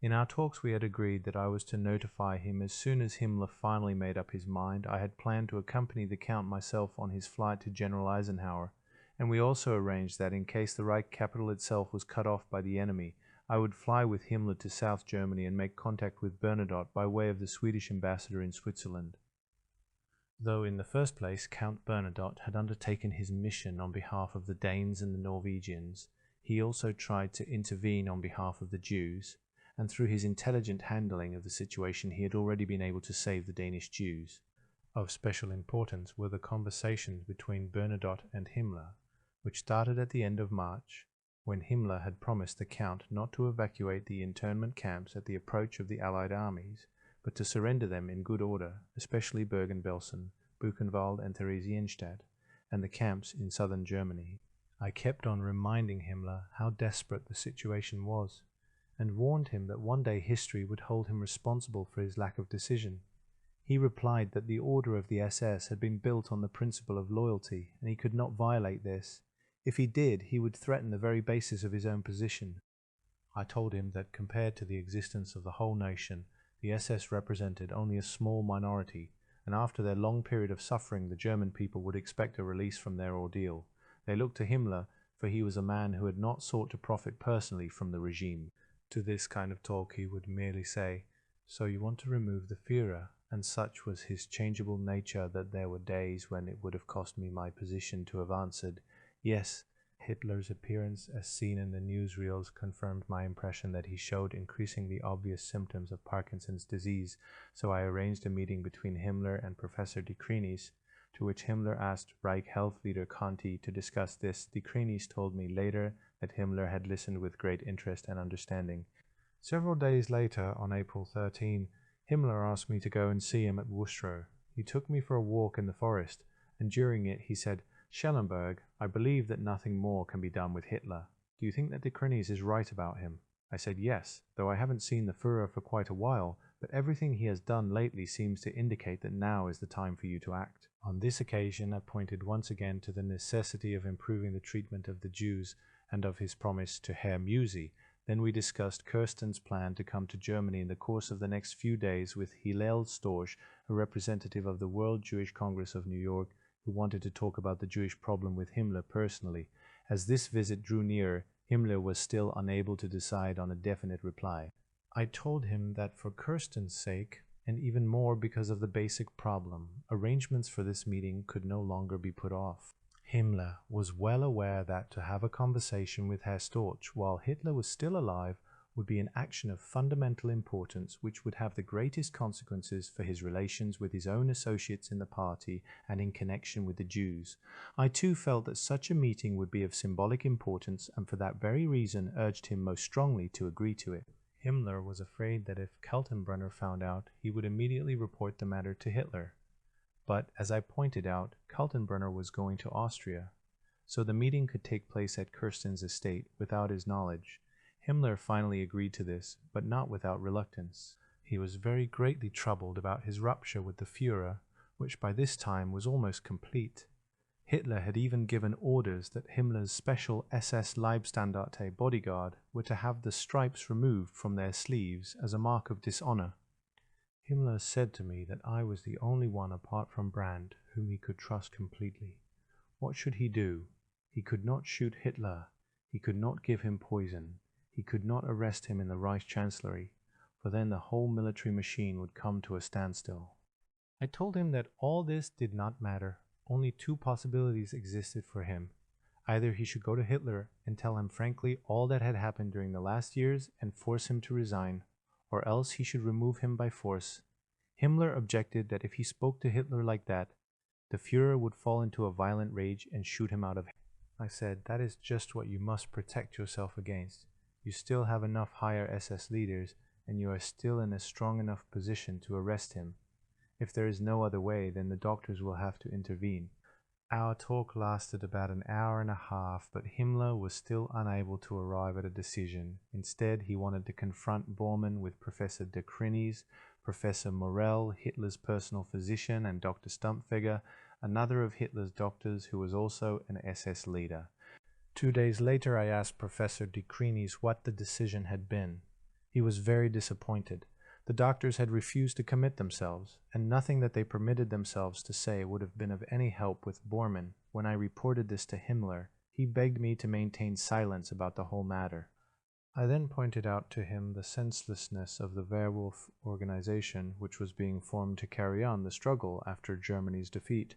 Speaker 1: In our talks we had agreed that I was to notify him as soon as Himmler finally made up his mind. I had planned to accompany the Count myself on his flight to General Eisenhower, and we also arranged that in case the Reich capital itself was cut off by the enemy, I would fly with Himmler to South Germany and make contact with Bernadotte by way of the Swedish ambassador in Switzerland. Though in the first place Count Bernadotte had undertaken his mission on behalf of the Danes and the Norwegians, he also tried to intervene on behalf of the Jews, and through his intelligent handling of the situation he had already been able to save the Danish Jews. Of special importance were the conversations between Bernadotte and Himmler, which started at the end of March, when Himmler had promised the Count not to evacuate the internment camps at the approach of the Allied armies, but to surrender them in good order, especially Bergen-Belsen, Buchenwald and Theresienstadt, and the camps in southern Germany. I kept on reminding Himmler how desperate the situation was, and warned him that one day history would hold him responsible for his lack of decision. He replied that the order of the SS had been built on the principle of loyalty, and he could not violate this. If he did, he would threaten the very basis of his own position. I told him that compared to the existence of the whole nation, the SS represented only a small minority, and after their long period of suffering the German people would expect a release from their ordeal. They looked to Himmler, for he was a man who had not sought to profit personally from the regime. To this kind of talk he would merely say, "So you want to remove the Führer?" And such was his changeable nature that there were days when it would have cost me my position to have answered, "Yes." Hitler's appearance as seen in the newsreels confirmed my impression that he showed increasingly obvious symptoms of Parkinson's disease, so I arranged a meeting between Himmler and Professor de Krinis, to which Himmler asked Reich Health leader Conti to discuss this. De Krinis told me later that Himmler had listened with great interest and understanding. Several days later, on April 13, Himmler asked me to go and see him at Worcester. He took me for a walk in the forest, and during it he said, "Schellenberg, I believe that nothing more can be done with Hitler. Do you think that de Krinis is right about him?" I said yes, though I haven't seen the Führer for quite a while, but everything he has done lately seems to indicate that now is the time for you to act. On this occasion I pointed once again to the necessity of improving the treatment of the Jews and of his promise to Herr Musi. Then we discussed Kirsten's plan to come to Germany in the course of the next few days with Hillel Storch, a representative of the World Jewish Congress of New York, who wanted to talk about the Jewish problem with Himmler personally. As this visit drew near, Himmler was still unable to decide on a definite reply. I told him that for Kirsten's sake, and even more because of the basic problem, arrangements for this meeting could no longer be put off. Himmler was well aware that to have a conversation with Herr Storch while Hitler was still alive would be an action of fundamental importance which would have the greatest consequences for his relations with his own associates in the party and in connection with the Jews. I too felt that such a meeting would be of symbolic importance, and for that very reason urged him most strongly to agree to it. Himmler was afraid that if Kaltenbrunner found out, he would immediately report the matter to Hitler. But, as I pointed out, Kaltenbrunner was going to Austria, so the meeting could take place at Kirsten's estate without his knowledge. Himmler finally agreed to this, but not without reluctance. He was very greatly troubled about his rupture with the Führer, which by this time was almost complete. Hitler had even given orders that Himmler's special SS Leibstandarte bodyguard were to have the stripes removed from their sleeves as a mark of dishonor. Himmler said to me that I was the only one apart from Brandt whom he could trust completely. What should he do? He could not shoot Hitler. He could not give him poison. He could not arrest him in the Reich Chancellery, for then the whole military machine would come to a standstill. I told him that all this did not matter. Only two possibilities existed for him. Either he should go to Hitler and tell him frankly all that had happened during the last years and force him to resign, or else he should remove him by force. Himmler objected that if he spoke to Hitler like that, the Führer would fall into a violent rage and shoot him out of hand. I said, that is just what you must protect yourself against. You still have enough higher SS leaders, and you are still in a strong enough position to arrest him. If there is no other way, then the doctors will have to intervene. Our talk lasted about an hour and a half, but Himmler was still unable to arrive at a decision. Instead, he wanted to confront Bormann with Professor de Krinis, Professor Morell, Hitler's personal physician, and Dr. Stumpfegger, another of Hitler's doctors who was also an SS leader. 2 days later, I asked Professor de Krinis what the decision had been. He was very disappointed. The doctors had refused to commit themselves, and nothing that they permitted themselves to say would have been of any help with Bormann. When I reported this to Himmler, he begged me to maintain silence about the whole matter. I then pointed out to him the senselessness of the werewolf organization which was being formed to carry on the struggle after Germany's defeat.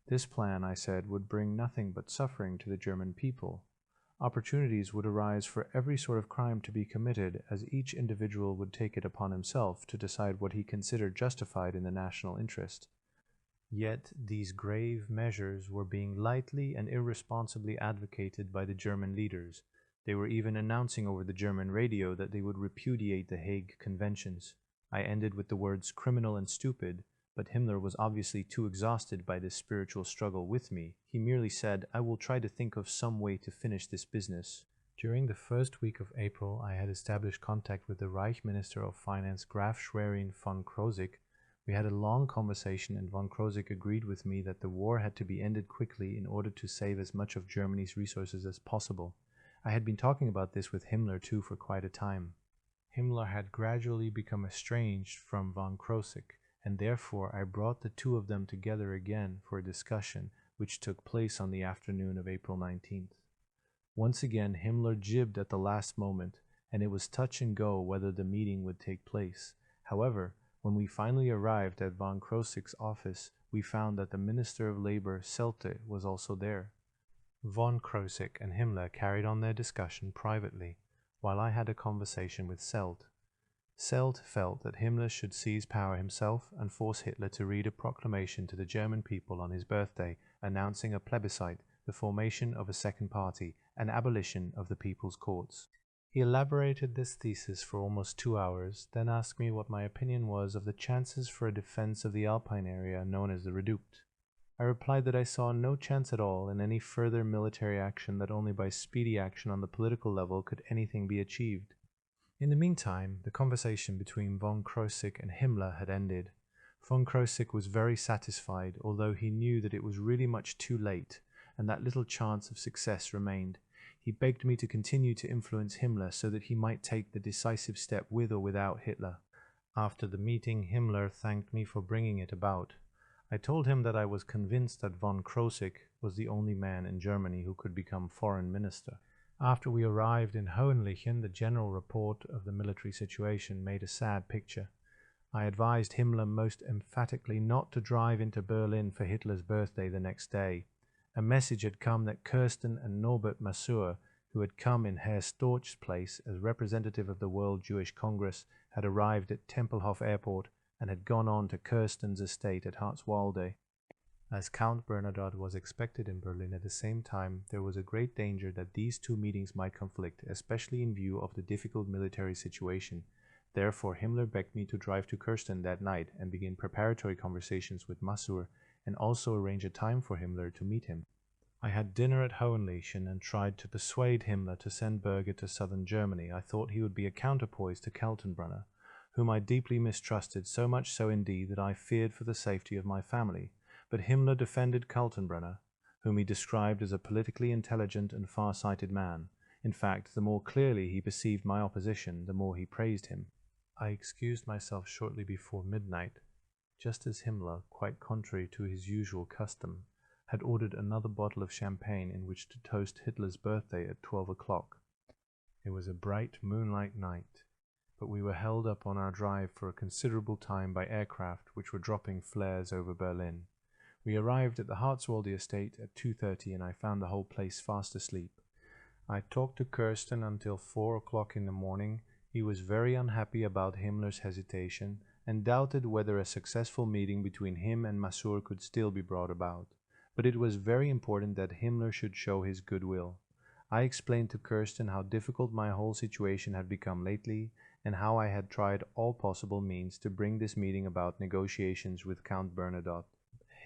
Speaker 1: This plan, I said, would bring nothing but suffering to the German people. Opportunities would arise for every sort of crime to be committed, as each individual would take it upon himself to decide what he considered justified in the national interest. Yet these grave measures were being lightly and irresponsibly advocated by the German leaders. They were even announcing over the German radio that they would repudiate the Hague Conventions. I ended with the words criminal and stupid, but Himmler was obviously too exhausted by this spiritual struggle with me. He merely said, "I will try to think of some way to finish this business." During the first week of April, I had established contact with the Reich Minister of Finance, Graf Schwerin von Krosigk. We had a long conversation, and von Krosigk agreed with me that the war had to be ended quickly in order to save as much of Germany's resources as possible. I had been talking about this with Himmler too for quite a time. Himmler had gradually become estranged from von Krosigk, and therefore I brought the two of them together again for a discussion, which took place on the afternoon of April 19th. Once again Himmler jibbed at the last moment, and it was touch and go whether the meeting would take place. However, when we finally arrived at von Krosigk's office, we found that the Minister of Labor, Selte, was also there. Von Krosigk and Himmler carried on their discussion privately, while I had a conversation with Selte. Selte felt that Himmler should seize power himself and force Hitler to read a proclamation to the German people on his birthday, announcing a plebiscite, the formation of a second party, and abolition of the people's courts. He elaborated this thesis for almost 2 hours, then asked me what my opinion was of the chances for a defense of the Alpine area known as the Reduct. I replied that I saw no chance at all in any further military action, that only by speedy action on the political level could anything be achieved. In the meantime, the conversation between von Krosigk and Himmler had ended. Von Krosigk was very satisfied, although he knew that it was really much too late, and that little chance of success remained. He begged me to continue to influence Himmler so that he might take the decisive step with or without Hitler. After the meeting, Himmler thanked me for bringing it about. I told him that I was convinced that von Krosigk was the only man in Germany who could become foreign minister. After we arrived in Hohenlichen, the general report of the military situation made a sad picture. I advised Himmler most emphatically not to drive into Berlin for Hitler's birthday the next day. A message had come that Kirsten and Norbert Masur, who had come in Herr Storch's place as representative of the World Jewish Congress, had arrived at Tempelhof Airport and had gone on to Kirsten's estate at Hartswalde. As Count Bernadotte was expected in Berlin at the same time, there was a great danger that these two meetings might conflict, especially in view of the difficult military situation. Therefore, Himmler begged me to drive to Kirsten that night and begin preparatory conversations with Masur, and also arrange a time for Himmler to meet him. I had dinner at Hohenlichen and tried to persuade Himmler to send Berger to southern Germany. I thought he would be a counterpoise to Kaltenbrunner, whom I deeply mistrusted, so much so indeed that I feared for the safety of my family. But Himmler defended Kaltenbrunner, whom he described as a politically intelligent and far-sighted man. In fact, the more clearly he perceived my opposition, the more he praised him. I excused myself shortly before midnight, just as Himmler, quite contrary to his usual custom, had ordered another bottle of champagne in which to toast Hitler's birthday at 12 o'clock. It was a bright moonlight night, but we were held up on our drive for a considerable time by aircraft which were dropping flares over Berlin. We arrived at the Hartswalde estate at 2:30, and I found the whole place fast asleep. I talked to Kirsten until 4 o'clock in the morning. He was very unhappy about Himmler's hesitation, and doubted whether a successful meeting between him and Masur could still be brought about. But it was very important that Himmler should show his goodwill. I explained to Kirsten how difficult my whole situation had become lately, and how I had tried all possible means to bring this meeting about negotiations with Count Bernadotte.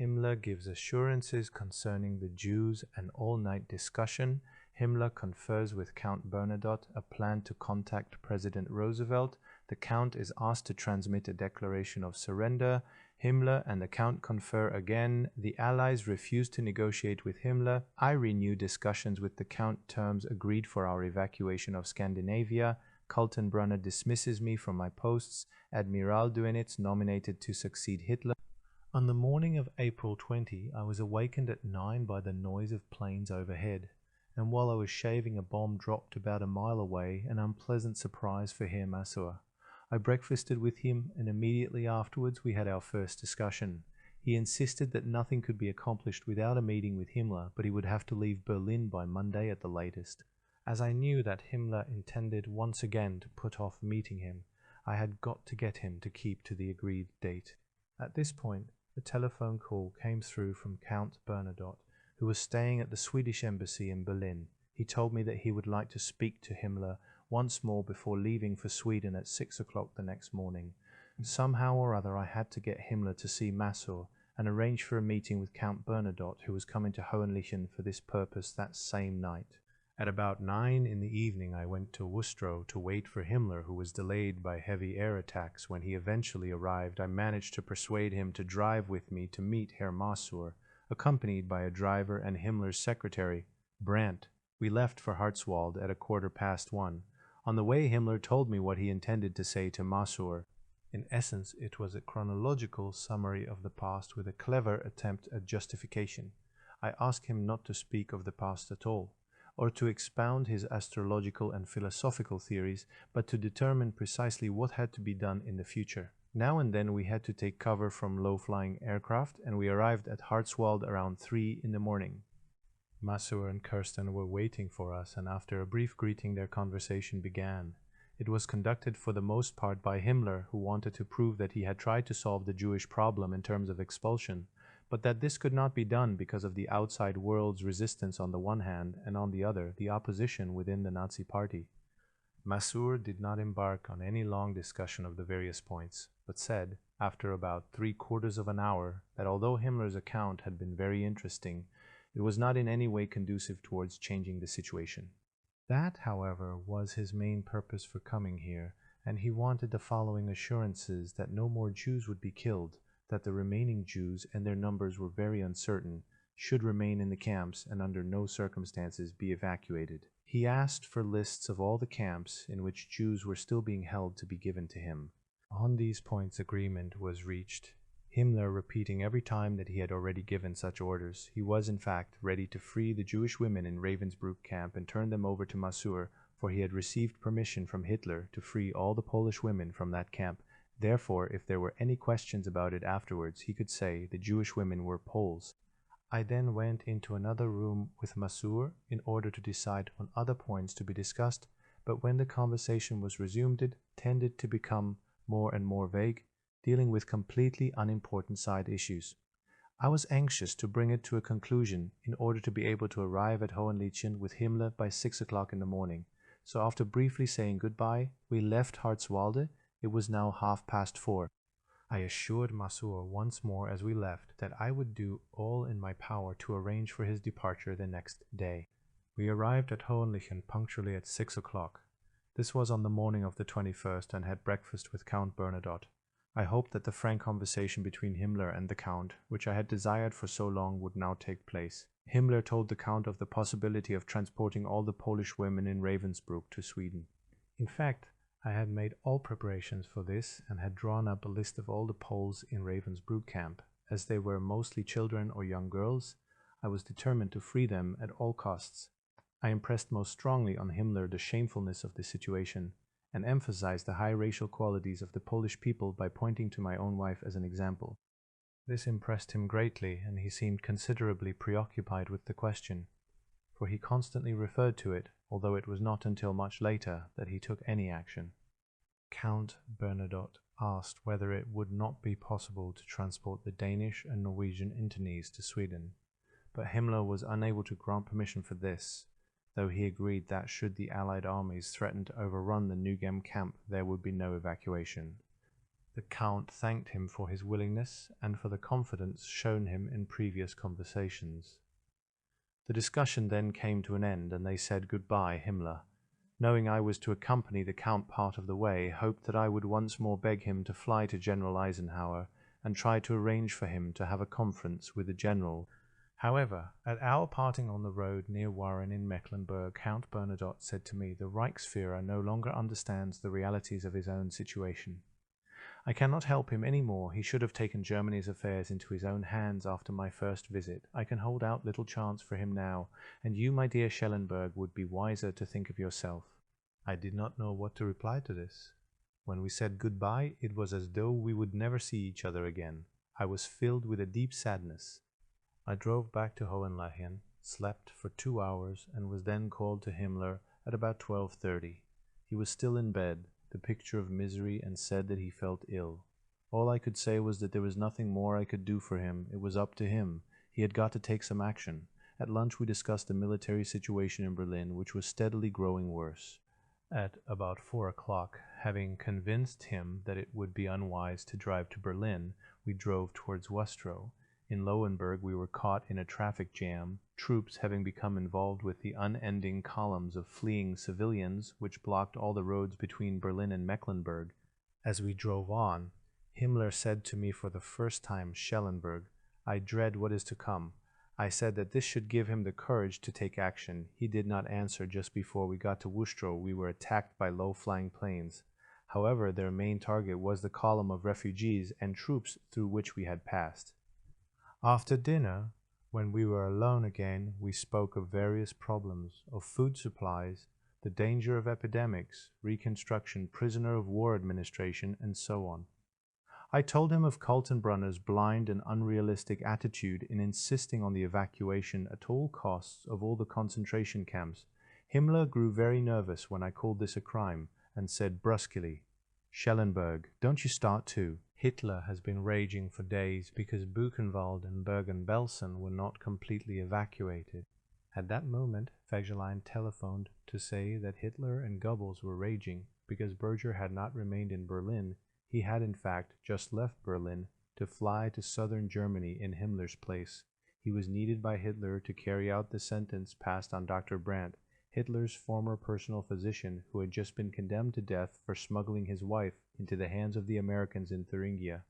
Speaker 1: Himmler gives assurances concerning the Jews, an all-night discussion. Himmler confers with Count Bernadotte a plan to contact President Roosevelt. The Count is asked to transmit a declaration of surrender. Himmler and the Count confer again. The Allies refuse to negotiate with Himmler. I renew discussions with the Count. Terms agreed for our evacuation of Scandinavia. Kaltenbrunner dismisses me from my posts. Admiral Dönitz nominated to succeed Hitler. On the morning of April 20, I was awakened at 9 by the noise of planes overhead, and while I was shaving, a bomb dropped about a mile away, an unpleasant surprise for Herr Massur. I breakfasted with him, and immediately afterwards we had our first discussion. He insisted that nothing could be accomplished without a meeting with Himmler, but he would have to leave Berlin by Monday at the latest. As I knew that Himmler intended once again to put off meeting him, I had got to get him to keep to the agreed date. At this point, a telephone call came through from Count Bernadotte, who was staying at the Swedish embassy in Berlin. He told me that he would like to speak to Himmler once more before leaving for Sweden at 6 o'clock the next morning. Somehow or other I had to get Himmler to see Massur and arrange for a meeting with Count Bernadotte, who was coming to Hohenlichen for this purpose that same night. At about 9 in the evening I went to Wustrow to wait for Himmler, who was delayed by heavy air attacks. When he eventually arrived, I managed to persuade him to drive with me to meet Herr Massur, accompanied by a driver and Himmler's secretary, Brandt. We left for Hartswald at 1:15. On the way, Himmler told me what he intended to say to Massur. In essence, it was a chronological summary of the past with a clever attempt at justification. I asked him not to speak of the past at all, or to expound his astrological and philosophical theories, but to determine precisely what had to be done in the future. Now and then we had to take cover from low-flying aircraft, and we arrived at Hartswald around 3 in the morning. Massur and Kirsten were waiting for us, and after a brief greeting their conversation began. It was conducted for the most part by Himmler, who wanted to prove that he had tried to solve the Jewish problem in terms of expulsion, but that this could not be done because of the outside world's resistance on the one hand, and on the other, the opposition within the Nazi party. Massur did not embark on any long discussion of the various points, but said, after about 3/4 of an hour, that although Himmler's account had been very interesting, it was not in any way conducive towards changing the situation. That, however, was his main purpose for coming here, and he wanted the following assurances: that no more Jews would be killed, that the remaining Jews, and their numbers were very uncertain, should remain in the camps and under no circumstances be evacuated. He asked for lists of all the camps in which Jews were still being held to be given to him. On these points agreement was reached, Himmler repeating every time that he had already given such orders. He was, in fact, ready to free the Jewish women in Ravensbrück camp and turn them over to Massur, for he had received permission from Hitler to free all the Polish women from that camp. Therefore, if there were any questions about it afterwards, he could say the Jewish women were Poles. I then went into another room with Massur in order to decide on other points to be discussed, but when the conversation was resumed it tended to become more and more vague, dealing with completely unimportant side issues. I was anxious to bring it to a conclusion in order to be able to arrive at Hohenlichen with Himmler by 6 o'clock in the morning. So after briefly saying goodbye, we left Hartswalde. It was now 4:30. I assured Massur once more as we left that I would do all in my power to arrange for his departure the next day. We arrived at Hohenlichen punctually at 6 o'clock. This was on the morning of the 21st, and had breakfast with Count Bernadotte. I hoped that the frank conversation between Himmler and the Count, which I had desired for so long, would now take place. Himmler told the Count of the possibility of transporting all the Polish women in Ravensbrück to Sweden. In fact, I had made all preparations for this, and had drawn up a list of all the Poles in Ravensbrück camp. As they were mostly children or young girls, I was determined to free them at all costs. I impressed most strongly on Himmler the shamefulness of the situation, and emphasized the high racial qualities of the Polish people by pointing to my own wife as an example. This impressed him greatly, and he seemed considerably preoccupied with the question, for he constantly referred to it, although it was not until much later that he took any action. Count Bernadotte asked whether it would not be possible to transport the Danish and Norwegian internees to Sweden, but Himmler was unable to grant permission for this, though he agreed that should the Allied armies threaten to overrun the Nugem camp, there would be no evacuation. The Count thanked him for his willingness and for the confidence shown him in previous conversations. The discussion then came to an end, and they said goodbye. Himmler, knowing I was to accompany the Count part of the way, hoped that I would once more beg him to fly to General Eisenhower and try to arrange for him to have a conference with the General. However, at our parting on the road near Warren in Mecklenburg, Count Bernadotte said to me, "The Reichsführer no longer understands the realities of his own situation. I cannot help him any more. He should have taken Germany's affairs into his own hands after my first visit. I can hold out little chance for him now, and you, my dear Schellenberg, would be wiser to think of yourself." I did not know what to reply to this. When we said goodbye, it was as though we would never see each other again. I was filled with a deep sadness. I drove back to Hohenleichen, slept for 2 hours, and was then called to Himmler at about 12:30. He was still in bed, the picture of misery, and said that he felt ill. All I could say was that there was nothing more I could do for him. It was up to him. He had got to take some action. At lunch we discussed the military situation in Berlin, which was steadily growing worse. At about 4 o'clock, having convinced him that it would be unwise to drive to Berlin, we drove towards Wustrow. In Lowenberg we were caught in a traffic jam, troops having become involved with the unending columns of fleeing civilians which blocked all the roads between Berlin and Mecklenburg. As we drove on, Himmler said to me for the first time, "Schellenberg, I dread what is to come." I said that this should give him the courage to take action. He did not answer. Just before we got to Wustrow, we were attacked by low-flying planes. However, their main target was the column of refugees and troops through which we had passed. After dinner, when we were alone again, we spoke of various problems, of food supplies, the danger of epidemics, reconstruction, prisoner of war administration, and so on. I told him of Kaltenbrunner's blind and unrealistic attitude in insisting on the evacuation at all costs of all the concentration camps. Himmler grew very nervous when I called this a crime, and said brusquely, "Schellenberg, don't you start too. Hitler has been raging for days because Buchenwald and Bergen-Belsen were not completely evacuated." At that moment, Fegelein telephoned to say that Hitler and Goebbels were raging because Berger had not remained in Berlin. He had in fact just left Berlin to fly to southern Germany in Himmler's place. He was needed by Hitler to carry out the sentence passed on Dr. Brandt, Hitler's former personal physician, who had just been condemned to death for smuggling his wife into the hands of the Americans in Thuringia.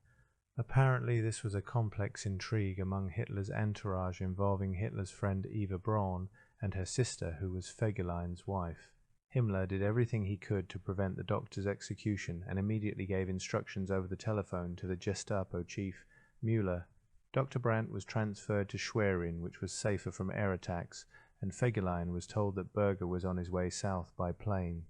Speaker 1: Apparently this was a complex intrigue among Hitler's entourage involving Hitler's friend Eva Braun and her sister, who was Fegelein's wife. Himmler did everything he could to prevent the doctor's execution and immediately gave instructions over the telephone to the Gestapo chief, Müller. Dr. Brandt was transferred to Schwerin, which was safer from air attacks, and Fegelein was told that Berger was on his way south by plane.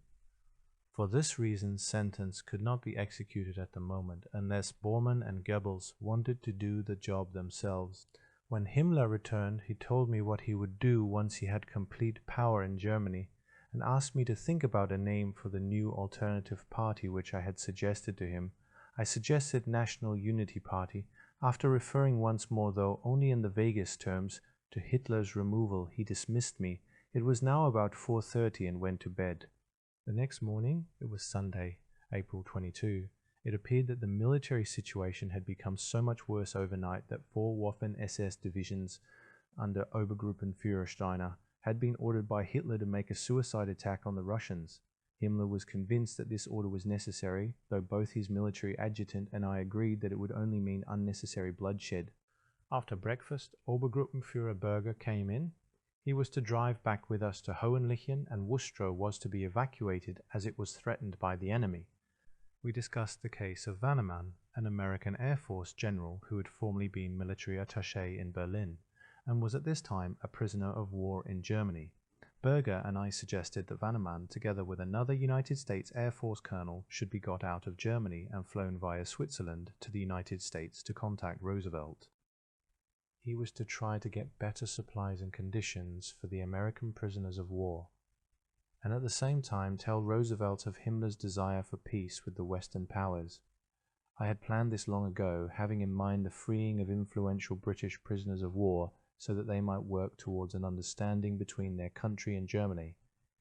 Speaker 1: For this reason, sentence could not be executed at the moment unless Bormann and Goebbels wanted to do the job themselves. When Himmler returned, he told me what he would do once he had complete power in Germany, and asked me to think about a name for the new alternative party which I had suggested to him. I suggested National Unity Party. After referring once more, though only in the vaguest terms, to Hitler's removal, he dismissed me. It was now about 4:30 and went to bed. The next morning, it was Sunday, April 22. It appeared that the military situation had become so much worse overnight that 4 Waffen-SS divisions under Obergruppenführer Steiner had been ordered by Hitler to make a suicide attack on the Russians. Himmler was convinced that this order was necessary, though both his military adjutant and I agreed that it would only mean unnecessary bloodshed. After breakfast, Obergruppenführer Berger came in. He was to drive back with us to Hohenleichen, and Wustrow was to be evacuated as it was threatened by the enemy. We discussed the case of Vannemann, an American Air Force general who had formerly been military attaché in Berlin, and was at this time a prisoner of war in Germany. Berger and I suggested that Vannemann, together with another United States Air Force colonel, should be got out of Germany and flown via Switzerland to the United States to contact Roosevelt. He was to try to get better supplies and conditions for the American prisoners of war, and at the same time tell Roosevelt of Himmler's desire for peace with the Western powers. I had planned this long ago, having in mind the freeing of influential British prisoners of war so that they might work towards an understanding between their country and Germany.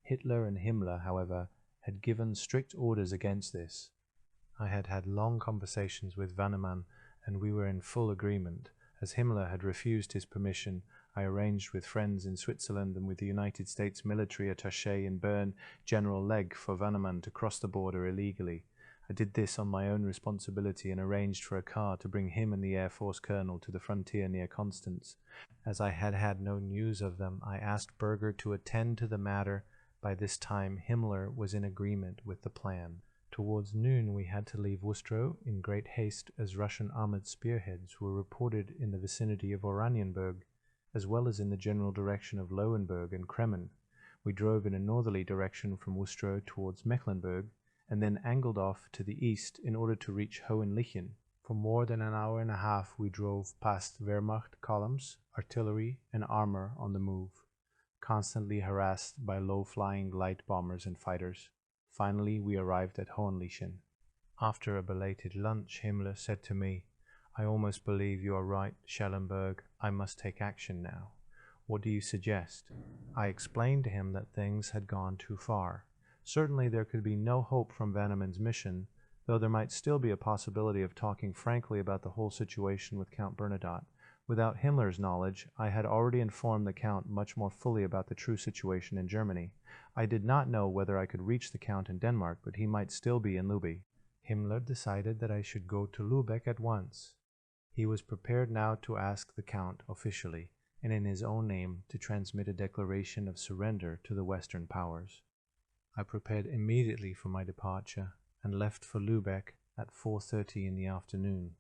Speaker 1: Hitler and Himmler, however, had given strict orders against this. I had had long conversations with Vanneman, and we were in full agreement. As Himmler had refused his permission, I arranged with friends in Switzerland and with the United States military attaché in Bern, General Legge, for Vanneman to cross the border illegally. I did this on my own responsibility and arranged for a car to bring him and the Air Force colonel to the frontier near Constance. As I had had no news of them, I asked Berger to attend to the matter. By this time, Himmler was in agreement with the plan. Towards noon we had to leave Worcester in great haste, as Russian armored spearheads were reported in the vicinity of Oranienburg, as well as in the general direction of Lauenburg and Kremen. We drove in a northerly direction from Worcester towards Mecklenburg, and then angled off to the east in order to reach Hohenlichen. For more than an hour and a half we drove past Wehrmacht columns, artillery, and armor on the move, constantly harassed by low-flying light bombers and fighters. Finally, we arrived at Hohenlichen. After a belated lunch, Himmler said to me, "I almost believe you are right, Schellenberg. I must take action now. What do you suggest?" I explained to him that things had gone too far. Certainly there could be no hope from Vanneman's mission, though there might still be a possibility of talking frankly about the whole situation with Count Bernadotte. Without Himmler's knowledge, I had already informed the Count much more fully about the true situation in Germany. I did not know whether I could reach the Count in Denmark, but he might still be in Lübeck. Himmler decided that I should go to Lübeck at once. He was prepared now to ask the Count officially, and in his own name, to transmit a declaration of surrender to the Western powers. I prepared immediately for my departure and left for Lübeck at 4:30 in the afternoon.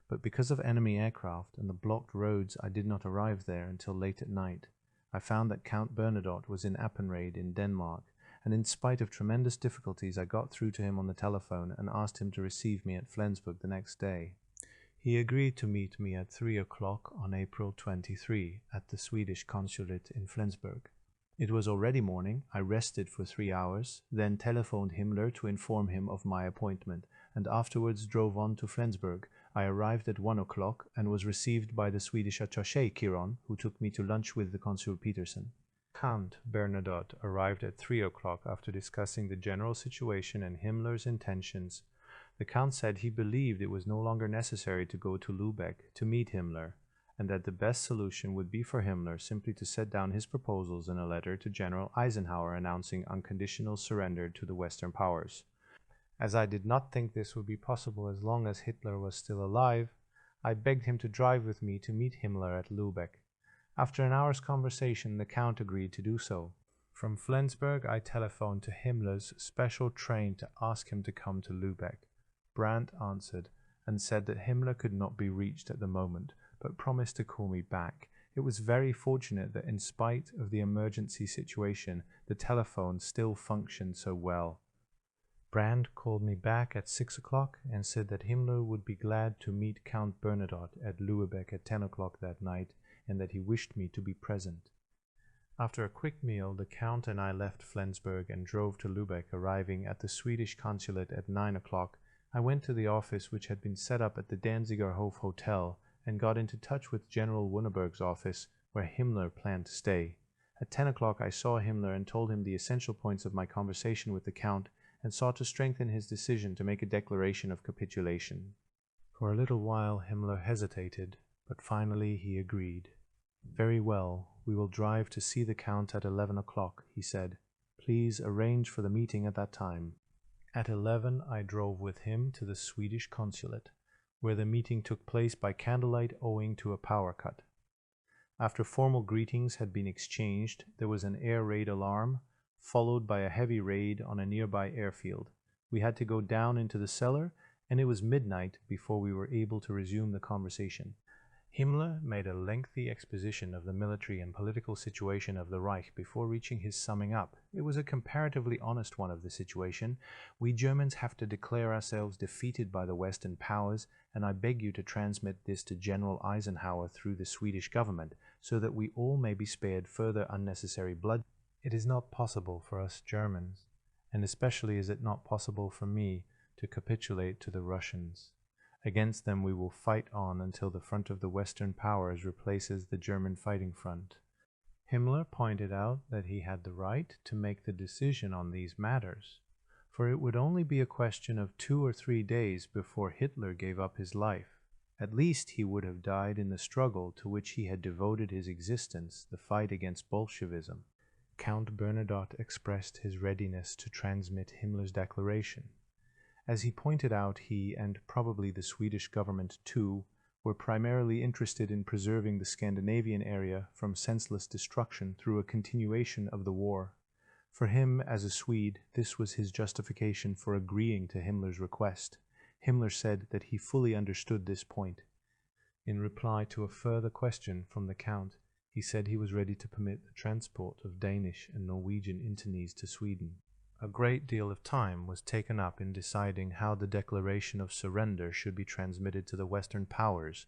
Speaker 1: But because of enemy aircraft and the blocked roads, I did not arrive there until late at night. I found that Count Bernadotte was in Appenrade in Denmark, and in spite of tremendous difficulties I got through to him on the telephone and asked him to receive me at Flensburg the next day. He agreed to meet me at 3 o'clock on April 23 at the Swedish consulate in Flensburg. It was already morning. I rested for 3 hours, then telephoned Himmler to inform him of my appointment, and afterwards drove on to Flensburg. I arrived at 1 o'clock and was received by the Swedish attaché Kiron, who took me to lunch with the Consul Peterson. Count Bernadotte arrived at 3 o'clock after discussing the general situation and Himmler's intentions. The Count said he believed it was no longer necessary to go to Lübeck to meet Himmler, and that the best solution would be for Himmler simply to set down his proposals in a letter to General Eisenhower announcing unconditional surrender to the Western powers. As I did not think this would be possible as long as Hitler was still alive, I begged him to drive with me to meet Himmler at Lübeck. After an hour's conversation, the Count agreed to do so. From Flensburg, I telephoned to Himmler's special train to ask him to come to Lübeck. Brandt answered and said that Himmler could not be reached at the moment, but promised to call me back. It was very fortunate that in spite of the emergency situation, the telephone still functioned so well. Brandt called me back at 6 o'clock and said that Himmler would be glad to meet Count Bernadotte at Lübeck at 10 o'clock that night, and that he wished me to be present. After a quick meal, the Count and I left Flensburg and drove to Lübeck, arriving at the Swedish consulate at 9 o'clock. I went to the office which had been set up at the Danziger Hof Hotel and got into touch with General Wunneberg's office, where Himmler planned to stay. At 10 o'clock I saw Himmler and told him the essential points of my conversation with the Count, and sought to strengthen his decision to make a declaration of capitulation. For a little while Himmler hesitated, but finally he agreed. "Very well, we will drive to see the Count at 11 o'clock, he said. "Please arrange for the meeting at that time." At 11 I drove with him to the Swedish consulate, where the meeting took place by candlelight owing to a power cut. After formal greetings had been exchanged, there was an air raid alarm, followed by a heavy raid on a nearby airfield. We had to go down into the cellar, and it was midnight before we were able to resume the conversation. Himmler made a lengthy exposition of the military and political situation of the Reich before reaching his summing up. It was a comparatively honest one of the situation. "We Germans have to declare ourselves defeated by the Western powers, and I beg you to transmit this to General Eisenhower through the Swedish government, so that we all may be spared further unnecessary blood. It is not possible for us Germans, and especially is it not possible for me, to capitulate to the Russians. Against them we will fight on until the front of the Western powers replaces the German fighting front." Himmler pointed out that he had the right to make the decision on these matters, for it would only be a question of 2 or 3 days before Hitler gave up his life. At least he would have died in the struggle to which he had devoted his existence, the fight against Bolshevism. Count Bernadotte expressed his readiness to transmit Himmler's declaration. As he pointed out, he, and probably the Swedish government too, were primarily interested in preserving the Scandinavian area from senseless destruction through a continuation of the war. For him, as a Swede, this was his justification for agreeing to Himmler's request. Himmler said that he fully understood this point. In reply to a further question from the Count, he said he was ready to permit the transport of Danish and Norwegian internees to Sweden. A great deal of time was taken up in deciding how the declaration of surrender should be transmitted to the Western powers.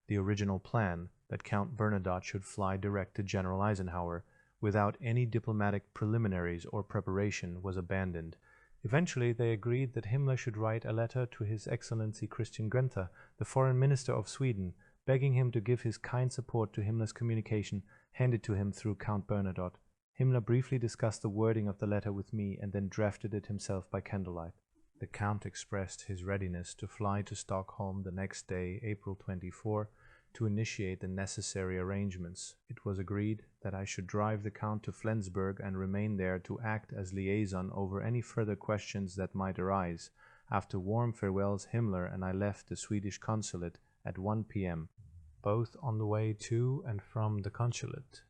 Speaker 1: The original plan, that Count Bernadotte should fly direct to General Eisenhower, without any diplomatic preliminaries or preparation, was abandoned. Eventually they agreed that Himmler should write a letter to His Excellency Christian Guenther, the Foreign Minister of Sweden, begging him to give his kind support to Himmler's communication, handed to him through Count Bernadotte. Himmler briefly discussed the wording of the letter with me and then drafted it himself by candlelight. The Count expressed his readiness to fly to Stockholm the next day, April 24, to initiate the necessary arrangements. It was agreed that I should drive the Count to Flensburg and remain there to act as liaison over any further questions that might arise. After warm farewells, Himmler and I left the Swedish consulate at 1 p.m., both on the way to and from the consulate.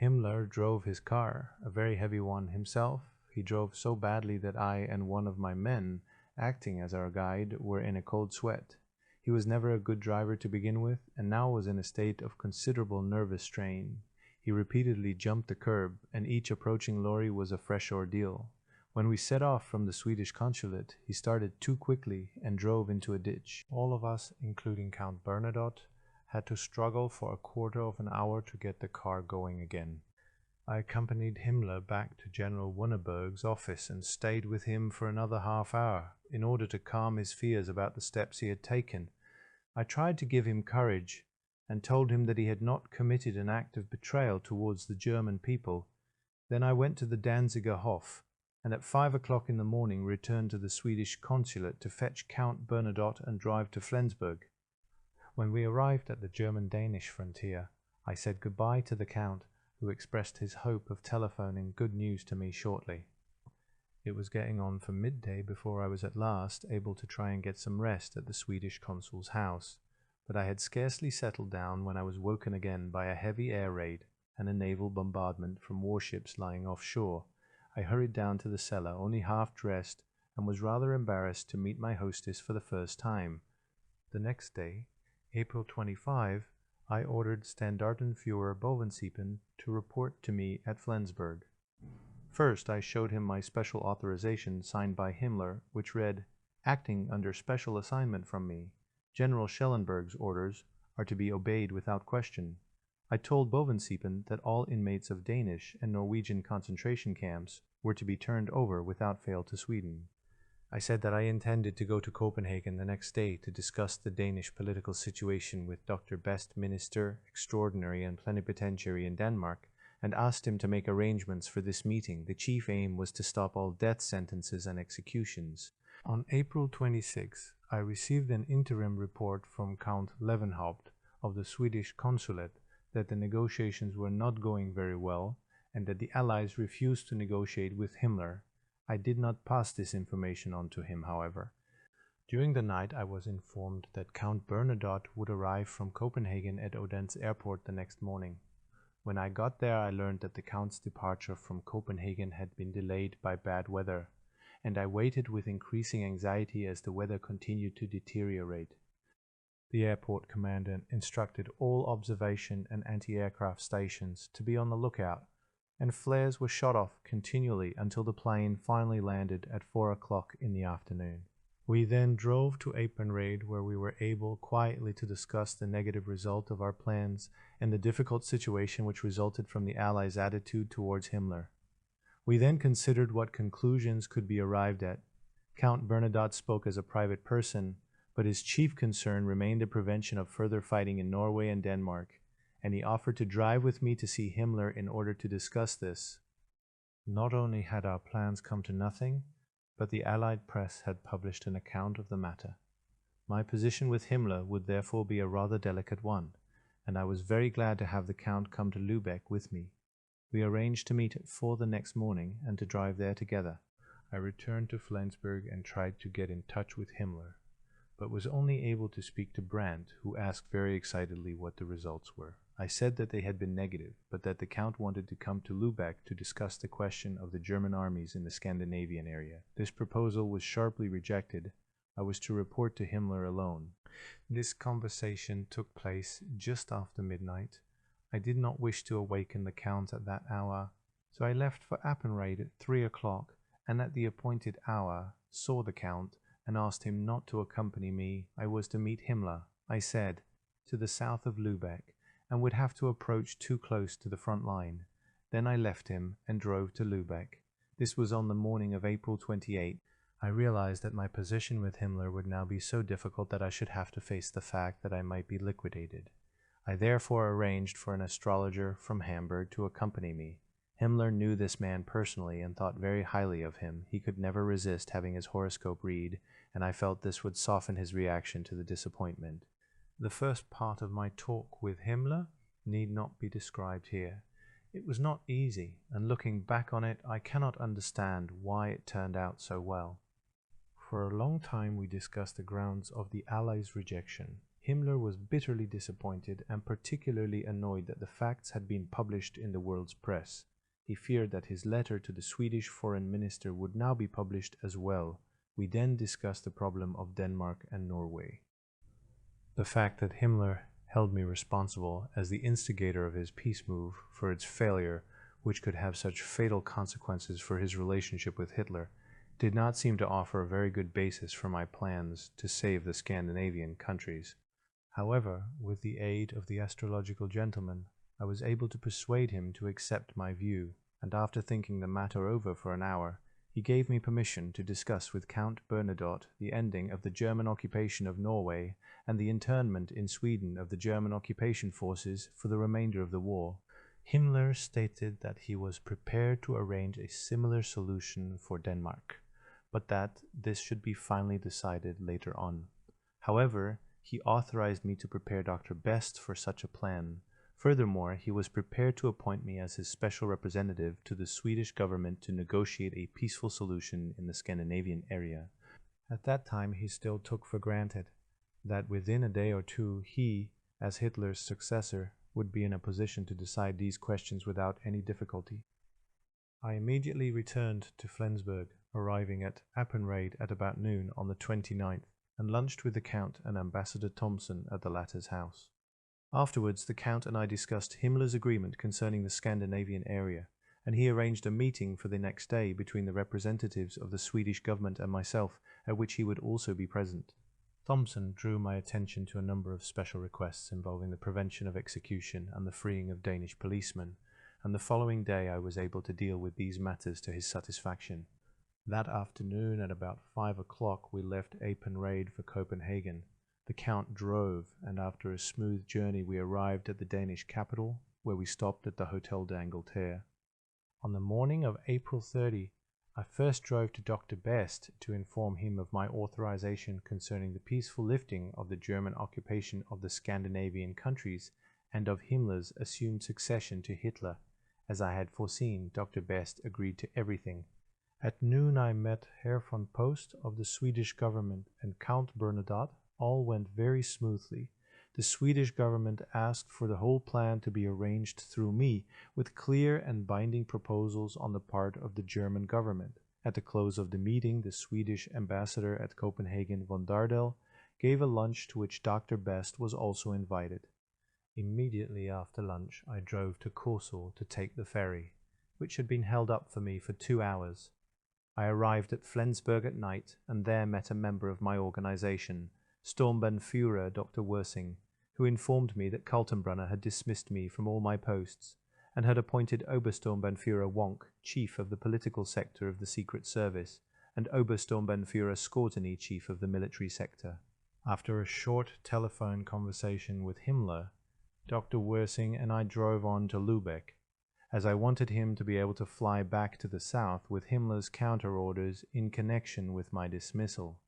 Speaker 1: Himmler drove his car, a very heavy one himself. He drove so badly that I and one of my men, acting as our guide, were in a cold sweat. He was never a good driver to begin with, and now was in a state of considerable nervous strain. He repeatedly jumped the curb, and each approaching lorry was a fresh ordeal. When we set off from the Swedish consulate, he started too quickly and drove into a ditch. All of us, including Count Bernadotte, had to struggle for a quarter of an hour to get the car going again. I accompanied Himmler back to General Wunneberg's office and stayed with him for another half hour, in order to calm his fears about the steps he had taken. I tried to give him courage, and told him that he had not committed an act of betrayal towards the German people. Then I went to the Danziger Hof, and at 5 o'clock in the morning returned to the Swedish consulate to fetch Count Bernadotte and drive to Flensburg. When we arrived at the German-Danish frontier, I said goodbye to the Count, who expressed his hope of telephoning good news to me shortly. It was getting on for midday before I was at last able to try and get some rest at the Swedish consul's house, but I had scarcely settled down when I was woken again by a heavy air raid and a naval bombardment from warships lying offshore. I hurried down to the cellar, only half dressed, and was rather embarrassed to meet my hostess for the first time. The next day, April 25, I ordered Standartenführer Bovensiepen to report to me at Flensburg. First, I showed him my special authorization signed by Himmler, which read, "Acting under special assignment from me, General Schellenberg's orders are to be obeyed without question." I told Bovensiepen that all inmates of Danish and Norwegian concentration camps were to be turned over without fail to Sweden. I said that I intended to go to Copenhagen the next day to discuss the Danish political situation with Dr. Best, Minister, Extraordinary and Plenipotentiary in Denmark, and asked him to make arrangements for this meeting. The chief aim was to stop all death sentences and executions. On April 26, I received an interim report from Count Levenhaupt of the Swedish consulate that the negotiations were not going very well and that the Allies refused to negotiate with Himmler. I did not pass this information on to him, however. During the night I was informed that Count Bernadotte would arrive from Copenhagen at Odense airport the next morning. When I got there I learned that the Count's departure from Copenhagen had been delayed by bad weather, and I waited with increasing anxiety as the weather continued to deteriorate. The airport commander instructed all observation and anti-aircraft stations to be on the lookout, and flares were shot off continually until the plane finally landed at 4 o'clock in the afternoon. We then drove to Apernrade, where we were able quietly to discuss the negative result of our plans and the difficult situation which resulted from the Allies' attitude towards Himmler. We then considered what conclusions could be arrived at. Count Bernadotte spoke as a private person, but his chief concern remained the prevention of further fighting in Norway and Denmark, and he offered to drive with me to see Himmler in order to discuss this. Not only had our plans come to nothing, but the Allied press had published an account of the matter. My position with Himmler would therefore be a rather delicate one, and I was very glad to have the Count come to Lübeck with me. We arranged to meet at 4 the next morning and to drive there together. I returned to Flensburg and tried to get in touch with Himmler, but was only able to speak to Brandt, who asked very excitedly what the results were. I said that they had been negative, but that the Count wanted to come to Lübeck to discuss the question of the German armies in the Scandinavian area. This proposal was sharply rejected. I was to report to Himmler alone. This conversation took place just after midnight. I did not wish to awaken the Count at that hour, so I left for Appenrade at 3 o'clock, and at the appointed hour saw the Count and asked him not to accompany me. I was to meet Himmler, I said, to the south of Lübeck, and would have to approach too close to the front line. Then I left him and drove to Lübeck. This was on the morning of April 28. I realized that my position with Himmler would now be so difficult that I should have to face the fact that I might be liquidated. I therefore arranged for an astrologer from Hamburg to accompany me. Himmler knew this man personally and thought very highly of him. He could never resist having his horoscope read, and I felt this would soften his reaction to the disappointment. The first part of my talk with Himmler need not be described here. It was not easy, and looking back on it, I cannot understand why it turned out so well. For a long time we discussed the grounds of the Allies' rejection. Himmler was bitterly disappointed and particularly annoyed that the facts had been published in the world's press. He feared that his letter to the Swedish foreign minister would now be published as well. We then discussed the problem of Denmark and Norway. The fact that Himmler held me responsible as the instigator of his peace move for its failure, which could have such fatal consequences for his relationship with Hitler, did not seem to offer a very good basis for my plans to save the Scandinavian countries. However, with the aid of the astrological gentleman, I was able to persuade him to accept my view, and after thinking the matter over for an hour, he gave me permission to discuss with Count Bernadotte the ending of the German occupation of Norway and the internment in Sweden of the German occupation forces for the remainder of the war. Himmler stated that he was prepared to arrange a similar solution for Denmark, but that this should be finally decided later on. However, he authorized me to prepare Dr. Best for such a plan. Furthermore, he was prepared to appoint me as his special representative to the Swedish government to negotiate a peaceful solution in the Scandinavian area. At that time, he still took for granted that within a day or two he, as Hitler's successor, would be in a position to decide these questions without any difficulty. I immediately returned to Flensburg, arriving at Appenrade at about noon on the 29th, and lunched with the Count and Ambassador Thomson at the latter's house. Afterwards, the Count and I discussed Himmler's agreement concerning the Scandinavian area, and he arranged a meeting for the next day between the representatives of the Swedish government and myself, at which he would also be present. Thomson drew my attention to a number of special requests involving the prevention of execution and the freeing of Danish policemen, and the following day I was able to deal with these matters to his satisfaction. That afternoon at about 5 o'clock we left Appenrade for Copenhagen. The Count drove, and after a smooth journey we arrived at the Danish capital, where we stopped at the Hotel d'Angleterre. On the morning of April 30, I first drove to Dr. Best to inform him of my authorization concerning the peaceful lifting of the German occupation of the Scandinavian countries and of Himmler's assumed succession to Hitler. As I had foreseen, Dr. Best agreed to everything. At noon I met Herr von Post of the Swedish government and Count Bernadotte. All went very smoothly. The Swedish government asked for the whole plan to be arranged through me, with clear and binding proposals on the part of the German government. At the close of the meeting, the Swedish ambassador at Copenhagen, von Dardel, gave a lunch to which Dr. Best was also invited. Immediately after lunch, I drove to Korsor to take the ferry, which had been held up for me for 2 hours. I arrived at Flensburg at night, and there met a member of my organization, Sturmbannführer Dr. Wersing, who informed me that Kaltenbrunner had dismissed me from all my posts, and had appointed Obersturmbannführer Wonk chief of the political sector of the Secret Service, and Obersturmbannführer Skorteny chief of the military sector. After a short telephone conversation with Himmler, Dr. Wersing and I drove on to Lübeck. as I wanted him to be able to fly back to the south with Himmler's counter orders in connection with my dismissal.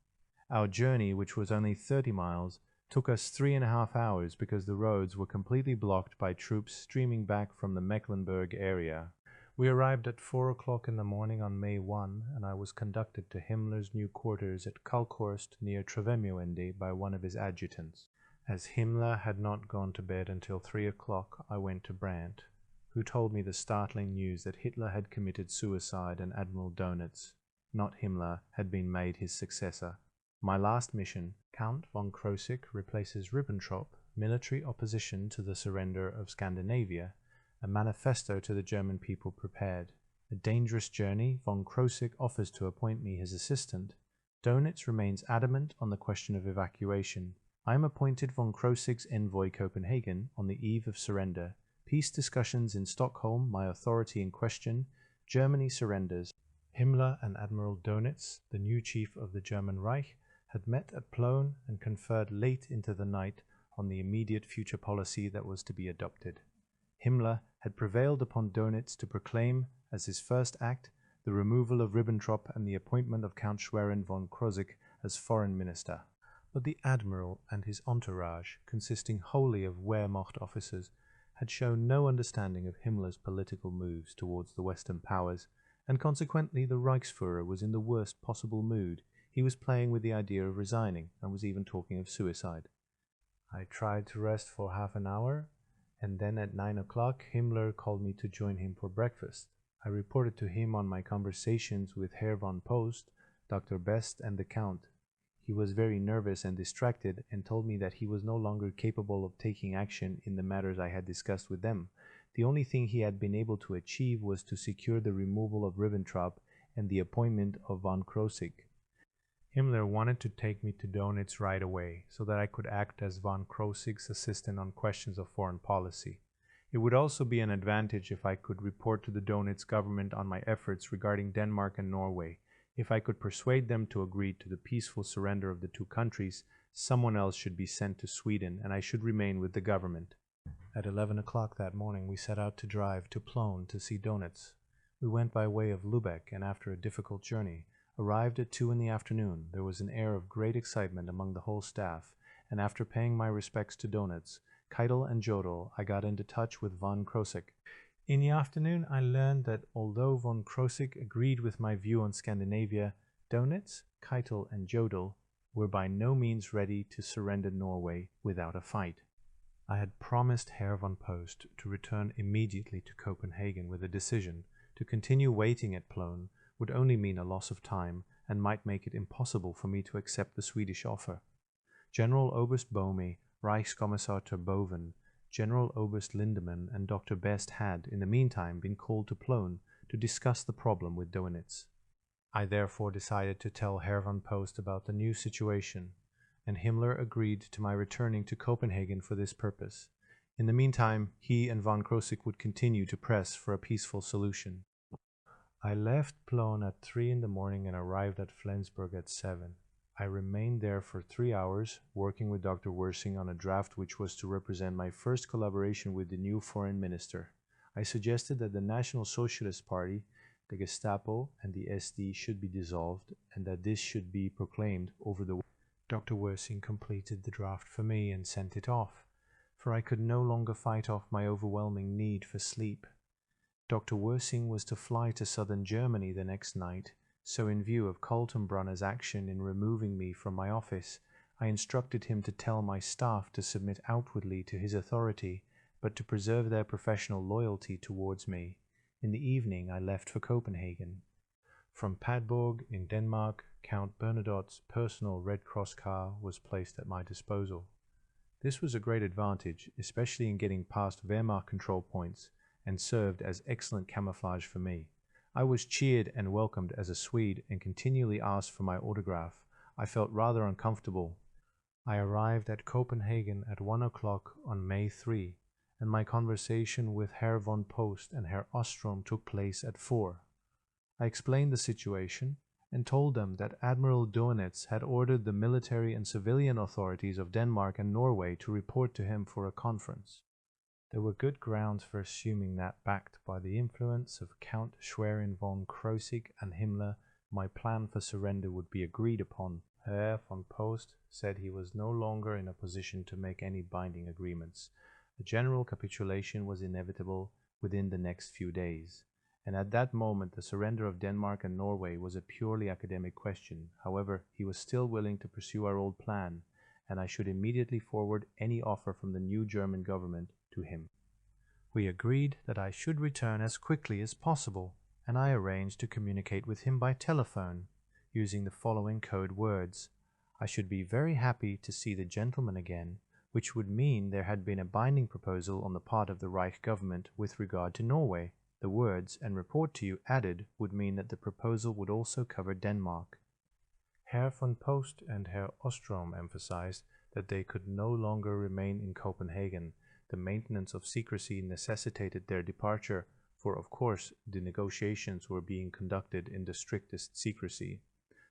Speaker 1: Our journey, which was only 30 miles, took us 3.5 hours because the roads were completely blocked by troops streaming back from the Mecklenburg area. We arrived at 4 o'clock in the morning on May 1, and I was conducted to Himmler's new quarters at Kalkhorst near Trevemünde by one of his adjutants. As Himmler had not gone to bed until 3 o'clock, I went to Brandt, who told me the startling news that Hitler had committed suicide and Admiral Dönitz, not Himmler, had been made his successor. My last mission, Count von Krosigk replaces Ribbentrop, military opposition to the surrender of Scandinavia, a manifesto to the German people prepared. A dangerous journey, von Krosigk offers to appoint me his assistant. Dönitz remains adamant on the question of evacuation. I am appointed von Krosigk's envoy Copenhagen on the eve of surrender. Peace discussions in Stockholm, my authority in question. Germany surrenders. Himmler and Admiral Dönitz, the new chief of the German Reich, had met at Plön and conferred late into the night on the immediate future policy that was to be adopted. Himmler had prevailed upon Dönitz to proclaim, as his first act, the removal of Ribbentrop and the appointment of Count Schwerin von Krosigk as foreign minister. But the admiral and his entourage, consisting wholly of Wehrmacht officers, had shown no understanding of Himmler's political moves towards the Western powers, and consequently the Reichsführer was in the worst possible mood. He was playing with the idea of resigning, and was even talking of suicide. I tried to rest for half an hour, and then at 9 o'clock Himmler called me to join him for breakfast. I reported to him on my conversations with Herr von Post, Dr. Best, and the Count. He was very nervous and distracted, and told me that he was no longer capable of taking action in the matters I had discussed with them. The only thing he had been able to achieve was to secure the removal of Ribbentrop and the appointment of von Krosigk. Himmler wanted to take me to Dönitz right away, so that I could act as von Krosigk's assistant on questions of foreign policy. It would also be an advantage if I could report to the Dönitz government on my efforts regarding Denmark and Norway. If I could persuade them to agree to the peaceful surrender of the two countries, someone else should be sent to Sweden, and I should remain with the government. At 11 o'clock that morning we set out to drive to Plön to see Dönitz. We went by way of Lübeck, and after a difficult journey, arrived at 2 in the afternoon. There was an air of great excitement among the whole staff, and after paying my respects to Dönitz, Keitel and Jodl, I got into touch with von Krosigk. In the afternoon I learned that although von Krosigk agreed with my view on Scandinavia, Dönitz, Keitel and Jodl were by no means ready to surrender Norway without a fight. I had promised Herr von Post to return immediately to Copenhagen with a decision. To continue waiting at Plön would only mean a loss of time and might make it impossible for me to accept the Swedish offer. General Oberst Bohme, Reichskommissar Terboven, General Oberst Lindemann and Dr. Best had, in the meantime, been called to Plön to discuss the problem with Dönitz. I therefore decided to tell Herr von Post about the new situation, and Himmler agreed to my returning to Copenhagen for this purpose. In the meantime, he and von Krosigk would continue to press for a peaceful solution. I left Plön at 3 in the morning and arrived at Flensburg at 7. I remained there for 3 hours, working with Dr. Wersing on a draft which was to represent my first collaboration with the new foreign minister. I suggested that the National Socialist Party, the Gestapo, and the SD should be dissolved, and that this should be proclaimed over the... Dr. Wersing completed the draft for me and sent it off, for I could no longer fight off my overwhelming need for sleep. Dr. Wersing was to fly to southern Germany the next night, so in view of Kaltenbrunner's action in removing me from my office, I instructed him to tell my staff to submit outwardly to his authority, but to preserve their professional loyalty towards me. In the evening I left for Copenhagen. From Padborg in Denmark, Count Bernadotte's personal Red Cross car was placed at my disposal. This was a great advantage, especially in getting past Wehrmacht control points, and served as excellent camouflage for me. I was cheered and welcomed as a Swede and continually asked for my autograph. I felt rather uncomfortable. I arrived at Copenhagen at 1 o'clock on May 3, and my conversation with Herr von Post and Herr Ostrom took place at 4. I explained the situation and told them that Admiral Dönitz had ordered the military and civilian authorities of Denmark and Norway to report to him for a conference. There were good grounds for assuming that, backed by the influence of Count Schwerin von Krosigk and Himmler, my plan for surrender would be agreed upon. Herr von Post said he was no longer in a position to make any binding agreements. A general capitulation was inevitable within the next few days, and at that moment the surrender of Denmark and Norway was a purely academic question. However, he was still willing to pursue our old plan, and I should immediately forward any offer from the new German government to him. We agreed that I should return as quickly as possible, and I arranged to communicate with him by telephone, using the following code words. I should be very happy to see the gentleman again, which would mean there had been a binding proposal on the part of the Reich government with regard to Norway. The words, and report to you added, would mean that the proposal would also cover Denmark. Herr von Post and Herr Ostrom emphasized that they could no longer remain in Copenhagen. The maintenance of secrecy necessitated their departure, for of course the negotiations were being conducted in the strictest secrecy.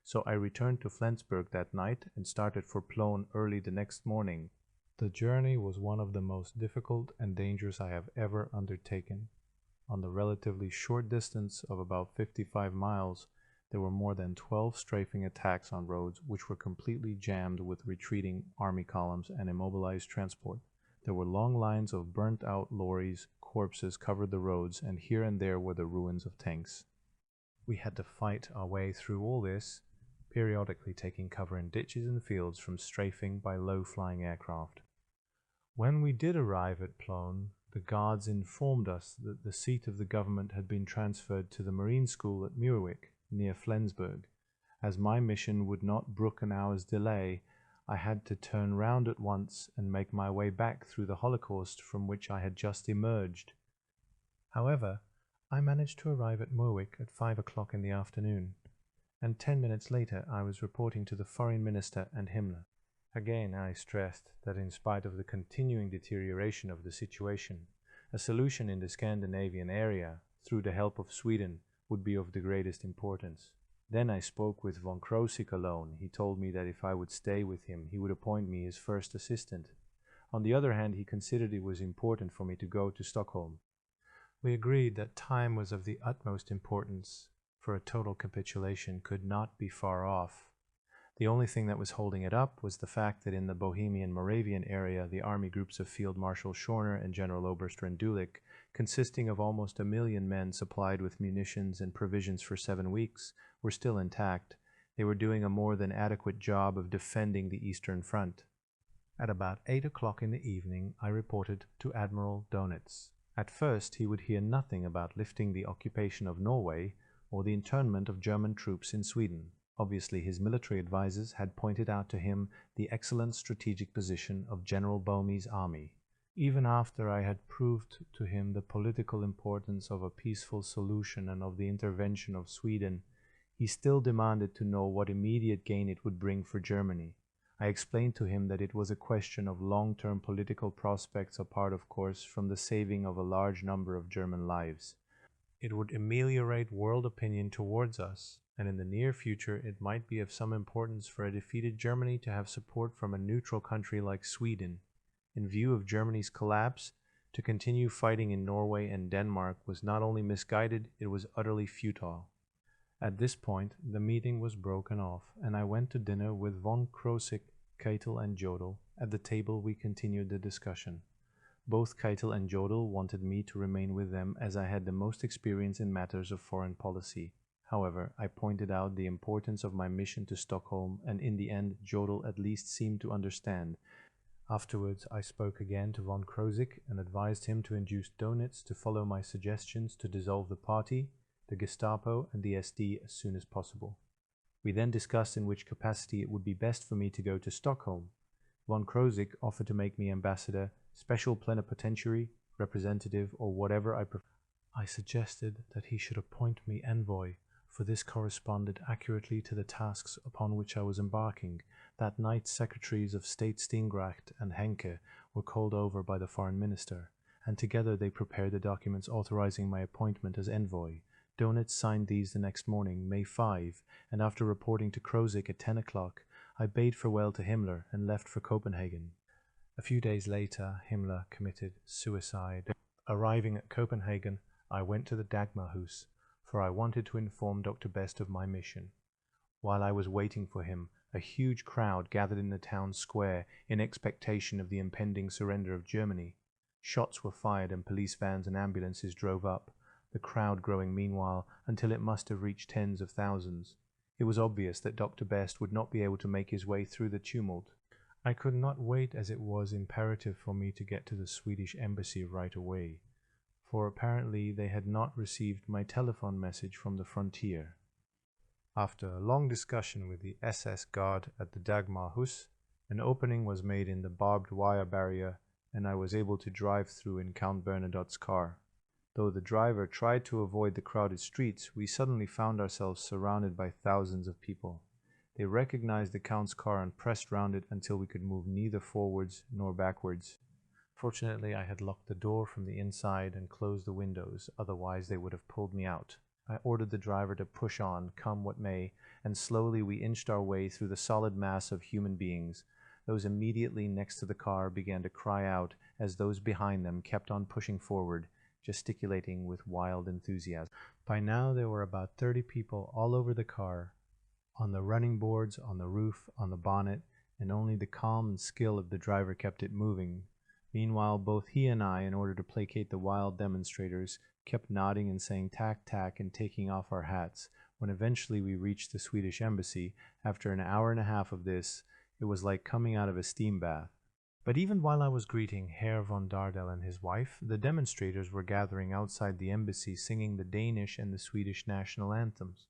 Speaker 1: So I returned to Flensburg that night and started for Plön early the next morning. The journey was one of the most difficult and dangerous I have ever undertaken. On the relatively short distance of about 55 miles, there were more than 12 strafing attacks on roads which were completely jammed with retreating army columns and immobilized transport. There were long lines of burnt-out lorries, corpses covered the roads, and here and there were the ruins of tanks. We had to fight our way through all this, periodically taking cover in ditches and fields from strafing by low-flying aircraft. When we did arrive at Plön, the guards informed us that the seat of the government had been transferred to the Marine School at Muirwick, near Flensburg. As my mission would not brook an hour's delay, I had to turn round at once and make my way back through the Holocaust from which I had just emerged. However, I managed to arrive at Muirwick at 5 o'clock in the afternoon, and 10 minutes later I was reporting to the Foreign Minister and Himmler. Again I stressed that in spite of the continuing deterioration of the situation, a solution in the Scandinavian area, through the help of Sweden, would be of the greatest importance. Then I spoke with von Krosigk alone. He told me that if I would stay with him, he would appoint me his first assistant. On the other hand, he considered it was important for me to go to Stockholm. We agreed that time was of the utmost importance, for a total capitulation could not be far off. The only thing that was holding it up was the fact that in the Bohemian-Moravian area, the army groups of Field Marshal Schorner and General Oberst Rendulic, consisting of almost 1 million men supplied with munitions and provisions for 7 weeks, were still intact. They were doing a more than adequate job of defending the Eastern Front. At about 8 o'clock in the evening, I reported to Admiral Dönitz. At first, he would hear nothing about lifting the occupation of Norway or the internment of German troops in Sweden. Obviously, his military advisers had pointed out to him the excellent strategic position of General Boehme's army. Even after I had proved to him the political importance of a peaceful solution and of the intervention of Sweden, he still demanded to know what immediate gain it would bring for Germany. I explained to him that it was a question of long-term political prospects apart, of course, from the saving of a large number of German lives. It would ameliorate world opinion towards us, and in the near future it might be of some importance for a defeated Germany to have support from a neutral country like Sweden. In view of Germany's collapse, to continue fighting in Norway and Denmark was not only misguided, it was utterly futile. At this point, the meeting was broken off, and I went to dinner with von Krosigk, Keitel and Jodl. At the table we continued the discussion. Both Keitel and Jodl wanted me to remain with them as I had the most experience in matters of foreign policy. However, I pointed out the importance of my mission to Stockholm, and in the end Jodl at least seemed to understand. Afterwards I spoke again to von Krosigk and advised him to induce Dönitz to follow my suggestions to dissolve the party, the Gestapo and the SD as soon as possible. We then discussed in which capacity it would be best for me to go to Stockholm. Von Krosigk offered to make me ambassador, special plenipotentiary, representative, or whatever I prefer. I suggested that he should appoint me envoy, for this corresponded accurately to the tasks upon which I was embarking. That night Secretaries of State Steengracht and Henke were called over by the Foreign Minister, and together they prepared the documents authorizing my appointment as envoy. Dönitz signed these the next morning, May 5, and after reporting to Krosigk at 10 o'clock, I bade farewell to Himmler and left for Copenhagen. A few days later, Himmler committed suicide. Arriving at Copenhagen, I went to the Dagmarhus, for I wanted to inform Dr. Best of my mission. While I was waiting for him, a huge crowd gathered in the town square in expectation of the impending surrender of Germany. Shots were fired and police vans and ambulances drove up, the crowd growing meanwhile until it must have reached tens of thousands. It was obvious that Dr. Best would not be able to make his way through the tumult. I could not wait, as it was imperative for me to get to the Swedish embassy right away, for apparently they had not received my telephone message from the frontier. After a long discussion with the SS guard at the Dagmarhus, an opening was made in the barbed wire barrier, and I was able to drive through in Count Bernadotte's car. Though the driver tried to avoid the crowded streets, we suddenly found ourselves surrounded by thousands of people. They recognized the Count's car and pressed round it until we could move neither forwards nor backwards. Fortunately, I had locked the door from the inside and closed the windows, otherwise they would have pulled me out. I ordered the driver to push on, come what may, and slowly we inched our way through the solid mass of human beings. Those immediately next to the car began to cry out as those behind them kept on pushing forward, gesticulating with wild enthusiasm. By now there were about 30 people all over the car, on the running boards, on the roof, on the bonnet, and only the calm and skill of the driver kept it moving. Meanwhile, both he and I, in order to placate the wild demonstrators, kept nodding and saying tack tack and taking off our hats. When eventually we reached the Swedish embassy, after an hour and a half of this, it was like coming out of a steam bath. But even while I was greeting Herr von Dardel and his wife, the demonstrators were gathering outside the embassy singing the Danish and the Swedish national anthems.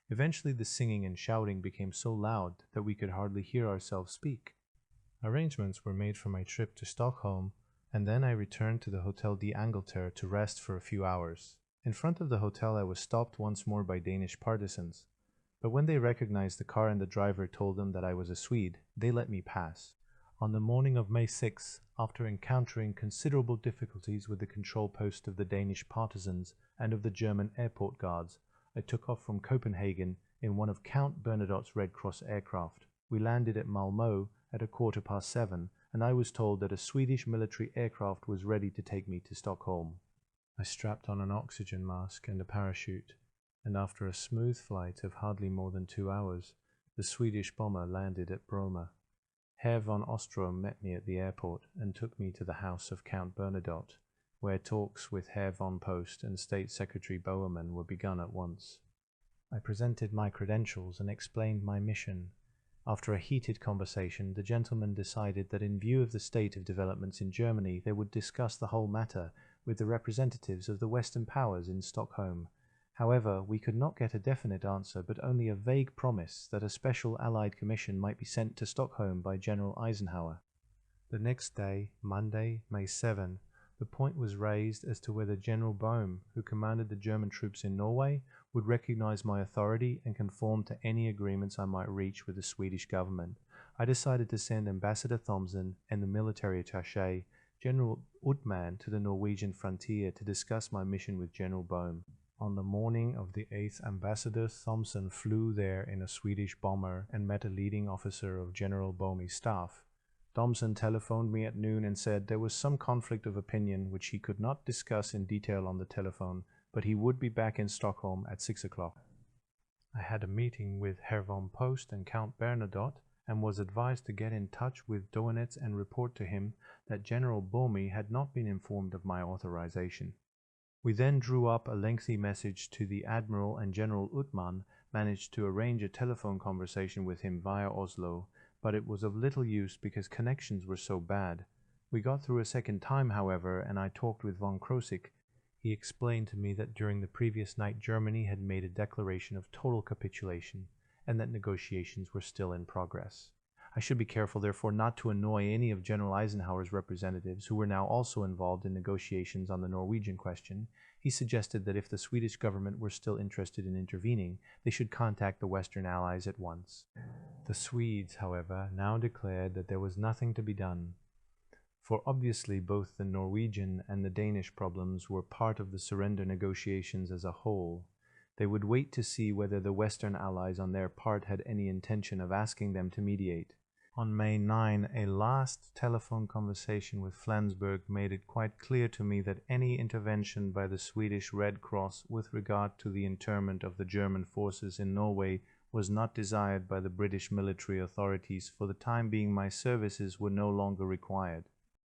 Speaker 1: Eventually the singing and shouting became so loud that we could hardly hear ourselves speak. Arrangements were made for my trip to Stockholm, and then I returned to the Hotel d'Angleterre to rest for a few hours. In front of the hotel I was stopped once more by Danish partisans, but when they recognized the car and the driver told them that I was a Swede, they let me pass. On the morning of May 6, after encountering considerable difficulties with the control post of the Danish partisans and of the German airport guards, I took off from Copenhagen in one of Count Bernadotte's Red Cross aircraft. We landed at Malmö at 7:15, and I was told that a Swedish military aircraft was ready to take me to Stockholm. I strapped on an oxygen mask and a parachute, and after a smooth flight of hardly more than 2 hours, the Swedish bomber landed at Bromma. Herr von Ostrom met me at the airport and took me to the house of Count Bernadotte, where talks with Herr von Post and State Secretary Bowerman were begun at once. I presented my credentials and explained my mission. After a heated conversation, the gentlemen decided that in view of the state of developments in Germany, they would discuss the whole matter with the representatives of the Western powers in Stockholm. However, we could not get a definite answer, but only a vague promise that a special Allied commission might be sent to Stockholm by General Eisenhower. The next day, Monday, May 7, the point was raised as to whether General Boehm, who commanded the German troops in Norway, would recognize my authority and conform to any agreements I might reach with the Swedish government. I decided to send Ambassador Thomsen and the military attaché, General Uthman, to the Norwegian frontier to discuss my mission with General Boehm. On the morning of the 8th, Ambassador Thomsen flew there in a Swedish bomber and met a leading officer of General Boehm's staff. Thomsen telephoned me at noon and said there was some conflict of opinion which he could not discuss in detail on the telephone, but he would be back in Stockholm at 6 o'clock. I had a meeting with Herr von Post and Count Bernadotte and was advised to get in touch with Doenitz and report to him that General Boehme had not been informed of my authorization. We then drew up a lengthy message to the Admiral, and General Uthman managed to arrange a telephone conversation with him via Oslo, but it was of little use because connections were so bad. We got through a second time, however, and I talked with von Krosigk. He explained to me that during the previous night Germany had made a declaration of total capitulation, and that negotiations were still in progress. I should be careful, therefore, not to annoy any of General Eisenhower's representatives, who were now also involved in negotiations on the Norwegian question. He suggested that if the Swedish government were still interested in intervening, they should contact the Western Allies at once. The Swedes, however, now declared that there was nothing to be done, for obviously both the Norwegian and the Danish problems were part of the surrender negotiations as a whole. They would wait to see whether the Western Allies on their part had any intention of asking them to mediate. On May 9, a last telephone conversation with Flensburg made it quite clear to me that any intervention by the Swedish Red Cross with regard to the internment of the German forces in Norway was not desired by the British military authorities. For the time being, my services were no longer required.